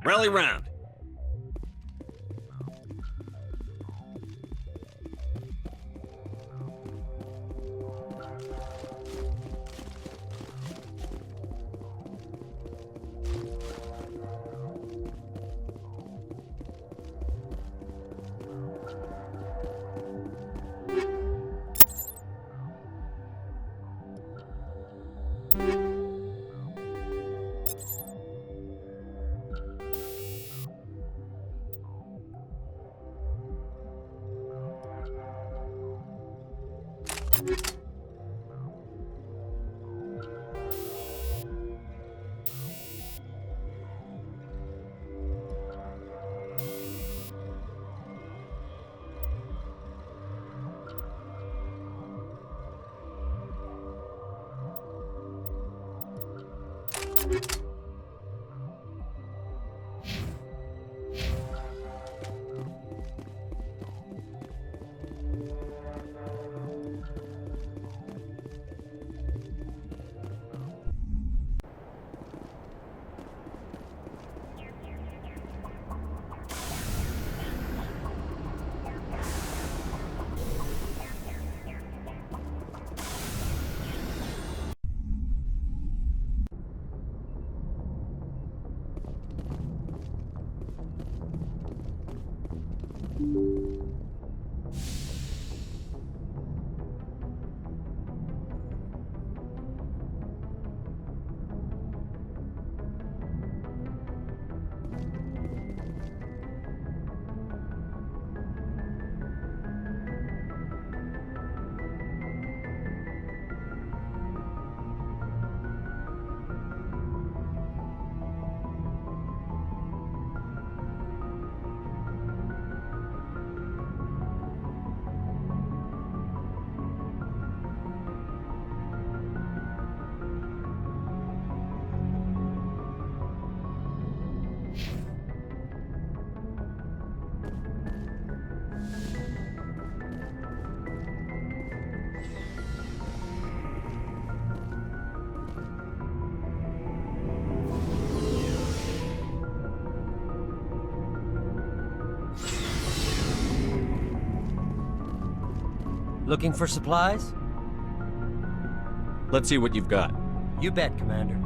Rally round. Looking for supplies? Let's see what you've got. You bet, Commander.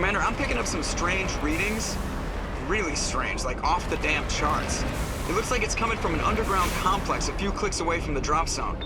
Commander, I'm picking up some strange readings. Really strange, like off the damn charts. It looks like it's coming from an underground complex a few clicks away from the drop zone.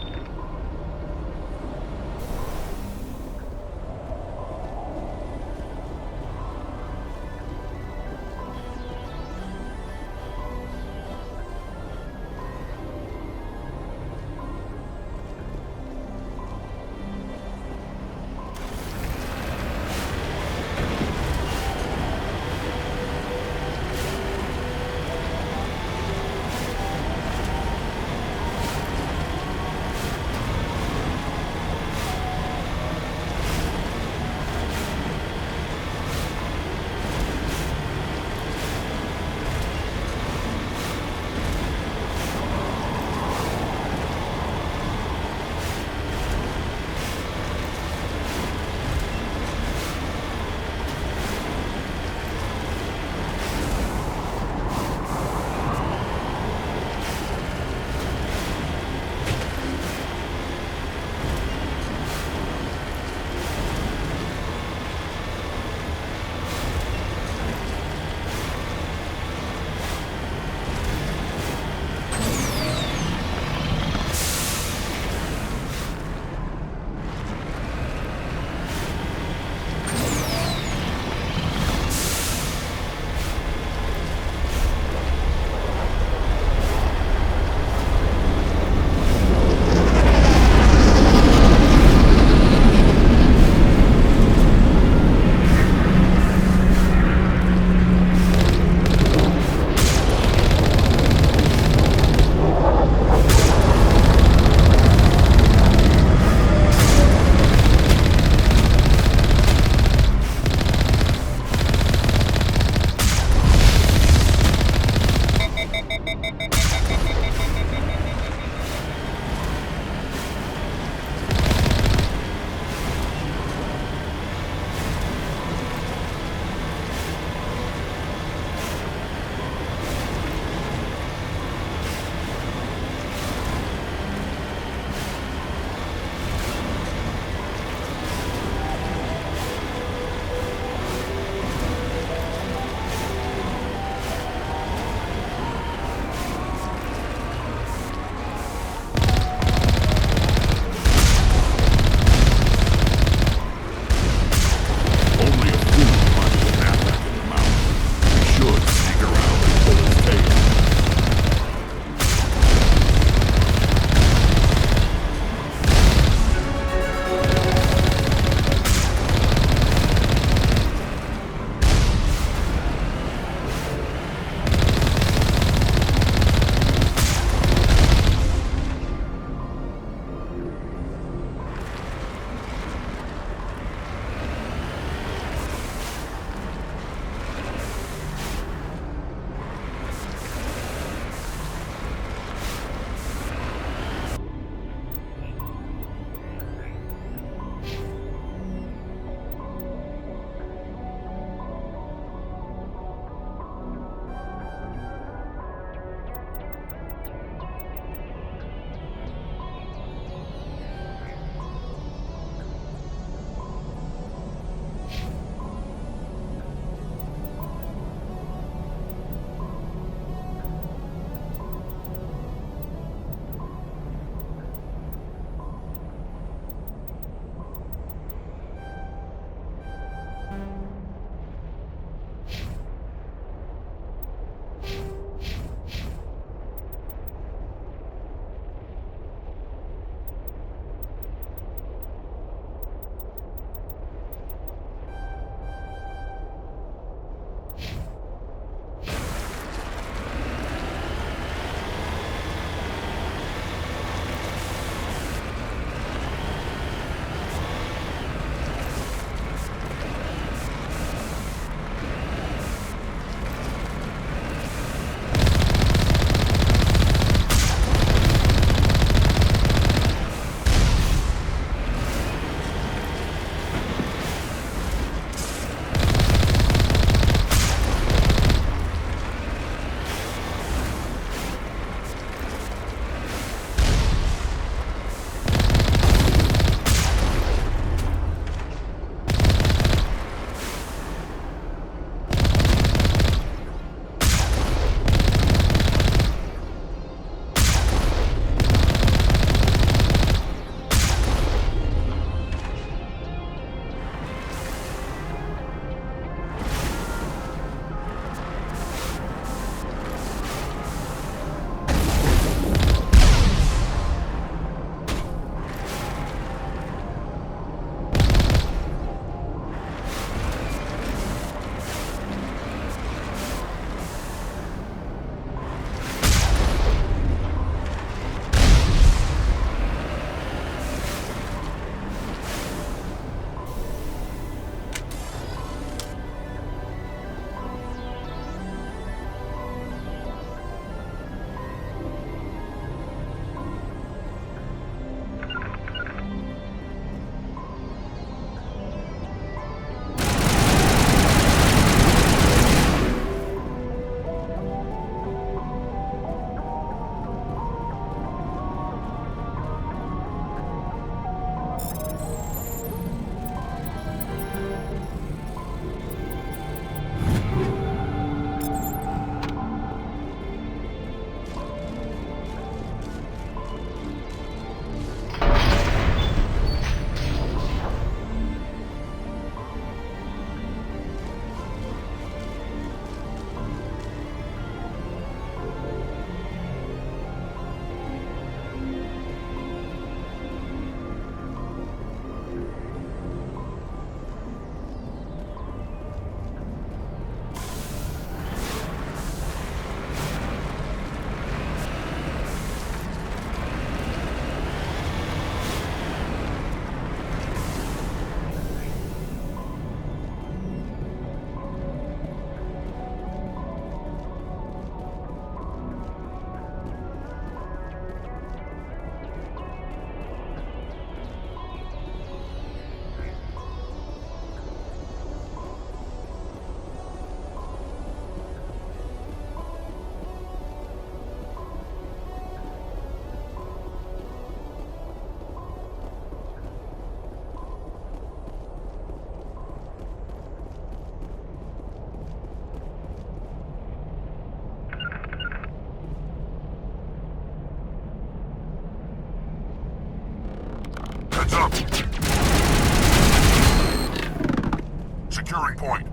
Heads up! Securing point.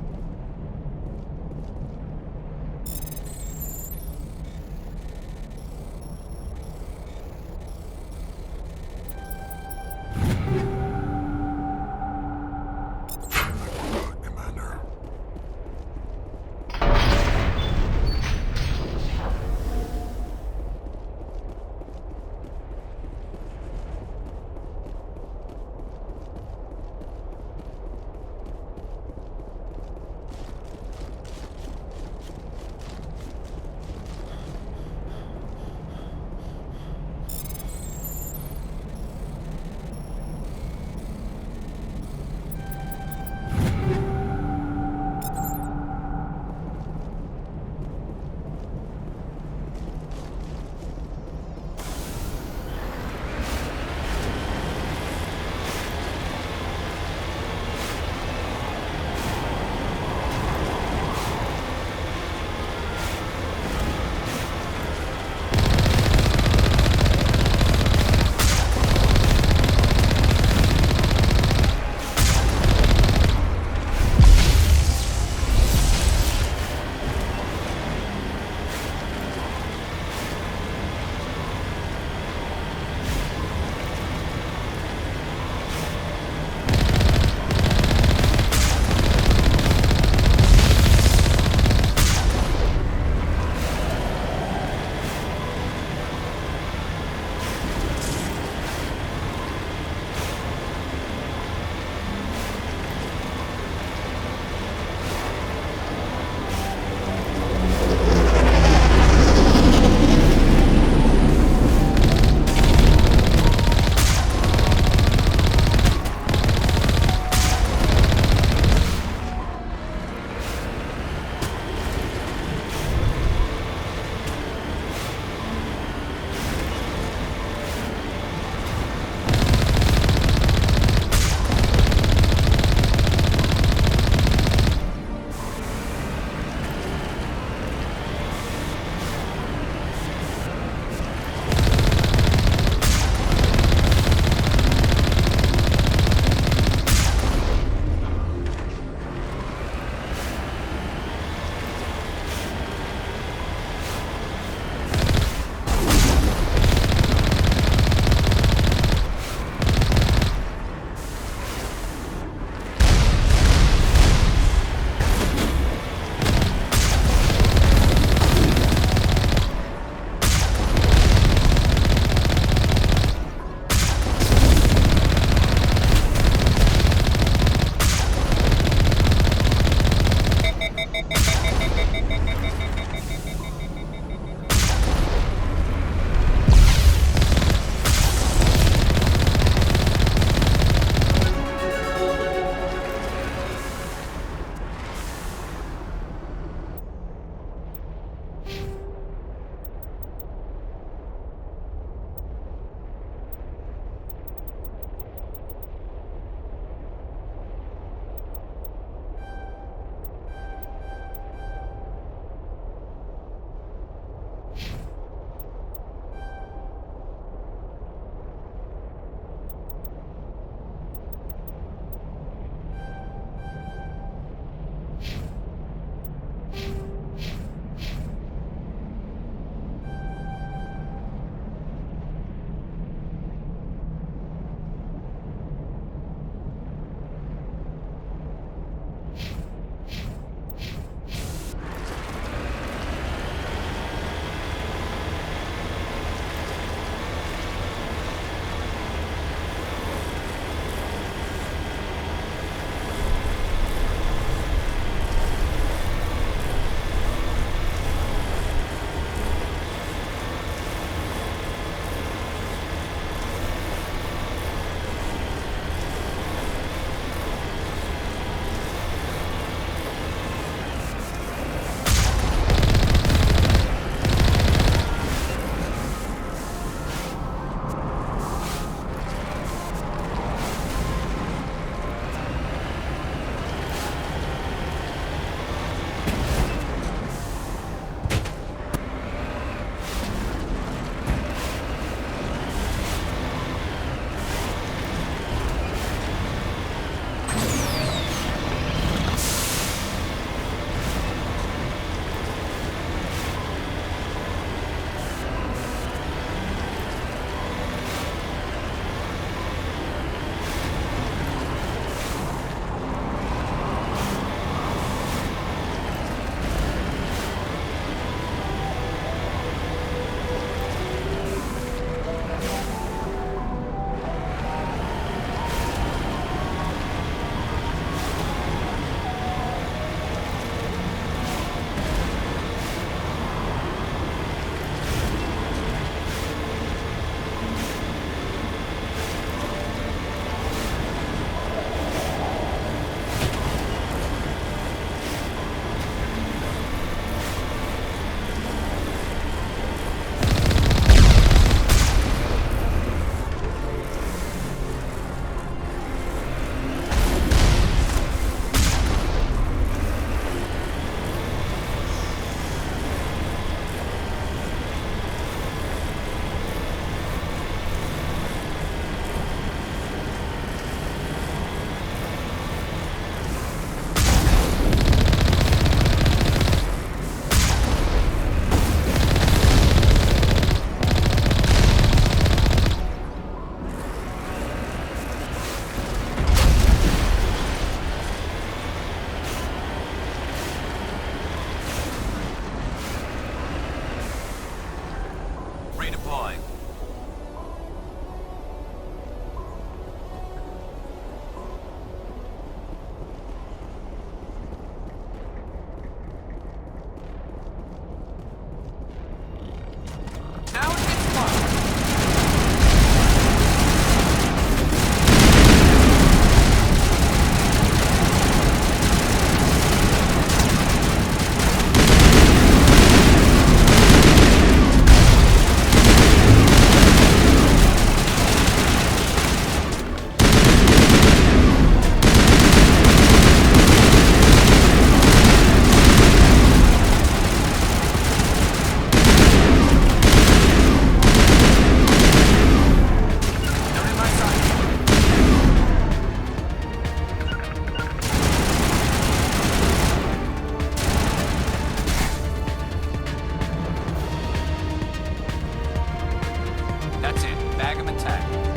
That's it. Bag him and tag him.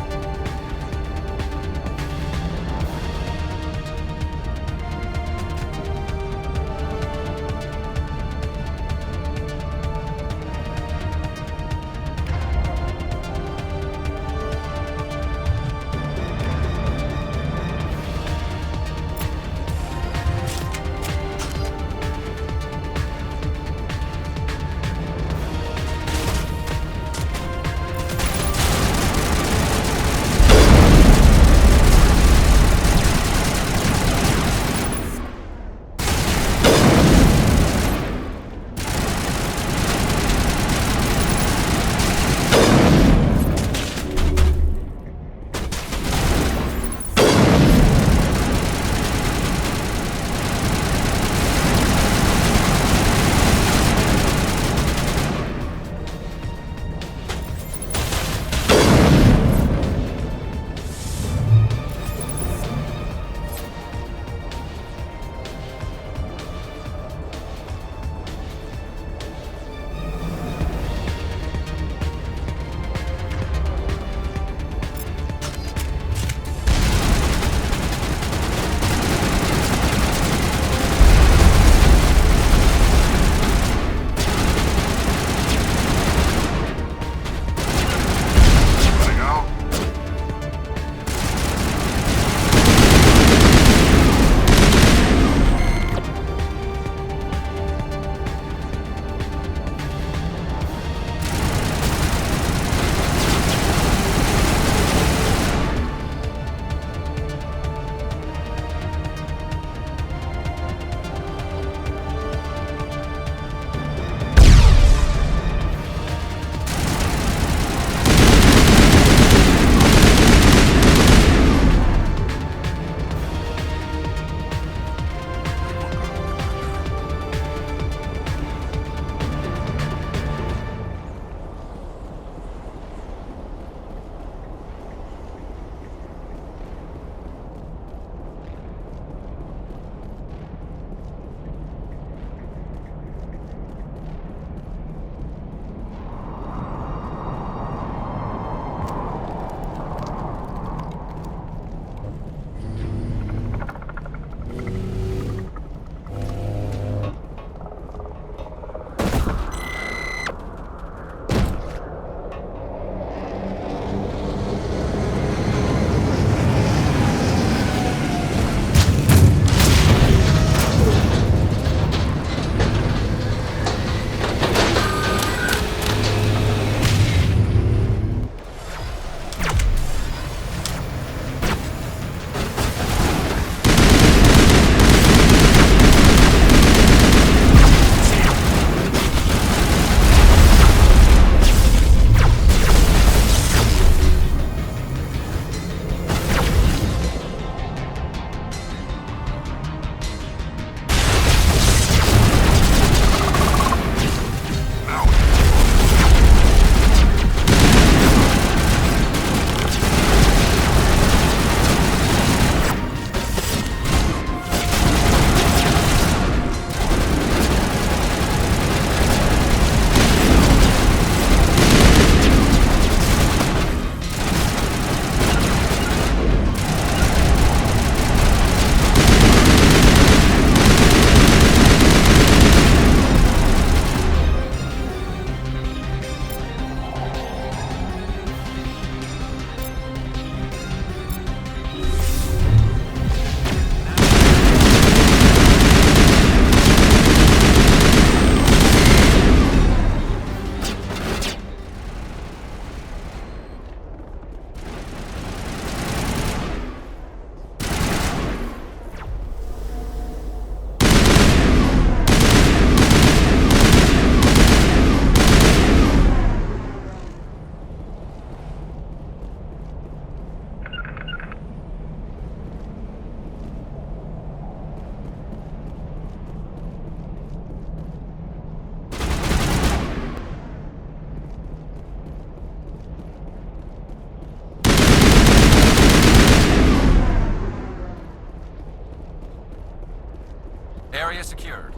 Area secured.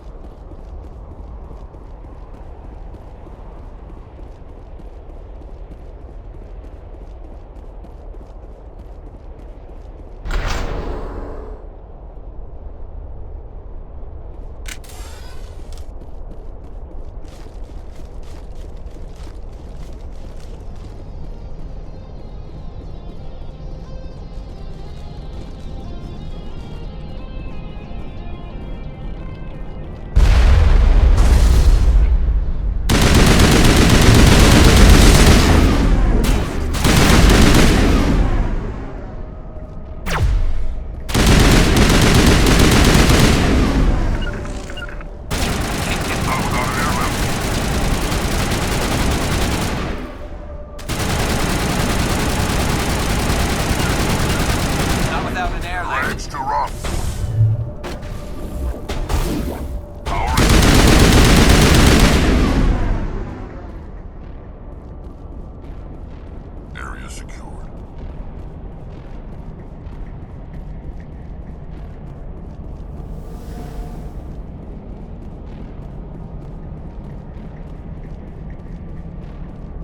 area secured.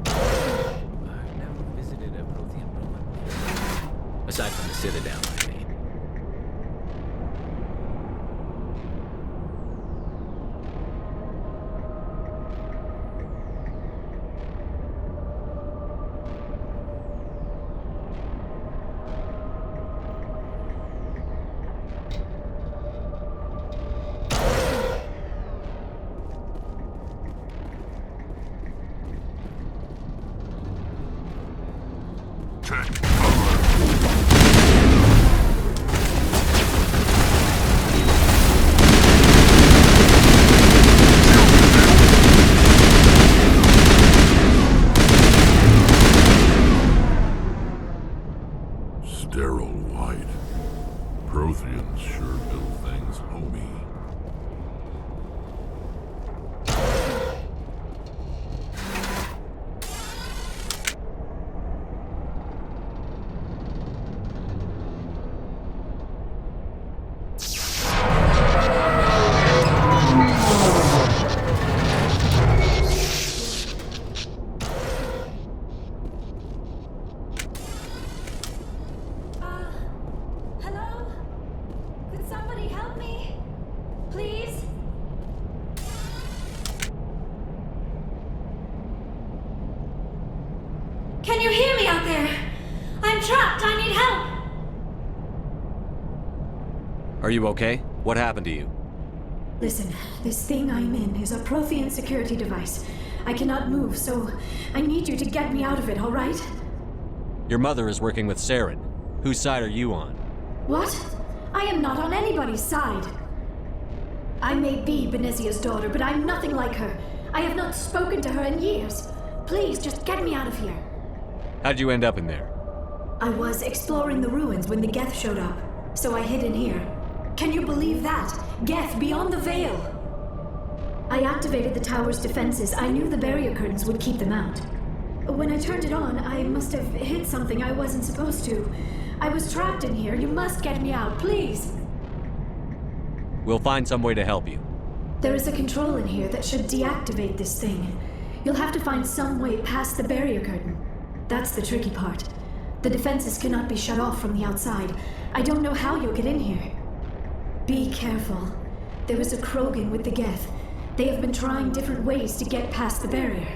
I've never visited a Prothean ruin. Aside from the Citadel, I mean. Sterile white. Protheans sure build things homey. Hello? Could somebody help me? Please? Can you hear me out there? I'm trapped. I need help. Are you okay? What happened to you? Listen, this thing I'm in is a Prothean security device. I cannot move, so I need you to get me out of it, all right? Your mother is working with Saren. Whose side are you on? What? I am not on anybody's side. I may be Benezia's daughter, but I'm nothing like her. I have not spoken to her in years. Please, just get me out of here. How'd you end up in there? I was exploring the ruins when the Geth showed up, so I hid in here. Can you believe that? Geth beyond the Veil! I activated the tower's defenses. I knew the barrier curtains would keep them out. When I turned it on, I must have hit something I wasn't supposed to. I was trapped in here. You must get me out, please! We'll find some way to help you. There is a control in here that should deactivate this thing. You'll have to find some way past the barrier curtain. That's the tricky part. The defenses cannot be shut off from the outside. I don't know how you'll get in here. Be careful. There is a Krogan with the Geth. They have been trying different ways to get past the barrier.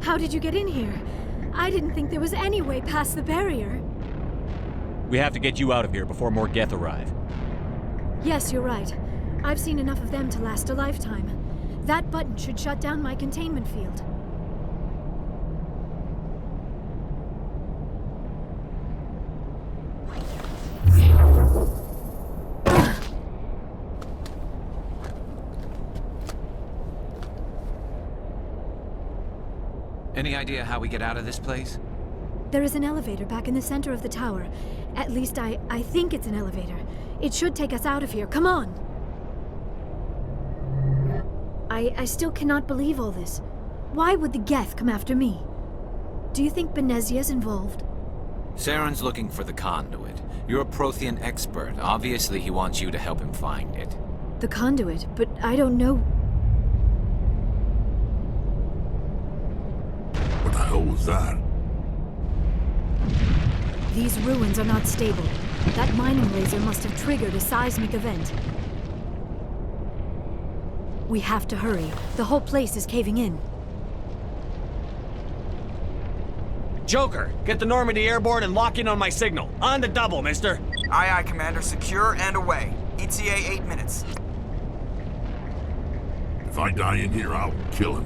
How did you get in here? I didn't think there was any way past the barrier. We have to get you out of here before more Geth arrive. Yes, you're right. I've seen enough of them to last a lifetime. That button should shut down my containment field. Any idea how we get out of this place? There is an elevator back in the center of the tower. At least I think it's an elevator. It should take us out of here. Come on! I still cannot believe all this. Why would the Geth come after me? Do you think Benezia's involved? Saren's looking for the conduit. You're a Prothean expert. Obviously, he wants you to help him find it. The conduit? But I don't know... What the hell was that? These ruins are not stable. That mining laser must have triggered a seismic event. We have to hurry. The whole place is caving in. Joker, get the Normandy airborne and lock in on my signal. On the double, mister. Aye, aye, Commander. Secure and away. ETA 8 minutes. If I die in here, I'll kill him.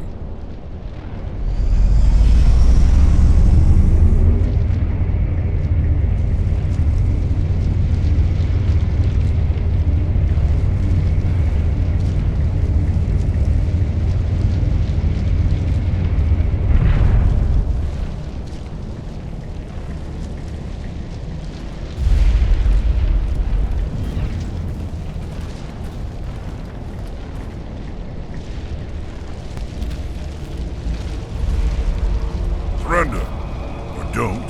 Surrender. Or don't.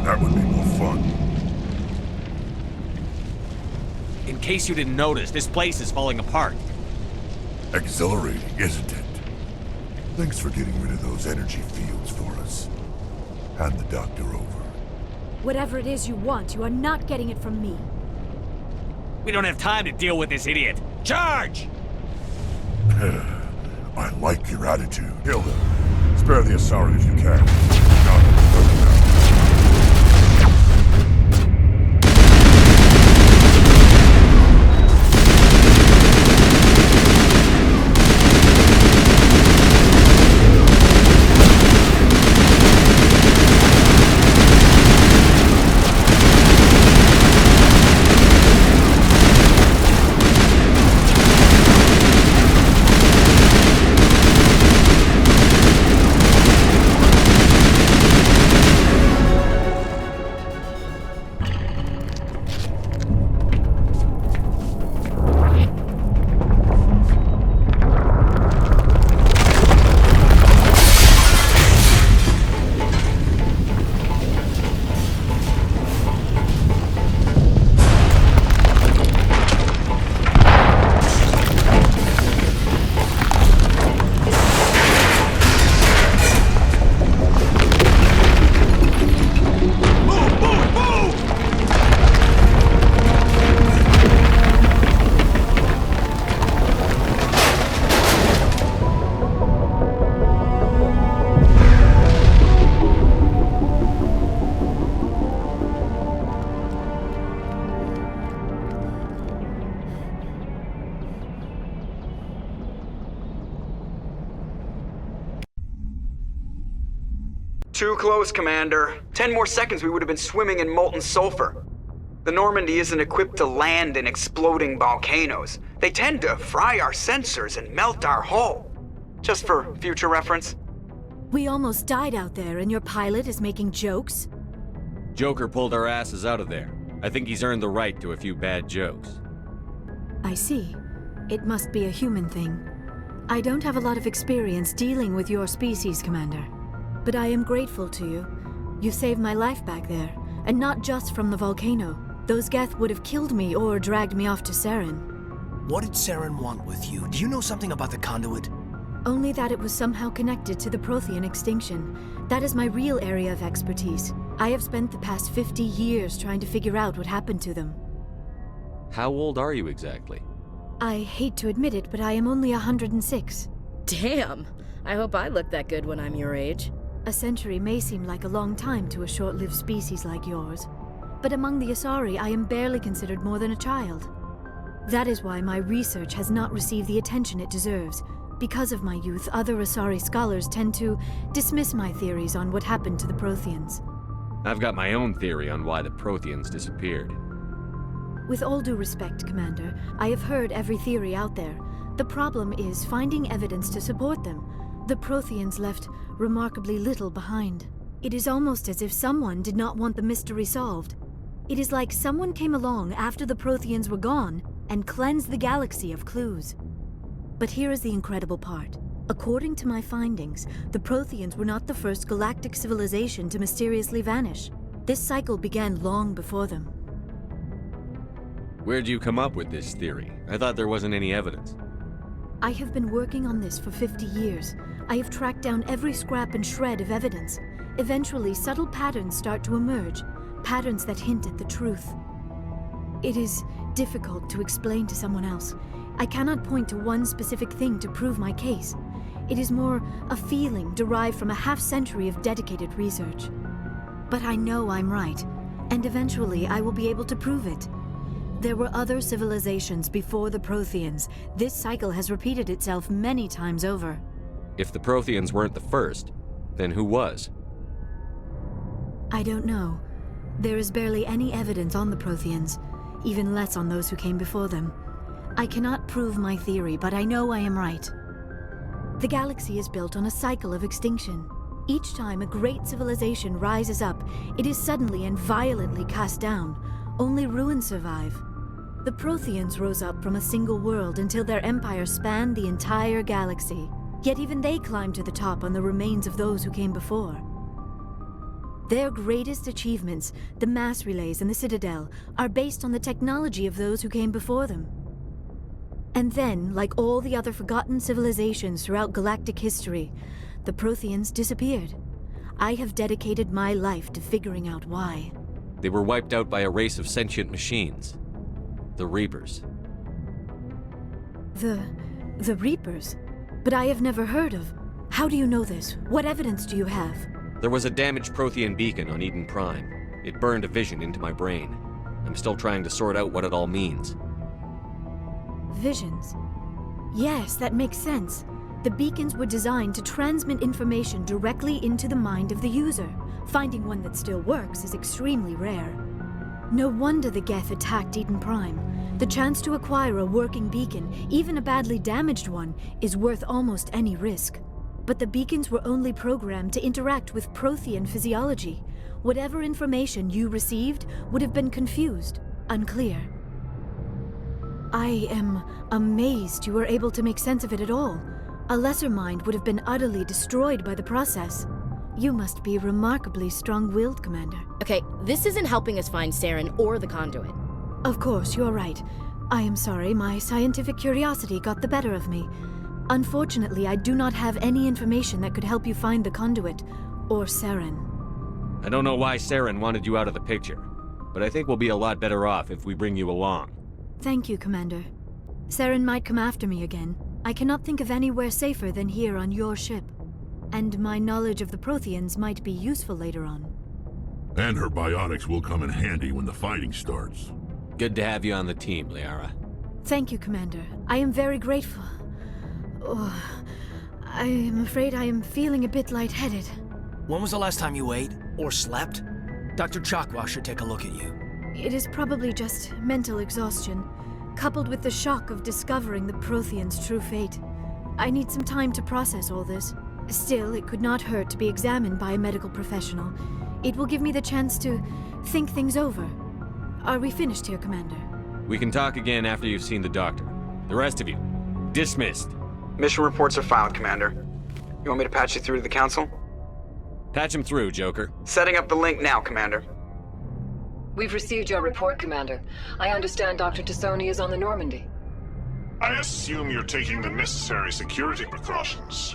That would be more fun. In case you didn't notice, this place is falling apart. Exhilarating, isn't it? Thanks for getting rid of those energy fields for us. Hand the doctor over. Whatever it is you want, you are not getting it from me. We don't have time to deal with this idiot. Charge! I like your attitude. Hilda, spare the Asari if you can. Too close, Commander. 10 more seconds we would have been swimming in molten sulfur. The Normandy isn't equipped to land in exploding volcanoes. They tend to fry our sensors and melt our hull. Just for future reference. We almost died out there, and your pilot is making jokes? Joker pulled our asses out of there. I think he's earned the right to a few bad jokes. I see. It must be a human thing. I don't have a lot of experience dealing with your species, Commander. But I am grateful to you. You saved my life back there, and not just from the volcano. Those Geth would have killed me or dragged me off to Saren. What did Saren want with you? Do you know something about the conduit? Only that it was somehow connected to the Prothean extinction. That is my real area of expertise. I have spent the past 50 years trying to figure out what happened to them. How old are you exactly? I hate to admit it, but I am only 106. Damn! I hope I look that good when I'm your age. A century may seem like a long time to a short-lived species like yours. But among the Asari, I am barely considered more than a child. That is why my research has not received the attention it deserves. Because of my youth, other Asari scholars tend to dismiss my theories on what happened to the Protheans. I've got my own theory on why the Protheans disappeared. With all due respect, Commander, I have heard every theory out there. The problem is finding evidence to support them. The Protheans left remarkably little behind. It is almost as if someone did not want the mystery solved. It is like someone came along after the Protheans were gone and cleansed the galaxy of clues. But here is the incredible part. According to my findings, the Protheans were not the first galactic civilization to mysteriously vanish. This cycle began long before them. Where'd you come up with this theory? I thought there wasn't any evidence. I have been working on this for 50 years. I have tracked down every scrap and shred of evidence. Eventually, subtle patterns start to emerge, patterns that hint at the truth. It is difficult to explain to someone else. I cannot point to one specific thing to prove my case. It is more a feeling derived from a half-century of dedicated research. But I know I'm right, and eventually I will be able to prove it. There were other civilizations before the Protheans. This cycle has repeated itself many times over. If the Protheans weren't the first, then who was? I don't know. There is barely any evidence on the Protheans, even less on those who came before them. I cannot prove my theory, but I know I am right. The galaxy is built on a cycle of extinction. Each time a great civilization rises up, it is suddenly and violently cast down. Only ruins survive. The Protheans rose up from a single world until their empire spanned the entire galaxy. Yet even they climbed to the top on the remains of those who came before. Their greatest achievements, the mass relays and the Citadel, are based on the technology of those who came before them. And then, like all the other forgotten civilizations throughout galactic history, the Protheans disappeared. I have dedicated my life to figuring out why. They were wiped out by a race of sentient machines. The Reapers. The Reapers? But I have never heard of. How do you know this? What evidence do you have? There was a damaged Prothean beacon on Eden Prime. It burned a vision into my brain. I'm still trying to sort out what it all means. Visions. Yes, that makes sense. The beacons were designed to transmit information directly into the mind of the user. Finding one that still works is extremely rare. No wonder the Geth attacked Eden Prime. The chance to acquire a working beacon, even a badly damaged one, is worth almost any risk. But the beacons were only programmed to interact with Prothean physiology. Whatever information you received would have been confused, unclear. I am amazed you were able to make sense of it at all. A lesser mind would have been utterly destroyed by the process. You must be remarkably strong-willed, Commander. Okay, this isn't helping us find Saren or the conduit. Of course, you're right. I am sorry, my scientific curiosity got the better of me. Unfortunately, I do not have any information that could help you find the conduit, or Saren. I don't know why Saren wanted you out of the picture, but I think we'll be a lot better off if we bring you along. Thank you, Commander. Saren might come after me again. I cannot think of anywhere safer than here on your ship. And my knowledge of the Protheans might be useful later on. And her biotics will come in handy when the fighting starts. Good to have you on the team, Liara. Thank you, Commander. I am very grateful. Oh, I am afraid I am feeling a bit lightheaded. When was the last time you ate? Or slept? Dr. Chakwa should take a look at you. It is probably just mental exhaustion, coupled with the shock of discovering the Protheans' true fate. I need some time to process all this. Still, it could not hurt to be examined by a medical professional. It will give me the chance to think things over. Are we finished here, Commander? We can talk again after you've seen the doctor. The rest of you, dismissed. Mission reports are filed, Commander. You want me to patch you through to the Council? Patch him through, Joker. Setting up the link now, Commander. We've received your report, Commander. I understand Dr. Tassoni is on the Normandy. I assume you're taking the necessary security precautions.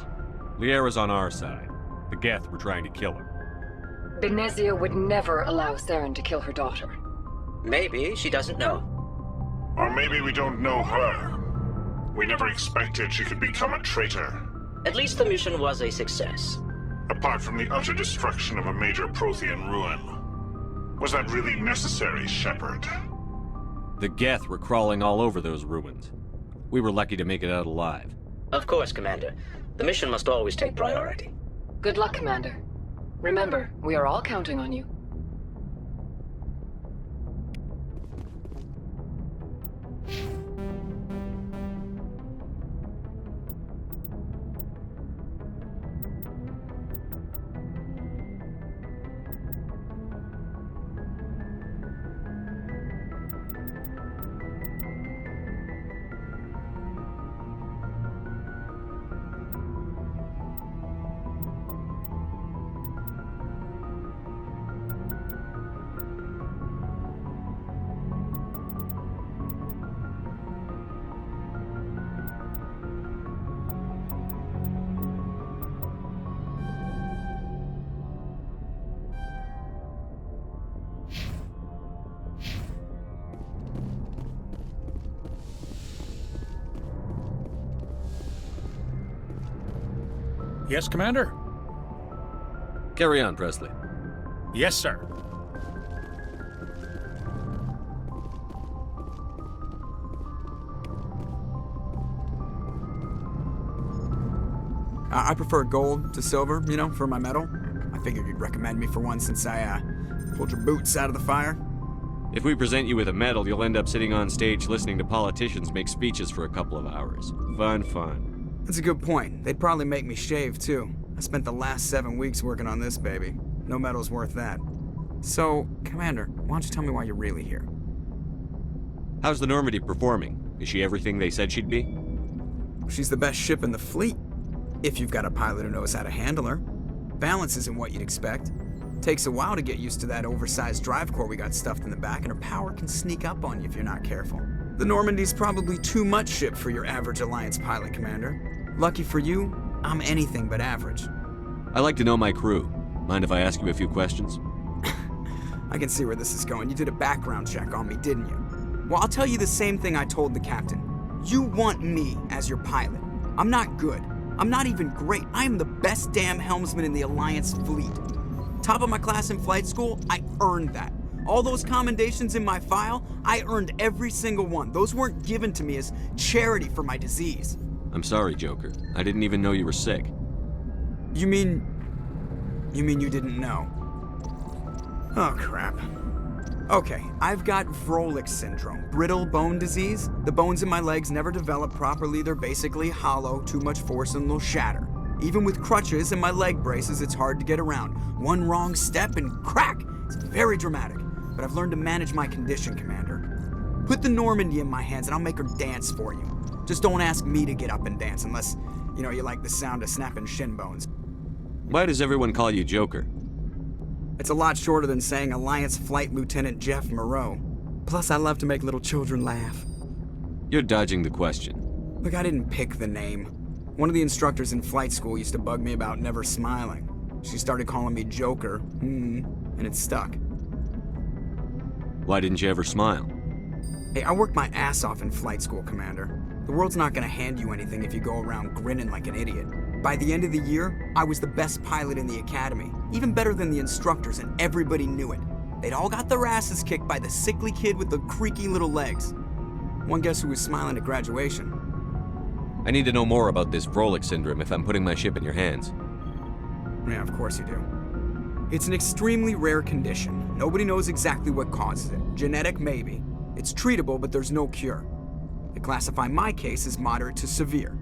Liara's on our side. The Geth were trying to kill her. Benezia would never allow Saren to kill her daughter. Maybe she doesn't know. Or maybe we don't know her. We never expected she could become a traitor. At least the mission was a success. Apart from the utter destruction of a major Prothean ruin. Was that really necessary, Shepard? The Geth were crawling all over those ruins. We were lucky to make it out alive. Of course, Commander. The mission must always take priority. Good luck, Commander. Remember, we are all counting on you. Yes, Commander? Carry on, Presley. Yes, sir. I prefer gold to silver, you know, for my medal. I figured you'd recommend me for one since I, pulled your boots out of the fire. If we present you with a medal, you'll end up sitting on stage listening to politicians make speeches for a couple of hours. Fun. That's a good point. They'd probably make me shave, too. I spent the last 7 weeks working on this baby. No medal's worth that. So, Commander, why don't you tell me why you're really here? How's the Normandy performing? Is she everything they said she'd be? She's the best ship in the fleet, if you've got a pilot who knows how to handle her. Balance isn't what you'd expect. Takes a while to get used to that oversized drive core we got stuffed in the back, and her power can sneak up on you if you're not careful. The Normandy's probably too much ship for your average Alliance pilot, Commander. Lucky for you, I'm anything but average. I like to know my crew. Mind if I ask you a few questions? I can see where this is going. You did a background check on me, didn't you? Well, I'll tell you the same thing I told the captain. You want me as your pilot. I'm not good. I'm not even great. I am the best damn helmsman in the Alliance fleet. Top of my class in flight school, I earned that. All those commendations in my file, I earned every single one. Those weren't given to me as charity for my disease. I'm sorry, Joker. I didn't even know you were sick. You mean you didn't know? Oh, crap. Okay, I've got Vrolik syndrome, brittle bone disease. The bones in my legs never develop properly. They're basically hollow, too much force and they'll shatter. Even with crutches and my leg braces, it's hard to get around. One wrong step and crack! It's very dramatic, but I've learned to manage my condition, Commander. Put the Normandy in my hands and I'll make her dance for you. Just don't ask me to get up and dance unless, you know, you like the sound of snapping shin bones. Why does everyone call you Joker? It's a lot shorter than saying Alliance Flight Lieutenant Jeff Moreau. Plus, I love to make little children laugh. You're dodging the question. Look, I didn't pick the name. One of the instructors in flight school used to bug me about never smiling. She started calling me Joker, and it stuck. Why didn't you ever smile? Hey, I worked my ass off in flight school, Commander. The world's not gonna hand you anything if you go around grinning like an idiot. By the end of the year, I was the best pilot in the academy, even better than the instructors, and everybody knew it. They'd all got their asses kicked by the sickly kid with the creaky little legs. One guess who was smiling at graduation? I need to know more about this Vrolik syndrome if I'm putting my ship in your hands. Yeah, of course you do. It's an extremely rare condition. Nobody knows exactly what causes it. Genetic, maybe. It's treatable, but there's no cure. They classify my case as moderate to severe.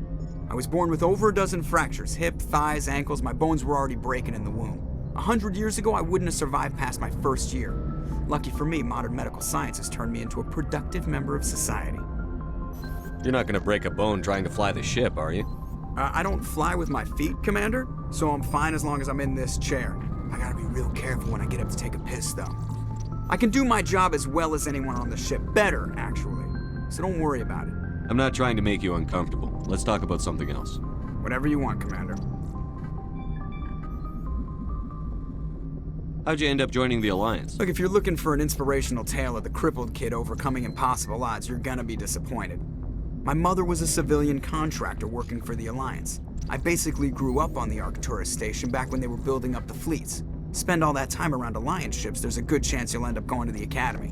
I was born with over a dozen fractures, hip, thighs, ankles. My bones were already breaking in the womb. 100 years ago, I wouldn't have survived past my first year. Lucky for me, modern medical science has turned me into a productive member of society. You're not gonna break a bone trying to fly the ship, are you? I don't fly with my feet, Commander, so I'm fine as long as I'm in this chair. I gotta be real careful when I get up to take a piss, though. I can do my job as well as anyone on the ship. Better, actually. So don't worry about it. I'm not trying to make you uncomfortable. Let's talk about something else. Whatever you want, Commander. How'd you end up joining the Alliance? Look, if you're looking for an inspirational tale of the crippled kid overcoming impossible odds, you're gonna be disappointed. My mother was a civilian contractor working for the Alliance. I basically grew up on the Arcturus station back when they were building up the fleets. Spend all that time around Alliance ships, there's a good chance you'll end up going to the Academy.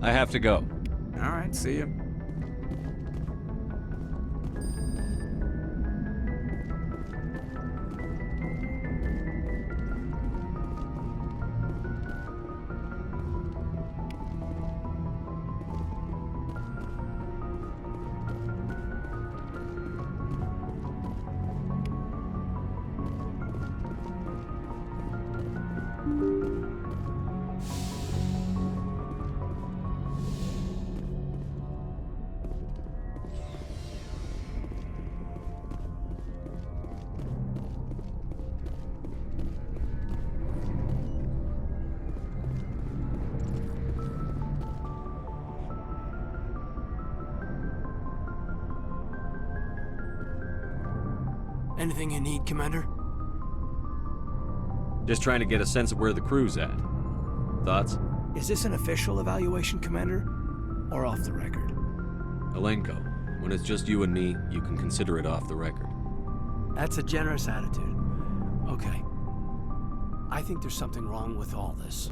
I have to go. All right, see ya. Anything you need, Commander? Just trying to get a sense of where the crew's at. Thoughts? Is this an official evaluation, Commander? Or off the record? Alenko, when it's just you and me, you can consider it off the record. That's a generous attitude. Okay. I think there's something wrong with all this.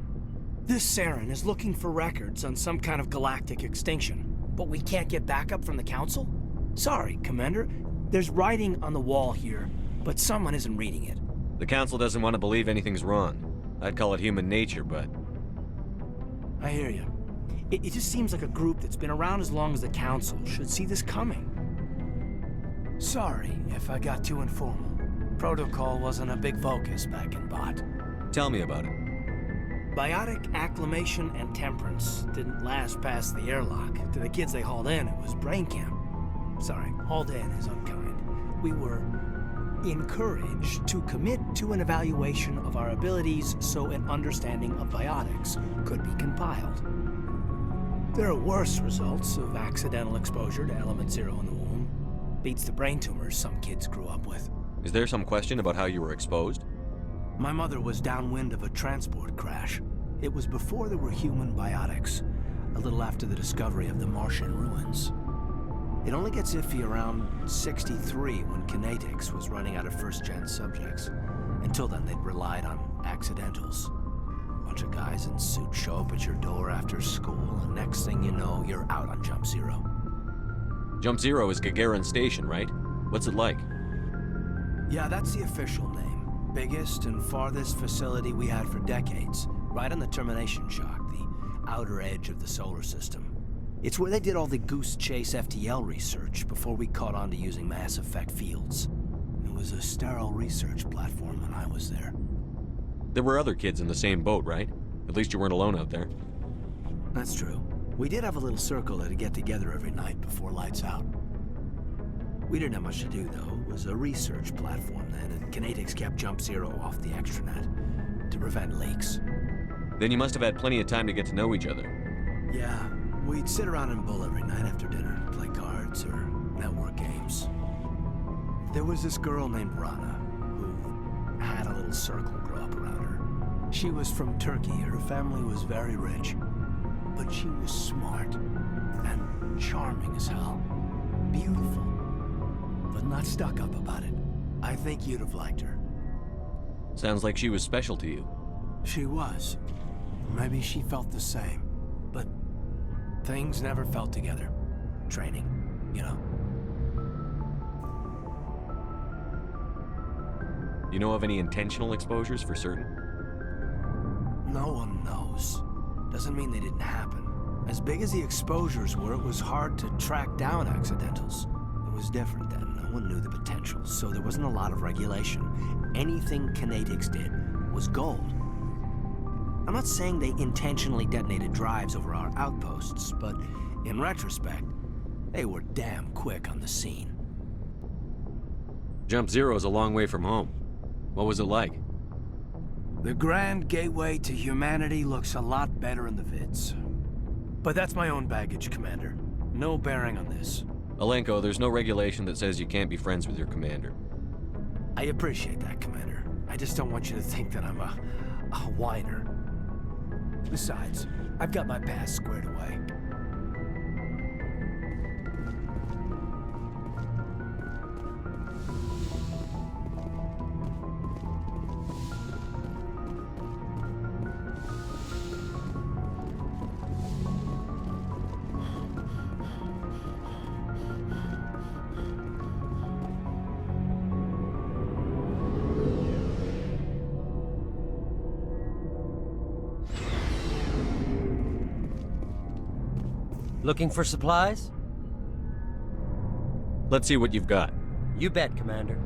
This Saren is looking for records on some kind of galactic extinction, but we can't get backup from the Council? Sorry, Commander. There's writing on the wall here, but someone isn't reading it. The Council doesn't want to believe anything's wrong. I'd call it human nature, but... I hear you. It just seems like a group that's been around as long as the Council should see this coming. Sorry if I got too informal. Protocol wasn't a big focus back in Bot. Tell me about it. Biotic acclimation and temperance didn't last past the airlock. To the kids they hauled in, it was brain camp. Sorry, hauled in is unkind. We were encouraged to commit to an evaluation of our abilities so an understanding of biotics could be compiled. There are worse results of accidental exposure to Element Zero in the womb. Beats the brain tumors some kids grew up with. Is there some question about how you were exposed? My mother was downwind of a transport crash. It was before there were human biotics, a little after the discovery of the Martian ruins. It only gets iffy around 63 when Kinetics was running out of first-gen subjects. Until then, they'd relied on accidentals. A bunch of guys in suits show up at your door after school, and next thing you know, you're out on Jump Zero. Jump Zero is Gagarin Station, right? What's it like? Yeah, that's the official name. Biggest and farthest facility we had for decades. Right on the termination shock, the outer edge of the solar system. It's where they did all the Goose Chase FTL research before we caught on to using mass effect fields. It was a sterile research platform when I was there. There were other kids in the same boat, right? At least you weren't alone out there. That's true. We did have a little circle that'd get together every night before lights out. We didn't have much to do, though. It was a research platform then, and Kinetics kept Jump Zero off the extranet to prevent leaks. Then you must have had plenty of time to get to know each other. Yeah. We'd sit around and bull every night after dinner, play cards or network games. There was this girl named Rana, who had a little circle grow up around her. She was from Turkey. Her family was very rich, but she was smart and charming as hell. Beautiful, but not stuck up about it. I think you'd have liked her. Sounds like she was special to you. She was. Maybe she felt the same, but things never felt together. Training, you know. You know of any intentional exposures for certain? No one knows. Doesn't mean they didn't happen. As big as the exposures were, it was hard to track down accidentals. It was different then. No one knew the potential, so there wasn't a lot of regulation. Anything Kinetics did was gold. I'm not saying they intentionally detonated drives over our outposts, but in retrospect, they were damn quick on the scene. Jump Zero is a long way from home. What was it like? The Grand Gateway to Humanity looks a lot better in the vids. But that's my own baggage, Commander. No bearing on this. Alenko, there's no regulation that says you can't be friends with your commander. I appreciate that, Commander. I just don't want you to think that I'm a whiner. Besides, I've got my past squared away. Looking for supplies? Let's see what you've got. You bet, Commander.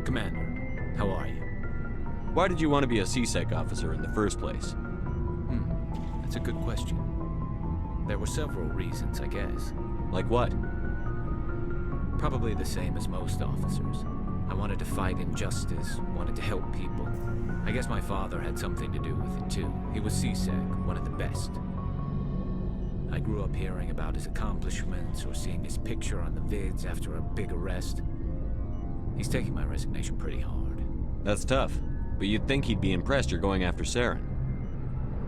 Commander, how are you? Why did you want to be a C-Sec officer in the first place? That's a good question. There were several reasons, I guess. Like what? Probably the same as most officers. I wanted to fight injustice, wanted to help people. I guess my father had something to do with it too. He was C-Sec, one of the best. I grew up hearing about his accomplishments or seeing his picture on the vids after a big arrest. He's taking my resignation pretty hard. That's tough, but you'd think he'd be impressed you're going after Saren.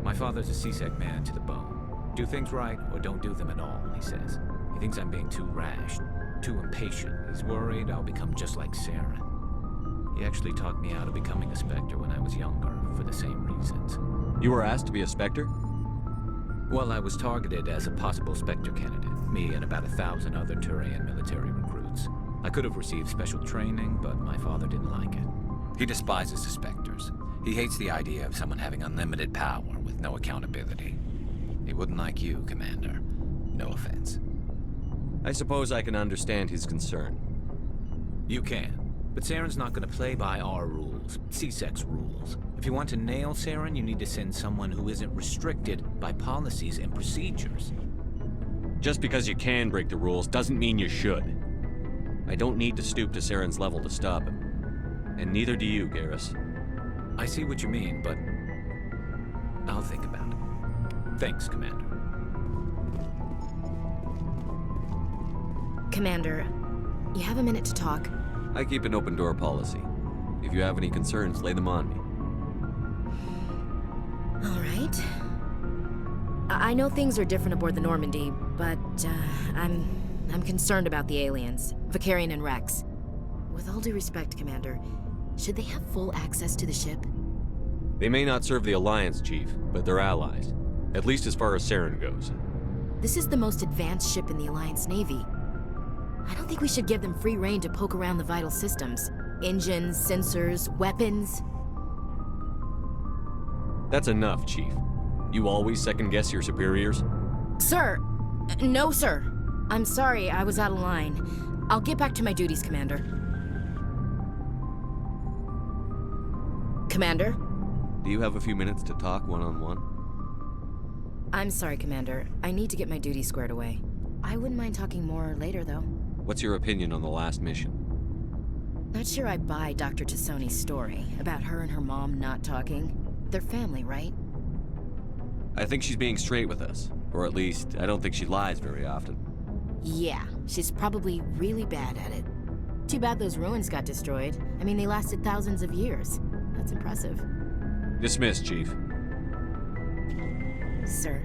My father's a C-Sec man to the bone. Do things right or don't do them at all, he says. He thinks I'm being too rash, too impatient. He's worried I'll become just like Saren. He actually talked me out of becoming a Spectre when I was younger, for the same reasons. You were asked to be a Spectre? Well, I was targeted as a possible Spectre candidate, me and about 1,000 other Turian military recruits. I could have received special training, but my father didn't like it. He despises the Spectres. He hates the idea of someone having unlimited power with no accountability. He wouldn't like you, Commander. No offense. I suppose I can understand his concern. You can. But Saren's not going to play by our rules, C-Sec's rules. If you want to nail Saren, you need to send someone who isn't restricted by policies and procedures. Just because you can break the rules doesn't mean you should. I don't need to stoop to Saren's level to stop him. And neither do you, Garrus. I see what you mean, but I'll think about it. Thanks, Commander. Commander, you have a minute to talk. I keep an open door policy. If you have any concerns, lay them on me. All right. I know things are different aboard the Normandy, but I'm concerned about the aliens, Vakarian and Rex. With all due respect, Commander, should they have full access to the ship? They may not serve the Alliance, Chief, but they're allies. At least as far as Saren goes. This is the most advanced ship in the Alliance Navy. I don't think we should give them free rein to poke around the vital systems. Engines, sensors, weapons. That's enough, Chief. You always second-guess your superiors? Sir! No, sir. I'm sorry, I was out of line. I'll get back to my duties, Commander. Commander? Do you have a few minutes to talk one-on-one? I'm sorry, Commander. I need to get my duty squared away. I wouldn't mind talking more later, though. What's your opinion on the last mission? Not sure I buy Dr. Tassoni's story about her and her mom not talking. They're family, right? I think she's being straight with us. Or at least, I don't think she lies very often. Yeah, she's probably really bad at it. Too bad those ruins got destroyed. I mean, they lasted thousands of years. That's impressive. Dismissed, Chief. Sir.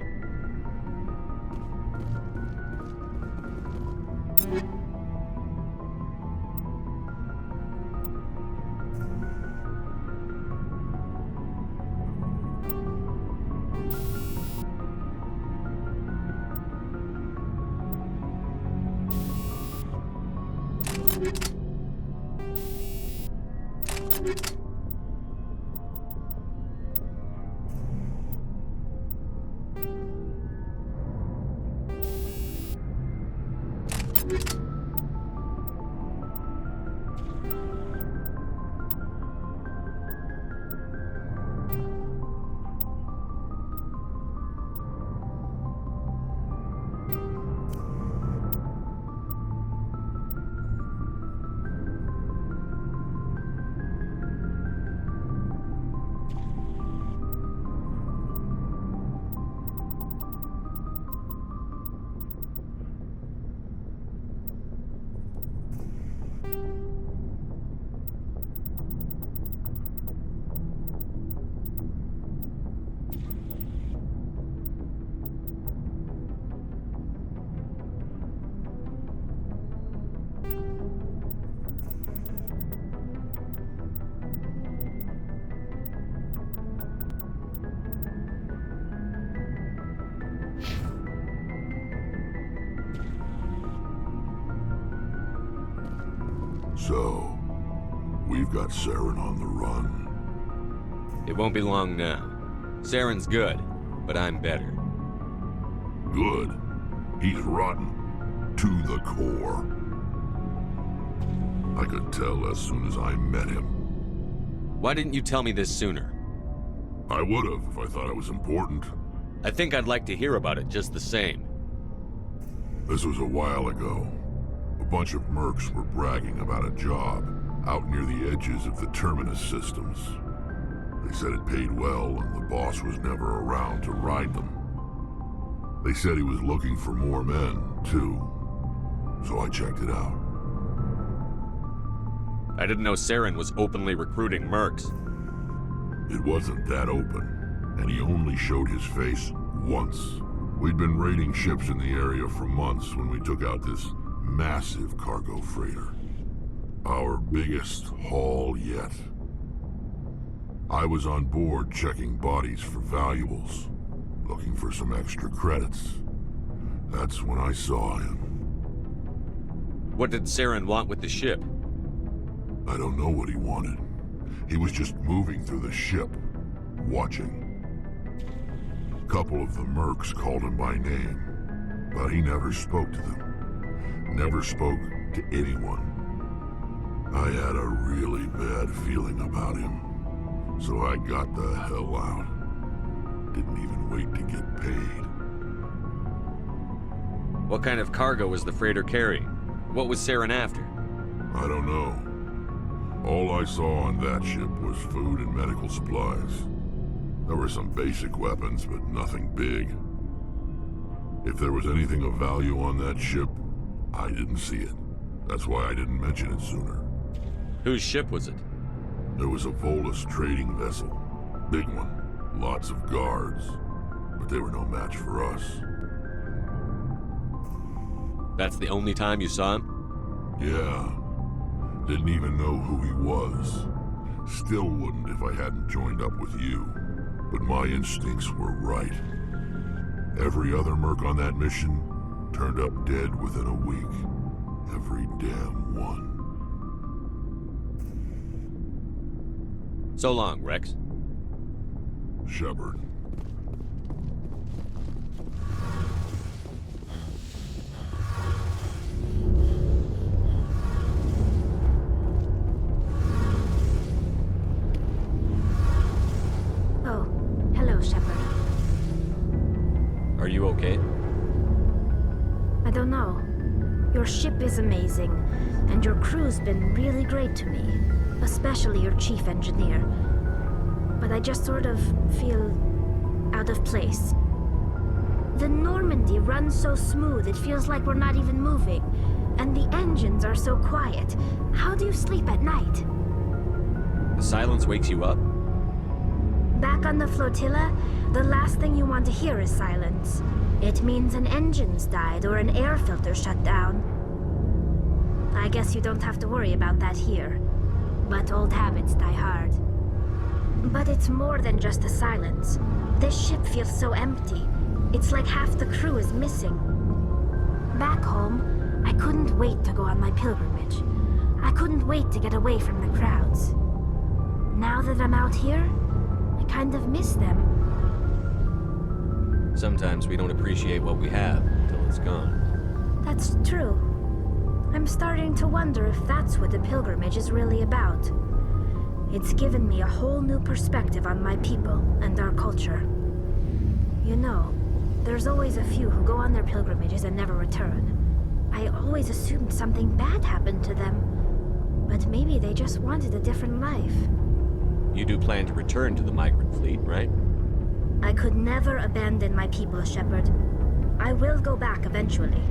So, we've got Saren on the run. It won't be long now. Saren's good, but I'm better. Good. He's rotten. To the core. I could tell as soon as I met him. Why didn't you tell me this sooner? I would've if I thought it was important. I think I'd like to hear about it just the same. This was a while ago. A bunch of mercs were bragging about a job out near the edges of the Terminus systems. They said it paid well and the boss was never around to ride them. They said he was looking for more men, too. So I checked it out. I didn't know Saren was openly recruiting mercs. It wasn't that open, and he only showed his face once. We'd been raiding ships in the area for months when we took out this massive cargo freighter. Our biggest haul yet. I was on board checking bodies for valuables, looking for some extra credits. That's when I saw him. What did Saren want with the ship? I don't know what he wanted. He was just moving through the ship, watching. A couple of the mercs called him by name, but he never spoke to them. Never spoke to anyone. I had a really bad feeling about him, so I got the hell out. Didn't even wait to get paid. What kind of cargo was the freighter carrying? What was Saren after? I don't know. All I saw on that ship was food and medical supplies. There were some basic weapons, but nothing big. If there was anything of value on that ship, I didn't see it. That's why I didn't mention it sooner. Whose ship was it? There was a Volus trading vessel. Big one. Lots of guards. But they were no match for us. That's the only time you saw him? Yeah. Didn't even know who he was. Still wouldn't if I hadn't joined up with you. But my instincts were right. Every other merc on that mission turned up dead within a week. Every damn one. So long, Rex. Shepard. Are you okay? I don't know. Your ship is amazing, and your crew's been really great to me, especially your chief engineer. But I just sort of feel out of place. The Normandy runs so smooth it feels like we're not even moving, and the engines are so quiet. How do you sleep at night? The silence wakes you up? Back on the flotilla, the last thing you want to hear is silence. It means an engine's died or an air filter shut down. I guess you don't have to worry about that here. But old habits die hard. But it's more than just the silence. This ship feels so empty. It's like half the crew is missing. Back home, I couldn't wait to go on my pilgrimage. I couldn't wait to get away from the crowds. Now that I'm out here, I kind of miss them. Sometimes we don't appreciate what we have until it's gone. That's true. I'm starting to wonder if that's what the pilgrimage is really about. It's given me a whole new perspective on my people and our culture. You know, there's always a few who go on their pilgrimages and never return. I always assumed something bad happened to them. But maybe they just wanted a different life. You do plan to return to the migrant fleet, right? I could never abandon my people, Shepard. I will go back eventually.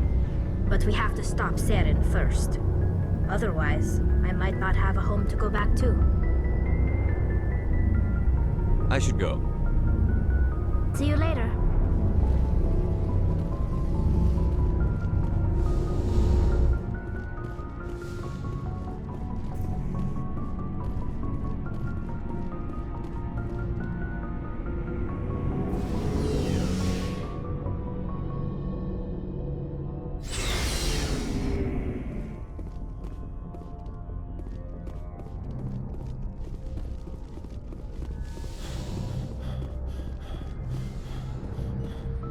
But we have to stop Saren first. Otherwise, I might not have a home to go back to. I should go. See you later.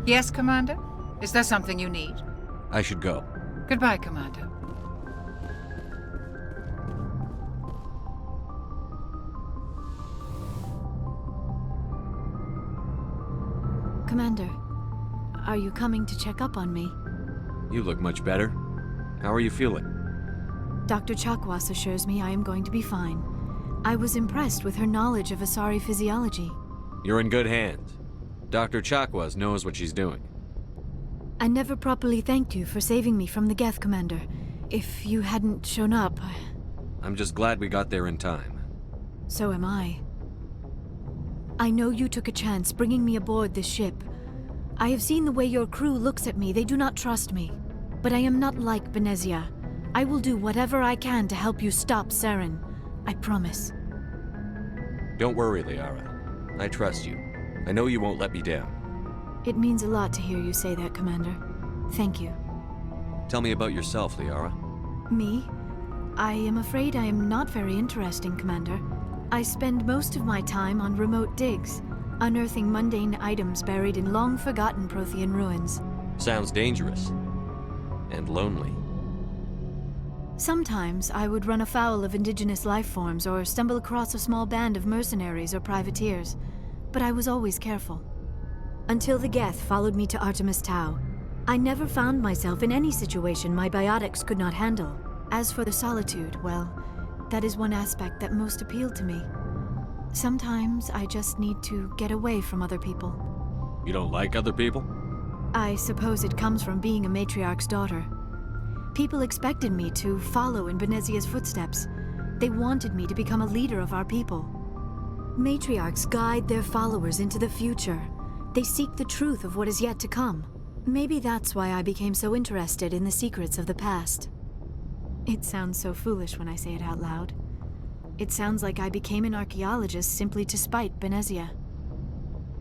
Yes, Commander? Is there something you need? I should go. Goodbye, Commander. Commander, are you coming to check up on me? You look much better. How are you feeling? Dr. Chakwas assures me I am going to be fine. I was impressed with her knowledge of Asari physiology. You're in good hands. Dr. Chakwas knows what she's doing. I never properly thanked you for saving me from the Geth, Commander. If you hadn't shown up, I'm just glad we got there in time. So am I. I know you took a chance bringing me aboard this ship. I have seen the way your crew looks at me. They do not trust me. But I am not like Benezia. I will do whatever I can to help you stop Saren. I promise. Don't worry, Liara. I trust you. I know you won't let me down. It means a lot to hear you say that, Commander. Thank you. Tell me about yourself, Liara. Me? I am afraid I am not very interesting, Commander. I spend most of my time on remote digs, unearthing mundane items buried in long-forgotten Prothean ruins. Sounds dangerous. And lonely. Sometimes I would run afoul of indigenous life forms or stumble across a small band of mercenaries or privateers. But I was always careful. Until the Geth followed me to Artemis Tau, I never found myself in any situation my biotics could not handle. As for the solitude, well, that is one aspect that most appealed to me. Sometimes I just need to get away from other people. You don't like other people? I suppose it comes from being a matriarch's daughter. People expected me to follow in Benezia's footsteps. They wanted me to become a leader of our people. Matriarchs guide their followers into the future. They seek the truth of what is yet to come. Maybe that's why I became so interested in the secrets of the past. It sounds so foolish when I say it out loud. It sounds like I became an archaeologist simply to spite Benezia.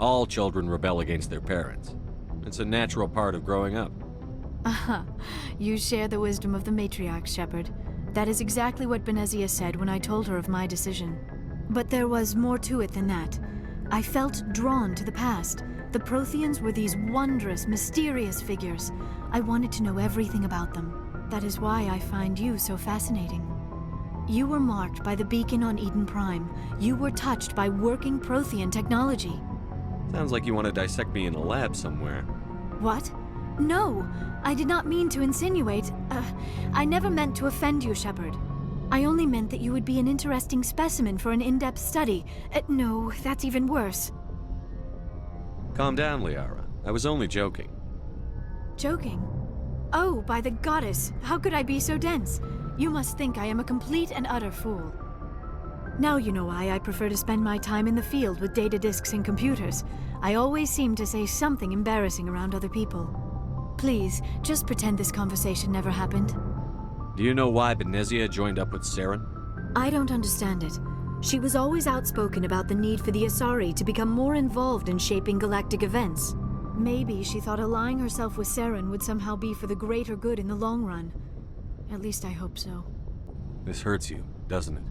All children rebel against their parents. It's a natural part of growing up. Aha, you share the wisdom of the matriarch, Shepard. That is exactly what Benezia said when I told her of my decision. But there was more to it than that. I felt drawn to the past. The Protheans were these wondrous, mysterious figures. I wanted to know everything about them. That is why I find you so fascinating. You were marked by the beacon on Eden Prime. You were touched by working Prothean technology. Sounds like you want to dissect me in a lab somewhere. What? No! I did not mean to insinuate. I never meant to offend you, Shepard. I only meant that you would be an interesting specimen for an in-depth study. No, that's even worse. Calm down, Liara. I was only joking. Joking? Oh, by the goddess, how could I be so dense? You must think I am a complete and utter fool. Now you know why I prefer to spend my time in the field with data disks and computers. I always seem to say something embarrassing around other people. Please, just pretend this conversation never happened. Do you know why Benezia joined up with Saren? I don't understand it. She was always outspoken about the need for the Asari to become more involved in shaping galactic events. Maybe she thought allying herself with Saren would somehow be for the greater good in the long run. At least I hope so. This hurts you, doesn't it?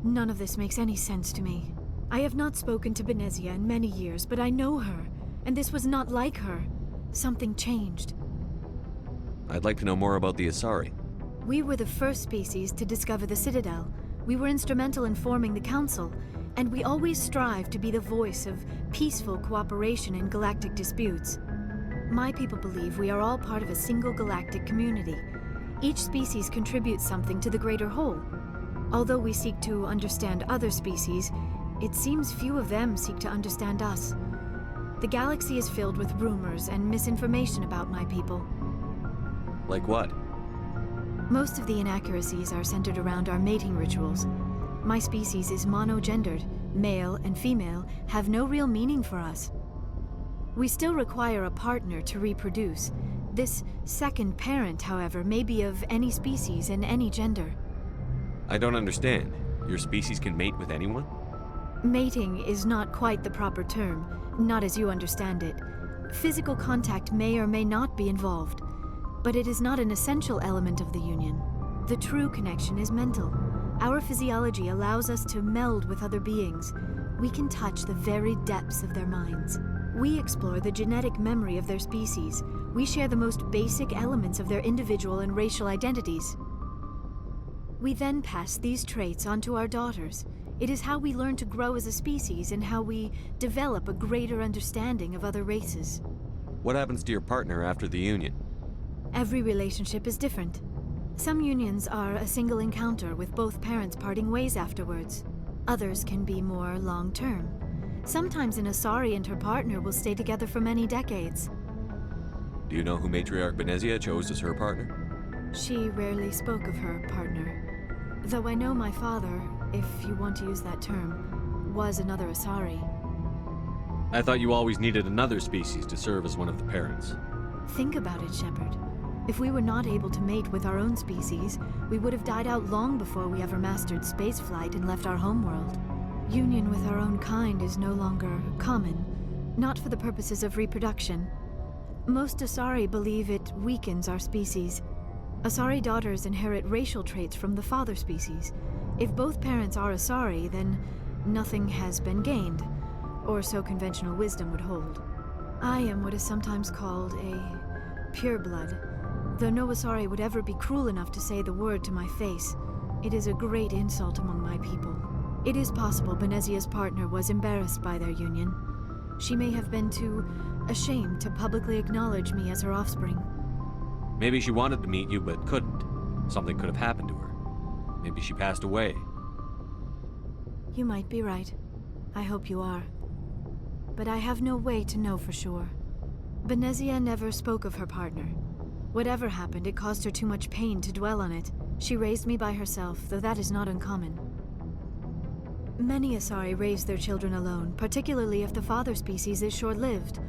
None of this makes any sense to me. I have not spoken to Benezia in many years, but I know her, and this was not like her. Something changed. I'd like to know more about the Asari. We were the first species to discover the Citadel. We were instrumental in forming the Council, and we always strive to be the voice of peaceful cooperation in galactic disputes. My people believe we are all part of a single galactic community. Each species contributes something to the greater whole. Although we seek to understand other species, it seems few of them seek to understand us. The galaxy is filled with rumors and misinformation about my people. Like what? Most of the inaccuracies are centered around our mating rituals. My species is monogendered. Male and female have no real meaning for us. We still require a partner to reproduce. This second parent, however, may be of any species and any gender. I don't understand. Your species can mate with anyone? Mating is not quite the proper term, not as you understand it. Physical contact may or may not be involved, but it is not an essential element of the union. The true connection is mental. Our physiology allows us to meld with other beings. We can touch the very depths of their minds. We explore the genetic memory of their species. We share the most basic elements of their individual and racial identities. We then pass these traits on to our daughters. It is how we learn to grow as a species and how we develop a greater understanding of other races. What happens to your partner after the union? Every relationship is different. Some unions are a single encounter with both parents parting ways afterwards. Others can be more long-term. Sometimes an Asari and her partner will stay together for many decades. Do you know who Matriarch Benezia chose as her partner? She rarely spoke of her partner. Though I know my father, if you want to use that term, was another Asari. I thought you always needed another species to serve as one of the parents. Think about it, Shepard. If we were not able to mate with our own species, we would have died out long before we ever mastered spaceflight and left our homeworld. Union with our own kind is no longer common, not for the purposes of reproduction. Most Asari believe it weakens our species. Asari daughters inherit racial traits from the father species. If both parents are Asari, then nothing has been gained, or so conventional wisdom would hold. I am what is sometimes called a pureblood, though no Asari would ever be cruel enough to say the word to my face. It is a great insult among my people. It is possible Benezia's partner was embarrassed by their union. She may have been too ashamed to publicly acknowledge me as her offspring. Maybe she wanted to meet you but couldn't. Something could have happened to her. Maybe she passed away. You might be right. I hope you are. But I have no way to know for sure. Benezia never spoke of her partner. Whatever happened, it caused her too much pain to dwell on it. She raised me by herself, though that is not uncommon. Many Asari raise their children alone, particularly if the father species is short-lived.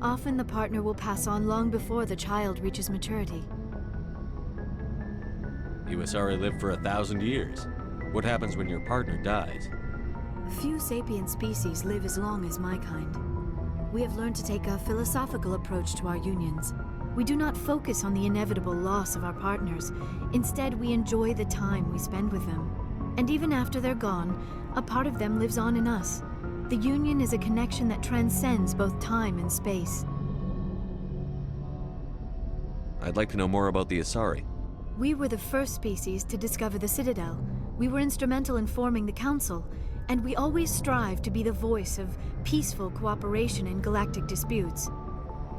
Often the partner will pass on long before the child reaches maturity. You Asari live for 1,000 years. What happens when your partner dies? Few sapient species live as long as my kind. We have learned to take a philosophical approach to our unions. We do not focus on the inevitable loss of our partners. Instead, we enjoy the time we spend with them. And even after they're gone, a part of them lives on in us. The union is a connection that transcends both time and space. I'd like to know more about the Asari. We were the first species to discover the Citadel. We were instrumental in forming the Council, and we always strive to be the voice of peaceful cooperation in galactic disputes.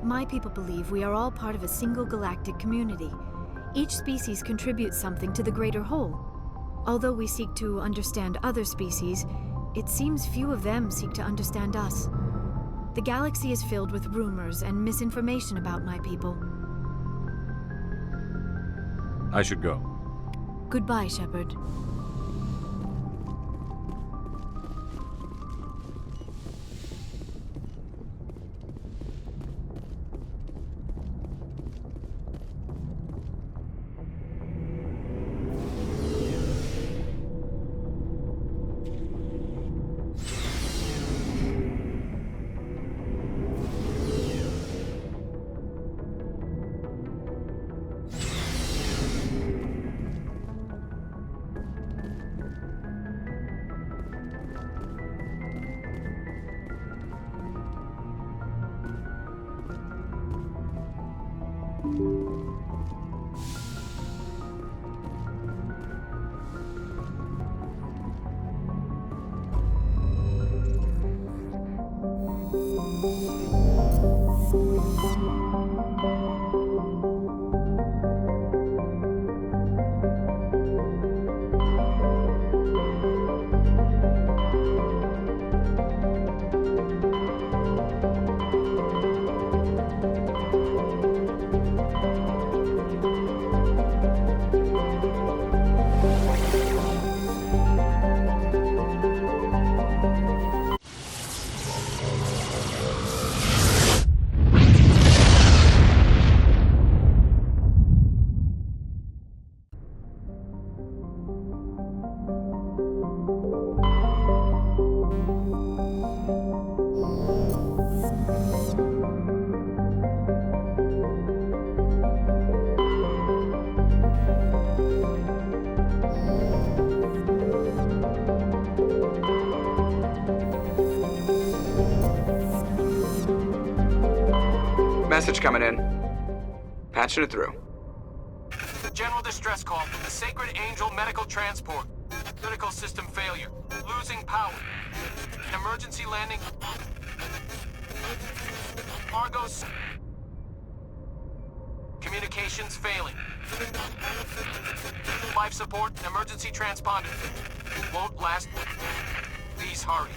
My people believe we are all part of a single galactic community. Each species contributes something to the greater whole. Although we seek to understand other species, it seems few of them seek to understand us. The galaxy is filled with rumors and misinformation about my people. I should go. Goodbye, Shepard. Message coming in. Patching it through. General distress call from the Sacred Angel Medical Transport. Critical system failure. Losing power. An emergency landing. Argos. Communications failing. Life support and emergency transponder. Won't last. Please hurry.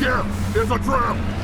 here! It's a trap!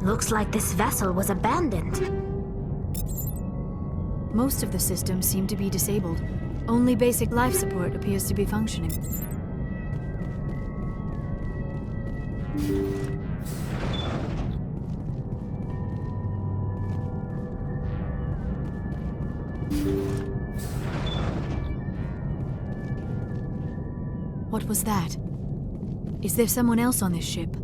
Looks like this vessel was abandoned. Most of the systems seem to be disabled. Only basic life support appears to be functioning. What was that? Is there someone else on this ship?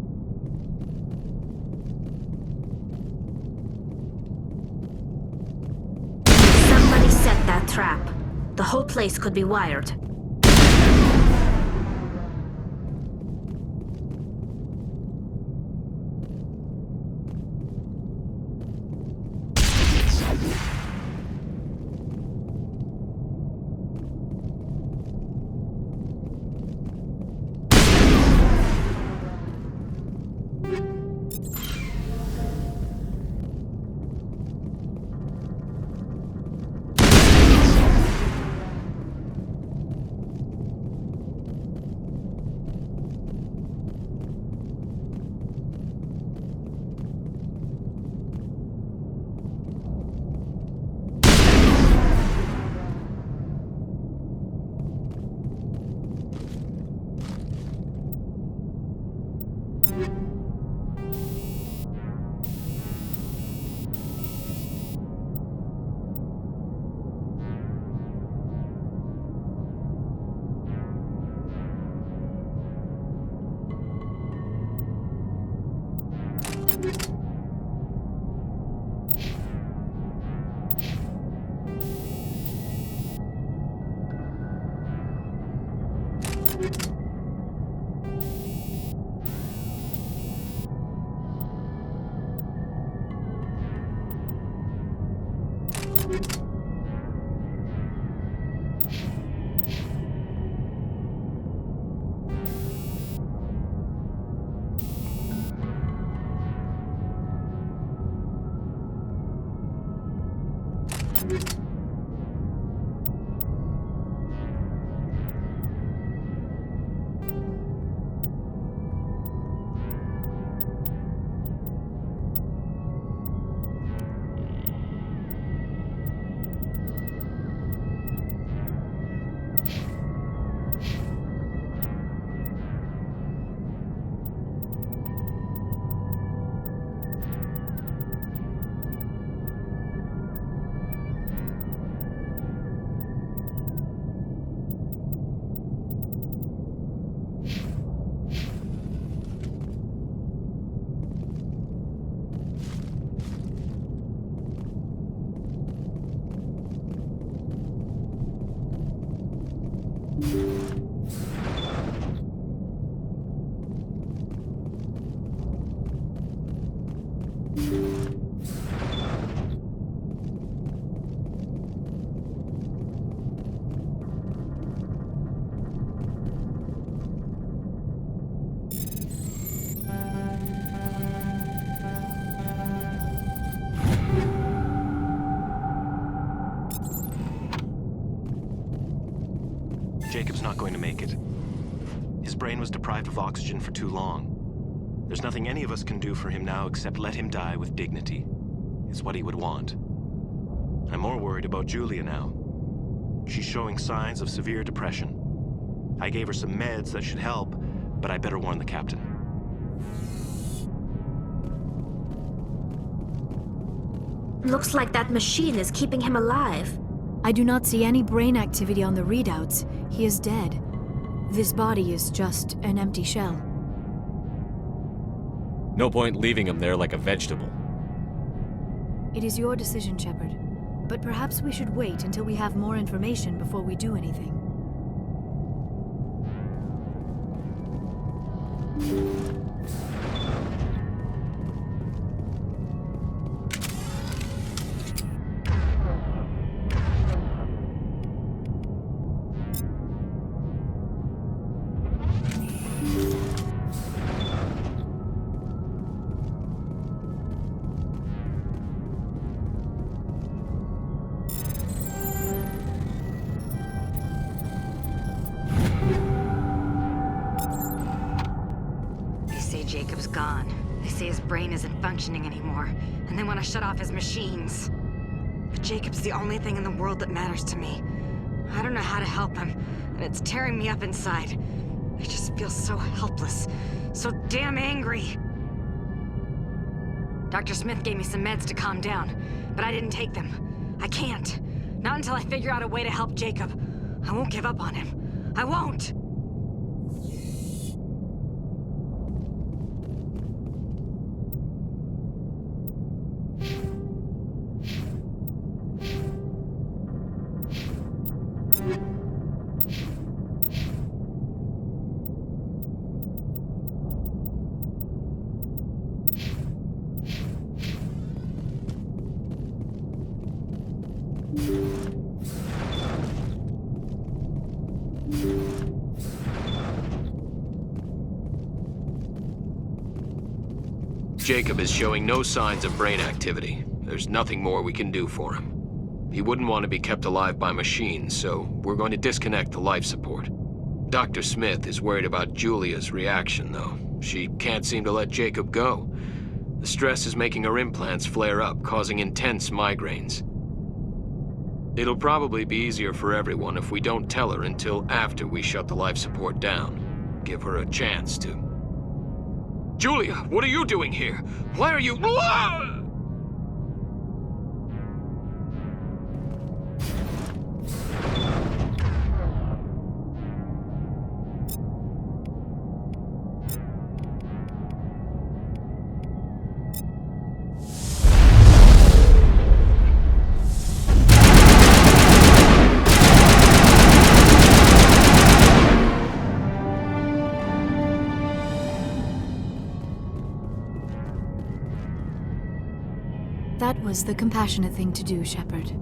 Somebody set that trap. The whole place could be wired. Jacob's not going to make it. His brain was deprived of oxygen for too long. There's nothing any of us can do for him now except let him die with dignity. It's what he would want. I'm more worried about Julia now. She's showing signs of severe depression. I gave her some meds that should help, but I better warn the captain. Looks like that machine is keeping him alive. I do not see any brain activity on the readouts. He is dead. This body is just an empty shell. No point leaving him there like a vegetable. It is your decision, Shepard. But perhaps we should wait until we have more information before we do anything. Jacob's gone. They say his brain isn't functioning anymore, and they want to shut off his machines. But Jacob's the only thing in the world that matters to me. I don't know how to help him, and it's tearing me up inside. I just feel so helpless, so damn angry. Dr. Smith gave me some meds to calm down, but I didn't take them. I can't. Not until I figure out a way to help Jacob. I won't give up on him. I won't! Jacob is showing no signs of brain activity. There's nothing more we can do for him. He wouldn't want to be kept alive by machines, so we're going to disconnect the life support. Dr. Smith is worried about Julia's reaction, though. She can't seem to let Jacob go. The stress is making her implants flare up, causing intense migraines. It'll probably be easier for everyone if we don't tell her until after we shut the life support down. Give her a chance to. Julia, what are you doing here? Why are you... That was the compassionate thing to do, Shepard.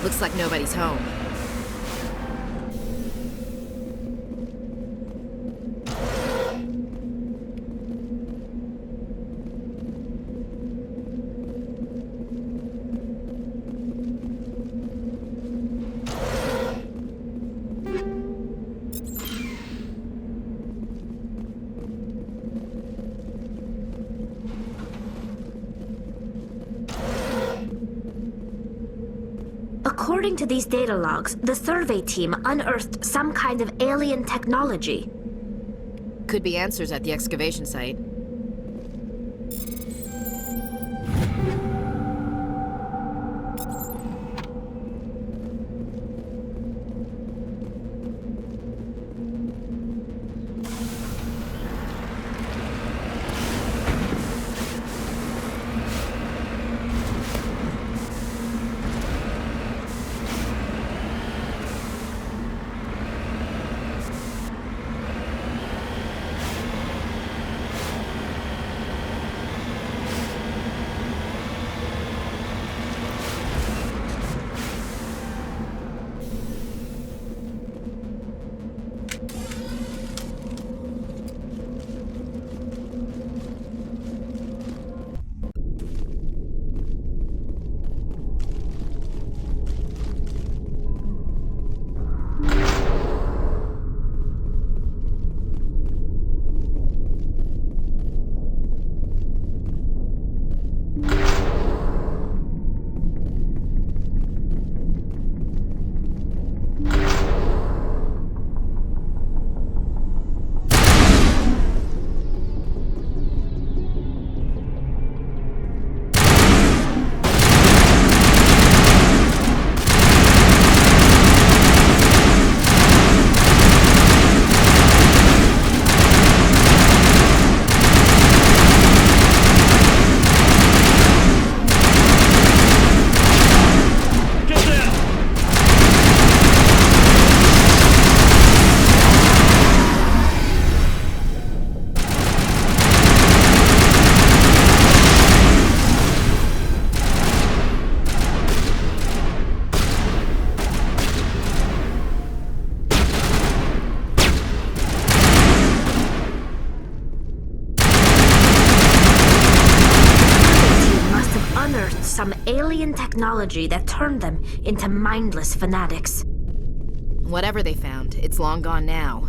Looks like nobody's home. According to these data logs, the survey team unearthed some kind of alien technology. Could be answers at the excavation site. Some alien technology that turned them into mindless fanatics. Whatever they found, it's long gone now.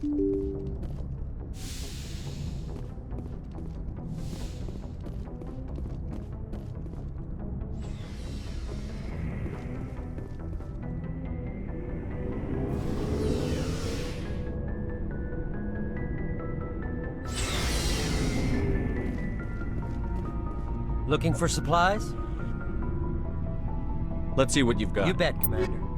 Looking for supplies? Let's see what you've got. You bet, Commander.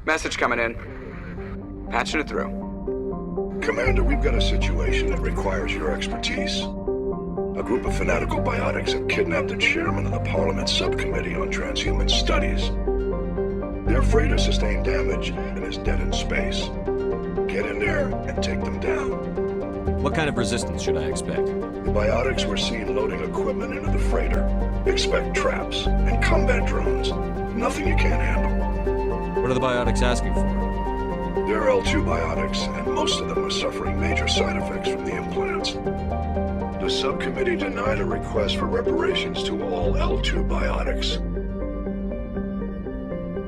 Message coming in. Patching it through. Commander, we've got a situation that requires your expertise. A group of fanatical biotics have kidnapped the chairman of the Parliament Subcommittee on Transhuman Studies. Their freighter sustained damage and is dead in space. Get in there and take them down. What kind of resistance should I expect? The biotics were seen loading equipment into the freighter. Expect traps and combat drones. Nothing you can't handle. What are the biotics asking for? They're L2 biotics, and most of them are suffering major side effects from the implants. The subcommittee denied a request for reparations to all L2 biotics.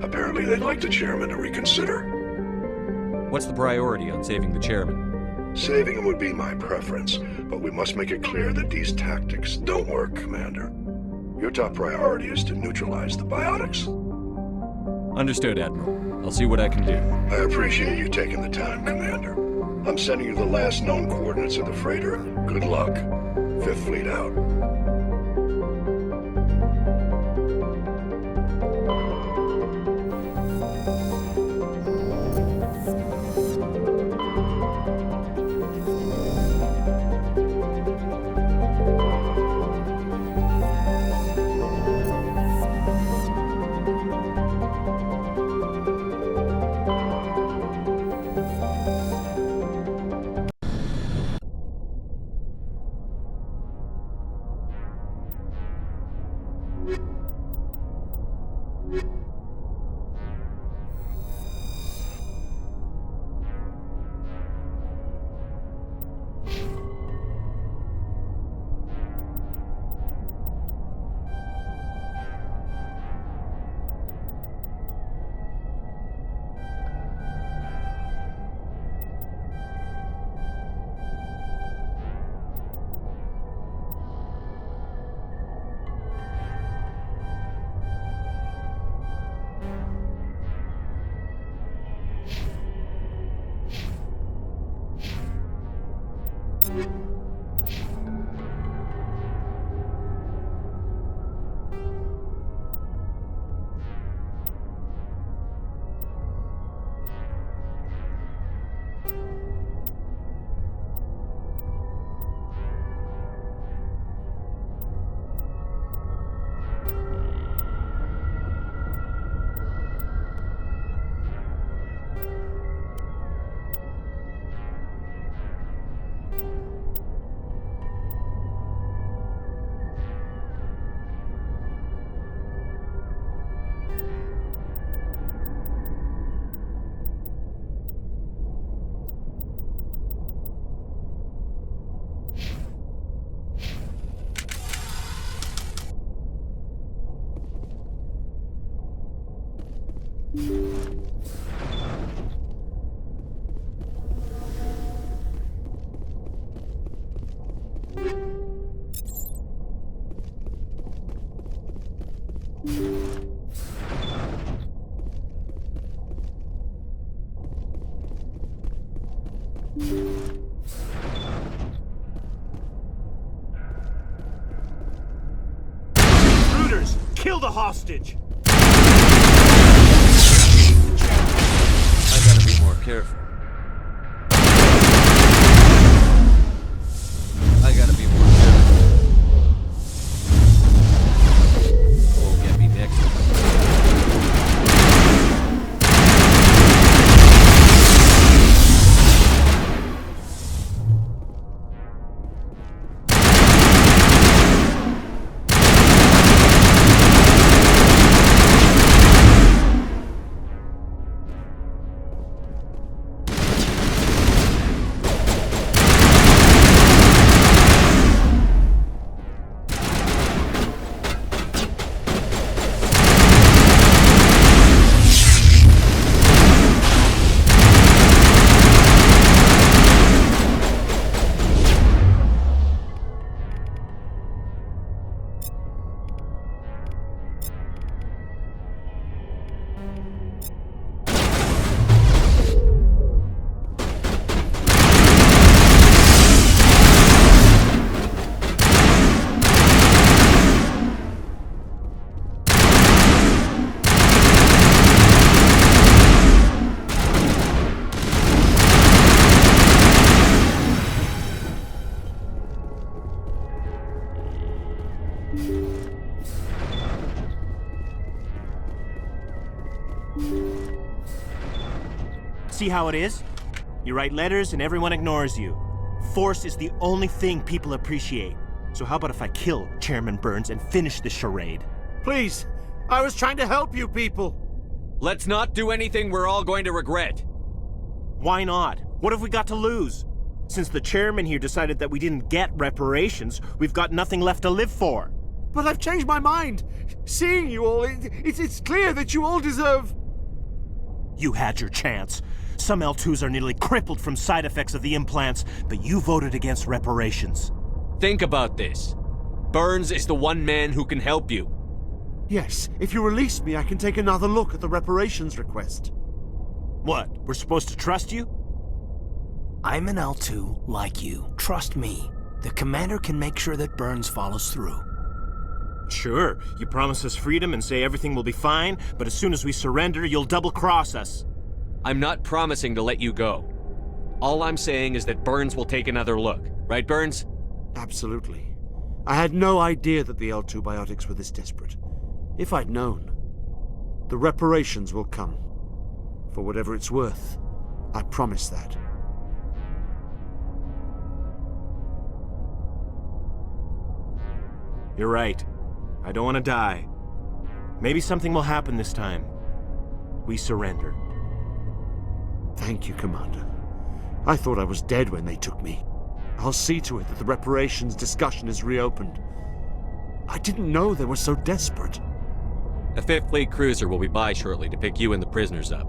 Apparently they'd like the chairman to reconsider. What's the priority on saving the chairman? Saving him would be my preference, but we must make it clear that these tactics don't work, Commander. Your top priority is to neutralize the biotics. Understood, Admiral. I'll see what I can do. I appreciate you taking the time, Commander. I'm sending you the last known coordinates of the freighter. Good luck. Fifth Fleet out. Intruders! Kill the hostage! I gotta be more careful. I gotta be more careful. Won't get me next time. See how it is? You write letters and everyone ignores you. Force is the only thing people appreciate. So how about if I kill Chairman Burns and finish this charade? Please, I was trying to help you people. Let's not do anything we're all going to regret. Why not? What have we got to lose? Since the chairman here decided that we didn't get reparations, we've got nothing left to live for. But I've changed my mind. Seeing you all, it's clear that you all deserve... You had your chance. Some L2s are nearly crippled from side effects of the implants, but you voted against reparations. Think about this. Burns is the one man who can help you. Yes, if you release me, I can take another look at the reparations request. What, we're supposed to trust you? I'm an L2 like you. Trust me. The commander can make sure that Burns follows through. Sure, you promise us freedom and say everything will be fine, but as soon as we surrender, you'll double-cross us. I'm not promising to let you go. All I'm saying is that Burns will take another look. Right, Burns? Absolutely. I had no idea that the L2 biotics were this desperate. If I'd known, the reparations will come. For whatever it's worth, I promise that. You're right. I don't want to die. Maybe something will happen this time. We surrender. Thank you, Commander. I thought I was dead when they took me. I'll see to it that the reparations discussion is reopened. I didn't know they were so desperate. A 5th Fleet cruiser will be by shortly to pick you and the prisoners up.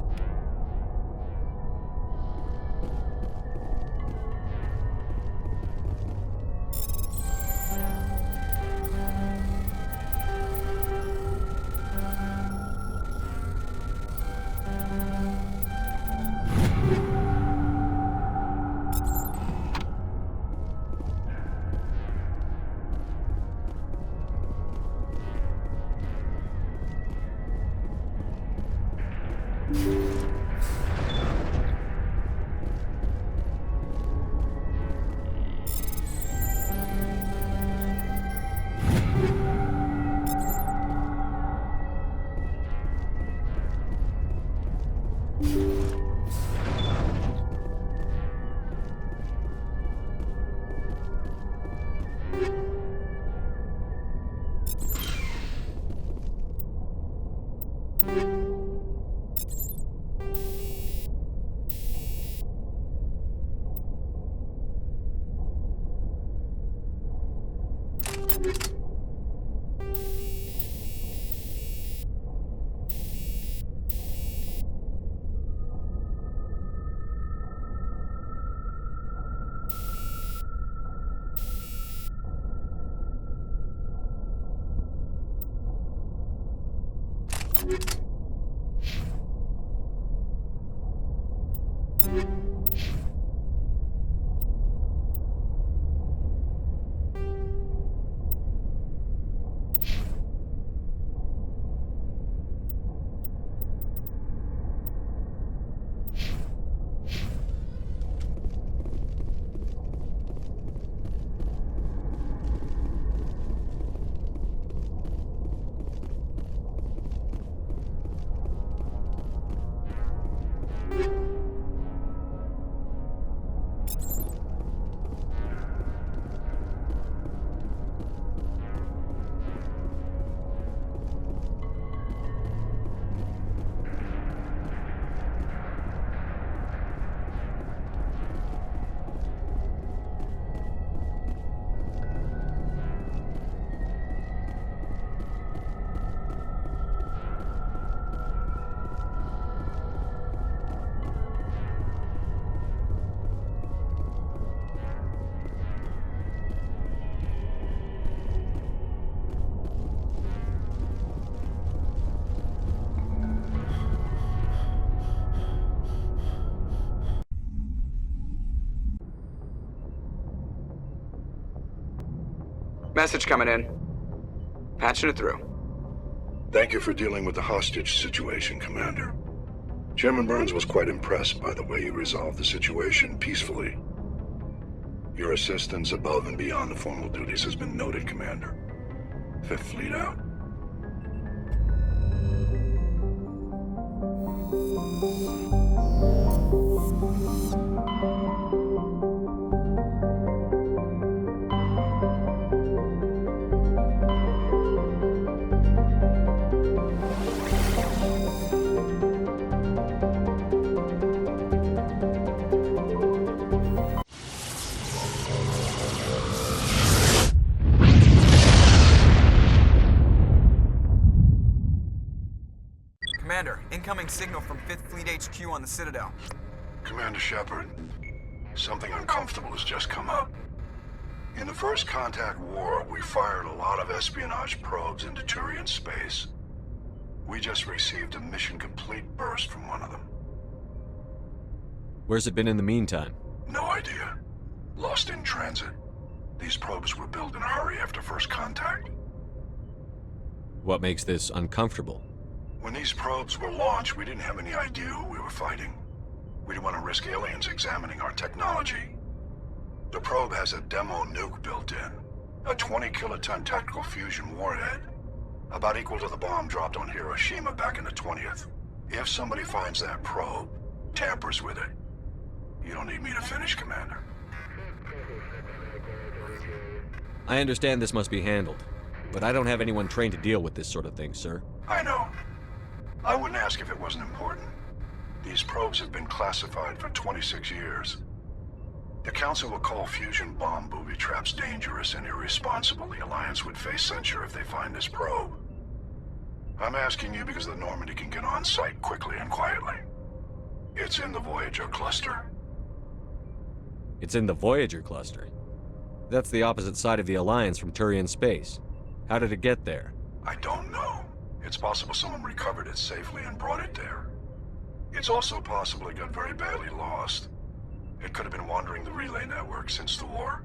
Message coming in. Patching it through. Thank you for dealing with the hostage situation, Commander. Chairman Burns was quite impressed by the way you resolved the situation peacefully. Your assistance above and beyond the formal duties has been noted, Commander. Fifth Fleet out. Commander, incoming signal from 5th Fleet HQ on the Citadel. Commander Shepard, something uncomfortable has just come up. In the First Contact War, we fired a lot of espionage probes into Turian space. We just received a mission complete burst from one of them. Where's it been in the meantime? No idea. Lost in transit. These probes were built in a hurry after First Contact. What makes this uncomfortable? When these probes were launched, we didn't have any idea who we were fighting. We didn't want to risk aliens examining our technology. The probe has a demo nuke built in. A 20-kiloton tactical fusion warhead. About equal to the bomb dropped on Hiroshima back in the 20th. If somebody finds that probe, tampers with it, you don't need me to finish, Commander. I understand this must be handled, but I don't have anyone trained to deal with this sort of thing, sir. I know. I wouldn't ask if it wasn't important. These probes have been classified for 26 years. The Council will call fusion bomb booby traps dangerous and irresponsible. The Alliance would face censure if they find this probe. I'm asking you because the Normandy can get on site quickly and quietly. It's in the Voyager cluster. It's in the Voyager cluster? That's the opposite side of the Alliance from Turian space. How did it get there? I don't know. It's possible someone recovered it safely and brought it there. It's also possible it got very badly lost. It could have been wandering the relay network since the war.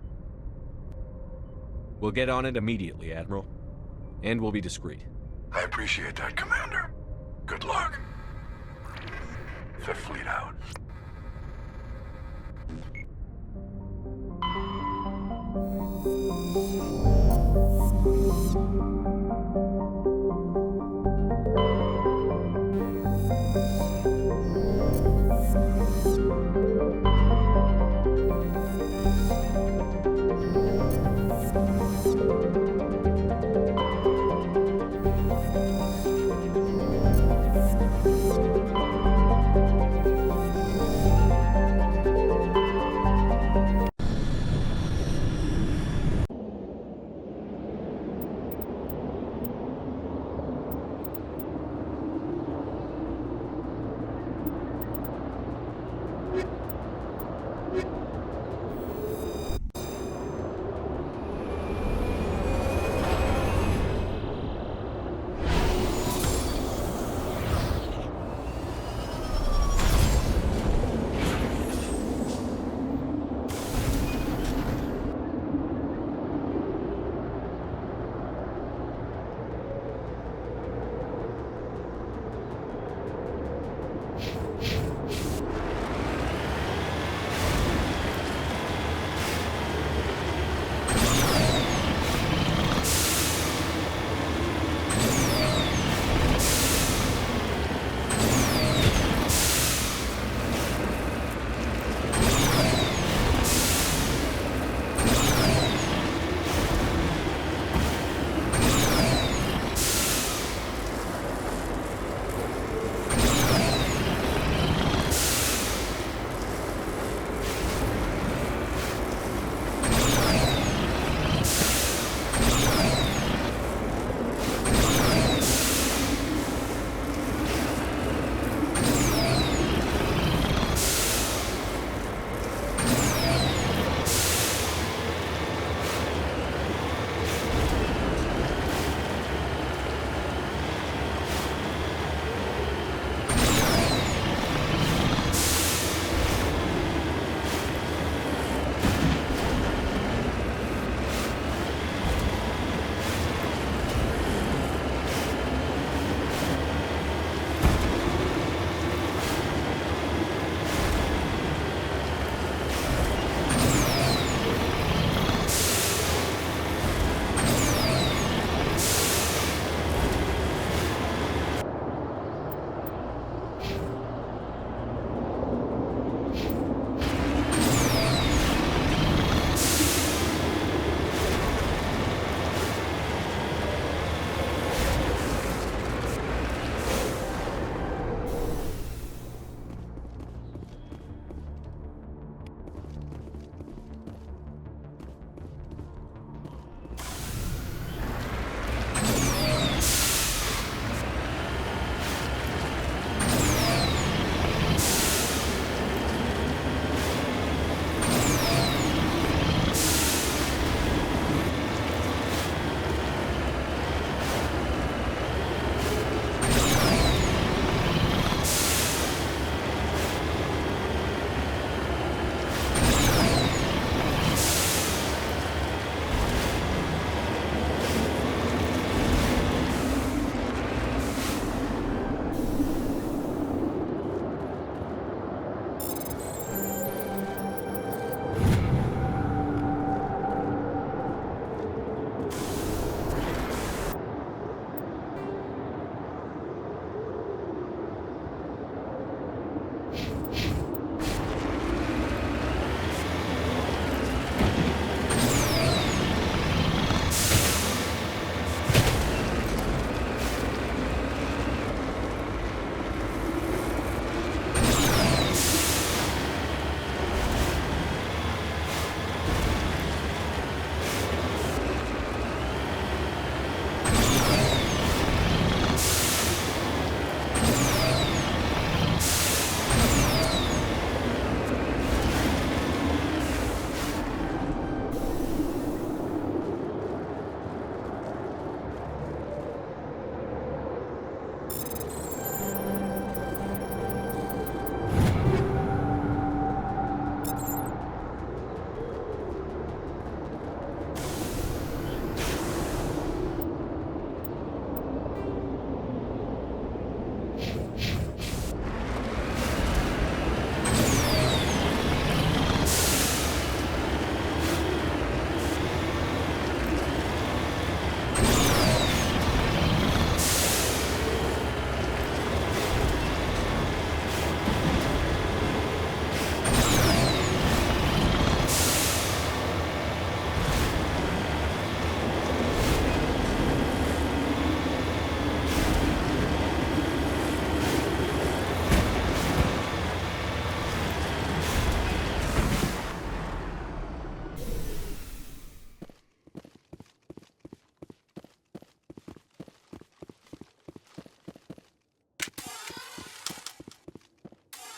We'll get on it immediately, Admiral. And we'll be discreet. I appreciate that, Commander. Good luck. Fifth Fleet out.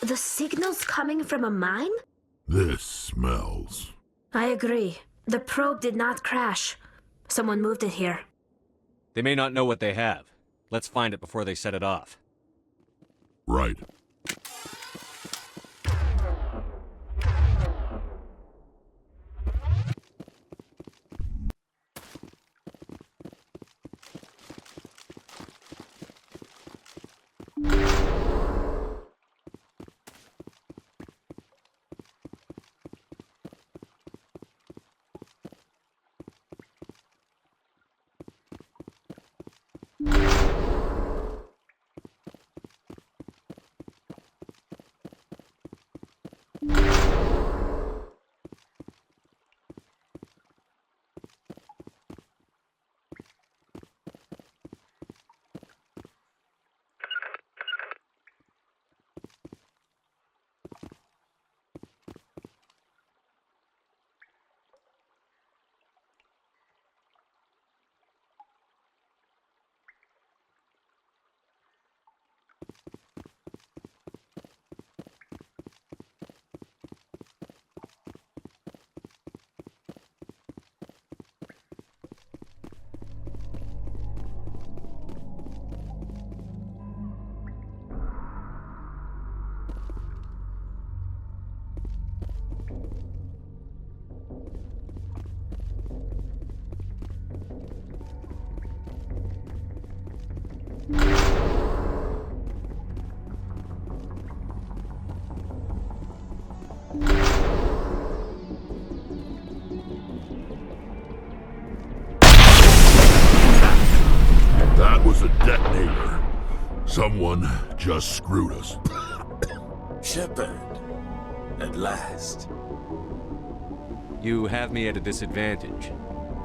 the signal's coming from a mine? This smells. I agree. The probe did not crash. Someone moved it here. They may not know what they have. Let's find it before they set it off. Right. That was a detonator. Someone just screwed us. Shepard, at last. You have me at a disadvantage.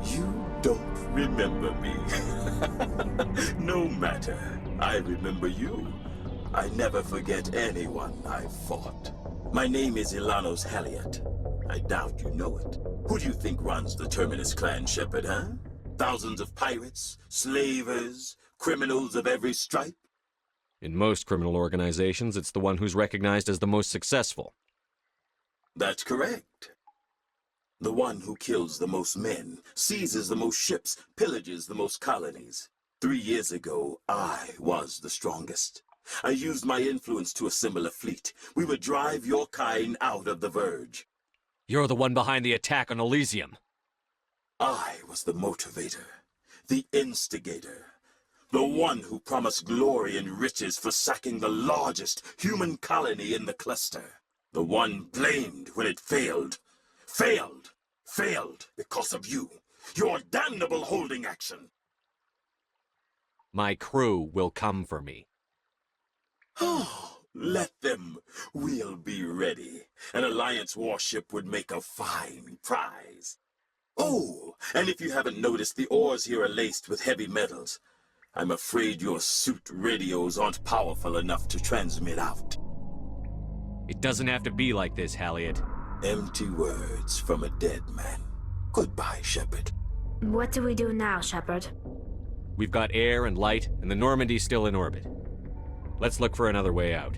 You don't remember me. No matter. I remember you. I never forget anyone I've fought. My name is Ilanos Haliat. I doubt you know it. Who do you think runs the Terminus clan, Shepard, huh? Thousands of pirates, slavers, criminals of every stripe? In most criminal organizations, it's the one who's recognized as the most successful. That's correct. The one who kills the most men, seizes the most ships, pillages the most colonies. 3 years ago, I was the strongest. I used my influence to assemble a fleet. We would drive your kind out of the Verge. You're the one behind the attack on Elysium. I was the motivator, the instigator, the one who promised glory and riches for sacking the largest human colony in the cluster. The one blamed when it failed. Failed because of you. Your damnable holding action. My crew will come for me. Oh, let them. We'll be ready. An Alliance warship would make a fine prize. Oh, and if you haven't noticed, the ores here are laced with heavy metals. I'm afraid your suit radios aren't powerful enough to transmit out. It doesn't have to be like this, Haliat. Empty words from a dead man. Goodbye, Shepard. What do we do now, Shepard? We've got air and light, and the Normandy's still in orbit. Let's look for another way out.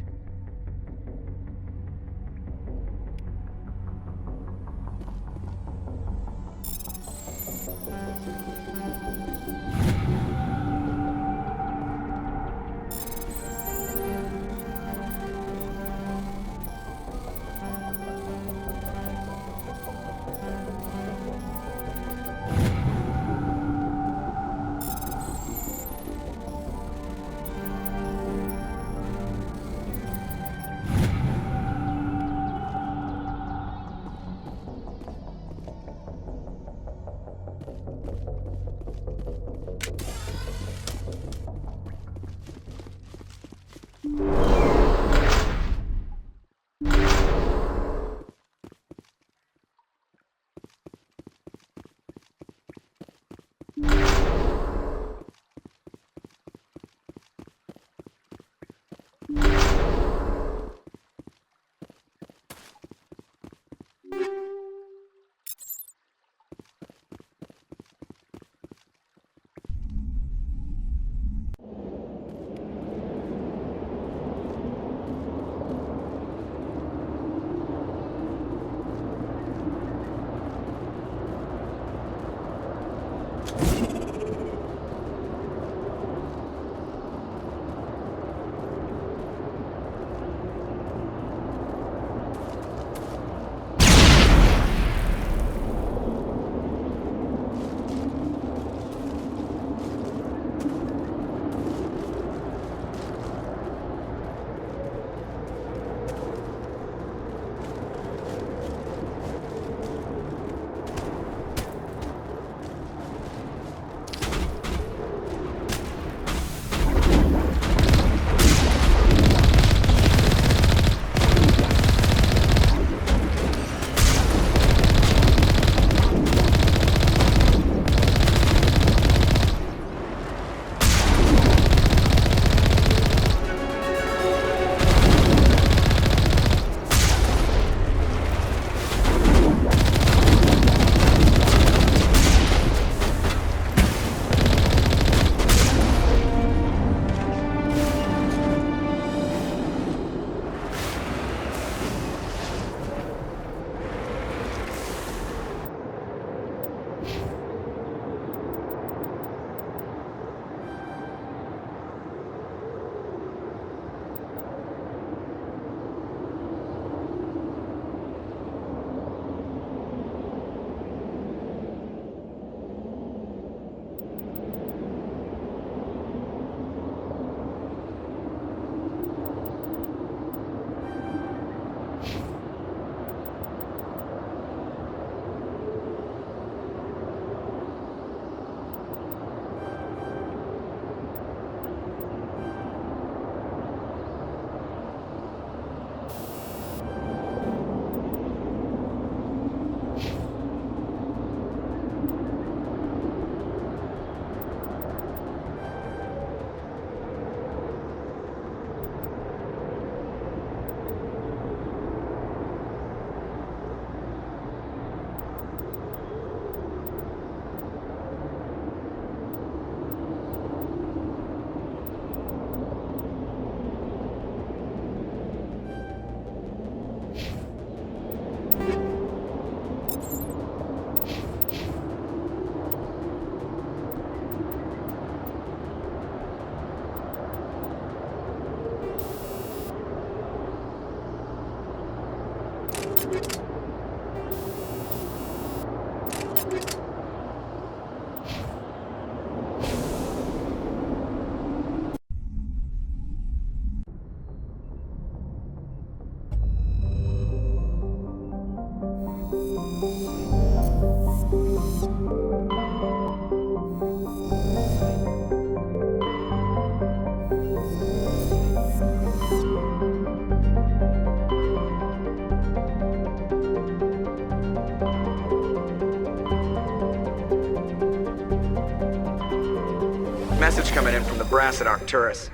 Message coming in from the brass at Arcturus.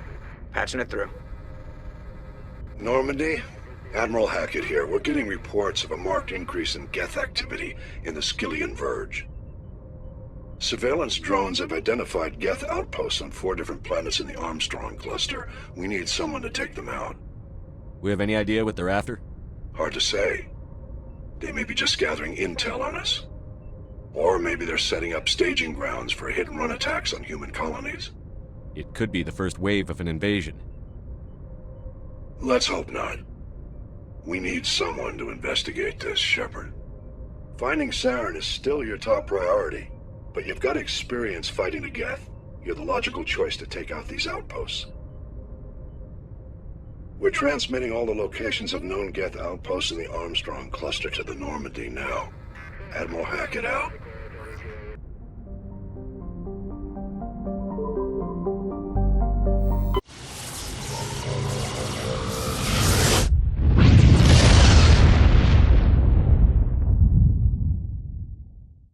Patching it through. Normandy? Admiral Hackett here. We're getting reports of a marked increase in Geth activity in the Skyllian Verge. Surveillance drones have identified Geth outposts on 4 different planets in the Armstrong cluster. We need someone to take them out. We have any idea what they're after? Hard to say. They may be just gathering intel on us. Or maybe they're setting up staging grounds for hit-and-run attacks on human colonies. It could be the first wave of an invasion. Let's hope not. We need someone to investigate this, Shepard. Finding Saren is still your top priority, but you've got experience fighting the Geth. You're the logical choice to take out these outposts. We're transmitting all the locations of known Geth outposts in the Armstrong cluster to the Normandy now. Admiral Hackett out.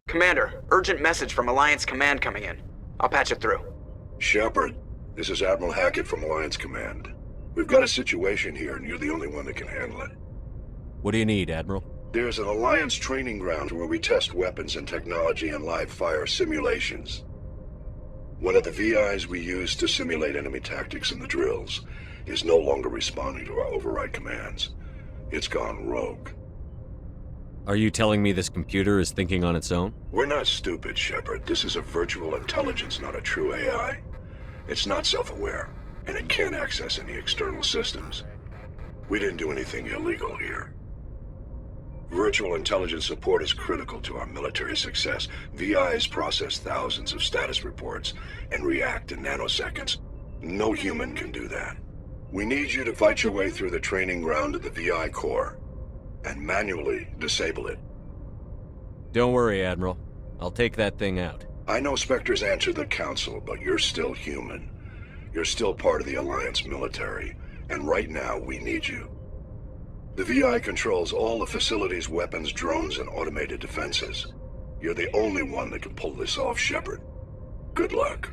Commander, urgent message from Alliance Command coming in. I'll patch it through. Shepard, this is Admiral Hackett from Alliance Command. We've got a situation here, and you're the only one that can handle it. What do you need, Admiral? There's an Alliance training ground where we test weapons and technology in live fire simulations. One of the VIs we use to simulate enemy tactics in the drills is no longer responding to our override commands. It's gone rogue. Are you telling me this computer is thinking on its own? We're not stupid, Shepard. This is a virtual intelligence, not a true AI. It's not self-aware, and it can't access any external systems. We didn't do anything illegal here. Virtual intelligence support is critical to our military success. VIs process thousands of status reports and react in nanoseconds. No human can do that. We need you to fight your way through the training ground of the VI core and manually disable it. Don't worry, Admiral. I'll take that thing out. I know Spectres answered the Council, but you're still human. You're still part of the Alliance military, and right now we need you. The VI controls all the facility's weapons, drones, and automated defenses. You're the only one that can pull this off, Shepard. Good luck.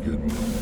Sounds good.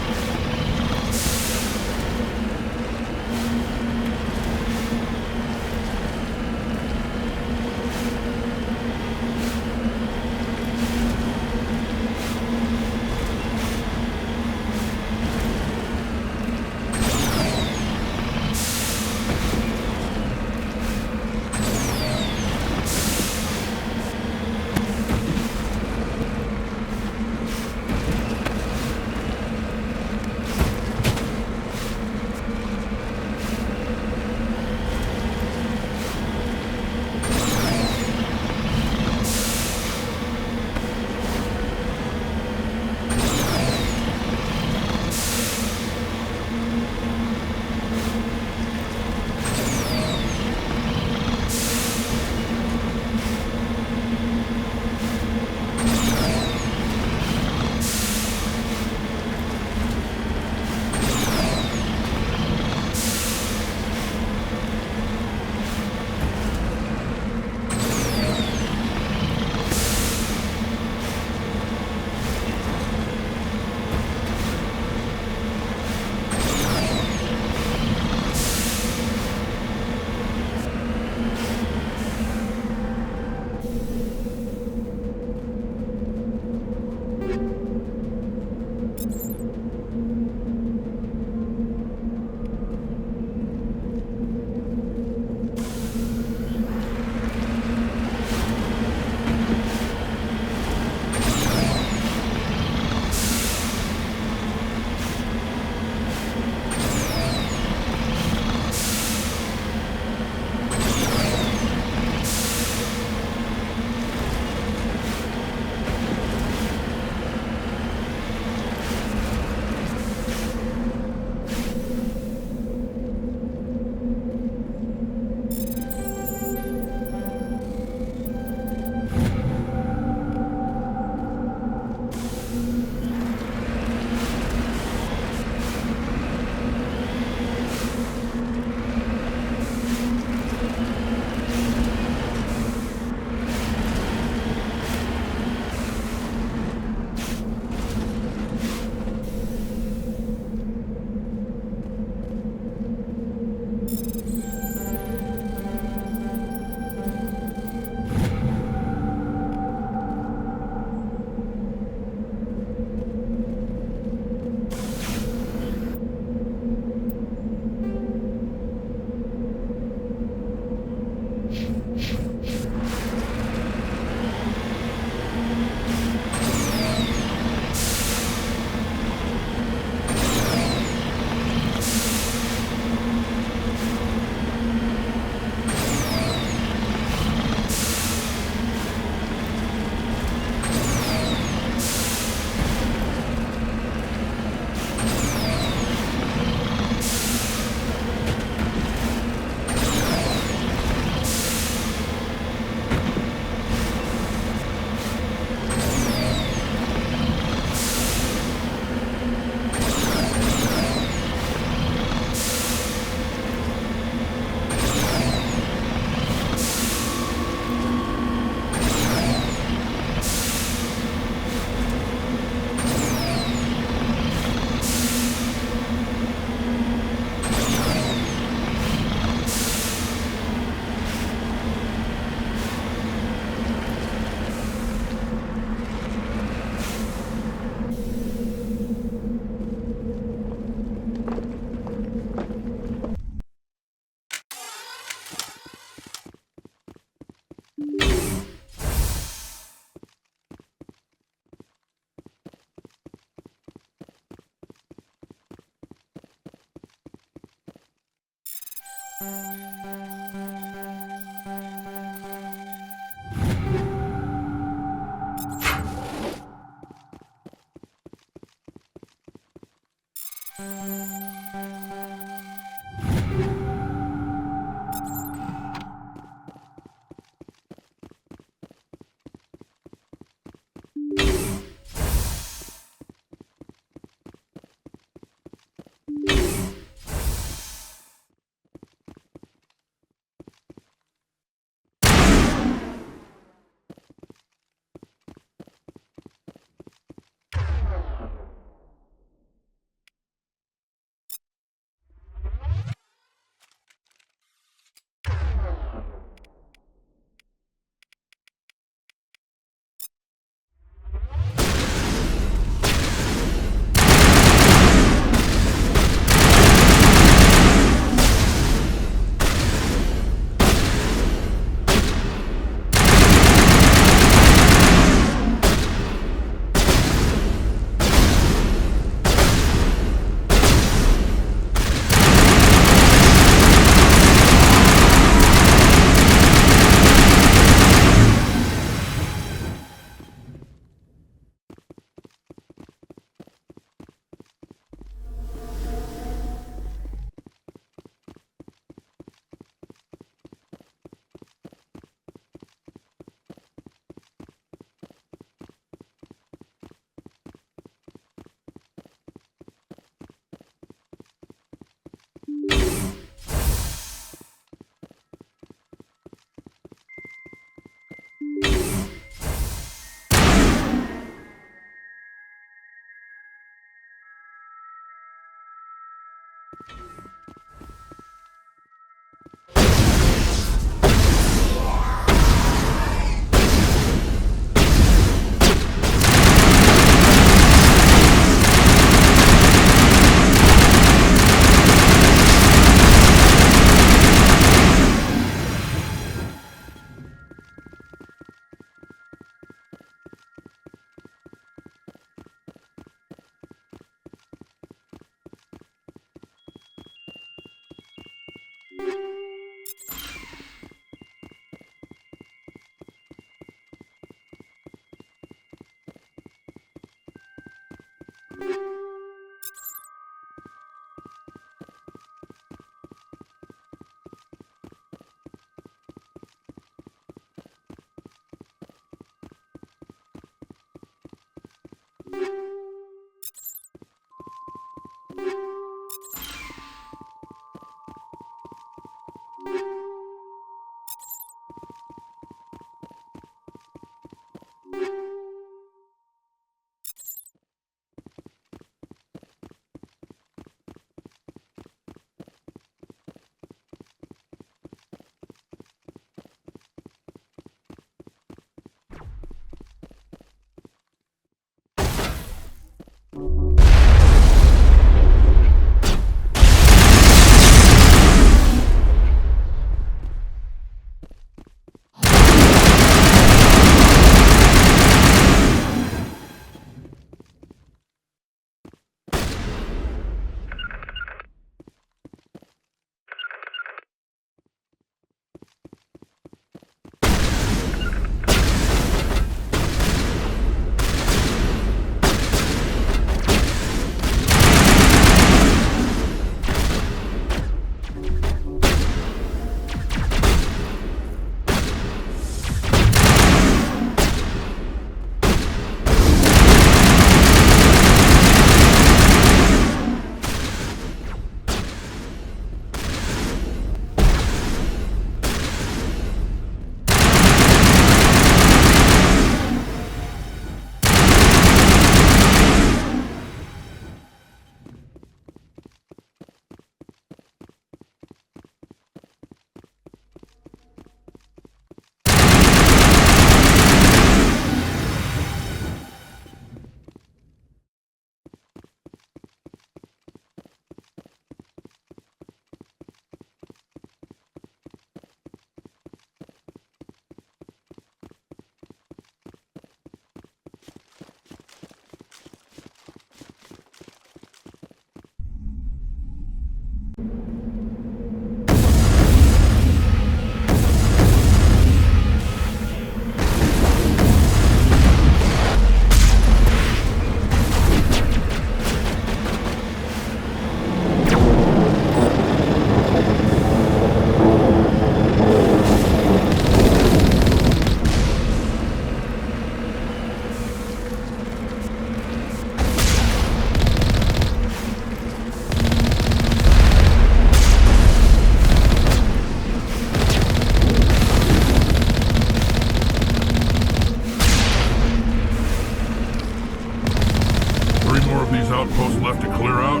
outposts left to clear out?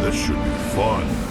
This should be fun.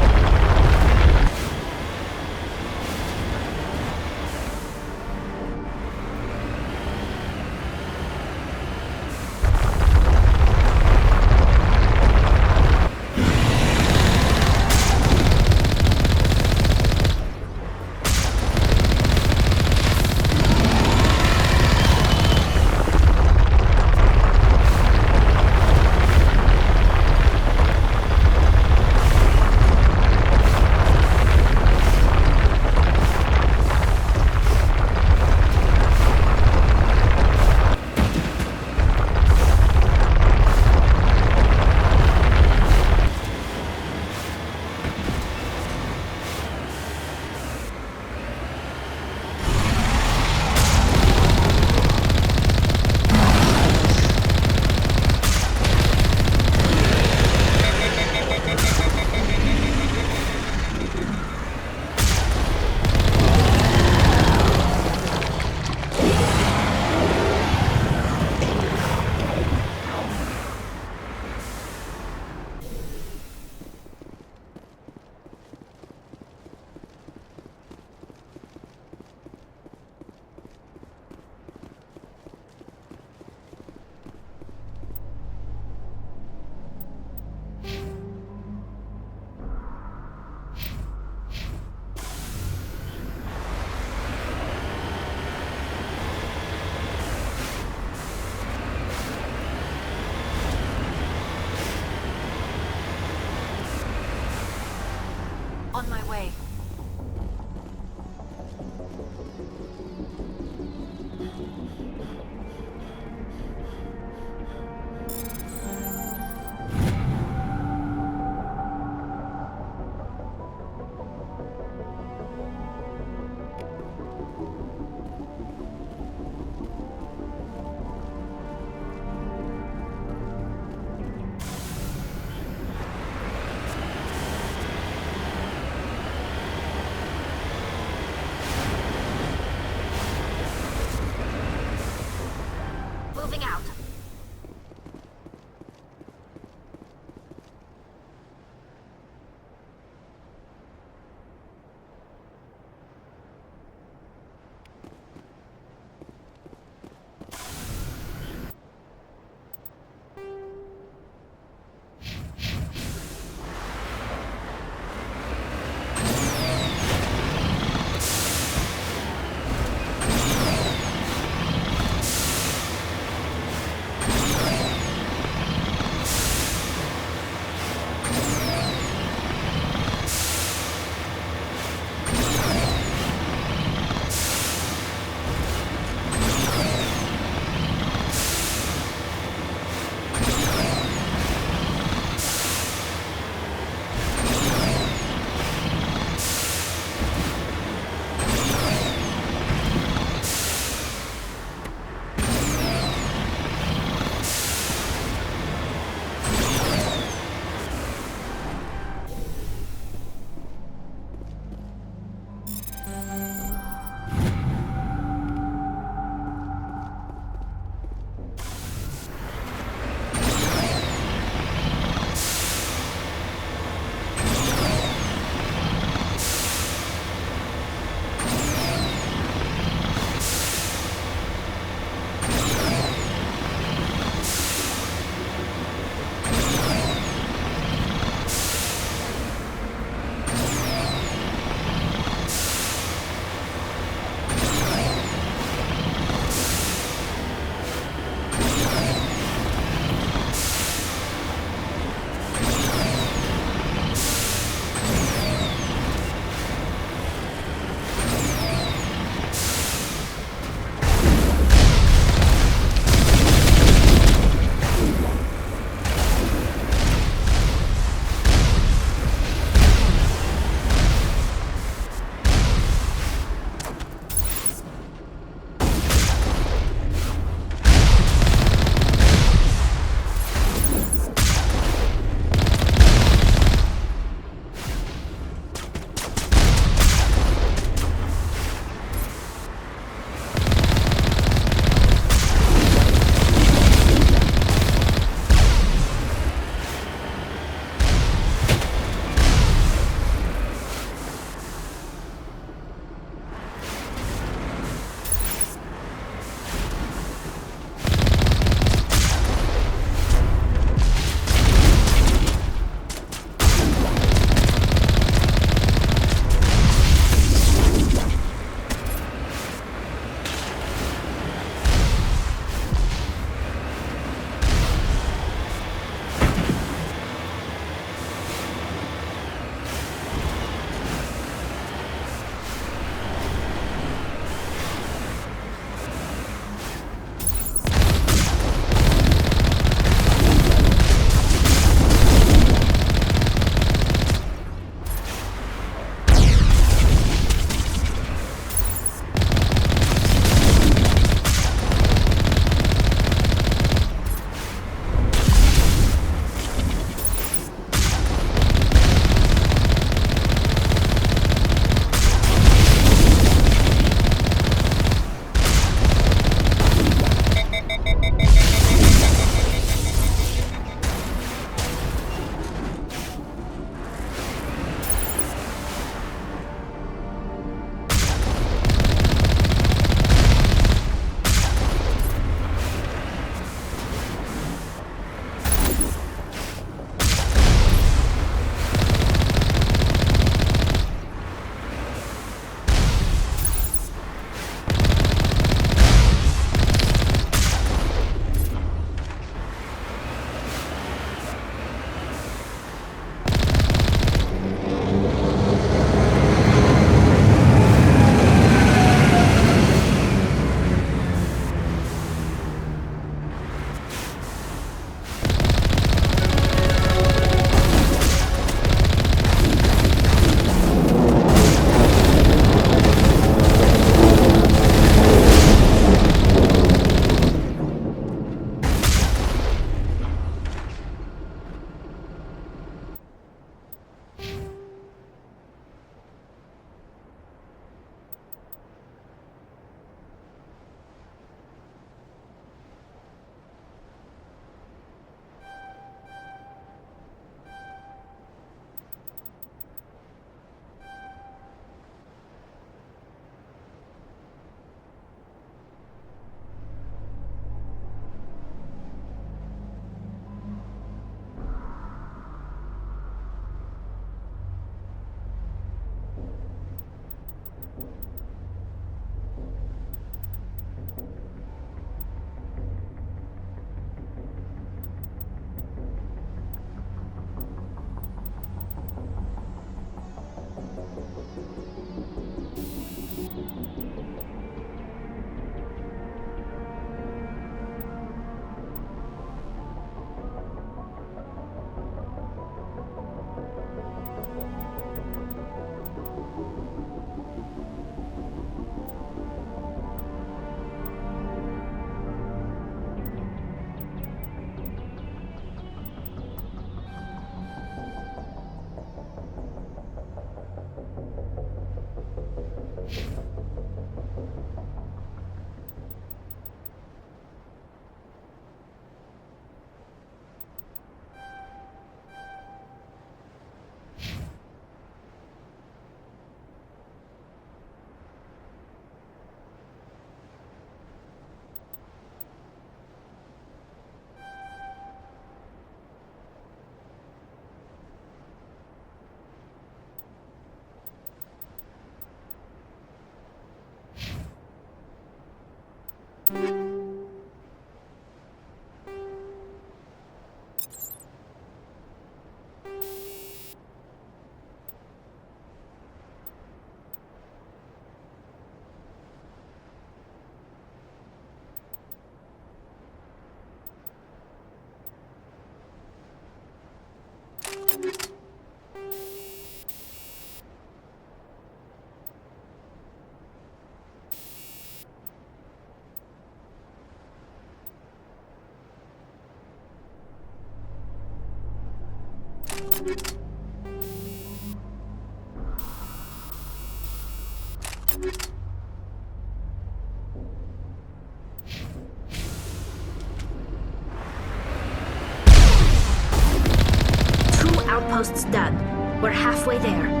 Outposts done. We're halfway there.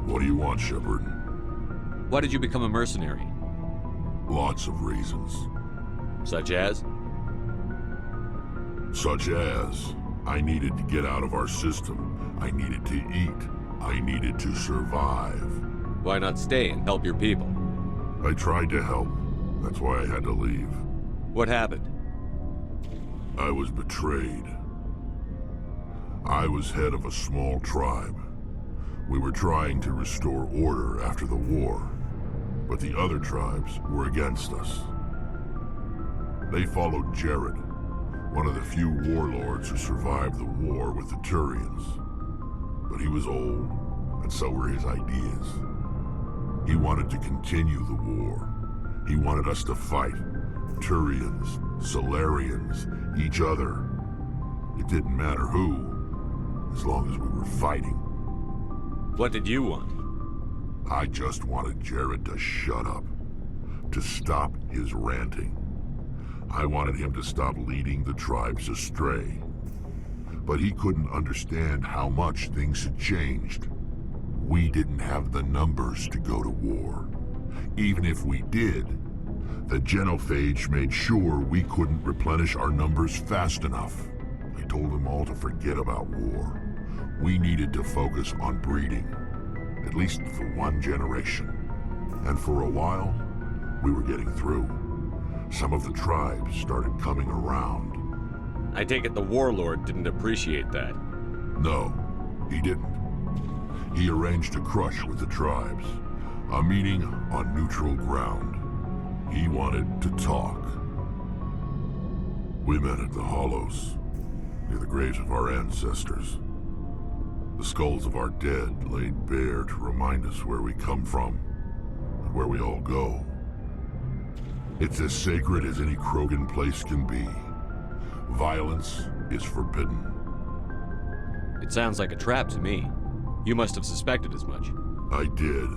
What do you want, Shepard? Why did you become a mercenary? Lots of reasons. Such as? Such as, I needed to get out of our system. I needed to eat. I needed to survive. Why not stay and help your people? I tried to help. That's why I had to leave. What happened? I was betrayed. I was head of a small tribe. We were trying to restore order after the war, but the other tribes were against us. They followed Jared, one of the few warlords who survived the war with the Turians. But he was old, and so were his ideas. He wanted to continue the war. He wanted us to fight. Turians, Solarians, each other. It didn't matter who, as long as we were fighting. What did you want? I just wanted Jared to shut up, to stop his ranting. I wanted him to stop leading the tribes astray. But he couldn't understand how much things had changed. We didn't have the numbers to go to war. Even if we did, the genophage made sure we couldn't replenish our numbers fast enough. I told them all to forget about war. We needed to focus on breeding, at least for one generation. And for a while, we were getting through. Some of the tribes started coming around. I take it the warlord didn't appreciate that. No, he didn't. He arranged a crush with the tribes, a meeting on neutral ground. He wanted to talk. We met at the Hollows, near the graves of our ancestors. The skulls of our dead laid bare to remind us where we come from and where we all go. It's as sacred as any Krogan place can be. Violence is forbidden. It sounds like a trap to me. You must have suspected as much. I did,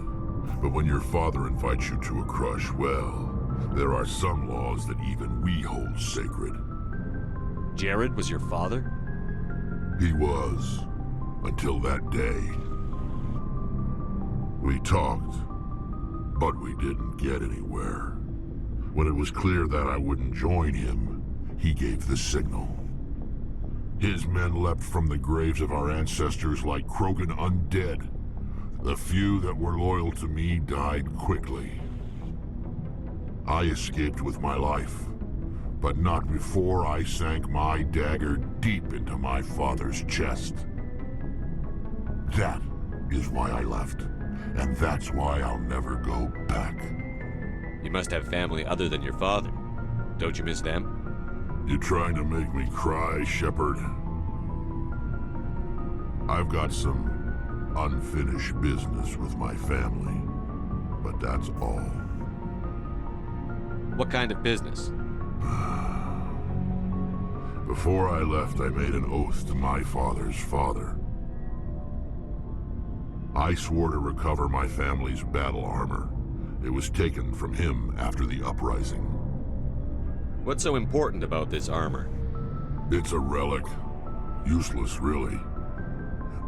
But when your father invites you to a crush, well, there are some laws that even we hold sacred. Jared was your father? He was, until that day. We talked, but we didn't get anywhere. When it was clear that I wouldn't join him, he gave the signal. His men leapt from the graves of our ancestors like Krogan undead. The few that were loyal to me died quickly. I escaped with my life, but not before I sank my dagger deep into my father's chest. That is why I left, and that's why I'll never go back. You must have family other than your father. Don't you miss them? You trying to make me cry, Shepard? I've got some unfinished business with my family, but that's all. What kind of business? Before I left, I made an oath to my father's father. I swore to recover my family's battle armor. It was taken from him after the uprising. What's so important about this armor? It's a relic. Useless, really.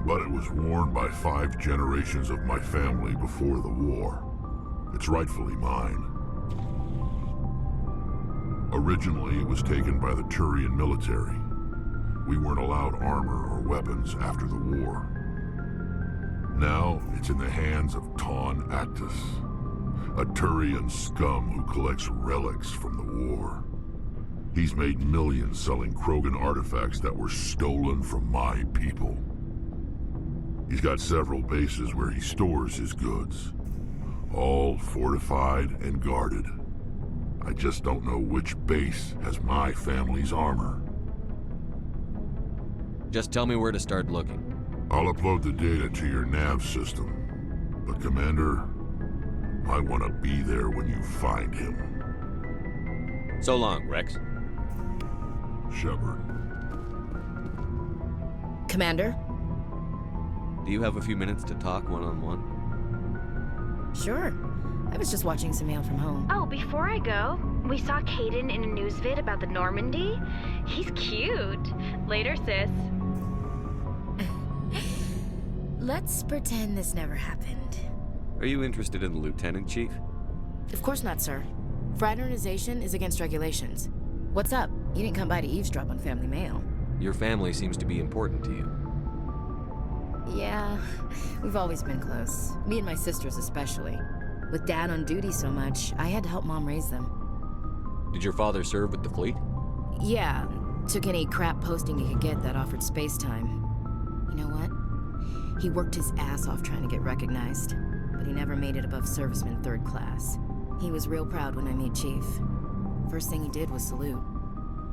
But it was worn by 5 generations of my family before the war. It's rightfully mine. Originally, it was taken by the Turian military. We weren't allowed armor or weapons after the war. Now, it's in the hands of Ton Actus, a Turian scum who collects relics from the war. He's made millions selling Krogan artifacts that were stolen from my people. He's got several bases where he stores his goods, all fortified and guarded. I just don't know which base has my family's armor. Just tell me where to start looking. I'll upload the data to your nav system. But Commander, I want to be there when you find him. So long, Rex. Shepard. Commander? Do you have a few minutes to talk one-on-one? Sure. I was just watching some mail from home. Oh, before I go, we saw Caden in a news vid about the Normandy. He's cute. Later, sis. Let's pretend this never happened. Are you interested in the Lieutenant Chief? Of course not, sir. Fraternization is against regulations. What's up? You didn't come by to eavesdrop on family mail. Your family seems to be important to you. Yeah, we've always been close. Me and my sisters especially. With Dad on duty so much, I had to help Mom raise them. Did your father serve with the fleet? Yeah, took any crap posting he could get that offered space time. You know what? He worked his ass off trying to get recognized, but he never made it above serviceman 3rd class. He was real proud when I made Chief. First thing he did was salute.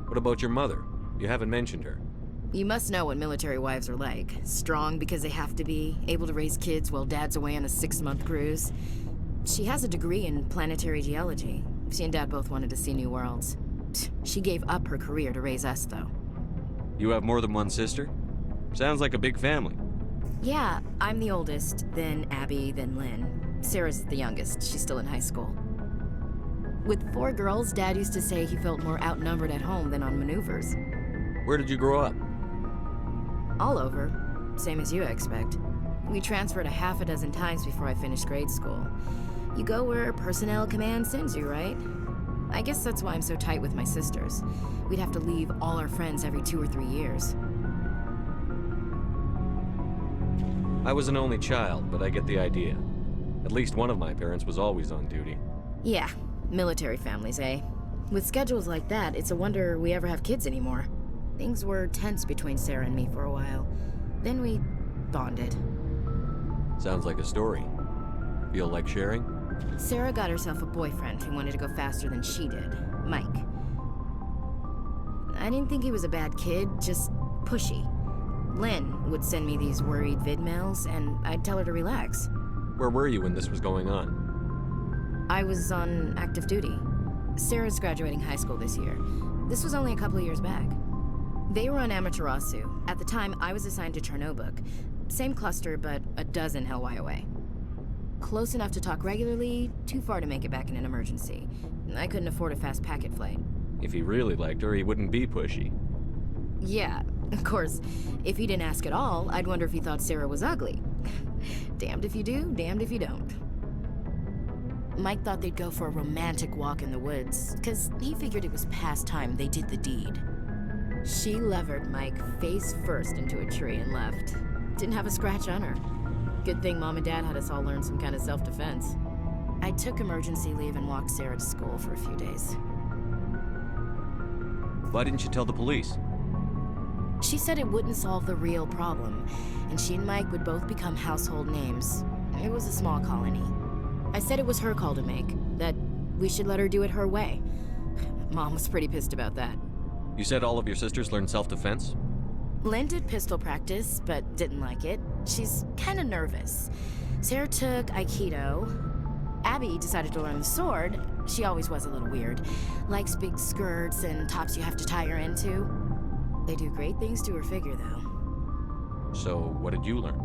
What about your mother? You haven't mentioned her. You must know what military wives are like. Strong because they have to be, able to raise kids while Dad's away on a 6-month cruise. She has a degree in planetary geology. She and Dad both wanted to see new worlds. She gave up her career to raise us, though. You have more than one sister? Sounds like a big family. Yeah, I'm the oldest, then Abby, then Lynn. Sarah's the youngest. She's still in high school. With 4 girls, Dad used to say he felt more outnumbered at home than on maneuvers. Where did you grow up? All over. Same as you, I expect. We transferred a half a dozen times before I finished grade school. You go where personnel command sends you, right? I guess that's why I'm so tight with my sisters. We'd have to leave all our friends every 2 or 3 years. I was an only child, but I get the idea. At least one of my parents was always on duty. Yeah, military families, eh? With schedules like that, it's a wonder we ever have kids anymore. Things were tense between Sarah and me for a while. Then we bonded. Sounds like a story. Feel like sharing? Sarah got herself a boyfriend who wanted to go faster than she did, Mike. I didn't think he was a bad kid, just pushy. Lynn would send me these worried vid mails, and I'd tell her to relax. Where were you when this was going on? I was on active duty. Sarah's graduating high school this year. This was only a couple of years back. They were on Amaterasu. At the time, I was assigned to Chernobog. Same cluster, but a dozen Hellwire away. close enough to talk regularly, too far to make it back in an emergency. I couldn't afford a fast packet flight. If he really liked her, he wouldn't be pushy. Yeah, of course. If he didn't ask at all, I'd wonder if he thought Sarah was ugly. Damned if you do, damned if you don't. Mike thought they'd go for a romantic walk in the woods, because he figured it was past time they did the deed. She levered Mike face first into a tree and left. Didn't have a scratch on her. Good thing Mom and Dad had us all learn some kind of self-defense. I took emergency leave and walked Sarah to school for a few days. Why didn't you tell the police? She said it wouldn't solve the real problem, and she and Mike would both become household names. It was a small colony. I said it was her call to make, that we should let her do it her way. Mom was pretty pissed about that. You said all of your sisters learned self-defense? Lynn did pistol practice, but didn't like it. She's kind of nervous. Sarah took Aikido. Abby decided to learn the sword. She always was a little weird. Likes big skirts and tops you have to tie her into. They do great things to her figure, though. So, what did you learn?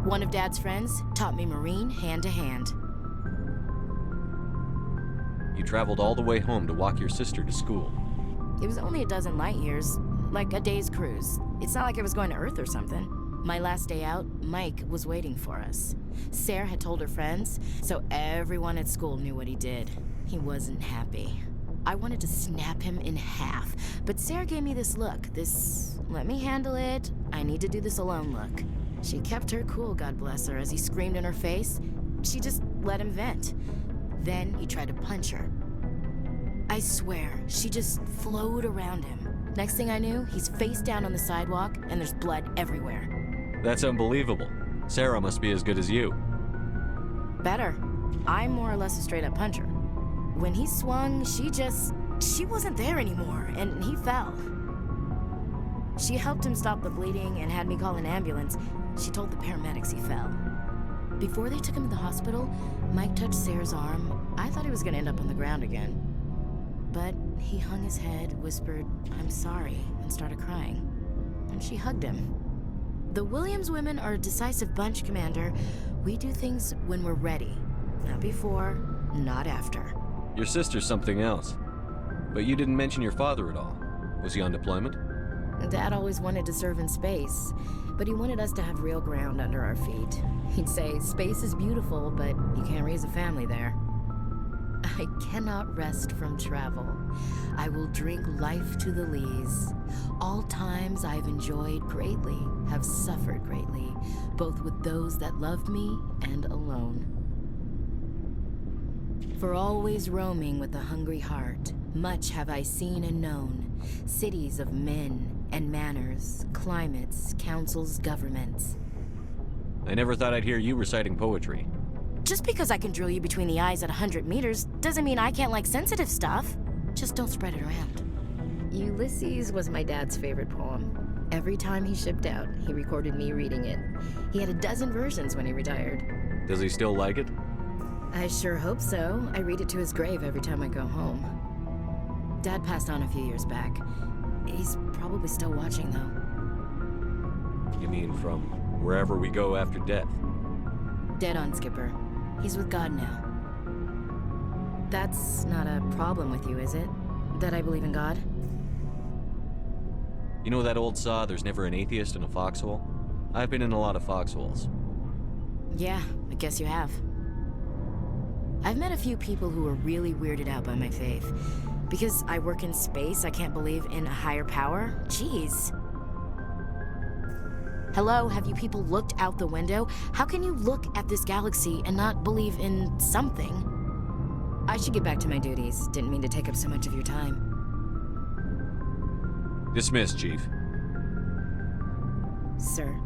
One of Dad's friends taught me Marine hand to hand. You traveled all the way home to walk your sister to school. It was only a dozen light years, like a day's cruise. It's not like I was going to Earth or something. My last day out, Mike was waiting for us. Sarah had told her friends, so everyone at school knew what he did. He wasn't happy. I wanted to snap him in half, but Sarah gave me this look, this let me handle it, I need to do this alone look. She kept her cool, God bless her, as he screamed in her face. She just let him vent. Then he tried to punch her. I swear, she just flowed around him. Next thing I knew, he's face down on the sidewalk, and there's blood everywhere. That's unbelievable. Sarah must be as good as you. Better. I'm more or less a straight-up puncher. When he swung, she wasn't there anymore, and he fell. She helped him stop the bleeding and had me call an ambulance. She told the paramedics he fell. Before they took him to the hospital, Mike touched Sarah's arm. I thought he was gonna end up on the ground again. But he hung his head, whispered, "I'm sorry," and started crying. And she hugged him. The Williams women are a decisive bunch, Commander. We do things when we're ready. Not before, not after. Your sister's something else. But you didn't mention your father at all. Was he on deployment? Dad always wanted to serve in space, but he wanted us to have real ground under our feet. He'd say, space is beautiful, but you can't raise a family there. I cannot rest from travel. I will drink life to the lees. All times I've enjoyed greatly, have suffered greatly, both with those that loved me and alone. For always roaming with a hungry heart, much have I seen and known, cities of men and manners, climates, councils, governments. I never thought I'd hear you reciting poetry. Just because I can drill you between the eyes at 100 meters doesn't mean I can't like sensitive stuff. Just don't spread it around. Ulysses was my dad's favorite poem. Every time he shipped out, he recorded me reading it. He had a dozen versions when he retired. Does he still like it? I sure hope so. I read it to his grave every time I go home. Dad passed on a few years back. He's probably still watching, though. You mean from wherever we go after death? Dead on, Skipper. He's with God now. That's not a problem with you, is it? That I believe in God? You know that old saw, there's never an atheist in a foxhole? I've been in a lot of foxholes. Yeah, I guess you have. I've met a few people who are really weirded out by my faith. Because I work in space, I can't believe in a higher power? Jeez. Hello, have you people looked out the window? How can you look at this galaxy and not believe in something? I should get back to my duties. Didn't mean to take up so much of your time. Dismissed, Chief. Sir.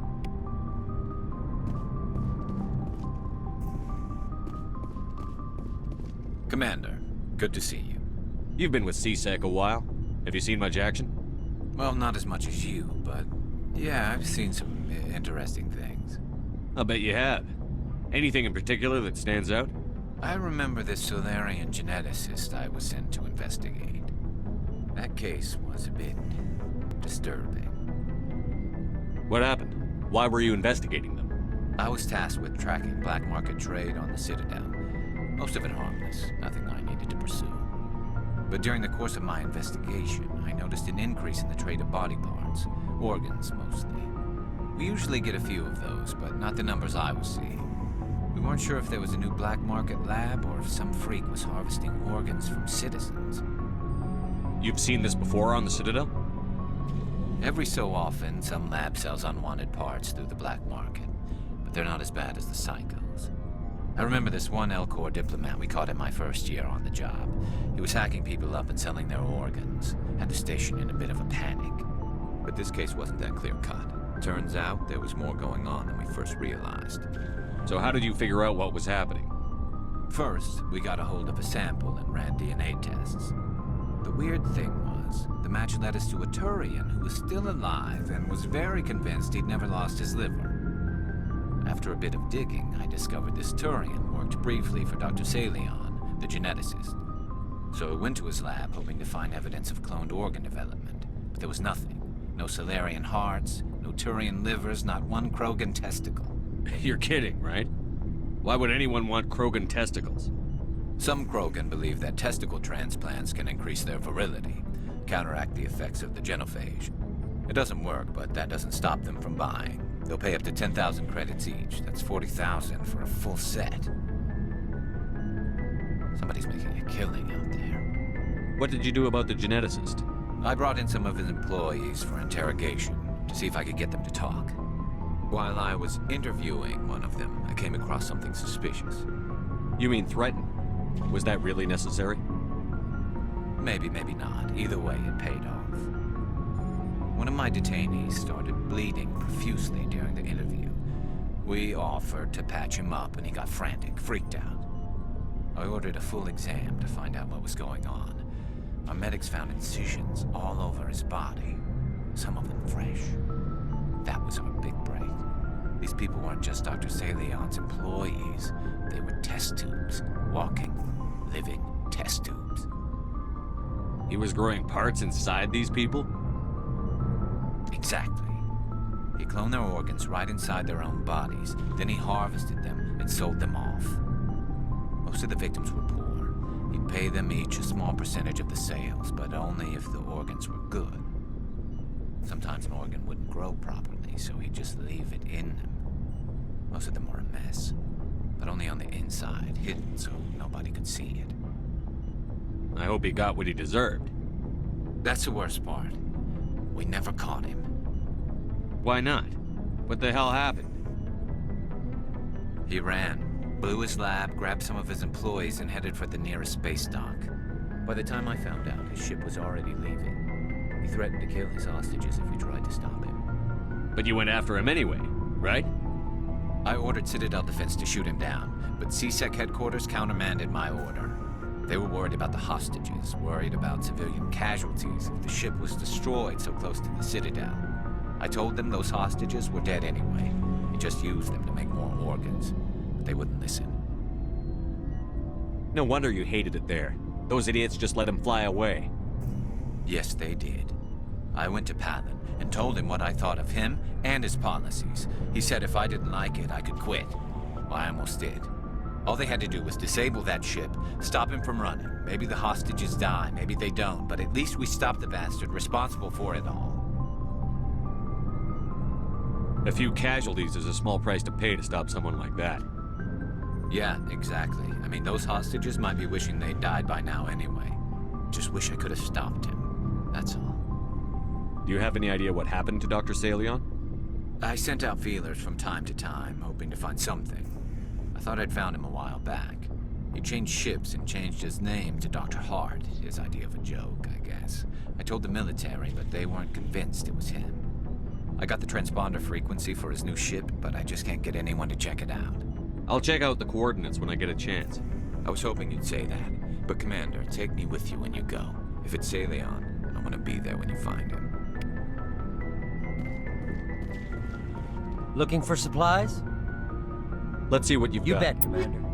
Commander, good to see you. You've been with CSEC a while. Have you seen much action? Well, not as much as you, but yeah, I've seen some interesting things. I'll bet you have. Anything in particular that stands out? I remember this Solarian geneticist I was sent to investigate. That case was a bit disturbing. What happened? Why were you investigating them? I was tasked with tracking black market trade on the Citadel. Most of it harmless, nothing I needed to pursue. But during the course of my investigation, I noticed an increase in the trade of body parts, organs mostly. We usually get a few of those, but not the numbers I was seeing. We weren't sure if there was a new black market lab or if some freak was harvesting organs from citizens. You've seen this before on the Citadel? Every so often, some lab sells unwanted parts through the black market, but they're not as bad as the psychos. I remember this one Elcor diplomat we caught in my first year on the job. He was hacking people up and selling their organs. Had the station in a bit of a panic. But this case wasn't that clear-cut. Turns out there was more going on than we first realized. So how did you figure out what was happening? First, we got a hold of a sample and ran DNA tests. The weird thing was, the match led us to a Turian who was still alive and was very convinced he'd never lost his liver. After a bit of digging, I discovered this Turian worked briefly for Dr. Salion, the geneticist. So I went to his lab hoping to find evidence of cloned organ development, but there was nothing. No Salarian hearts, no Turian livers, not one Krogan testicle. You're kidding, right? Why would anyone want Krogan testicles? Some Krogan believe that testicle transplants can increase their virility, counteract the effects of the genophage. It doesn't work, but that doesn't stop them from buying. They'll pay up to 10,000 credits each. That's 40,000 for a full set. Somebody's making a killing out there. What did you do about the geneticist? I brought in some of his employees for interrogation to see if I could get them to talk. While I was interviewing one of them, I came across something suspicious. You mean threaten? Was that really necessary? Maybe, maybe not. Either way, it paid off. One of my detainees started bleeding profusely during the interview. We offered to patch him up and he got frantic, freaked out. I ordered a full exam to find out what was going on. Our medics found incisions all over his body, some of them fresh. That was our big break. These people weren't just Dr. Salion's employees. They were test tubes. Walking, living test tubes. He was growing parts inside these people? Exactly. He cloned their organs right inside their own bodies. Then he harvested them and sold them off. Most of the victims were poor. He'd pay them each a small percentage of the sales, but only if the organs were good. Sometimes an organ wouldn't grow properly, so he'd just leave it in them. Most of them were a mess, but only on the inside, hidden so nobody could see it. I hope he got what he deserved. That's the worst part. We never caught him. Why not? What the hell happened? He ran, blew his lab, grabbed some of his employees, and headed for the nearest space dock. By the time I found out, his ship was already leaving. He threatened to kill his hostages if we tried to stop him. But you went after him anyway, right? I ordered Citadel Defense to shoot him down, but CSEC headquarters countermanded my order. They were worried about the hostages, worried about civilian casualties if the ship was destroyed so close to the Citadel. I told them those hostages were dead anyway. He just used them to make more organs. But they wouldn't listen. No wonder you hated it there. Those idiots just let him fly away. Yes, they did. I went to Palin and told him what I thought of him and his policies. He said if I didn't like it, I could quit. Well, I almost did. All they had to do was disable that ship, stop him from running. Maybe the hostages die, maybe they don't, but at least we stopped the bastard responsible for it all. A few casualties is a small price to pay to stop someone like that. Yeah, exactly. I mean, those hostages might be wishing they'd died by now anyway. Just wish I could have stopped him. That's all. Do you have any idea what happened to Dr. Salion? I sent out feelers from time to time, hoping to find something. I thought I'd found him a while back. He changed ships and changed his name to Dr. Hart, his idea of a joke, I guess. I told the military, but they weren't convinced it was him. I got the transponder frequency for his new ship, but I just can't get anyone to check it out. I'll check out the coordinates when I get a chance. I was hoping you'd say that. But Commander, take me with you when you go. If it's Salion, I want to be there when you find him. Looking for supplies? Let's see what you've got. You bet, Commander.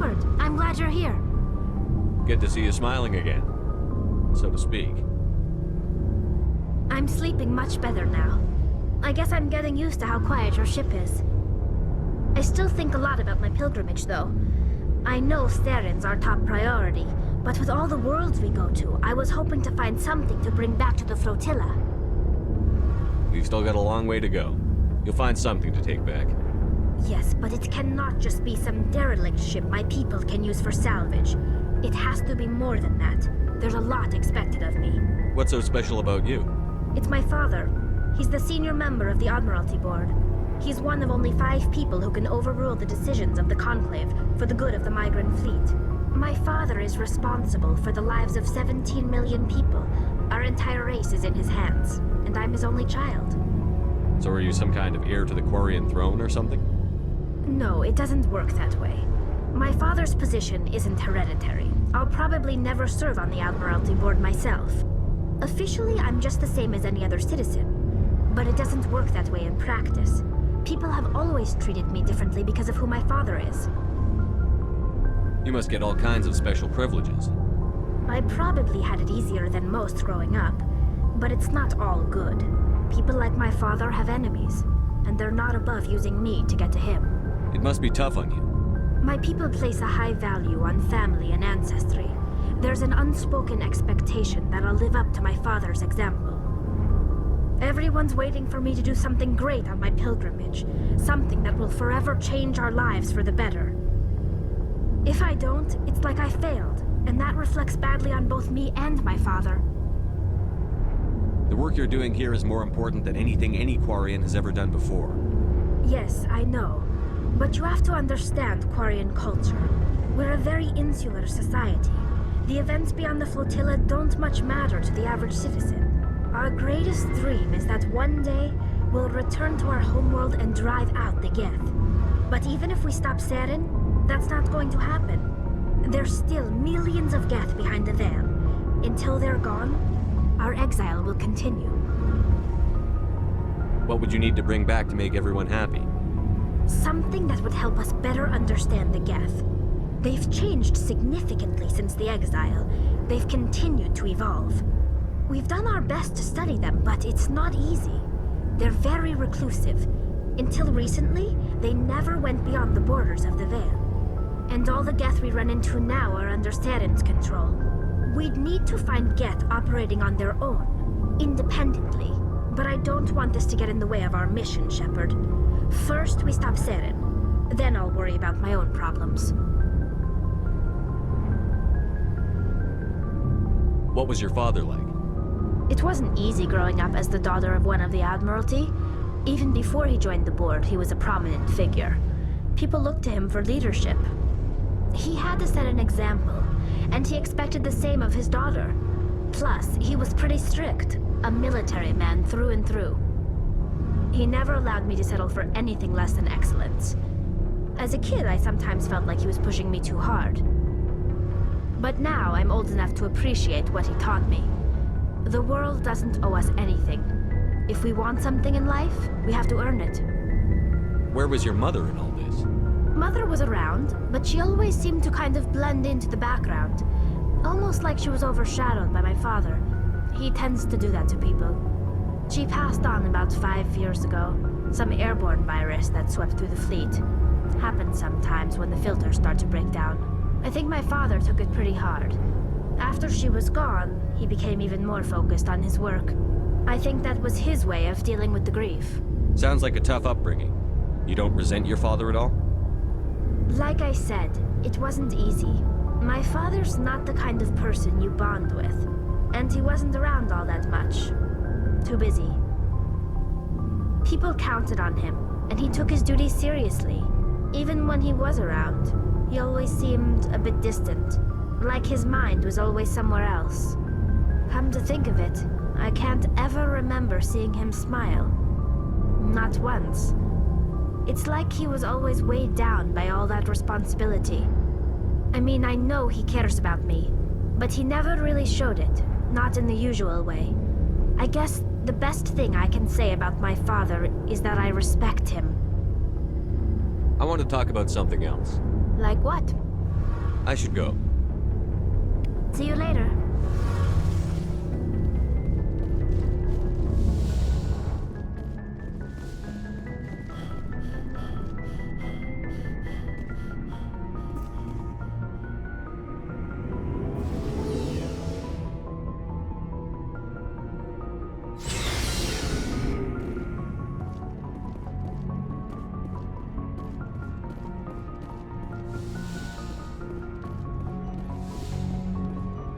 Shepard, I'm glad you're here. Good to see you smiling again, so to speak. I'm sleeping much better now. I guess I'm getting used to how quiet your ship is. I still think a lot about my pilgrimage, though. I know Saren's our top priority, but with all the worlds we go to, I was hoping to find something to bring back to the flotilla. We've still got a long way to go. You'll find something to take back. Yes, but it cannot just be some derelict ship my people can use for salvage. It has to be more than that. There's a lot expected of me. What's so special about you? It's my father. He's the senior member of the Admiralty Board. He's one of only 5 people who can overrule the decisions of the Conclave for the good of the migrant fleet. My father is responsible for the lives of 17 million people. Our entire race is in his hands, and I'm his only child. So are you some kind of heir to the Quarian throne or something? No, it doesn't work that way. My father's position isn't hereditary. I'll probably never serve on the Admiralty Board myself. Officially, I'm just the same as any other citizen. But it doesn't work that way in practice. People have always treated me differently because of who my father is. You must get all kinds of special privileges. I probably had it easier than most growing up, but it's not all good. People like my father have enemies, and they're not above using me to get to him. It must be tough on you. My people place a high value on family and ancestry. There's an unspoken expectation that I'll live up to my father's example. Everyone's waiting for me to do something great on my pilgrimage, something that will forever change our lives for the better. If I don't, it's like I failed, and that reflects badly on both me and my father. The work you're doing here is more important than anything any Quarian has ever done before. Yes, I know. But you have to understand Quarian culture. We're a very insular society. The events beyond the flotilla don't much matter to the average citizen. Our greatest dream is that one day we'll return to our homeworld and drive out the Geth. But even if we stop Saren, that's not going to happen. There's still millions of Geth behind the veil. Until they're gone, our exile will continue. What would you need to bring back to make everyone happy? Something that would help us better understand the Geth. They've changed significantly since the exile. They've continued to evolve. We've done our best to study them, but it's not easy. They're very reclusive. Until recently, they never went beyond the borders of the Veil. And all the Geth we run into now are under Saren's control. We'd need to find Geth operating on their own, independently. But I don't want this to get in the way of our mission, Shepard. First, we stop Saren. Then I'll worry about my own problems. What was your father like? It wasn't easy growing up as the daughter of one of the Admiralty. Even before he joined the board, he was a prominent figure. People looked to him for leadership. He had to set an example, and he expected the same of his daughter. Plus, he was pretty strict, a military man through and through. He never allowed me to settle for anything less than excellence. As a kid, I sometimes felt like he was pushing me too hard. But now I'm old enough to appreciate what he taught me. The world doesn't owe us anything. If we want something in life, we have to earn it. Where was your mother in all this? Mother was around, but she always seemed to kind of blend into the background. Almost like she was overshadowed by my father. He tends to do that to people. She passed on about 5 years ago. Some airborne virus that swept through the fleet. Happens sometimes when the filters start to break down. I think my father took it pretty hard. After she was gone, he became even more focused on his work. I think that was his way of dealing with the grief. Sounds like a tough upbringing. You don't resent your father at all? Like I said, it wasn't easy. My father's not the kind of person you bond with. And he wasn't around all that much. Too busy. People counted on him, and he took his duties seriously. Even when he was around, he always seemed a bit distant. Like his mind was always somewhere else. Come to think of it, I can't ever remember seeing him smile. Not once. It's like he was always weighed down by all that responsibility. I mean, I know he cares about me, but he never really showed it, not in the usual way. I guess the best thing I can say about my father is that I respect him. I want to talk about something else. Like what? I should go. See you later.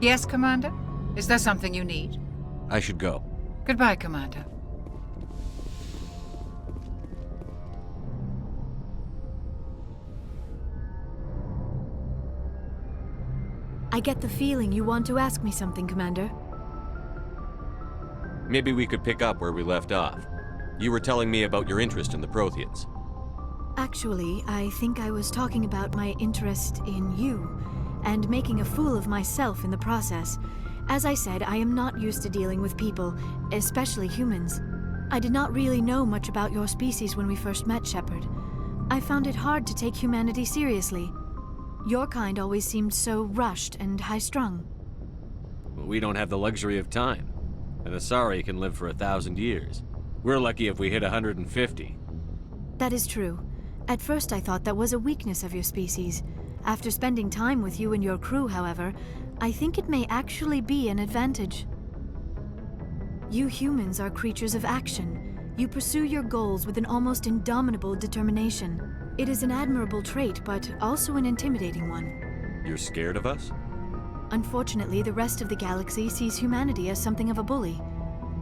Yes, Commander? Is there something you need? I should go. Goodbye, Commander. I get the feeling you want to ask me something, Commander. Maybe we could pick up where we left off. You were telling me about your interest in the Protheans. Actually, I think I was talking about my interest in you, and making a fool of myself in the process. As I said, I am not used to dealing with people, especially humans. I did not really know much about your species when we first met, Shepard. I found it hard to take humanity seriously. Your kind always seemed so rushed and high-strung. We don't have the luxury of time. An Asari can live for 1,000 years. We're lucky if we hit 150. That is true. At first I thought that was a weakness of your species. After spending time with you and your crew, however, I think it may actually be an advantage. You humans are creatures of action. You pursue your goals with an almost indomitable determination. It is an admirable trait, but also an intimidating one. You're scared of us? Unfortunately, the rest of the galaxy sees humanity as something of a bully.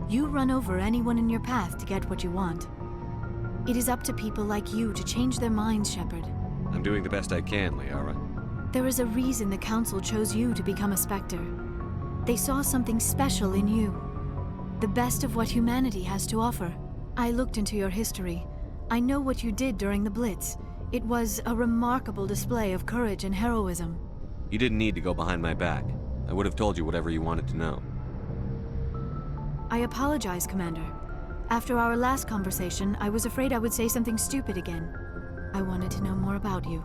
You run over anyone in your path to get what you want. It is up to people like you to change their minds, Shepard. I'm doing the best I can, Liara. There is a reason the Council chose you to become a Spectre. They saw something special in you. The best of what humanity has to offer. I looked into your history. I know what you did during the Blitz. It was a remarkable display of courage and heroism. You didn't need to go behind my back. I would have told you whatever you wanted to know. I apologize, Commander. After our last conversation, I was afraid I would say something stupid again. I wanted to know more about you.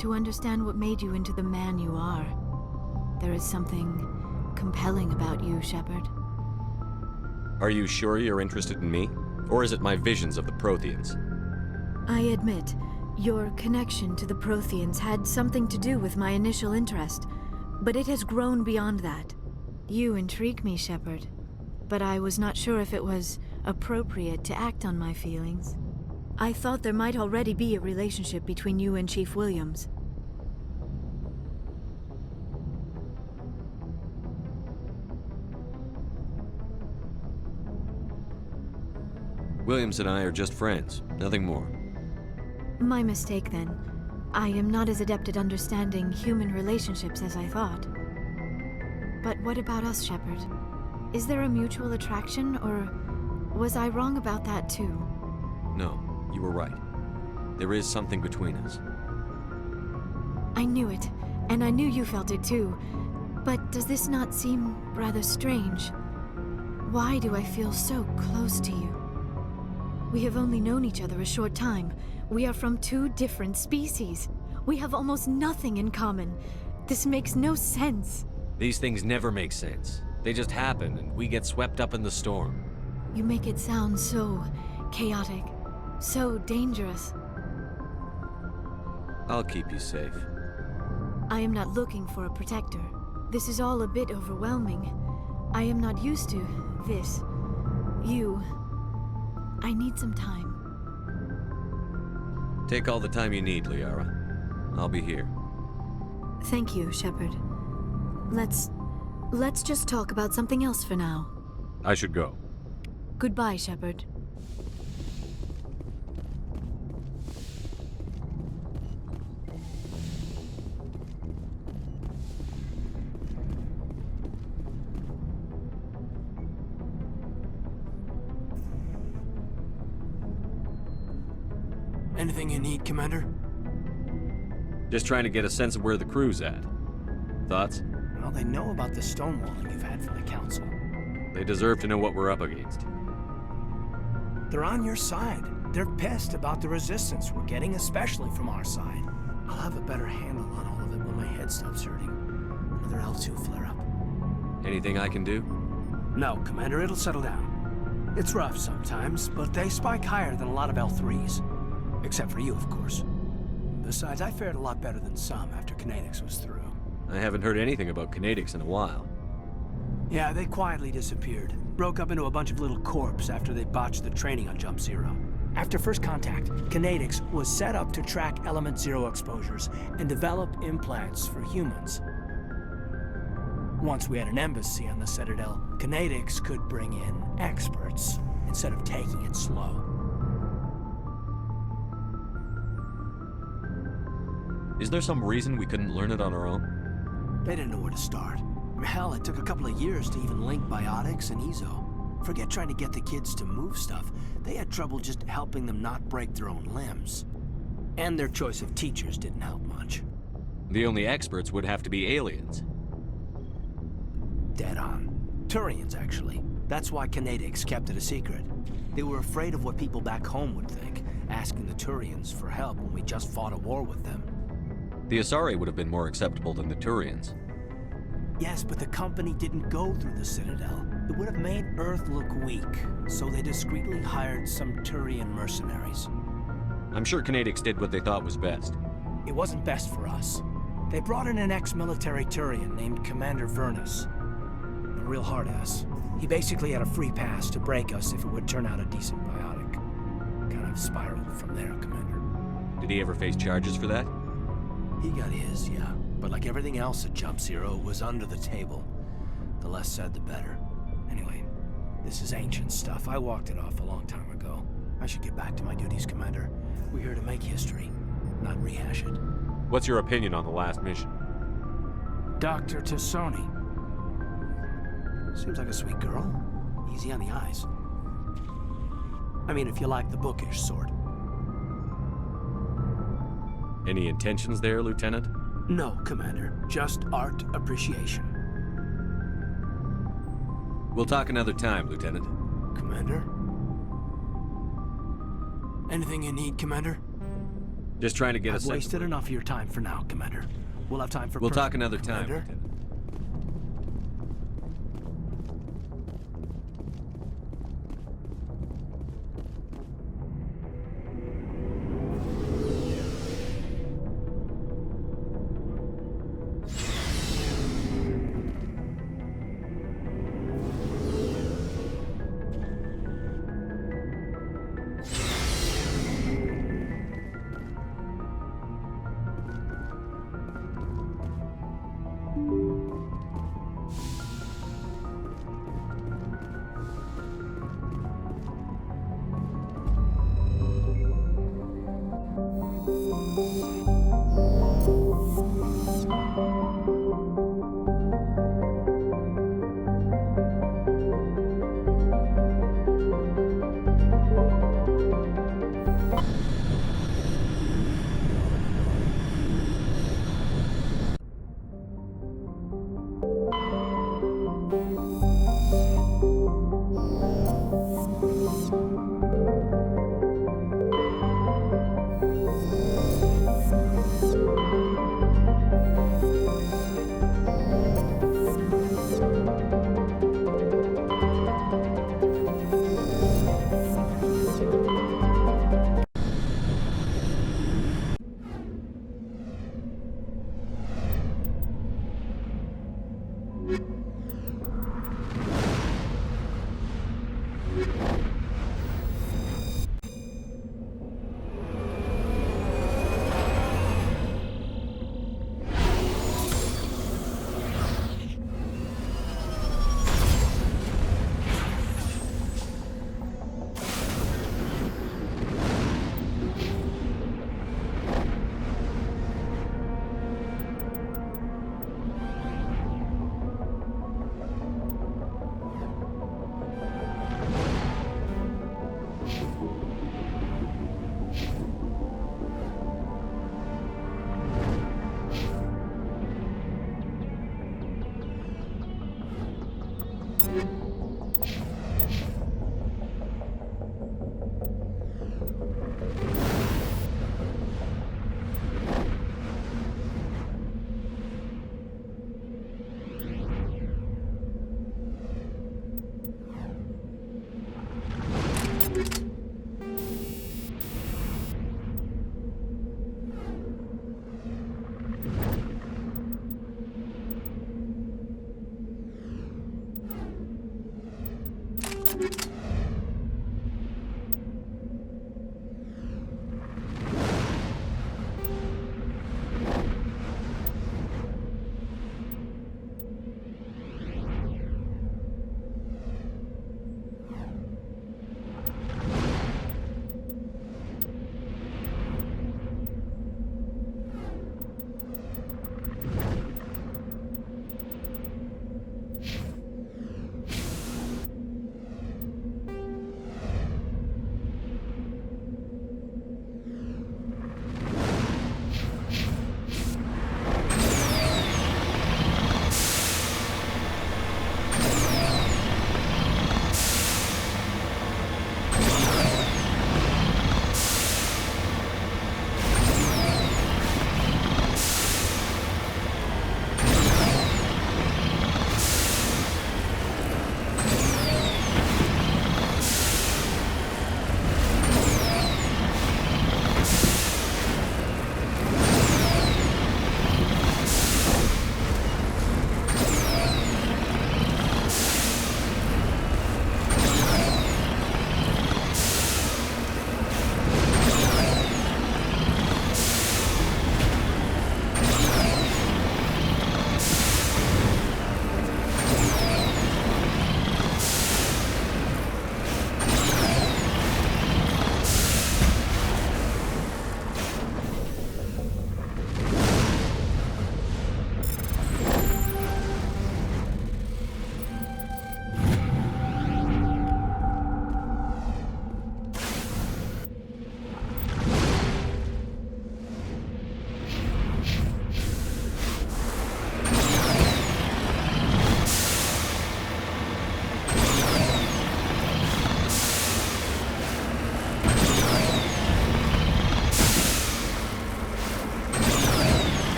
To understand what made you into the man you are. There is something compelling about you, Shepard. Are you sure you're interested in me? Or is it my visions of the Protheans? I admit, your connection to the Protheans had something to do with my initial interest, but it has grown beyond that. You intrigue me, Shepard, but I was not sure if it was appropriate to act on my feelings. I thought there might already be a relationship between you and Chief Williams. Williams and I are just friends, nothing more. My mistake, then. I am not as adept at understanding human relationships as I thought. But what about us, Shepard? Is there a mutual attraction, or was I wrong about that too? No, you were right. There is something between us. I knew it, and I knew you felt it too. But does this not seem rather strange? Why do I feel so close to you? We have only known each other a short time. We are from two different species. We have almost nothing in common. This makes no sense. These things never make sense. They just happen, and we get swept up in the storm. You make it sound so chaotic, so dangerous. I'll keep you safe. I am not looking for a protector. This is all a bit overwhelming. I am not used to this. You. I need some time. Take all the time you need, Liara. I'll be here. Thank you, Shepard. Let's just talk about something else for now. I should go. Goodbye, Shepard. Anything you need, Commander? Just trying to get a sense of where the crew's at. Thoughts? Well, they know about the stonewalling you've had from the Council. They deserve to know what we're up against. They're on your side. They're pissed about the resistance we're getting, especially from our side. I'll have a better handle on all of it when my head stops hurting. Another L2 flare-up. Anything I can do? No, Commander, it'll settle down. It's rough sometimes, but they spike higher than a lot of L3s. Except for you, of course. Besides, I fared a lot better than some after Kinetics was through. I haven't heard anything about Kinetics in a while. Yeah, they quietly disappeared. Broke up into a bunch of little corps after they botched the training on Jump Zero. After first contact, Kinetics was set up to track Element Zero exposures and develop implants for humans. Once we had an embassy on the Citadel, Kinetics could bring in experts instead of taking it slow. Is there some reason we couldn't learn it on our own? They didn't know where to start. Hell, it took a couple of years to even link Biotics and Ezo. Forget trying to get the kids to move stuff. They had trouble just helping them not break their own limbs. And their choice of teachers didn't help much. The only experts would have to be aliens. Dead on. Turians, actually. That's why Kinetics kept it a secret. They were afraid of what people back home would think, asking the Turians for help when we just fought a war with them. The Asari would have been more acceptable than the Turians. Yes, but the company didn't go through the Citadel. It would have made Earth look weak, so they discreetly hired some Turian mercenaries. I'm sure Kinetics did what they thought was best. It wasn't best for us. They brought in an ex-military Turian named Commander Vernus. A real hard-ass. He basically had a free pass to break us if it would turn out a decent biotic. Kind of spiraled from there, Commander. Did he ever face charges for that? He got his, yeah. But like everything else at Jump Zero, it was under the table. The less said, the better. Anyway, this is ancient stuff. I walked it off a long time ago. I should get back to my duties, Commander. We're here to make history, not rehash it. What's your opinion on the last mission? Dr. Tassoni. Seems like a sweet girl. Easy on the eyes. I mean, if you like the bookish sort. Any intentions there, Lieutenant? No, Commander. Just art appreciation. We'll talk another time, Lieutenant. Commander? Anything you need, Commander? Just trying to get I've wasted enough of your time for now, Commander. We'll have time for We'll talk personal, another time, Commander. Lieutenant. you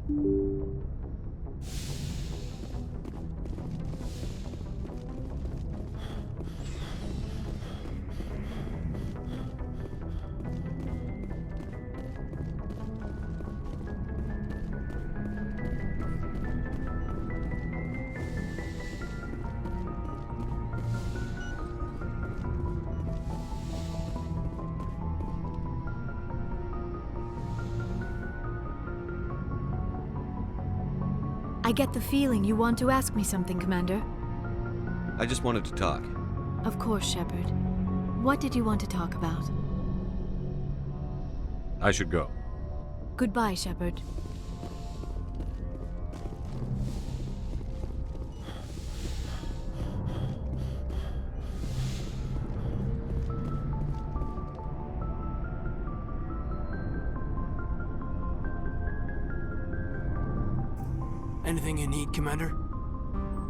I get the feeling you want to ask me something, Commander. I just wanted to talk. Of course, Shepard. What did you want to talk about? I should go. Goodbye, Shepard. Anything you need, Commander?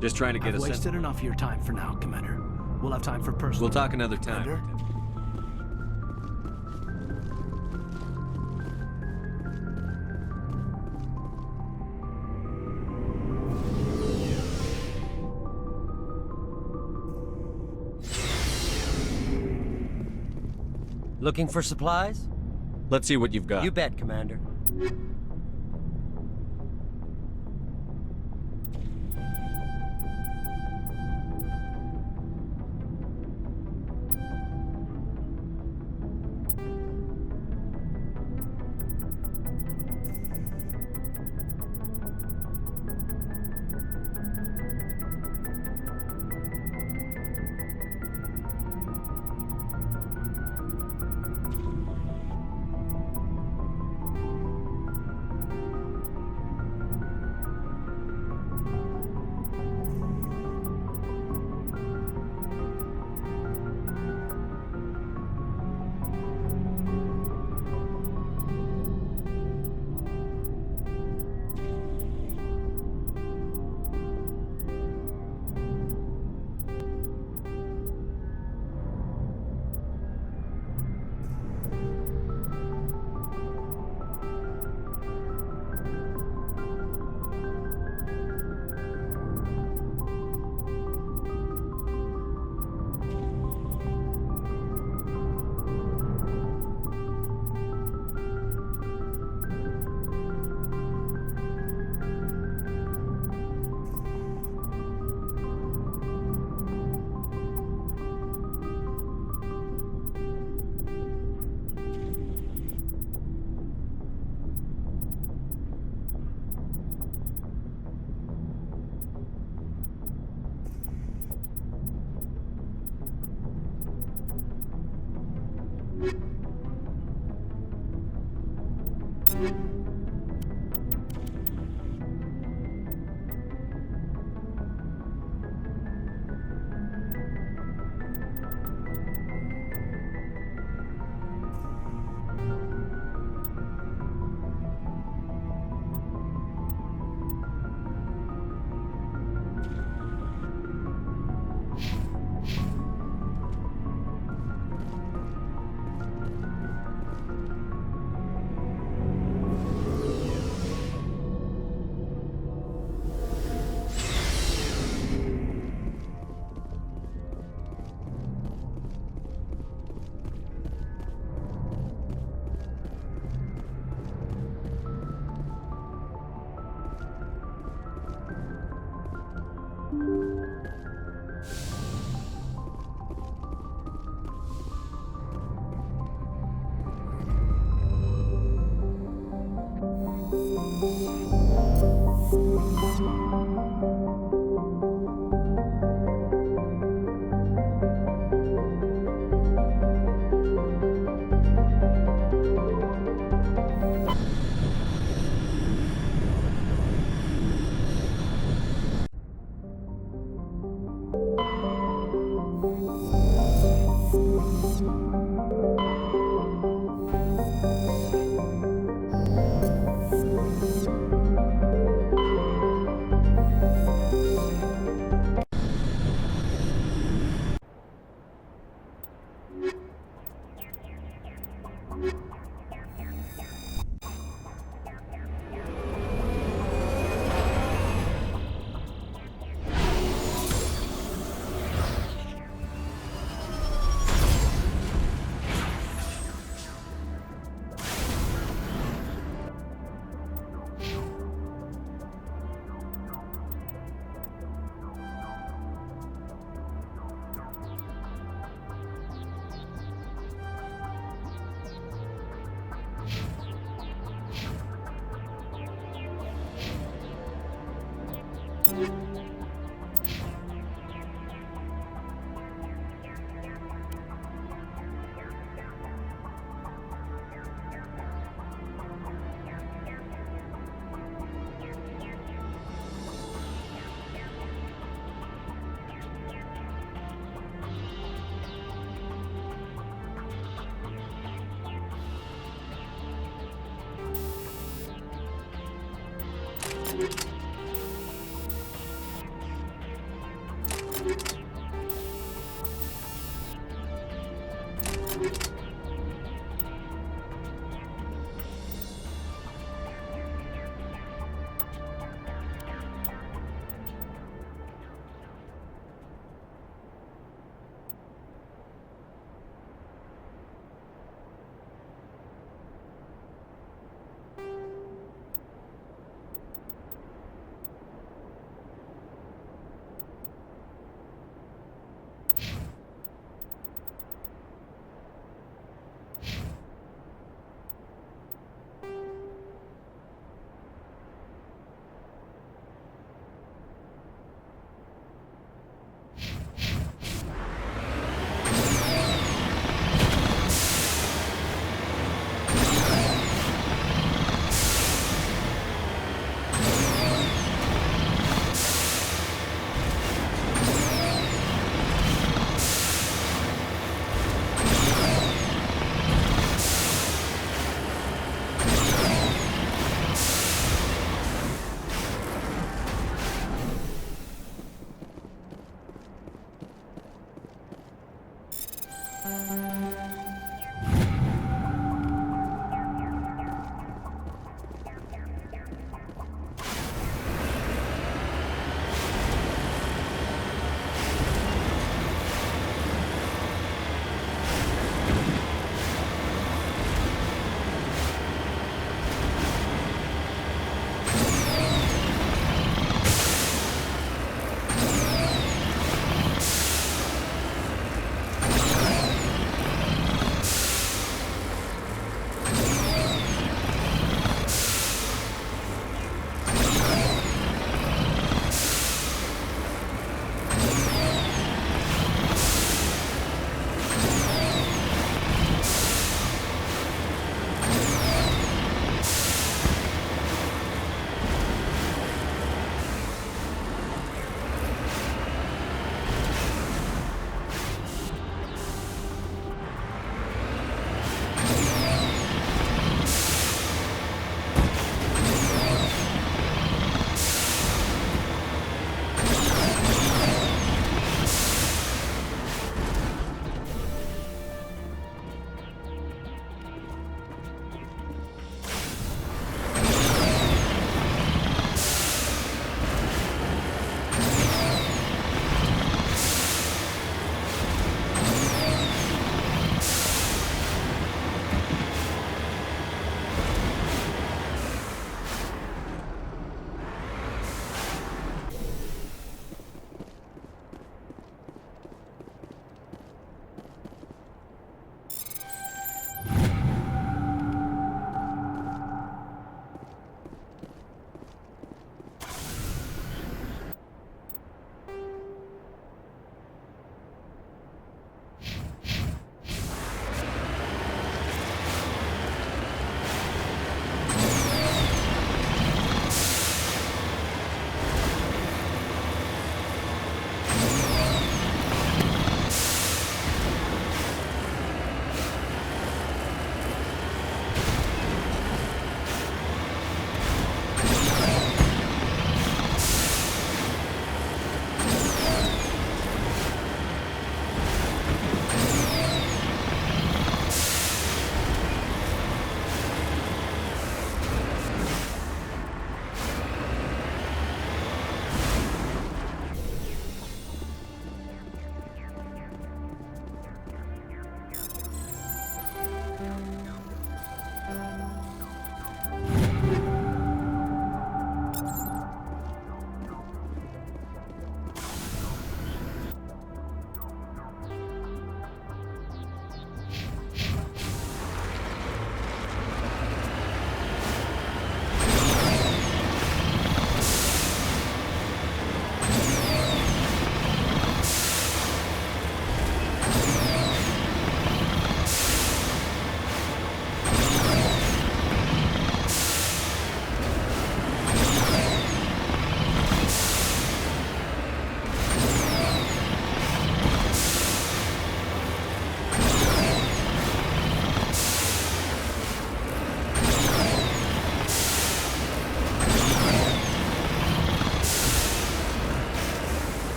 Just trying to get I've a sense. wasted enough of your time for now, Commander. We'll have time for personal. We'll talk another time. Commander? Looking for supplies? Let's see what you've got. You bet, Commander.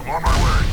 I'm on my way.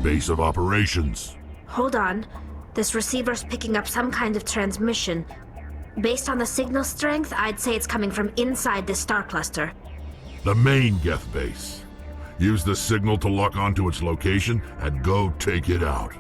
Base of operations. Hold on. This receiver's picking up some kind of transmission. Based on the signal strength, I'd say it's coming from inside the star cluster. The main Geth base. Use the signal to lock onto its location and go take it out.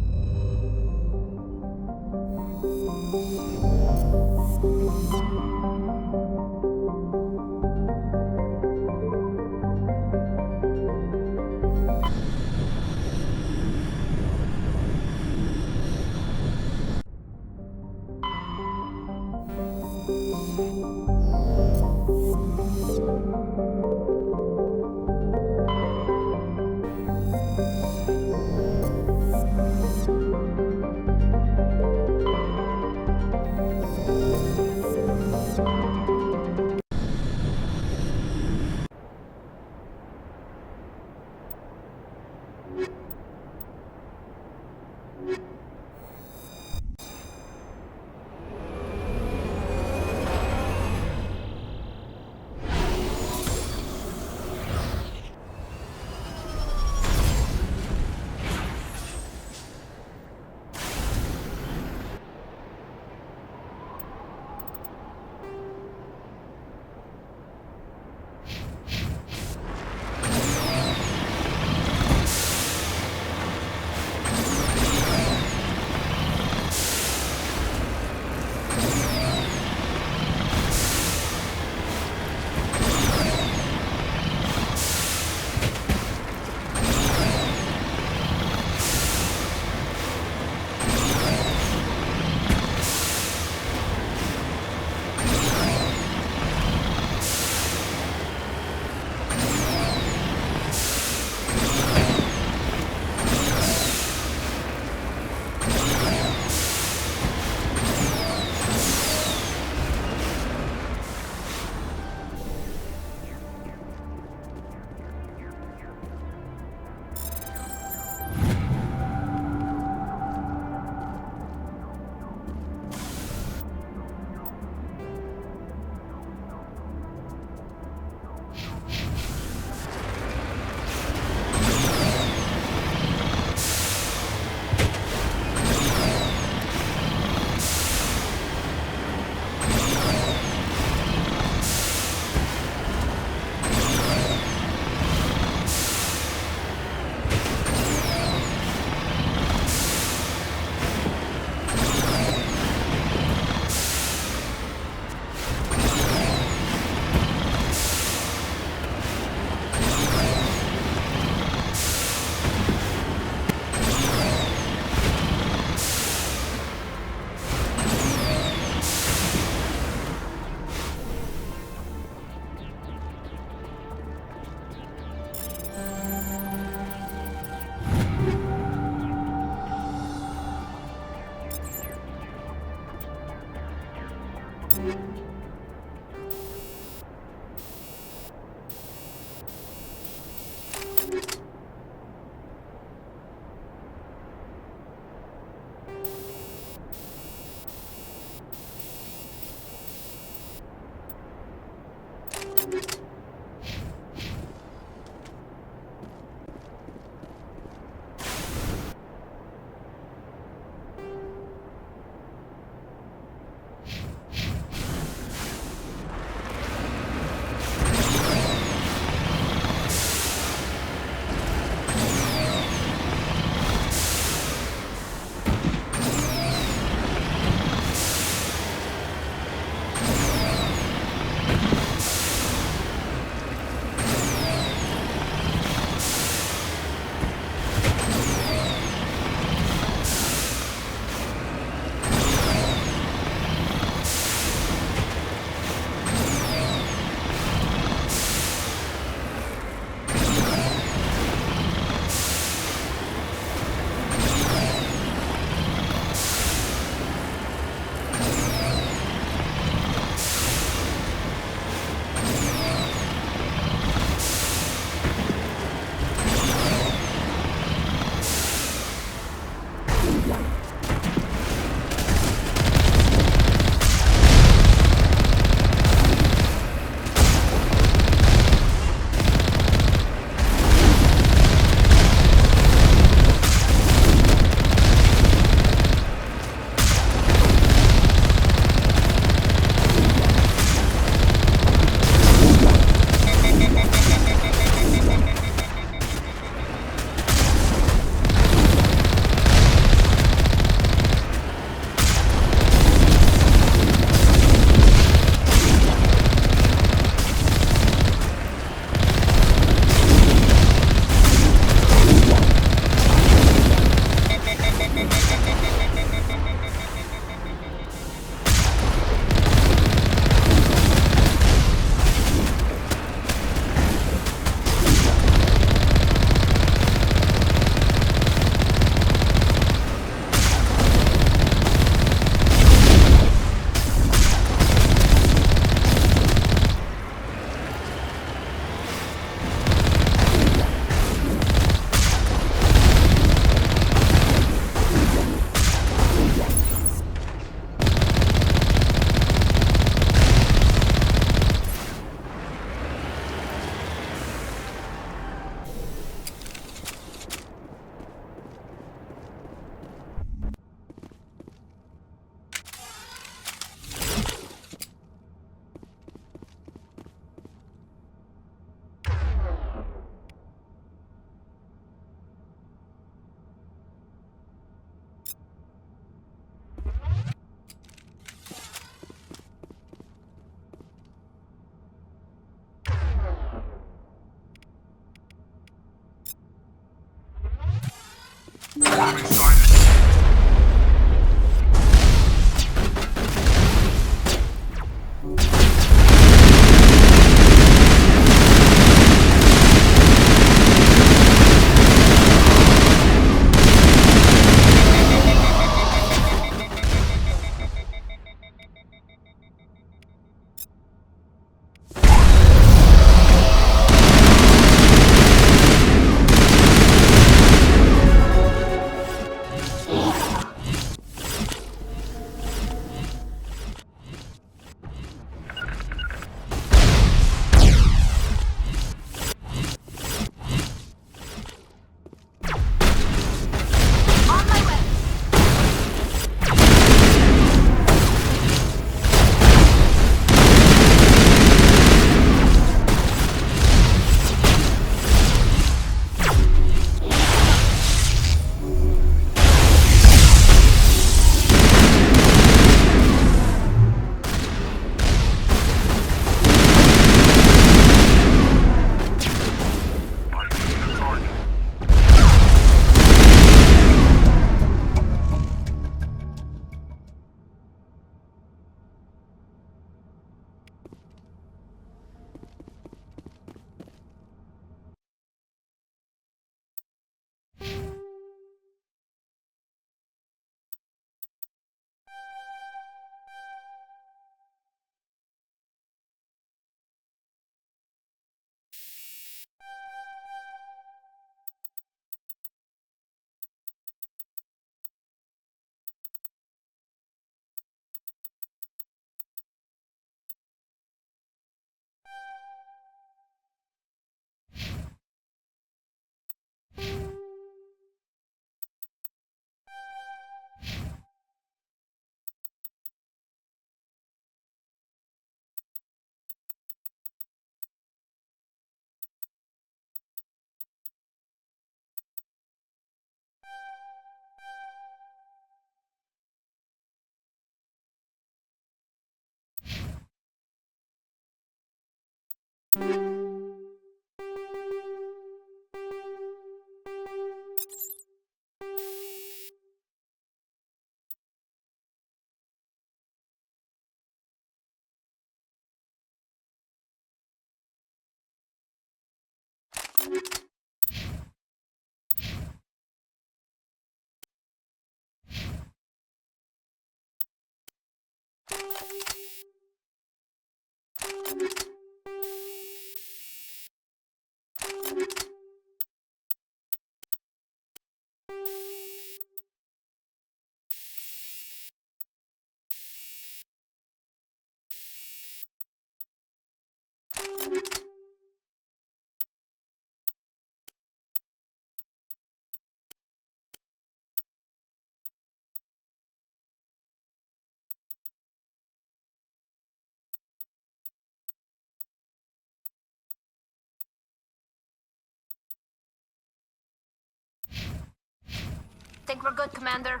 Think we're good, Commander?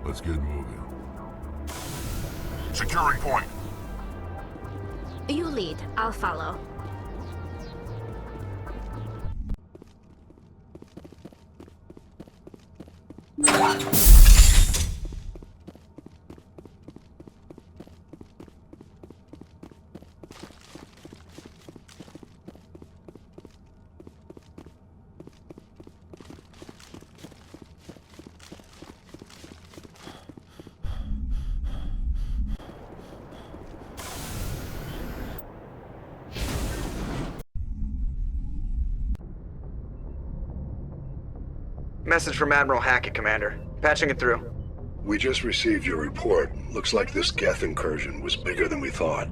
Let's get moving. Securing point. You lead. I'll follow. Message from Admiral Hackett, Commander. Patching it through. We just received your report. Looks like this Geth incursion was bigger than we thought.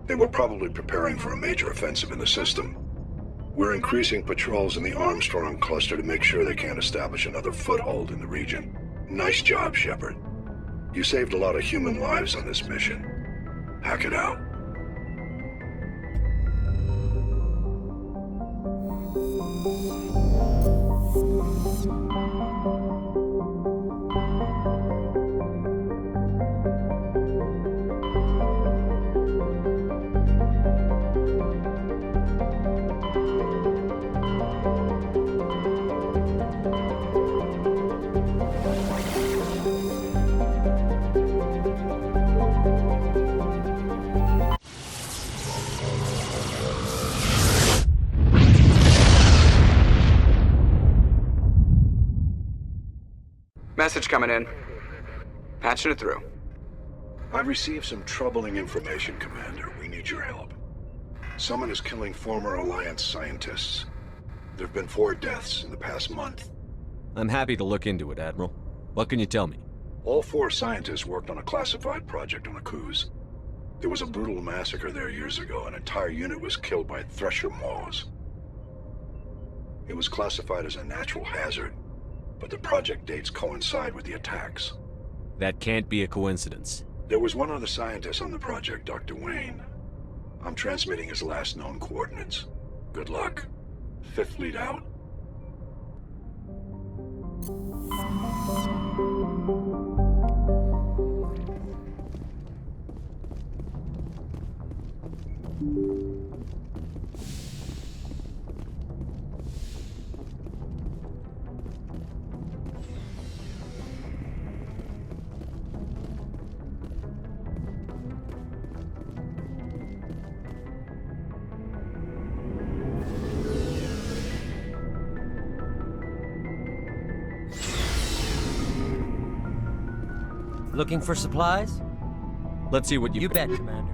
They were probably preparing for a major offensive in the system. We're increasing patrols in the Armstrong cluster to make sure they can't establish another foothold in the region. Nice job, Shepard. You saved a lot of human lives on this mission. Hackett out. Message coming in. Patching it through. I've received some troubling information, Commander. We need your help. Someone is killing former Alliance scientists. There have been 4 deaths in the past month. I'm happy to look into it, Admiral. What can you tell me? All 4 scientists worked on a classified project on Akuz. There was a brutal massacre there years ago. An entire unit was killed by Thresher Maws. It was classified as a natural hazard, but the project dates coincide with the attacks. That can't be a coincidence. There was one other scientist on the project, Dr. Wayne. I'm transmitting his last known coordinates. Good luck. 5th Fleet out. Looking for supplies? Let's see what You bet, Commander.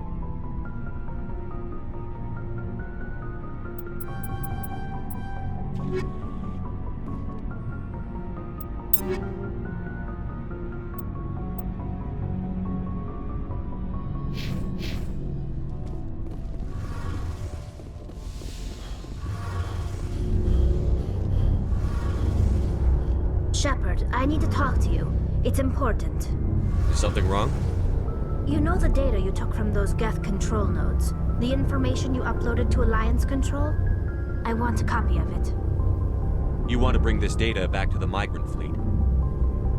Shepard, I need to talk to you. It's important. Is something wrong? You know the data you took from those Geth control nodes? The information you uploaded to Alliance Control? I want a copy of it. You want to bring this data back to the migrant fleet?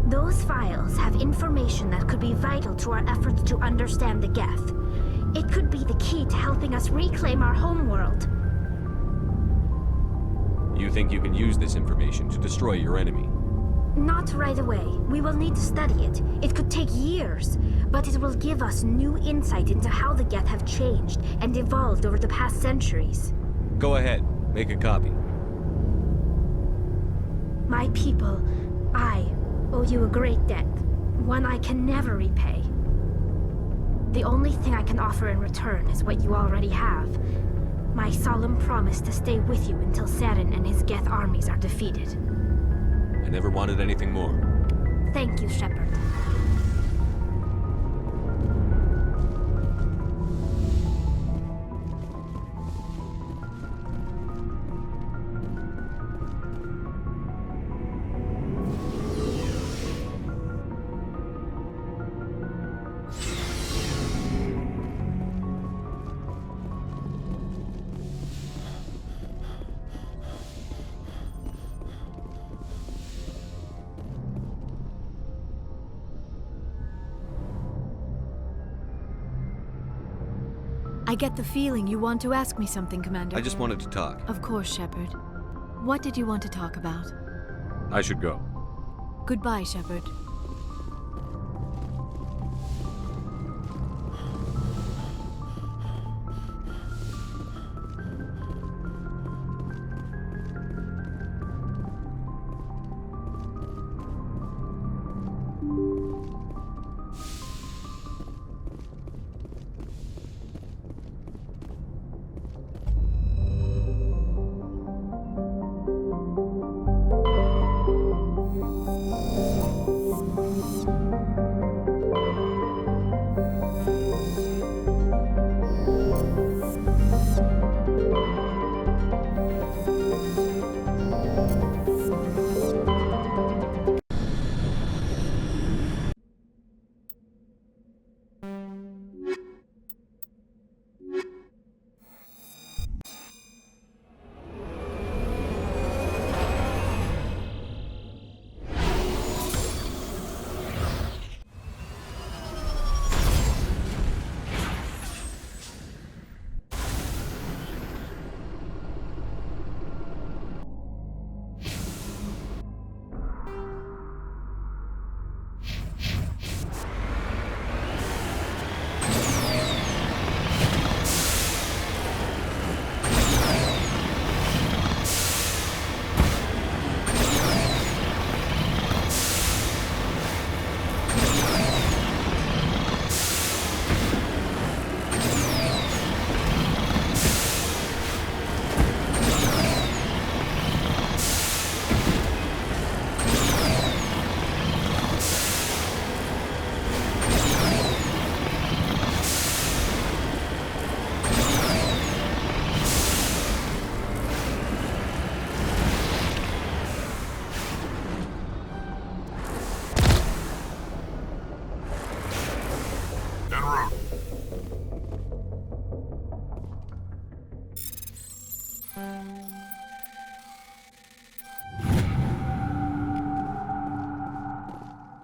Those files have information that could be vital to our efforts to understand the Geth. It could be the key to helping us reclaim our homeworld. You think you can use this information to destroy your enemy? Not right away. We will need to study it. It could take years, but it will give us new insight into how the Geth have changed and evolved over the past centuries. Go ahead. Make a copy. My people, I owe you a great debt, one I can never repay. The only thing I can offer in return is what you already have. My solemn promise to stay with you until Saren and his Geth armies are defeated. I never wanted anything more. Thank you, Shepard. I get the feeling you want to ask me something, Commander. I just wanted to talk. Of course, Shepard. What did you want to talk about? I should go. Goodbye, Shepard.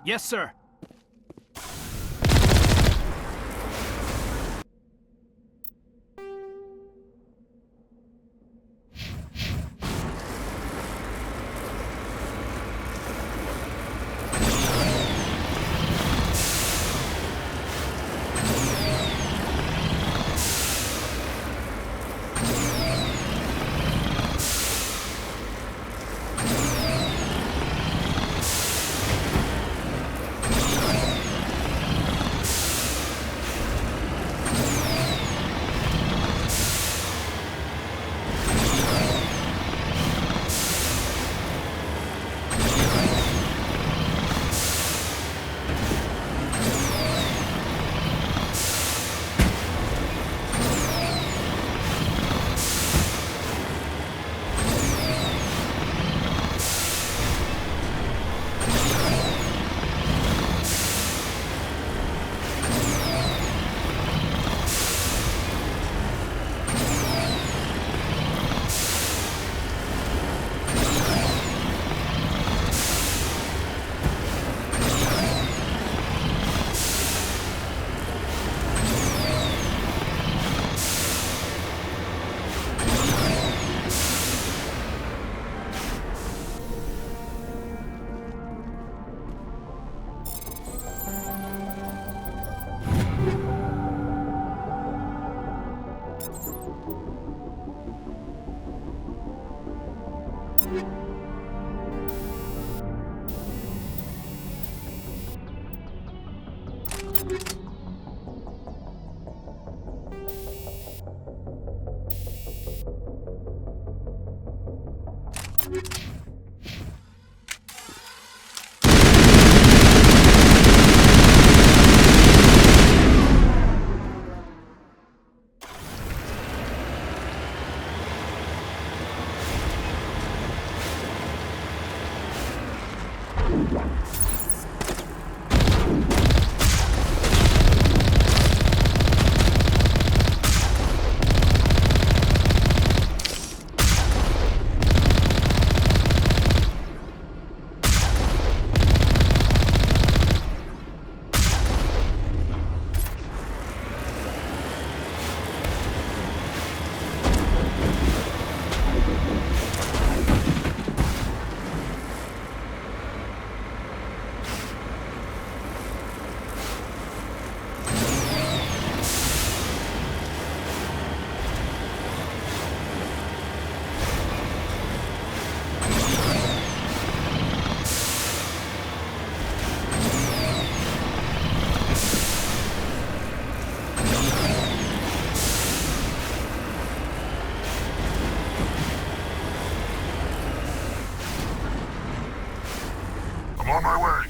Yes, sir. I'm on my way.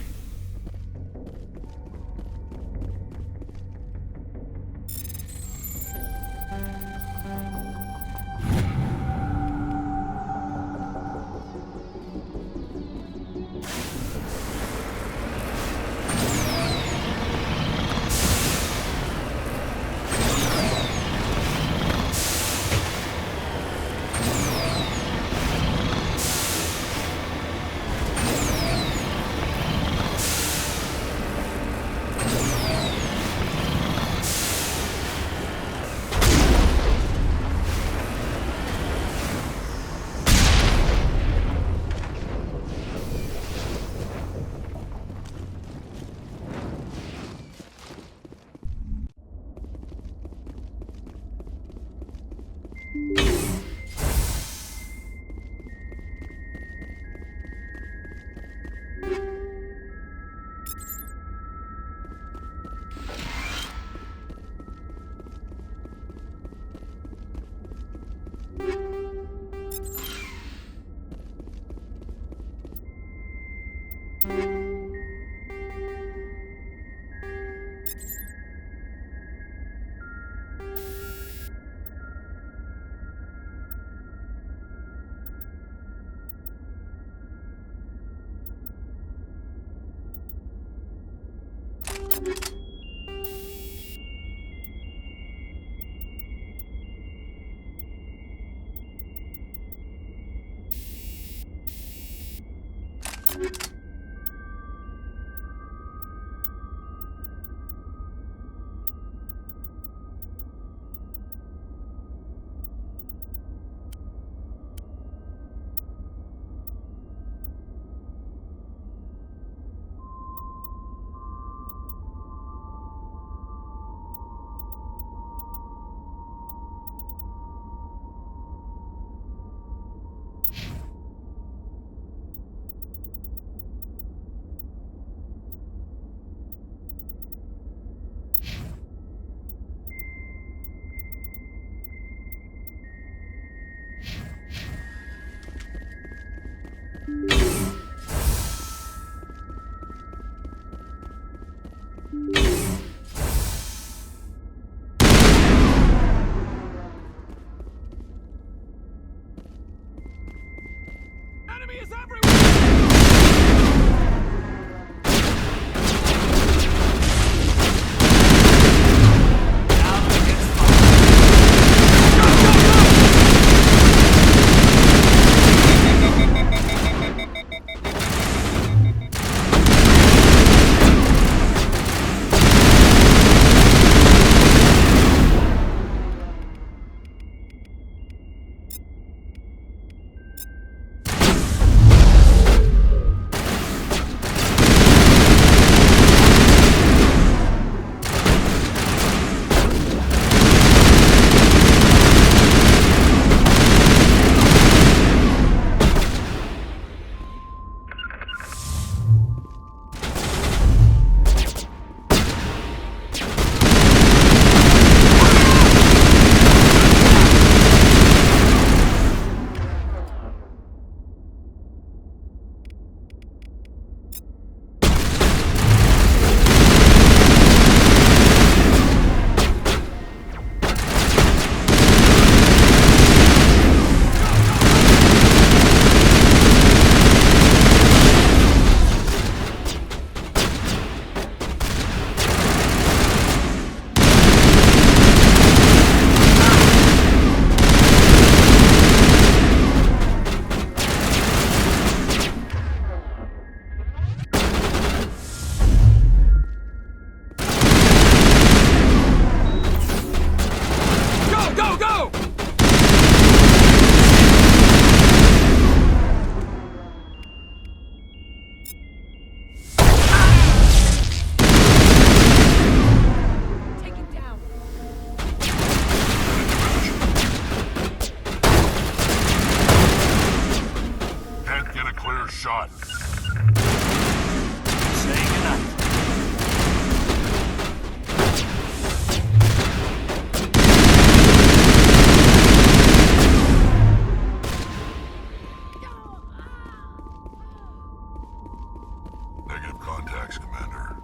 another shot. Saying goodnight. Negative contacts, Commander.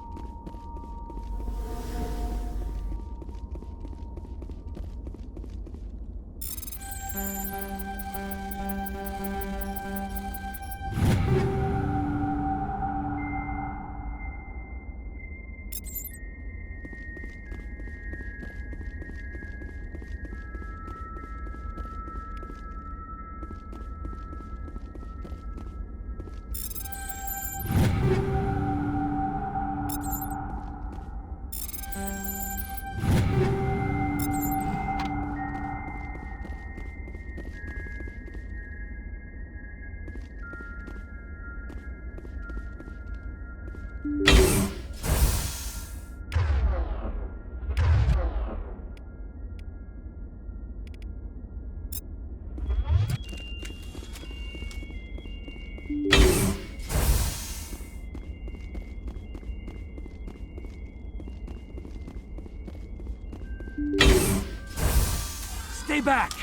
Stay back!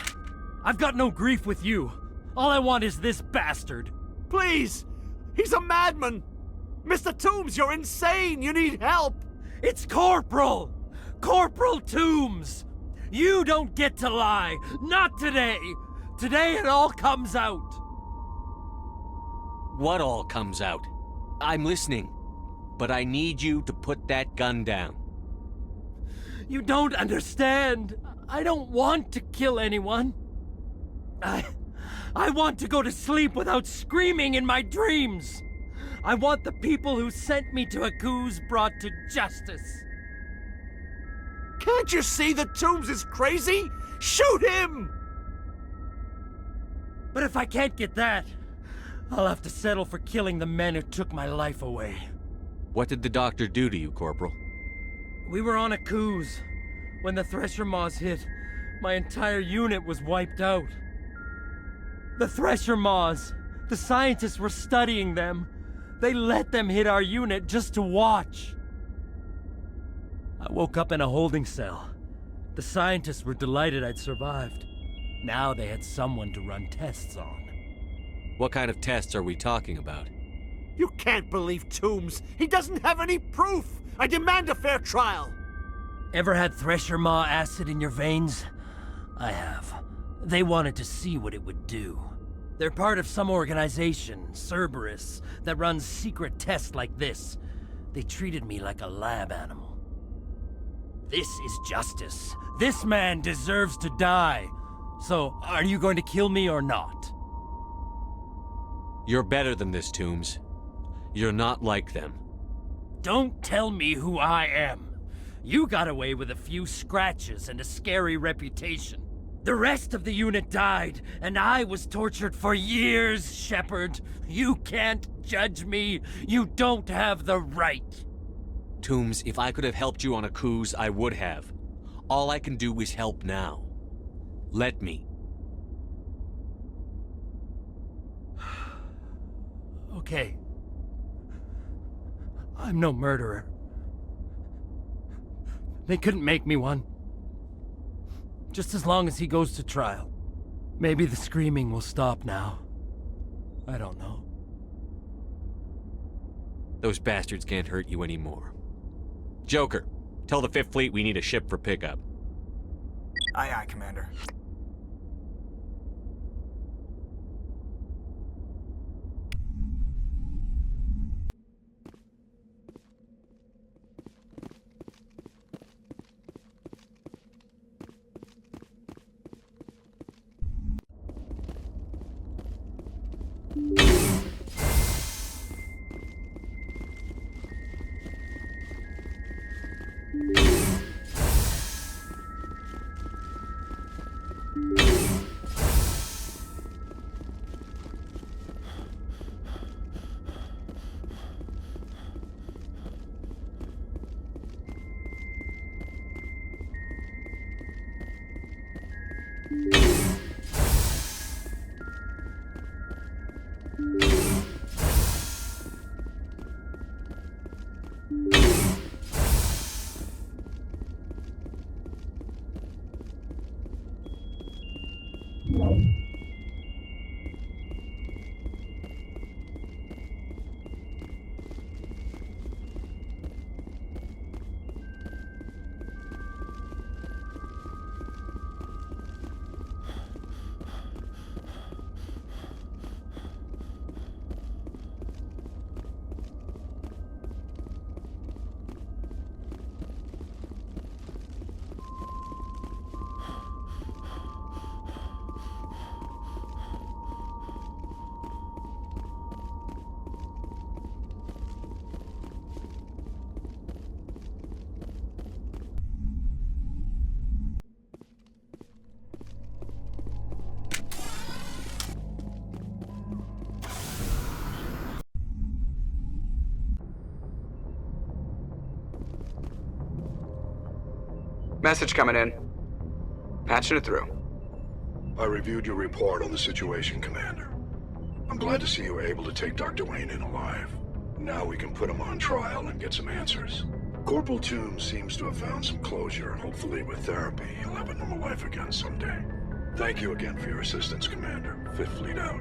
I've got no grief with you. All I want is this bastard. Please! He's a madman! Mr. Toombs, you're insane! You need help! It's Corporal! Corporal Toombs! You don't get to lie! Not today! Today it all comes out! What all comes out? I'm listening. But I need you to put that gun down. You don't understand! I don't want to kill anyone. I want to go to sleep without screaming in my dreams. I want the people who sent me to Akuz brought to justice. Can't you see that Toombs is crazy? Shoot him! But if I can't get that, I'll have to settle for killing the men who took my life away. What did the doctor do to you, Corporal? We were on Akuz. When the Thresher Maws hit, my entire unit was wiped out. The Thresher Maws, the scientists were studying them. They let them hit our unit just to watch. I woke up in a holding cell. The scientists were delighted I'd survived. Now they had someone to run tests on. What kind of tests are we talking about? You can't believe Toombs! He doesn't have any proof! I demand a fair trial! Ever had Thresher Maw acid in your veins? I have. They wanted to see what it would do. They're part of some organization, Cerberus, that runs secret tests like this. They treated me like a lab animal. This is justice. This man deserves to die. So, are you going to kill me or not? You're better than this, Toombs. You're not like them. Don't tell me who I am. You got away with a few scratches and a scary reputation. The rest of the unit died, and I was tortured for years, Shepard. You can't judge me. You don't have the right. Toombs, if I could have helped you on Akuz, I would have. All I can do is help now. Let me. Okay. I'm no murderer. They couldn't make me one. Just as long as he goes to trial. Maybe the screaming will stop now. I don't know. Those bastards can't hurt you anymore. Joker, tell the 5th Fleet we need a ship for pickup. Aye, aye, Commander. Message coming in. Patching it through. I reviewed your report on the situation, Commander. I'm glad to see you were able to take Dr. Wayne in alive. Now we can put him on trial and get some answers. Corporal Toombs seems to have found some closure, and hopefully with therapy, he'll have a normal life again someday. Thank you again for your assistance, Commander. Fifth Fleet out.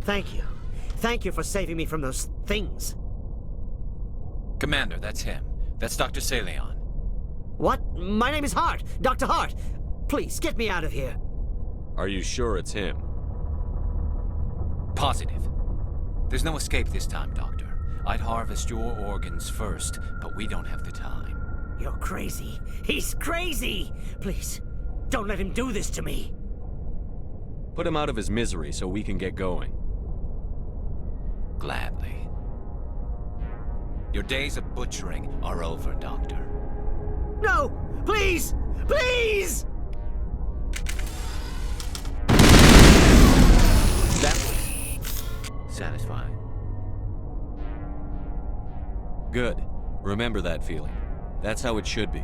Thank you. Thank you for saving me from those things. Commander, that's him. That's Dr. Saleon. What? My name is Hart. Dr. Hart. Please, get me out of here. Are you sure it's him? Positive. There's no escape this time, Doctor. I'd harvest your organs first, but we don't have the time. You're crazy. He's crazy! Please, don't let him do this to me. Put him out of his misery so we can get going. Gladly. Your days of butchering are over, Doctor. No! Please! Please! That was satisfying. Good. Remember that feeling. That's how it should be.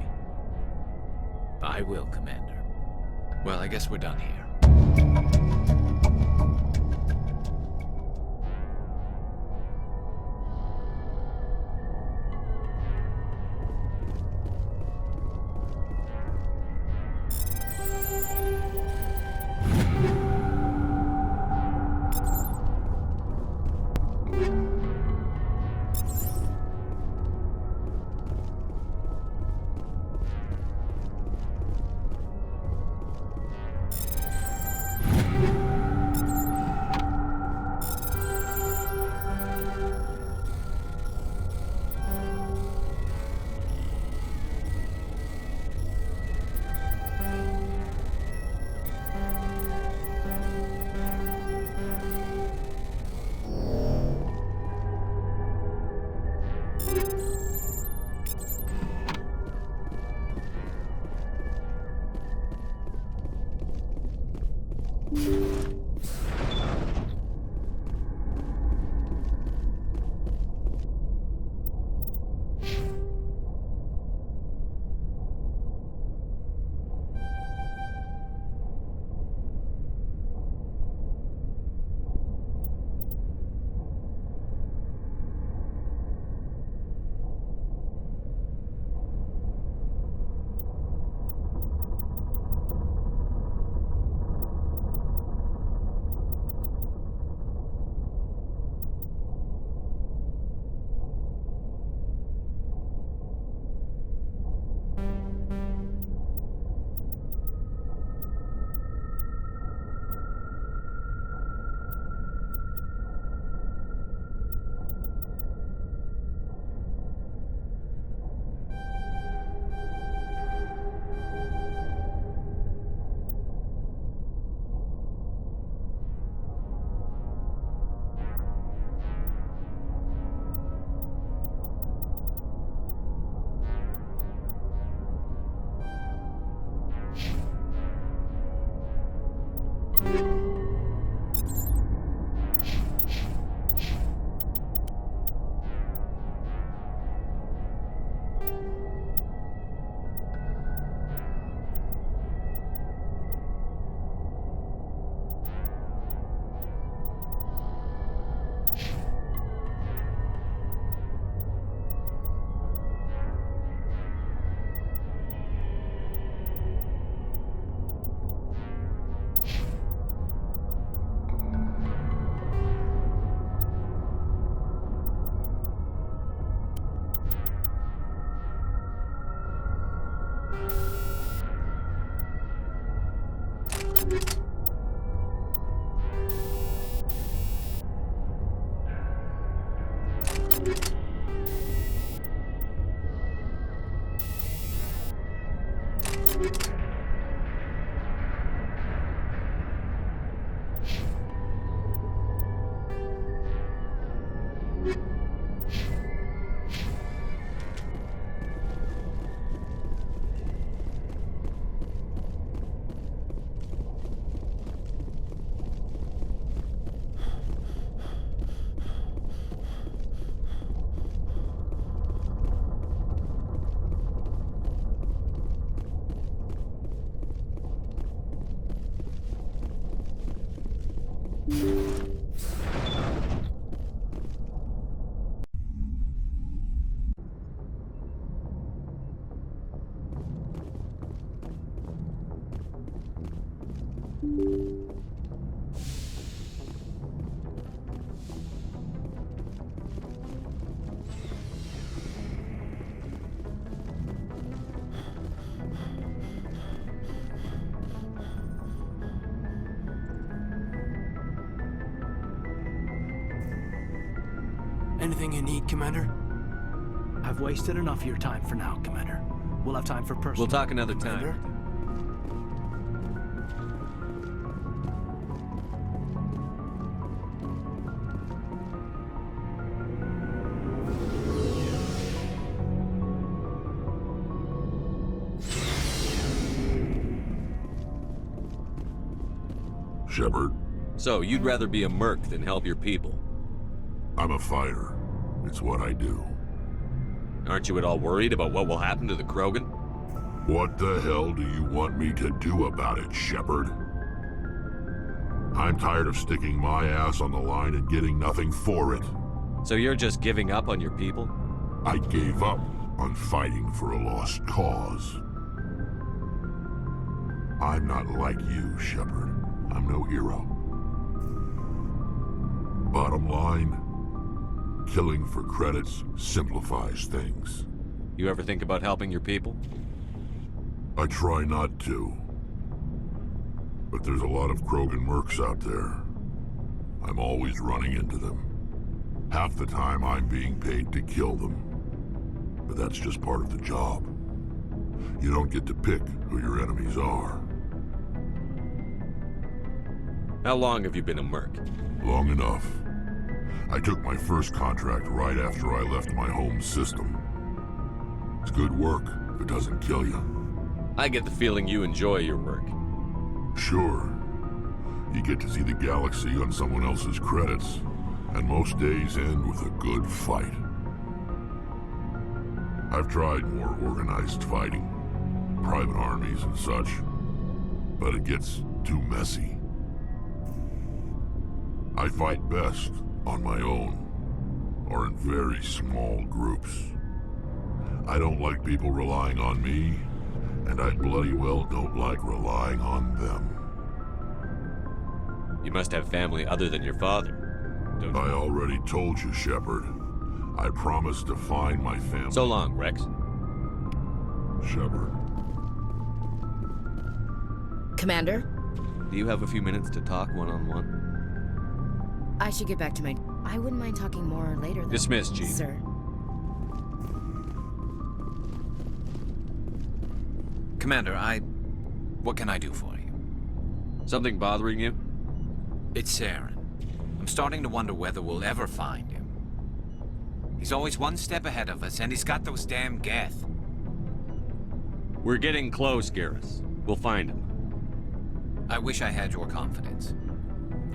I will, Commander. Well, I guess we're done here. Anything you need, Commander? I've wasted enough of your time for now, Commander. We'll have time for personal... We'll talk another Commander? time. Shepard? So, you'd rather be a merc than help your people? I'm a fighter. It's what I do. Aren't you at all worried about what will happen to the Krogan? What the hell do you want me to do about it, Shepard? I'm tired of sticking my ass on the line and getting nothing for it. So you're just giving up on your people? I gave up on fighting for a lost cause. I'm not like you, Shepard. I'm no hero. Bottom line, killing for credits simplifies things. You ever think about helping your people? I try not to. But there's a lot of Krogan mercs out there. I'm always running into them. Half the time I'm being paid to kill them. But that's just part of the job. You don't get to pick who your enemies are. How long have you been a merc? Long enough. I took my first contract right after I left my home system. It's good work if it doesn't kill you. I get the feeling you enjoy your work. Sure. You get to see the galaxy on someone else's credits, and most days end with a good fight. I've tried more organized fighting, private armies and such, but it gets too messy. I fight best on my own, or in very small groups. I don't like people relying on me, and I bloody well don't like relying on them. You must have family other than your father, don't you? I already told you, Shepard. I promised to find my family. So long, Rex. Shepard. Commander? Do you have a few minutes to talk one-on-one? I should get back to my... I wouldn't mind talking more later, though. Dismissed, Chief. Sir. Commander, what can I do for you? Something bothering you? It's Saren. I'm starting to wonder whether we'll ever find him. He's always one step ahead of us, and he's got those damn Geth. We're getting close, Garrus. We'll find him. I wish I had your confidence.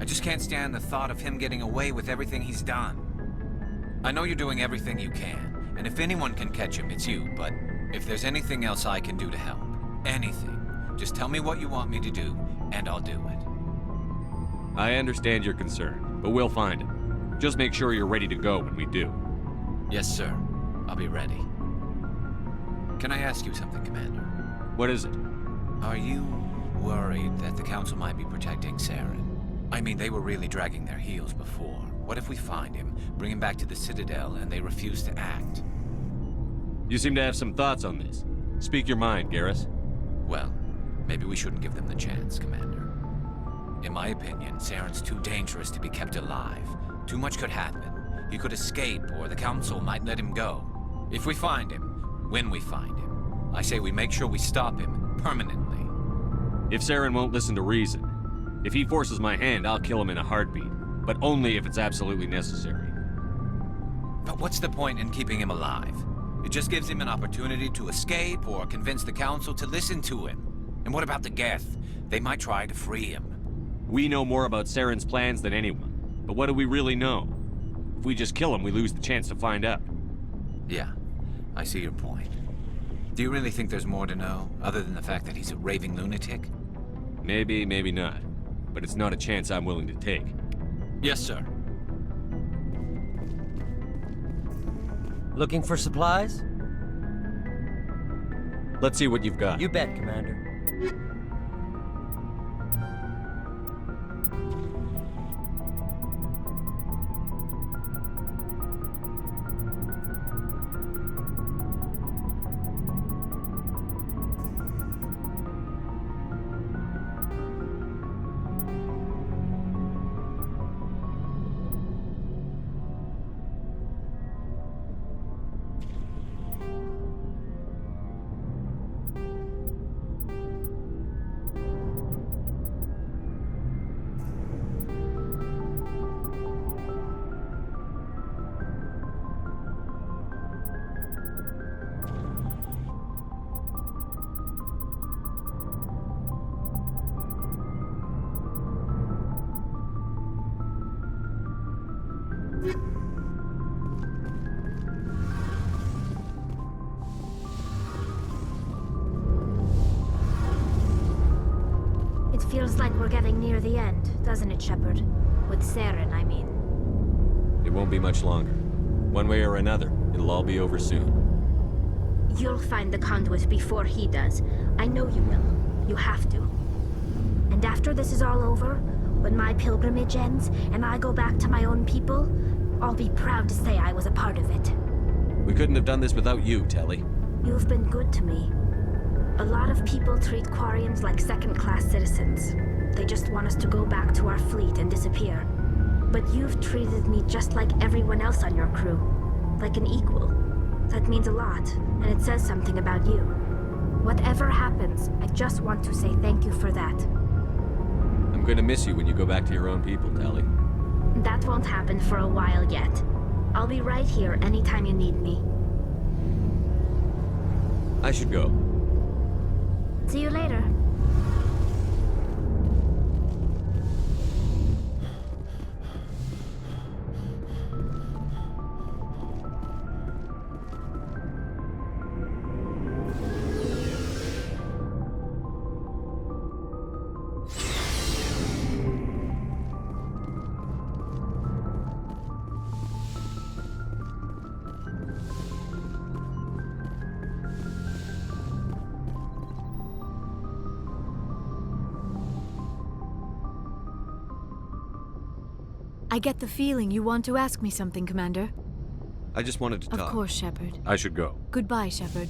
I just can't stand the thought of him getting away with everything he's done. I know you're doing everything you can, and if anyone can catch him, it's you, but if there's anything else I can do to help, anything, just tell me what you want me to do, and I'll do it. I understand your concern, but we'll find him. Just make sure you're ready to go when we do. Yes, sir. I'll be ready. Can I ask you something, Commander? What is it? Are you worried that the Council might be protecting Saren? I mean, they were really dragging their heels before. What if we find him, bring him back to the Citadel, and they refuse to act? You seem to have some thoughts on this. Speak your mind, Garrus. Well, maybe we shouldn't give them the chance, Commander. In my opinion, Saren's too dangerous to be kept alive. Too much could happen. He could escape, or the Council might let him go. If we find him, when we find him, I say we make sure we stop him permanently. If Saren won't listen to reason, if he forces my hand, I'll kill him in a heartbeat. But only if it's absolutely necessary. But what's the point in keeping him alive? It just gives him an opportunity to escape or convince the Council to listen to him. And what about the Geth? They might try to free him. We know more about Saren's plans than anyone. But what do we really know? If we just kill him, we lose the chance to find out. Yeah, I see your point. Do you really think there's more to know, other than the fact that he's a raving lunatic? Maybe, maybe not. But it's not a chance I'm willing to take. Yes, sir. Looking for supplies? Let's see what you've got. You bet, Commander. It feels like we're getting near the end, doesn't it, Shepard? With Saren, I mean. It won't be much longer. One way or another, it'll all be over soon. You'll find the conduit before he does. I know you will. You have to. And after this is all over, when my pilgrimage ends and I go back to my own people, I'll be proud to say I was a part of it. We couldn't have done this without you, Telly. You've been good to me. A lot of people treat Quarians like second-class citizens. They just want us to go back to our fleet and disappear. But you've treated me just like everyone else on your crew. Like an equal. That means a lot, and it says something about you. Whatever happens, I just want to say thank you for that. I'm gonna miss you when you go back to your own people, Telly. That won't happen for a while yet. I'll be right here anytime you need me. I should go. See you later. I get the feeling you want to ask me something, Commander. I just wanted to talk. Of course, Shepard. I should go. Goodbye, Shepard.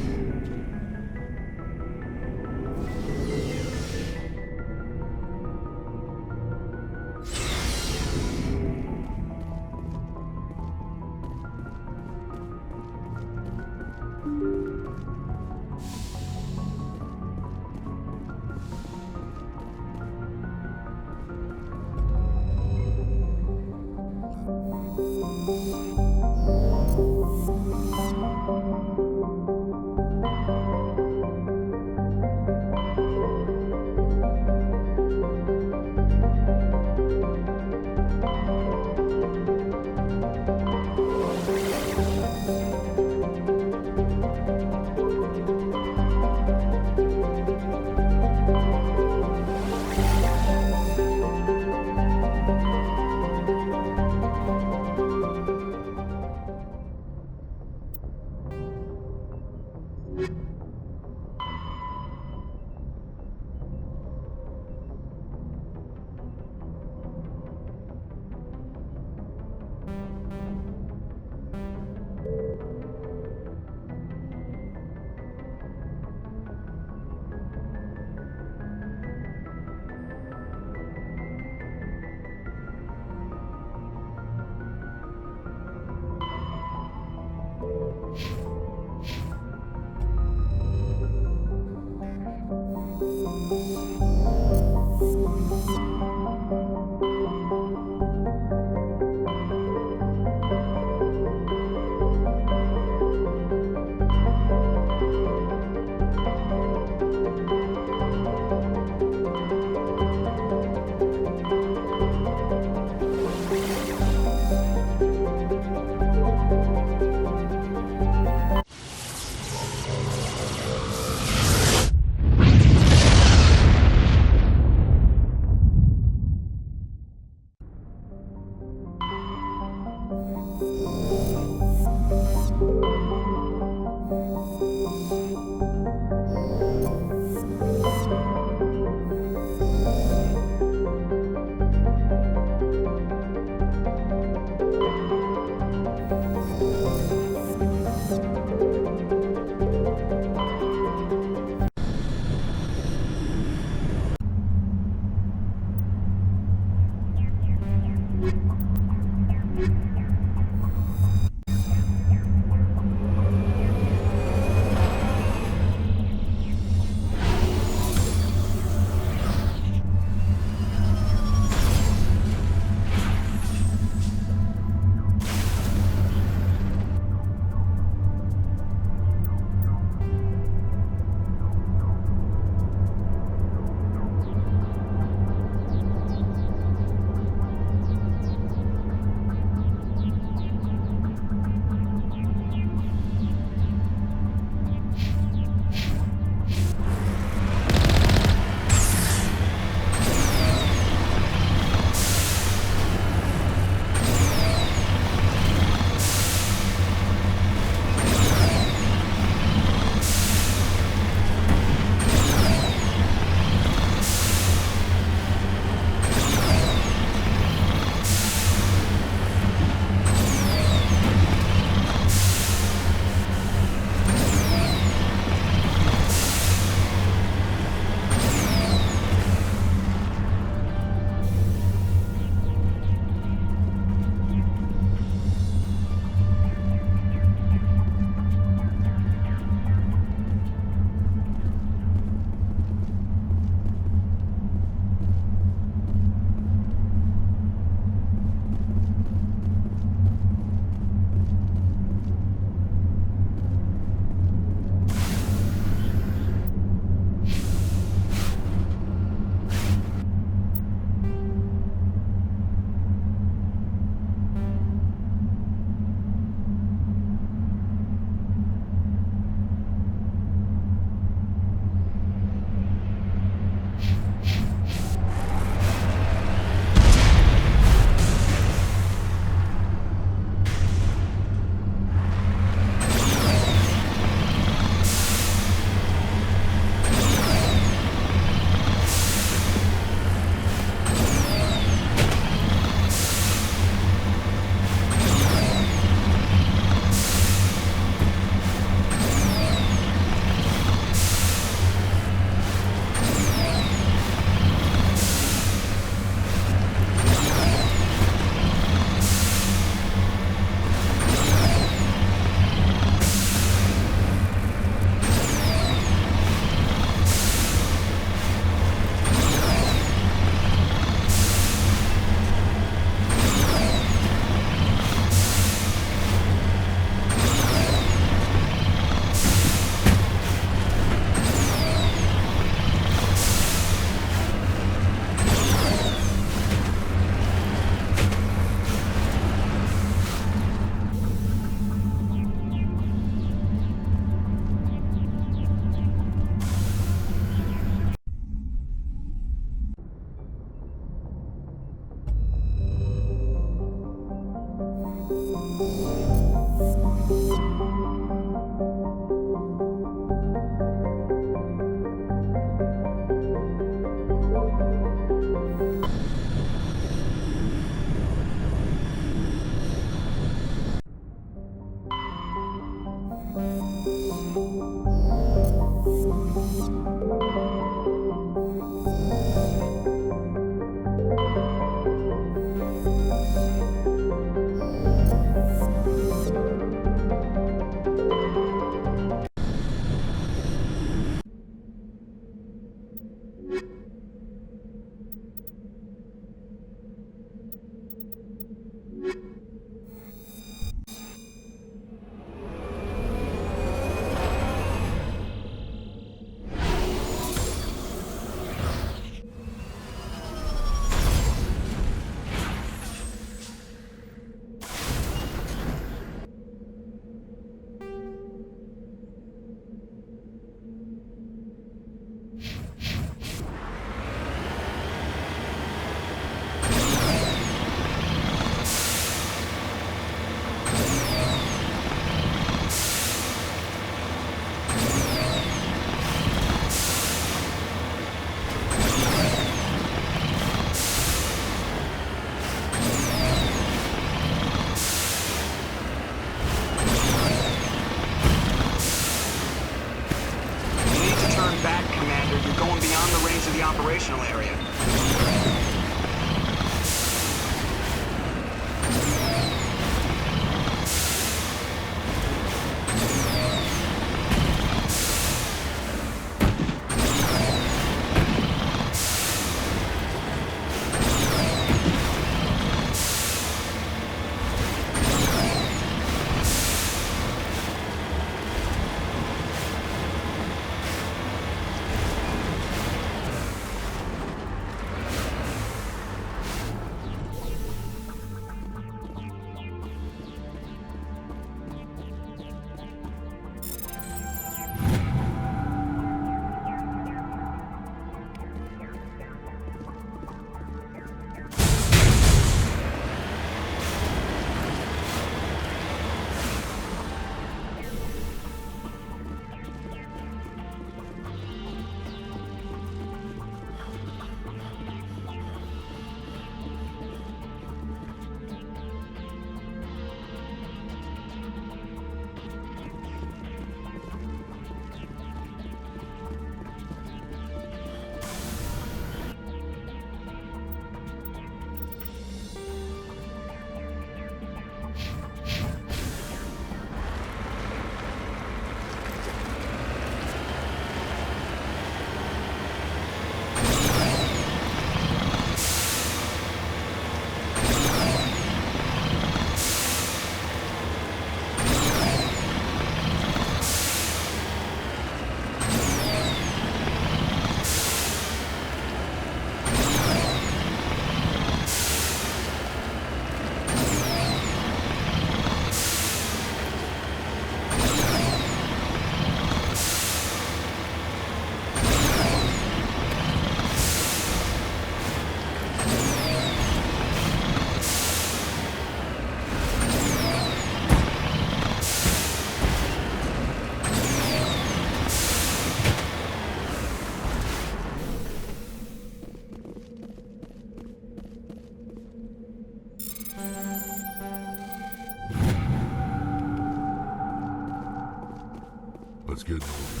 Let's get moving.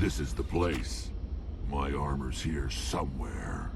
This is the place. My armor's here somewhere.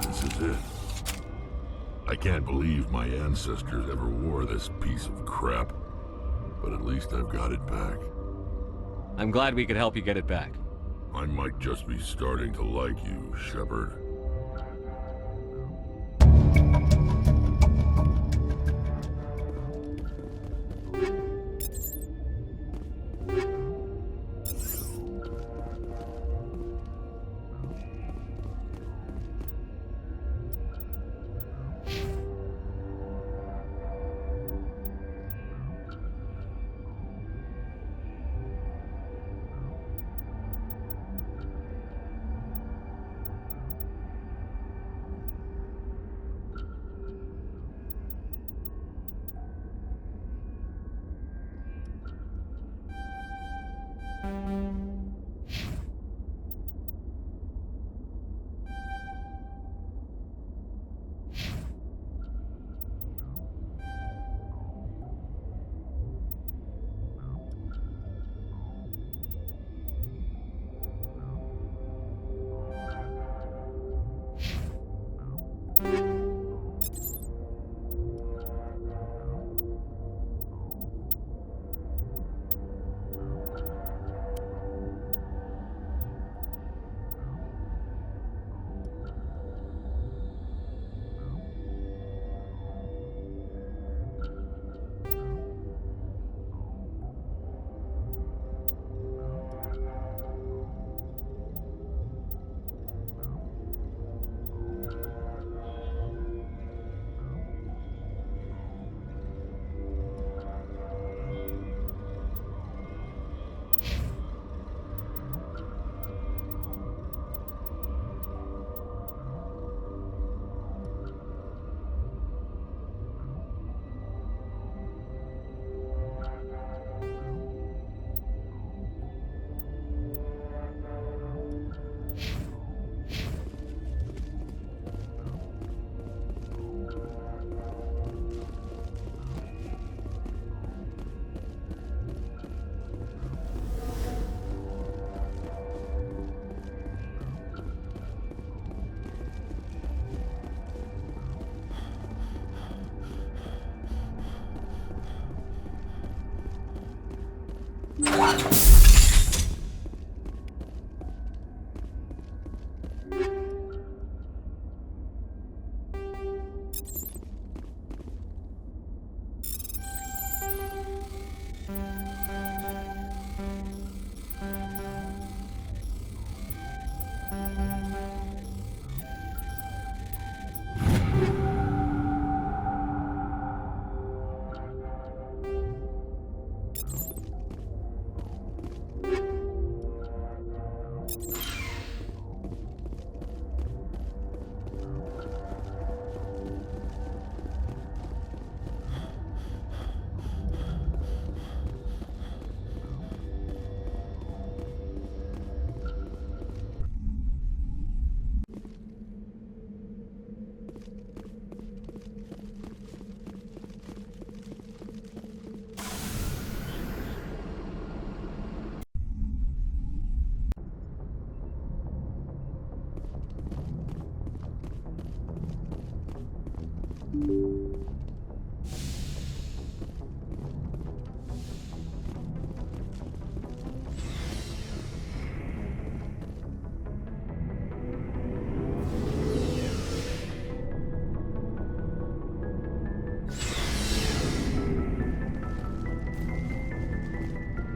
This is it. I can't believe my ancestors ever wore this piece of crap. But at least I've got it back. I'm glad we could help you get it back. I might just be starting to like you, Shepard.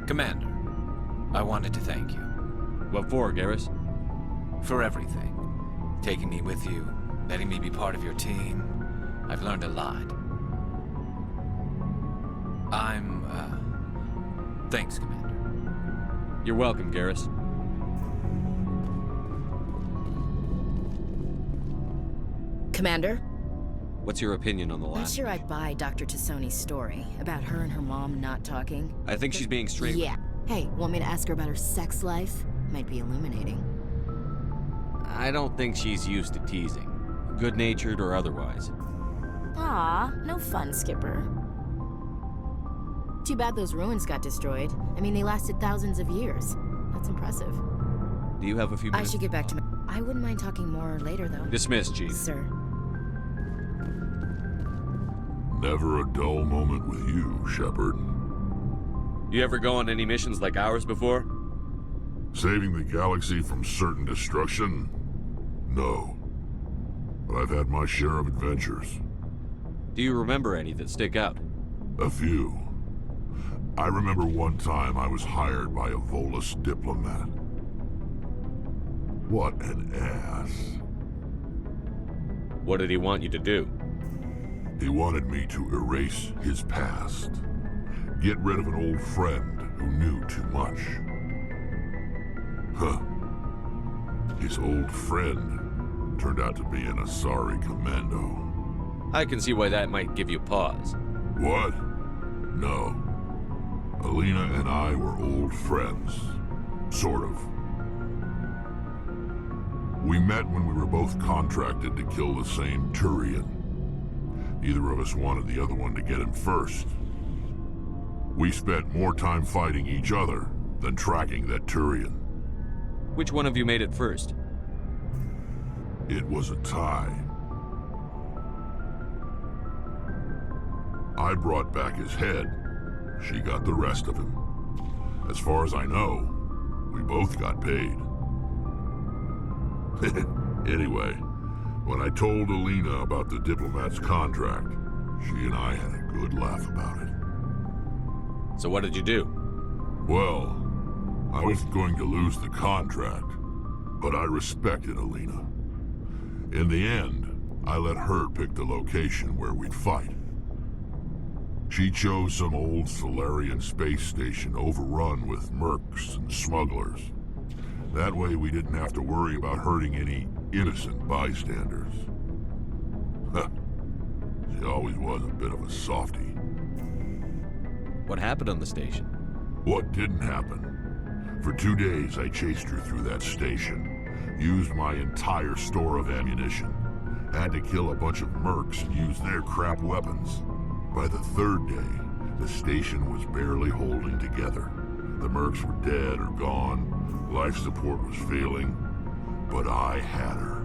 Commander, I wanted to thank you. What for, Garrus? For everything. Taking me with you, letting me be part of your team. I've learned a lot. Thanks, Commander. You're welcome, Garrus. Commander? What's your opinion on the Not last? sure I buy Dr. Tassoni's story about her and her mom not talking. I think she's being straight. Yeah. Hey, want me to ask her about her sex life? Might be illuminating. I don't think she's used to teasing. Good-natured or otherwise. Aw, no fun, Skipper. Too bad those ruins got destroyed. I mean, they lasted thousands of years. That's impressive. Do you have a few minutes? I should get back to my... I wouldn't mind talking more later, though. Dismissed, Chief. Sir. Never a dull moment with you, Shepard. You ever go on any missions like ours before? Saving the galaxy from certain destruction? No. But I've had my share of adventures. Do you remember any that stick out? A few. I remember one time I was hired by a Volus diplomat. What an ass. What did he want you to do? He wanted me to erase his past. Get rid of an old friend who knew too much. Huh. His old friend turned out to be an Asari commando. I can see why that might give you pause. What? No. Alina and I were old friends. Sort of. We met when we were both contracted to kill the same Turian. Neither of us wanted the other one to get him first. We spent more time fighting each other than tracking that Turian. Which one of you made it first? It was a tie. I brought back his head. She got the rest of him. As far as I know, we both got paid. Anyway, when I told Alina about the diplomat's contract, she and I had a good laugh about it. So what did you do? Well, I wasn't going to lose the contract, but I respected Alina. In the end, I let her pick the location where we'd fight. She chose some old Solarian space station overrun with mercs and smugglers. That way we didn't have to worry about hurting any innocent bystanders. She always was a bit of a softie. What happened on the station? What didn't happen? For 2 days I chased her through that station, used my entire store of ammunition, had to kill a bunch of mercs and use their crap weapons. By the 3rd day, the station was barely holding together. The mercs were dead or gone, life support was failing, but I had her.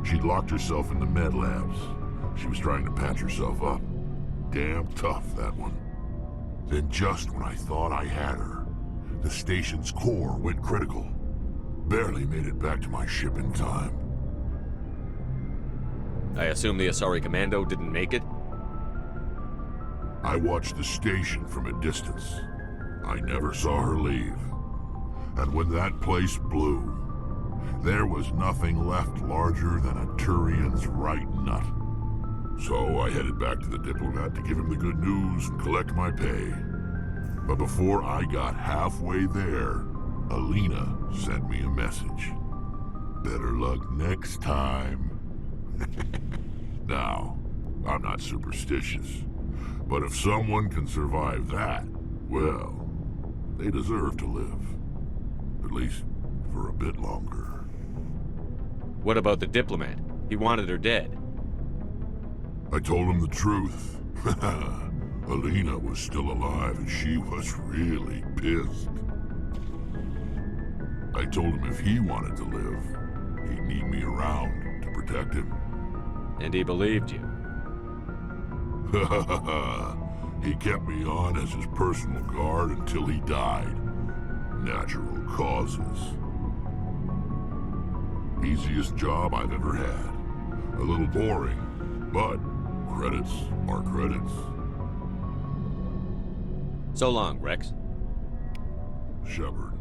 She'd locked herself in the med labs. She was trying to patch herself up. Damn tough, that one. Then just when I thought I had her, the station's core went critical. Barely made it back to my ship in time. I assume the Asari Commando didn't make it? I watched the station from a distance. I never saw her leave. And when that place blew, there was nothing left larger than a Turian's right nut. So I headed back to the diplomat to give him the good news and collect my pay. But before I got halfway there, Alina sent me a message. Better luck next time. Now, I'm not superstitious, but if someone can survive that, well, they deserve to live. At least for a bit longer. What about the diplomat? He wanted her dead. I told him the truth. Alina was still alive and she was really pissed. I told him if he wanted to live, he'd need me around to protect him. And he believed you. He kept me on as his personal guard until he died. Natural causes. Easiest job I've ever had. A little boring, but credits are credits. So long, Rex. Shepard.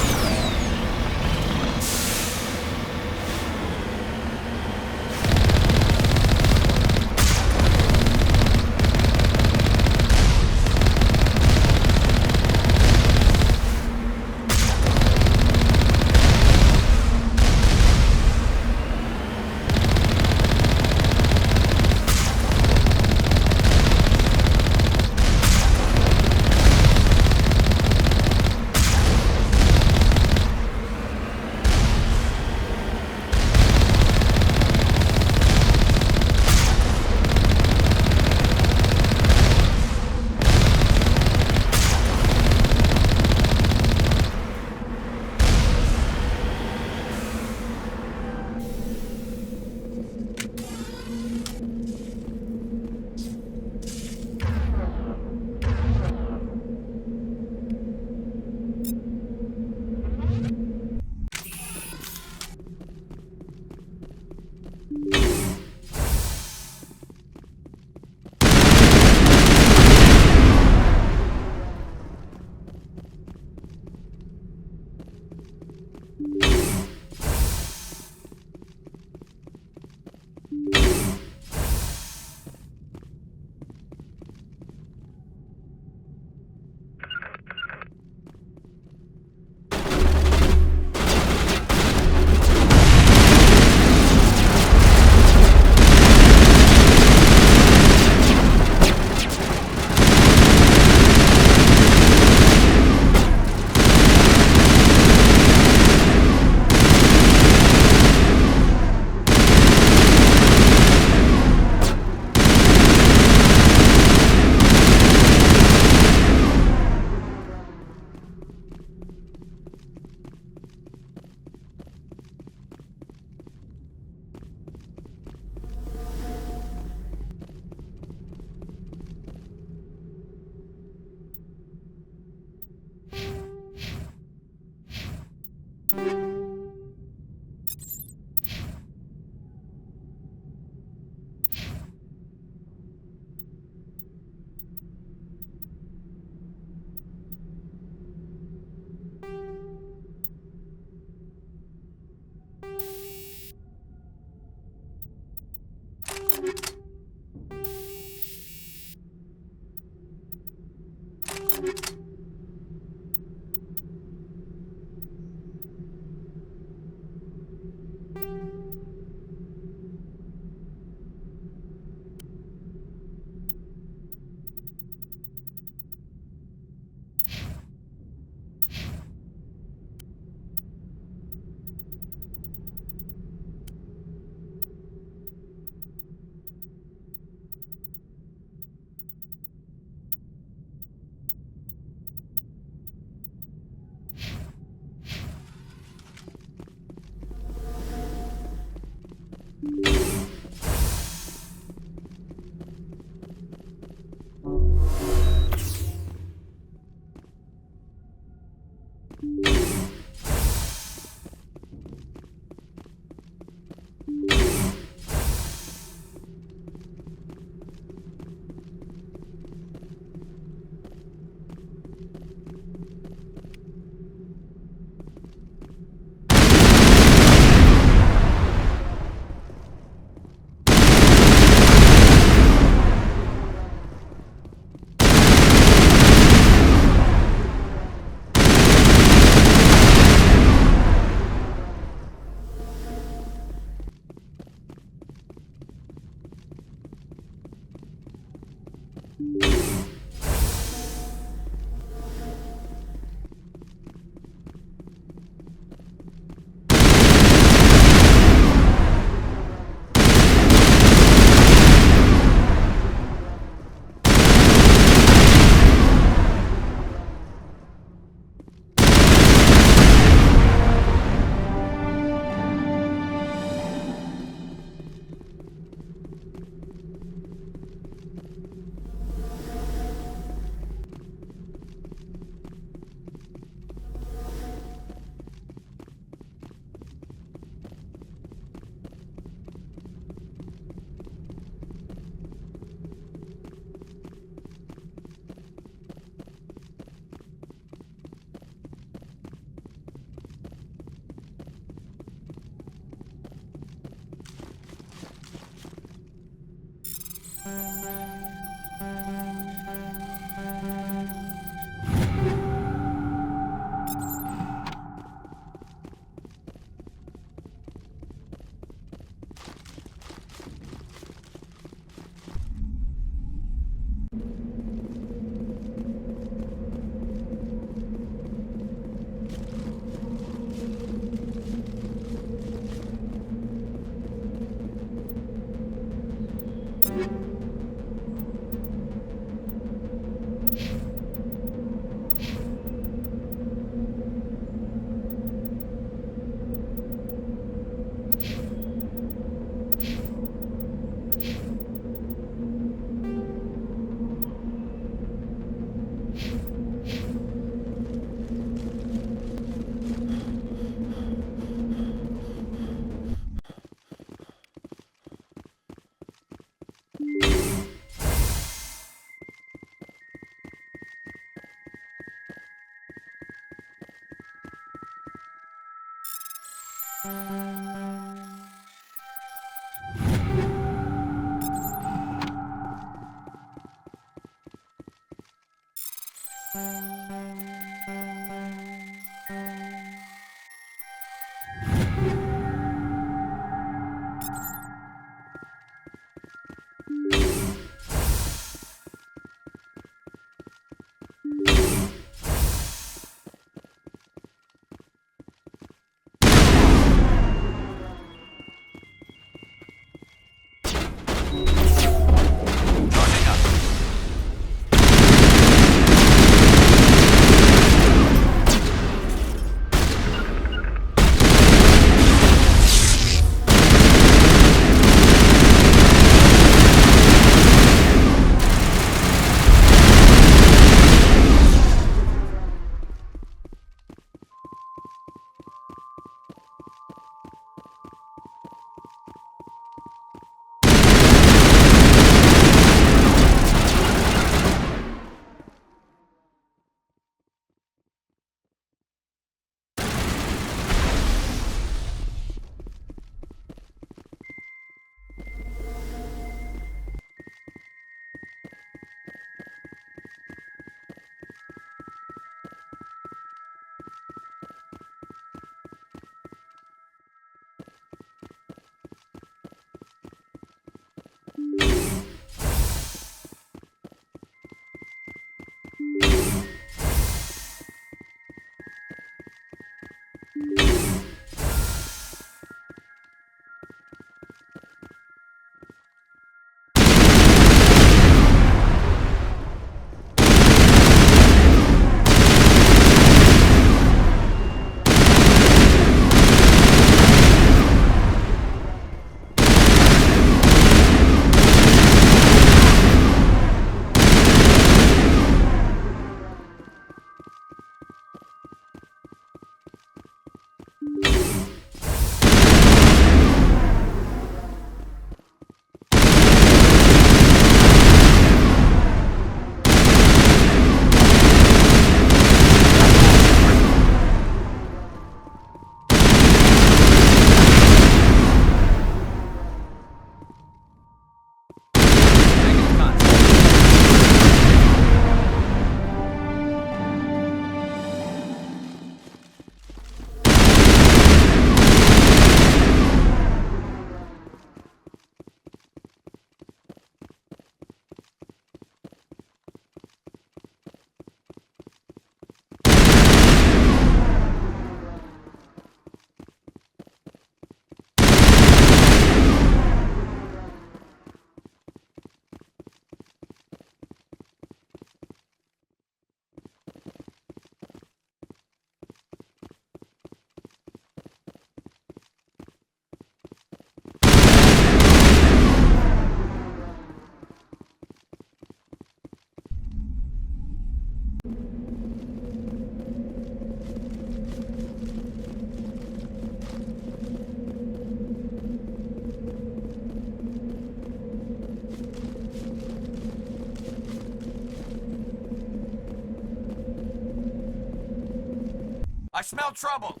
I smell trouble!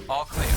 All clear.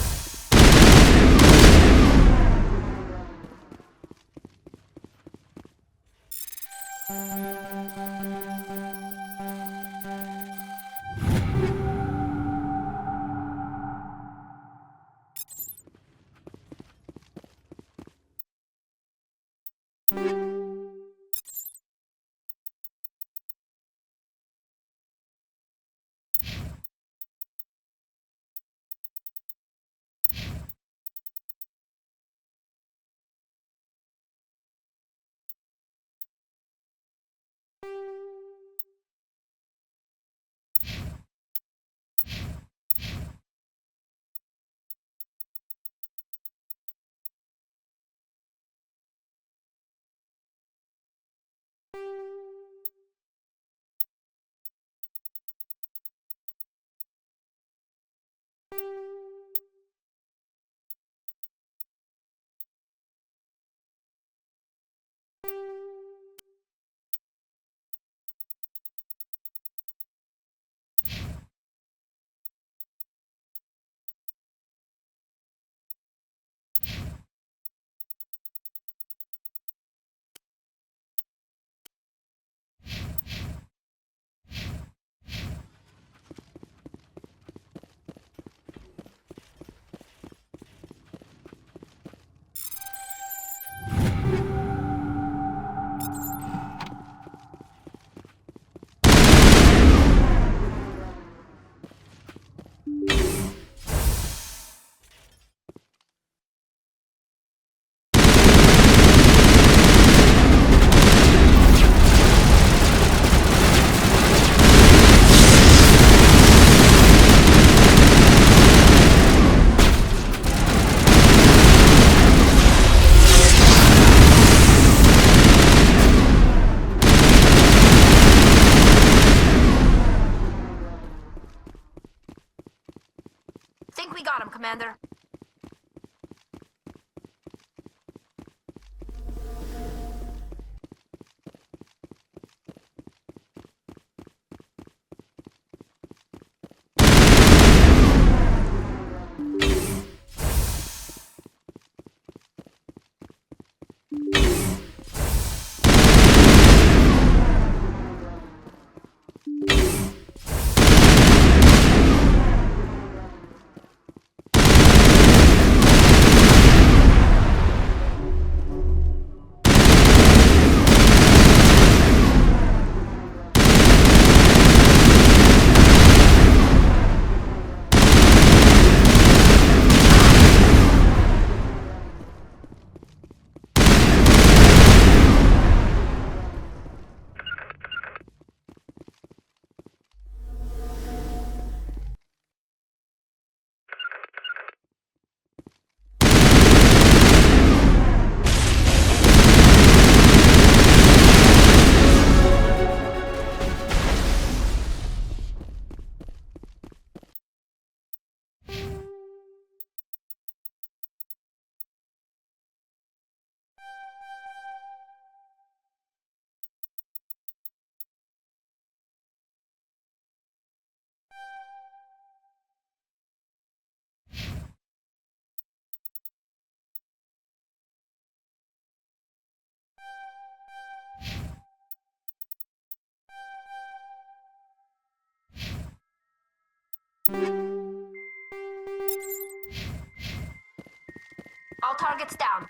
Think we got him, Commander. All targets down.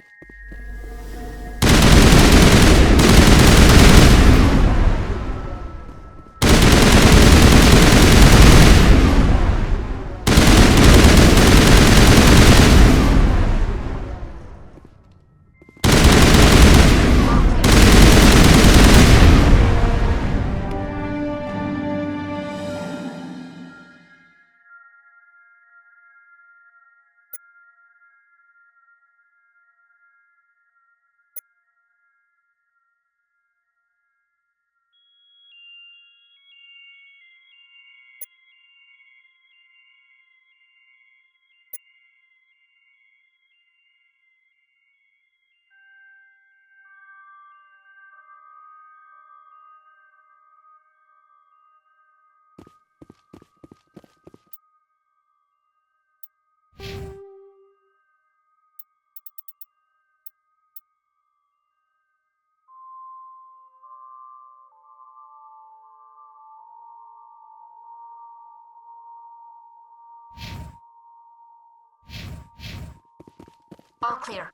All clear.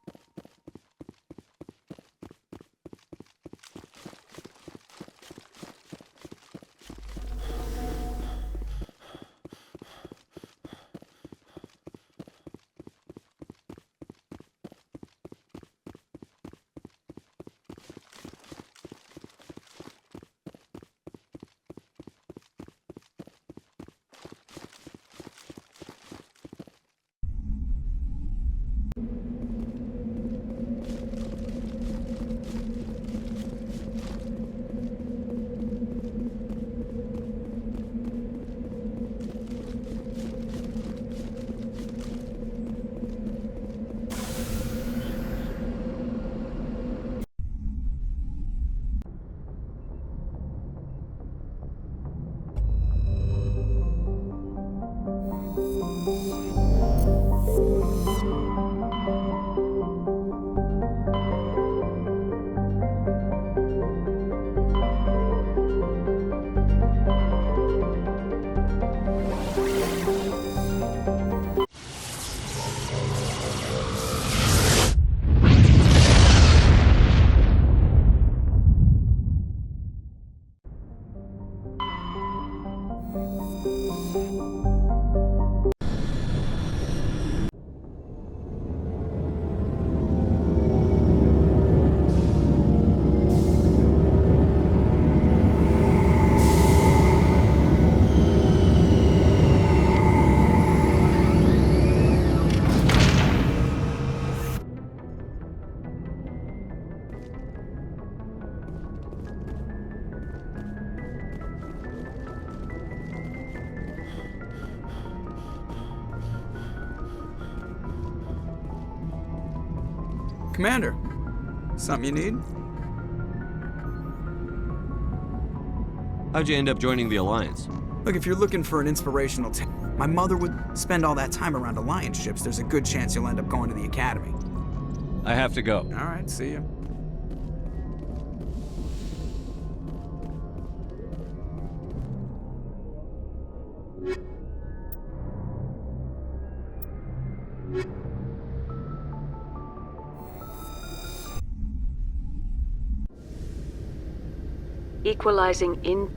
Commander, something you need? How'd you end up joining the Alliance? Look, if you're looking for an inspirational my mother would spend all that time around Alliance ships. There's a good chance you'll end up going to the Academy. I have to go. All right, see you. Equalizing in...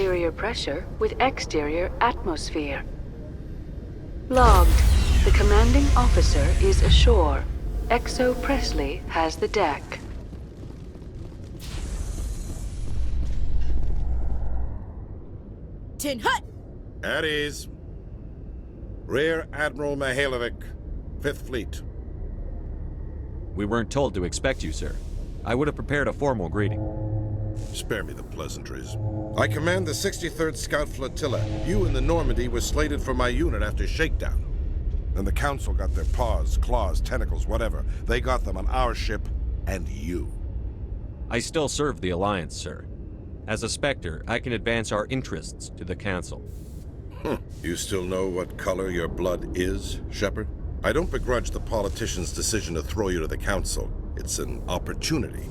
interior pressure with exterior atmosphere. Logged. The commanding officer is ashore. Exo Presley has the deck. Tin Hut! At ease. Rear Admiral Mihailovic, 5th Fleet. We weren't told to expect you, sir. I would have prepared a formal greeting. Spare me the pleasantries. I command the 63rd Scout Flotilla. You and the Normandy were slated for my unit after shakedown. Then the Council got their paws, claws, tentacles, whatever. They got them on our ship, and you. I still serve the Alliance, sir. As a Spectre, I can advance our interests to the Council. You still know what color your blood is, Shepard? I don't begrudge the politician's decision to throw you to the Council. It's an opportunity.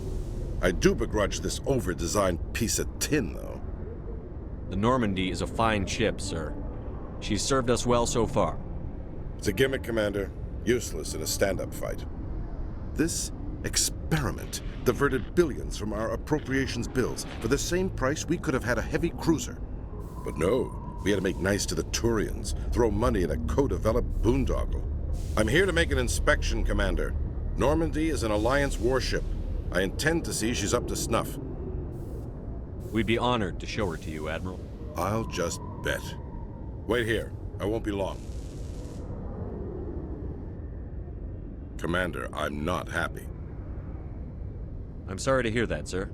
I do begrudge this over-designed piece of tin, though. The Normandy is a fine ship, sir. She's served us well so far. It's a gimmick, Commander. Useless in a stand-up fight. This experiment diverted billions from our appropriations bills. For the same price, we could have had a heavy cruiser. But no, we had to make nice to the Turians, throw money in a co-developed boondoggle. I'm here to make an inspection, Commander. Normandy is an Alliance warship. I intend to see she's up to snuff. We'd be honored to show her to you, Admiral. I'll just bet. Wait here. I won't be long. Commander, I'm not happy. I'm sorry to hear that, sir.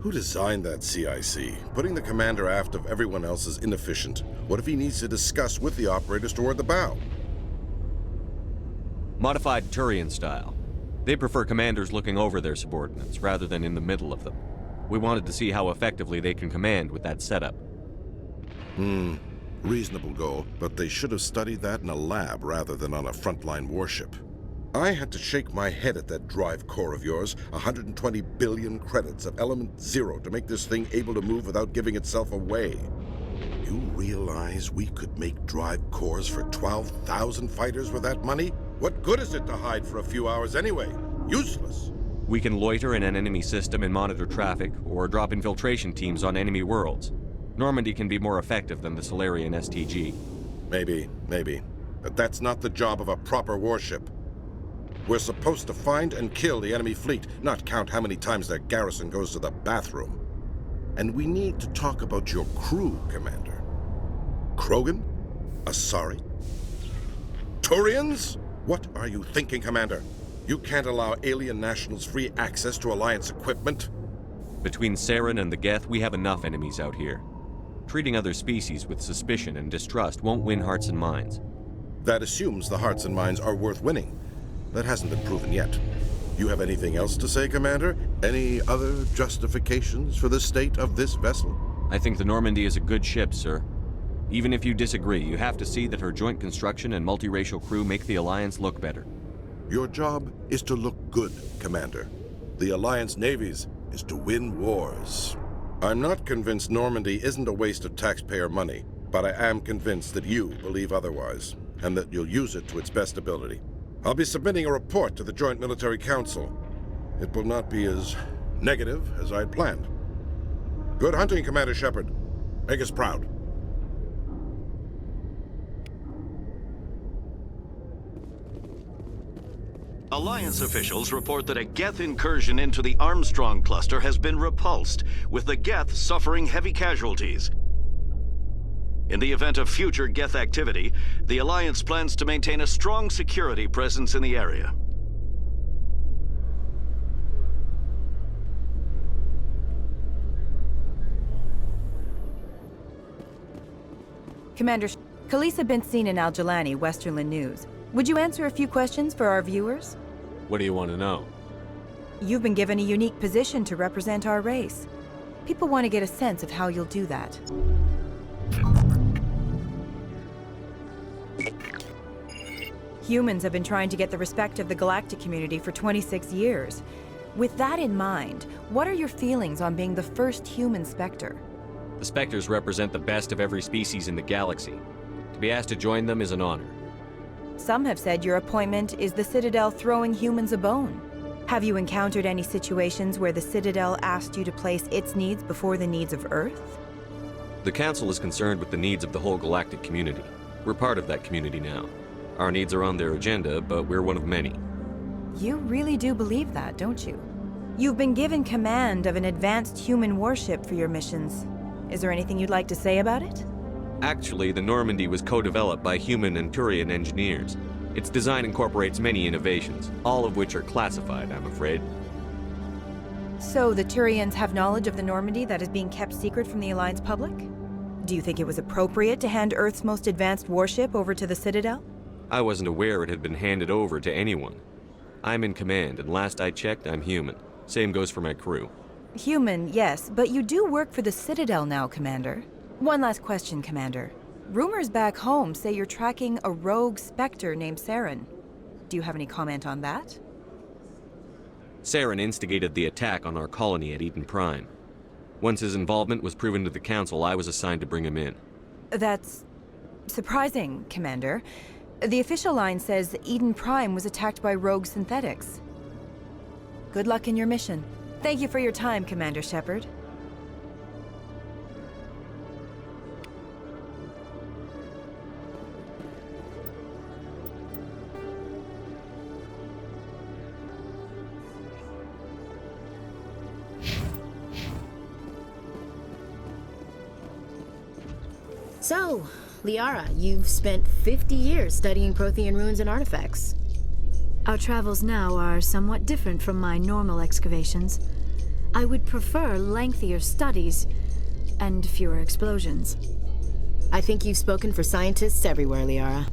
Who designed that CIC? Putting the commander aft of everyone else is inefficient. What if he needs to discuss with the operators toward the bow? Modified Turian style. They prefer commanders looking over their subordinates rather than in the middle of them. We wanted to see how effectively they can command with that setup. Reasonable goal, but they should have studied that in a lab rather than on a frontline warship. I had to shake my head at that drive core of yours. 120 billion credits of element 0 to make this thing able to move without giving itself away. You realize we could make drive cores for 12,000 fighters with that money? What good is it to hide for a few hours anyway? Useless. We can loiter in an enemy system and monitor traffic, or drop infiltration teams on enemy worlds. Normandy can be more effective than the Solarian STG. Maybe. But that's not the job of a proper warship. We're supposed to find and kill the enemy fleet, not count how many times their garrison goes to the bathroom. And we need to talk about your crew, Commander. Krogan? Asari? Turians? What are you thinking, Commander? You can't allow alien nationals free access to Alliance equipment? Between Saren and the Geth, we have enough enemies out here. Treating other species with suspicion and distrust won't win hearts and minds. That assumes the hearts and minds are worth winning. That hasn't been proven yet. You have anything else to say, Commander? Any other justifications for the state of this vessel? I think the Normandy is a good ship, sir. Even if you disagree, you have to see that her joint construction and multiracial crew make the Alliance look better. Your job is to look good, Commander. The Alliance navies is to win wars. I'm not convinced Normandy isn't a waste of taxpayer money, but I am convinced that you believe otherwise, and that you'll use it to its best ability. I'll be submitting a report to the Joint Military Council. It will not be as negative as I'd planned. Good hunting, Commander Shepard. Make us proud. Alliance officials report that a Geth incursion into the Armstrong cluster has been repulsed, with the Geth suffering heavy casualties. In the event of future Geth activity, the Alliance plans to maintain a strong security presence in the area. Commander, Khalisah been seen in Al-Jalani, Westerland News. Would you answer a few questions for our viewers? What do you want to know? You've been given a unique position to represent our race. People want to get a sense of how you'll do that. Humans have been trying to get the respect of the galactic community for 26 years. With that in mind, what are your feelings on being the first human Spectre? The Spectres represent the best of every species in the galaxy. To be asked to join them is an honor. Some have said your appointment is the Citadel throwing humans a bone. Have you encountered any situations where the Citadel asked you to place its needs before the needs of Earth? The Council is concerned with the needs of the whole galactic community. We're part of that community now. Our needs are on their agenda, but we're one of many. You really do believe that, don't you? You've been given command of an advanced human warship for your missions. Is there anything you'd like to say about it? Actually, the Normandy was co-developed by human and Turian engineers. Its design incorporates many innovations, all of which are classified, I'm afraid. So the Turians have knowledge of the Normandy that is being kept secret from the Alliance public? Do you think it was appropriate to hand Earth's most advanced warship over to the Citadel? I wasn't aware it had been handed over to anyone. I'm in command, and last I checked, I'm human. Same goes for my crew. Human, yes, but you do work for the Citadel now, Commander. One last question, Commander. Rumors back home say you're tracking a rogue Spectre named Saren. Do you have any comment on that? Saren instigated the attack on our colony at Eden Prime. Once his involvement was proven to the Council, I was assigned to bring him in. That's surprising, Commander. The official line says Eden Prime was attacked by rogue synthetics. Good luck in your mission. Thank you for your time, Commander Shepard. So, Liara, you've spent 50 years studying Prothean ruins and artifacts. Our travels now are somewhat different from my normal excavations. I would prefer lengthier studies and fewer explosions. I think you've spoken for scientists everywhere, Liara.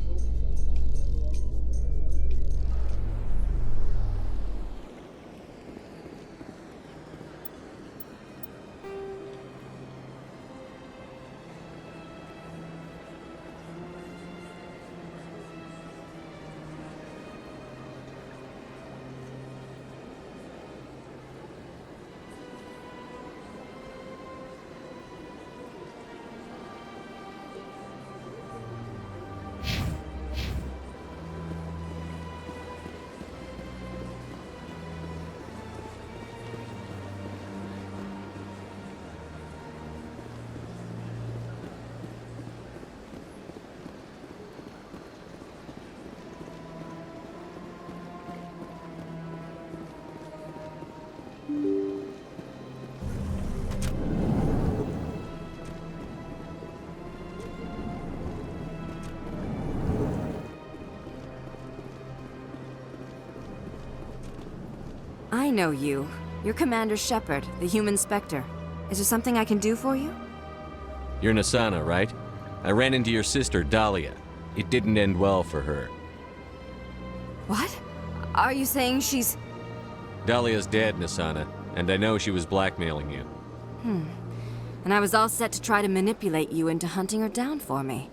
I know you. You're Commander Shepard, the human Spectre. Is there something I can do for you? You're Nassana, right? I ran into your sister, Dahlia. It didn't end well for her. What? Are you saying she's... Dahlia's dead, Nassana, and I know she was blackmailing you. And I was all set to try to manipulate you into hunting her down for me.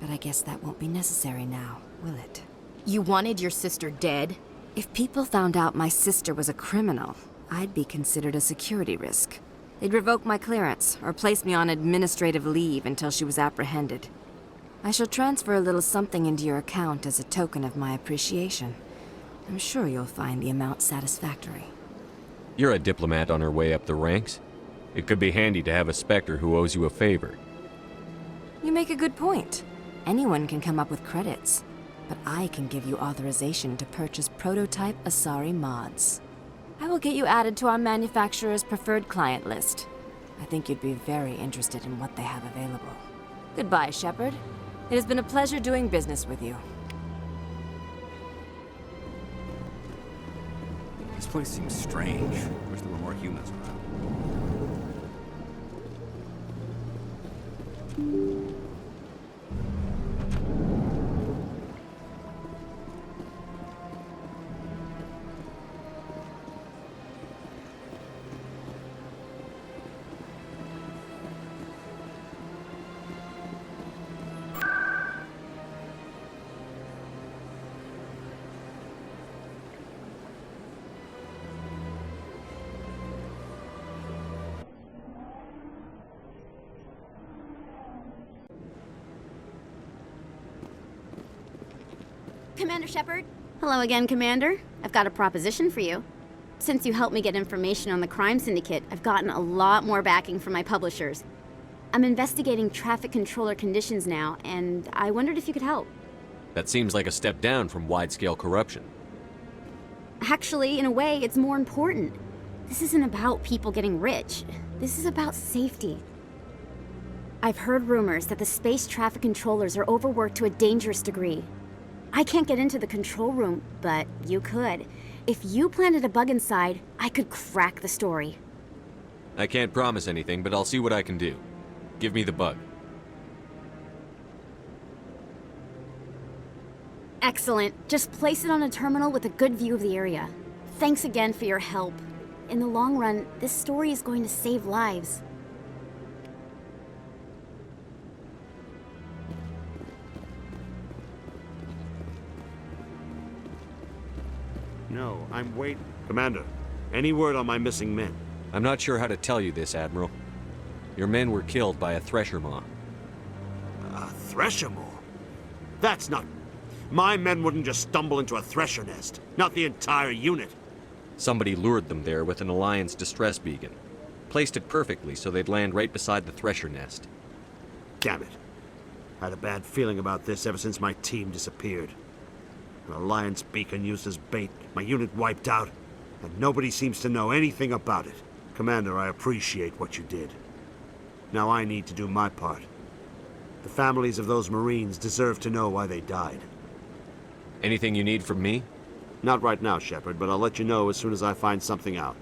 But I guess that won't be necessary now, will it? You wanted your sister dead? If people found out my sister was a criminal, I'd be considered a security risk. They'd revoke my clearance, or place me on administrative leave until she was apprehended. I shall transfer a little something into your account as a token of my appreciation. I'm sure you'll find the amount satisfactory. You're a diplomat on her way up the ranks. It could be handy to have a Spectre who owes you a favor. You make a good point. Anyone can come up with credits. But I can give you authorization to purchase prototype Asari mods. I will get you added to our manufacturer's preferred client list. I think you'd be very interested in what they have available. Goodbye, Shepard. It has been a pleasure doing business with you. This place seems strange. Wish there were more humans around. Commander Shepard? Hello again, Commander. I've got a proposition for you. Since you helped me get information on the crime syndicate, I've gotten a lot more backing from my publishers. I'm investigating traffic controller conditions now, and I wondered if you could help. That seems like a step down from wide-scale corruption. Actually, in a way, it's more important. This isn't about people getting rich. This is about safety. I've heard rumors that the space traffic controllers are overworked to a dangerous degree. I can't get into the control room, but you could. If you planted a bug inside, I could crack the story. I can't promise anything, but I'll see what I can do. Give me the bug. Excellent. Just place it on a terminal with a good view of the area. Thanks again for your help. In the long run, this story is going to save lives. No, I'm waiting. Commander, any word on my missing men? I'm not sure how to tell you this, Admiral. Your men were killed by a Thresher Maw. A Thresher Maw? That's not... My men wouldn't just stumble into a Thresher nest. Not the entire unit. Somebody lured them there with an Alliance distress beacon. Placed it perfectly so they'd land right beside the Thresher nest. Damn it. I had a bad feeling about this ever since my team disappeared. An Alliance beacon used as bait, my unit wiped out, and nobody seems to know anything about it. Commander, I appreciate what you did. Now I need to do my part. The families of those Marines deserve to know why they died. Anything you need from me? Not right now, Shepard, but I'll let you know as soon as I find something out.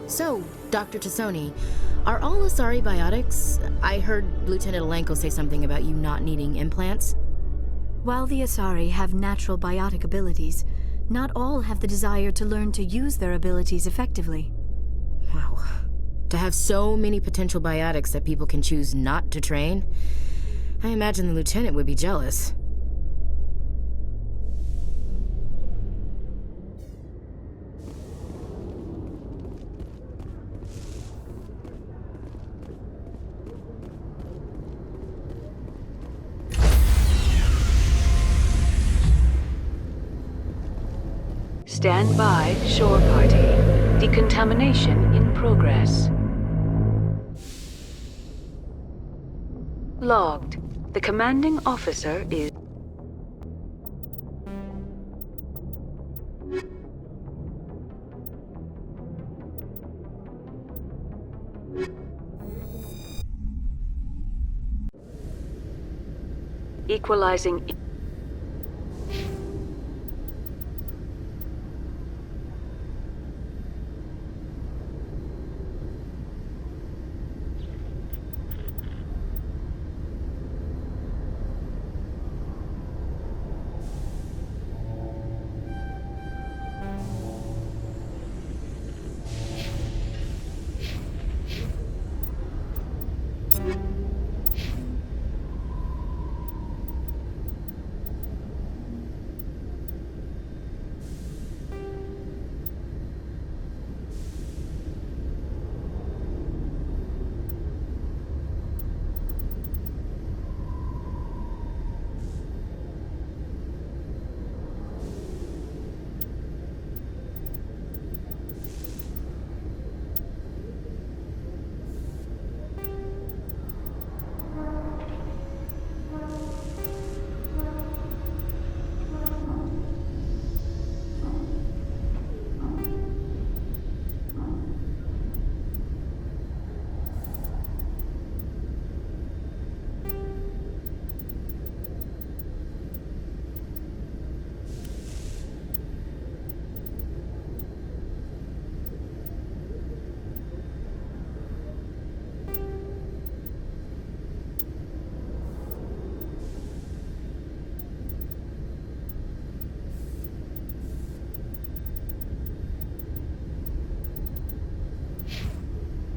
So, Dr. Tassoni, are all Asari biotics? I heard Lieutenant Alenko say something about you not needing implants. While the Asari have natural biotic abilities, not all have the desire to learn to use their abilities effectively. Wow. To have so many potential biotics that people can choose not to train, I imagine the Lieutenant would be jealous. Stand by, shore party. Decontamination in progress. Logged. The commanding officer is... equalizing...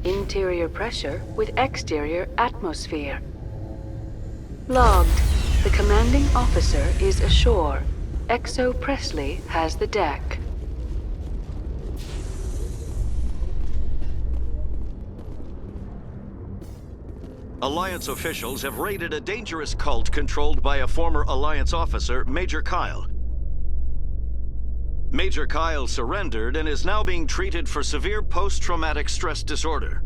Interior pressure with exterior atmosphere. Logged. The commanding officer is ashore. XO Presley has the deck. Alliance officials have raided a dangerous cult controlled by a former Alliance officer, Major Kyle. Major Kyle surrendered and is now being treated for severe post-traumatic stress disorder.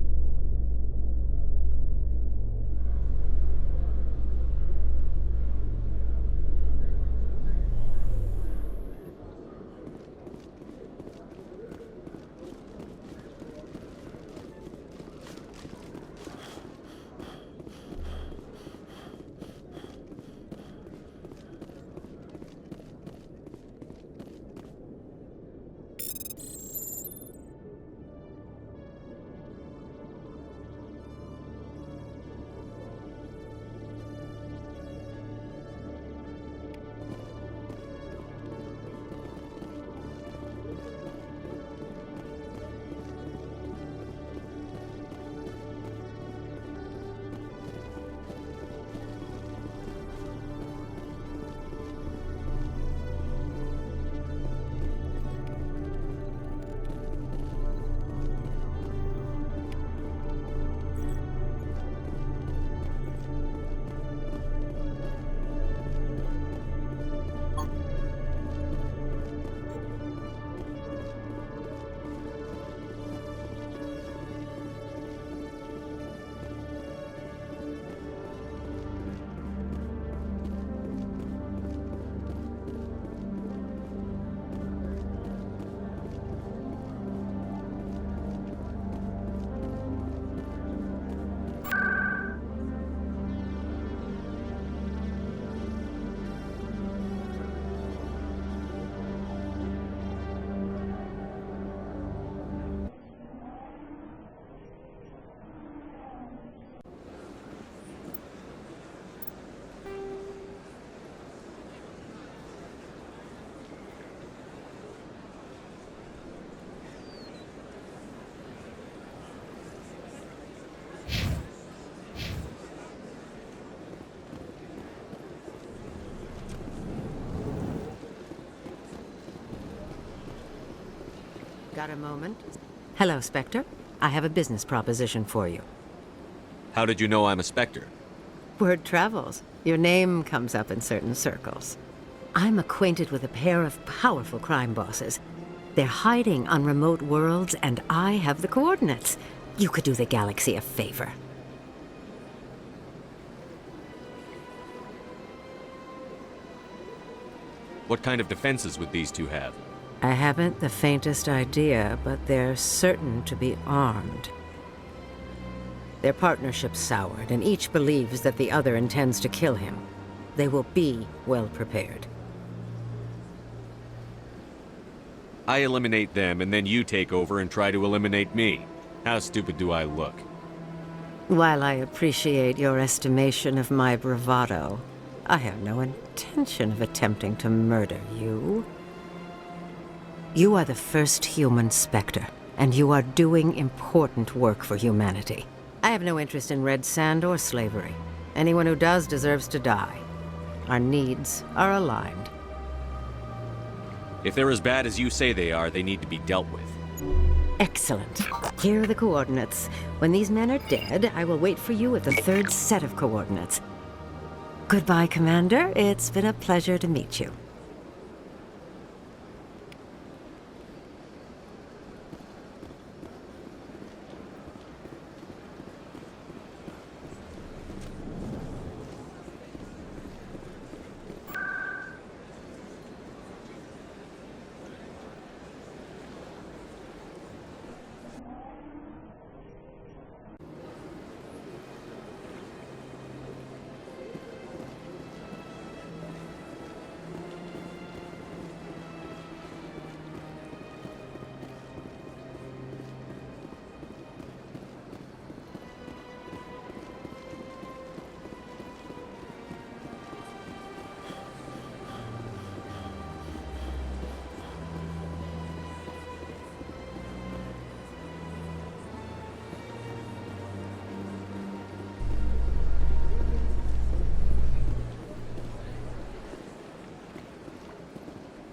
Got a moment? Hello, Spectre. I have a business proposition for you. How did you know I'm a Spectre? Word travels. Your name comes up in certain circles. I'm acquainted with a pair of powerful crime bosses. They're hiding on remote worlds, and I have the coordinates. You could do the galaxy a favor. What kind of defenses would these two have? I haven't the faintest idea, but they're certain to be armed. Their partnership's soured, and each believes that the other intends to kill him. They will be well prepared. I eliminate them, and then you take over and try to eliminate me. How stupid do I look? While I appreciate your estimation of my bravado, I have no intention of attempting to murder you. You are the first human Spectre, and you are doing important work for humanity. I have no interest in red sand or slavery. Anyone who does deserves to die. Our needs are aligned. If they're as bad as you say they are, they need to be dealt with. Excellent. Here are the coordinates. When these men are dead, I will wait for you at the third set of coordinates. Goodbye, Commander. It's been a pleasure to meet you.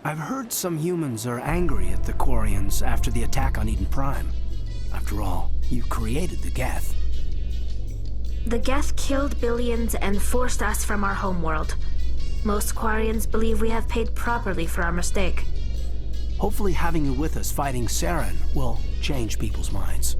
I've heard some humans are angry at the Quarians after the attack on Eden Prime. After all, you created the Geth. The Geth killed billions and forced us from our homeworld. Most Quarians believe we have paid properly for our mistake. Hopefully having you with us fighting Saren will change people's minds.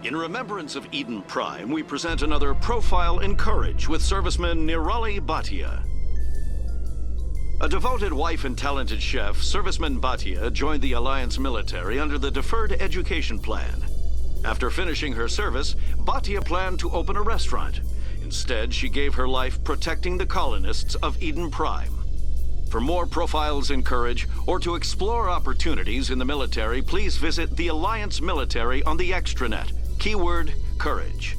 In remembrance of Eden Prime, we present another profile in courage with serviceman Nirali Bhatia. A devoted wife and talented chef, serviceman Bhatia joined the Alliance military under the Deferred Education Plan. After finishing her service, Bhatia planned to open a restaurant. Instead, she gave her life protecting the colonists of Eden Prime. For more profiles in courage, or to explore opportunities in the military, please visit the Alliance Military on the extranet. Keyword, courage.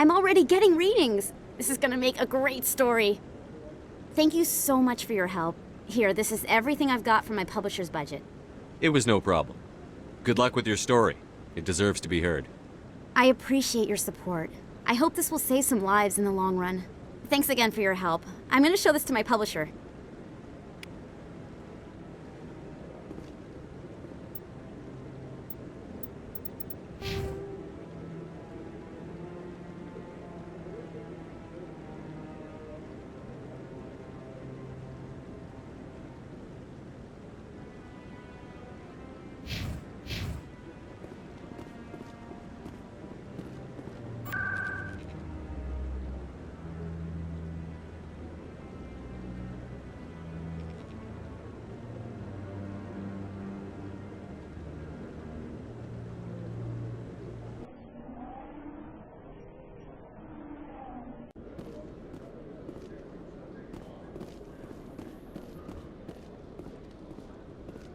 I'm already getting readings. This is gonna make a great story. Thank you so much for your help. Here, this is everything I've got from my publisher's budget. It was no problem. Good luck with your story. It deserves to be heard. I appreciate your support. I hope this will save some lives in the long run. Thanks again for your help. I'm gonna show this to my publisher.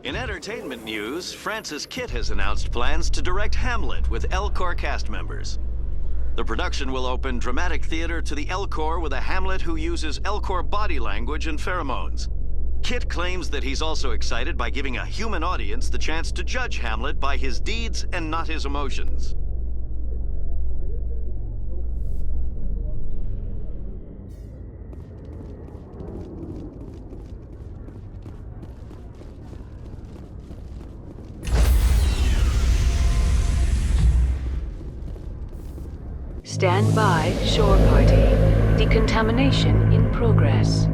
In entertainment news, Francis Kitt has announced plans to direct Hamlet with Elcor cast members. The production will open dramatic theater to the Elcor with a Hamlet who uses Elcor body language and pheromones. Kitt claims that he's also excited by giving a human audience the chance to judge Hamlet by his deeds and not his emotions. Stand by, shore party. Decontamination in progress.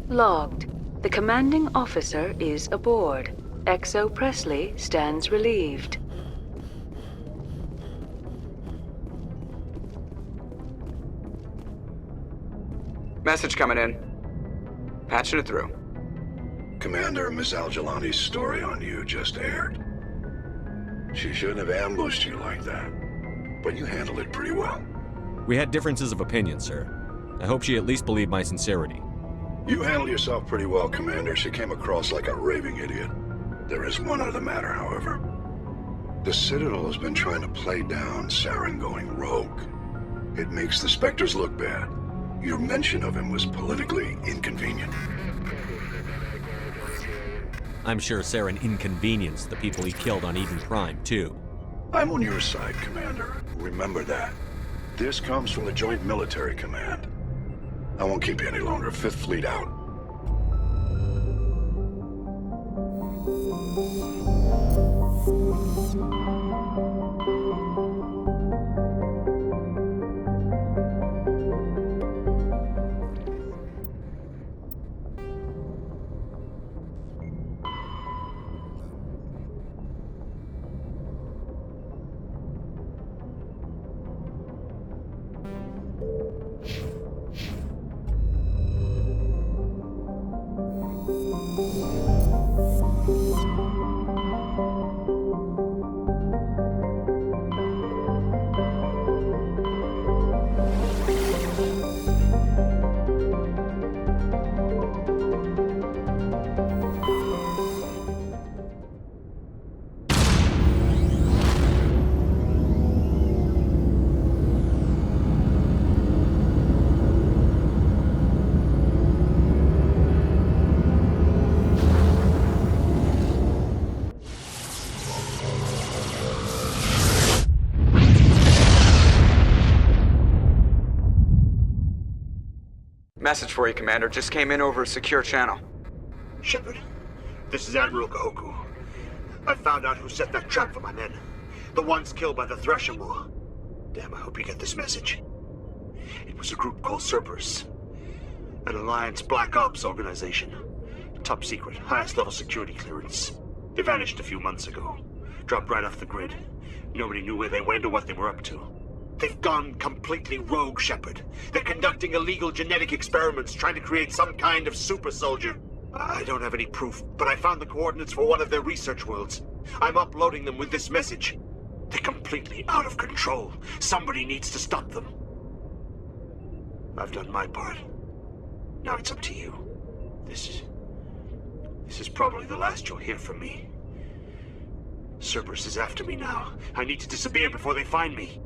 Logged. The commanding officer is aboard. XO Presley stands relieved. Message coming in. Patching it through. Commander, Miss Al-Jalani's story on you just aired. She shouldn't have ambushed you like that, but you handled it pretty well. We had differences of opinion, sir. I hope she at least believed my sincerity. You handled yourself pretty well, Commander. She came across like a raving idiot. There is one other matter, however. The Citadel has been trying to play down Saren going rogue. It makes the Spectres look bad. Your mention of him was politically inconvenient. I'm sure Saren inconvenienced the people he killed on Eden Prime, too. I'm on your side, Commander. Remember that. This comes from the Joint Military Command. I won't keep you any longer. Fifth Fleet out. Message for you, Commander. Just came in over a secure channel. Shepard, this is Admiral Kahoku. I found out who set that trap for my men. The ones killed by the Thresher Maw. Damn, I hope you get this message. It was a group called Cerberus. An Alliance Black Ops organization. Top secret, highest level security clearance. They vanished a few months ago. Dropped right off the grid. Nobody knew where they went or what they were up to. They've gone completely rogue, Shepard. They're conducting illegal genetic experiments, trying to create some kind of super soldier. I don't have any proof, but I found the coordinates for one of their research worlds. I'm uploading them with this message. They're completely out of control. Somebody needs to stop them. I've done my part. Now it's up to you. This is probably the last you'll hear from me. Cerberus is after me now. I need to disappear before they find me.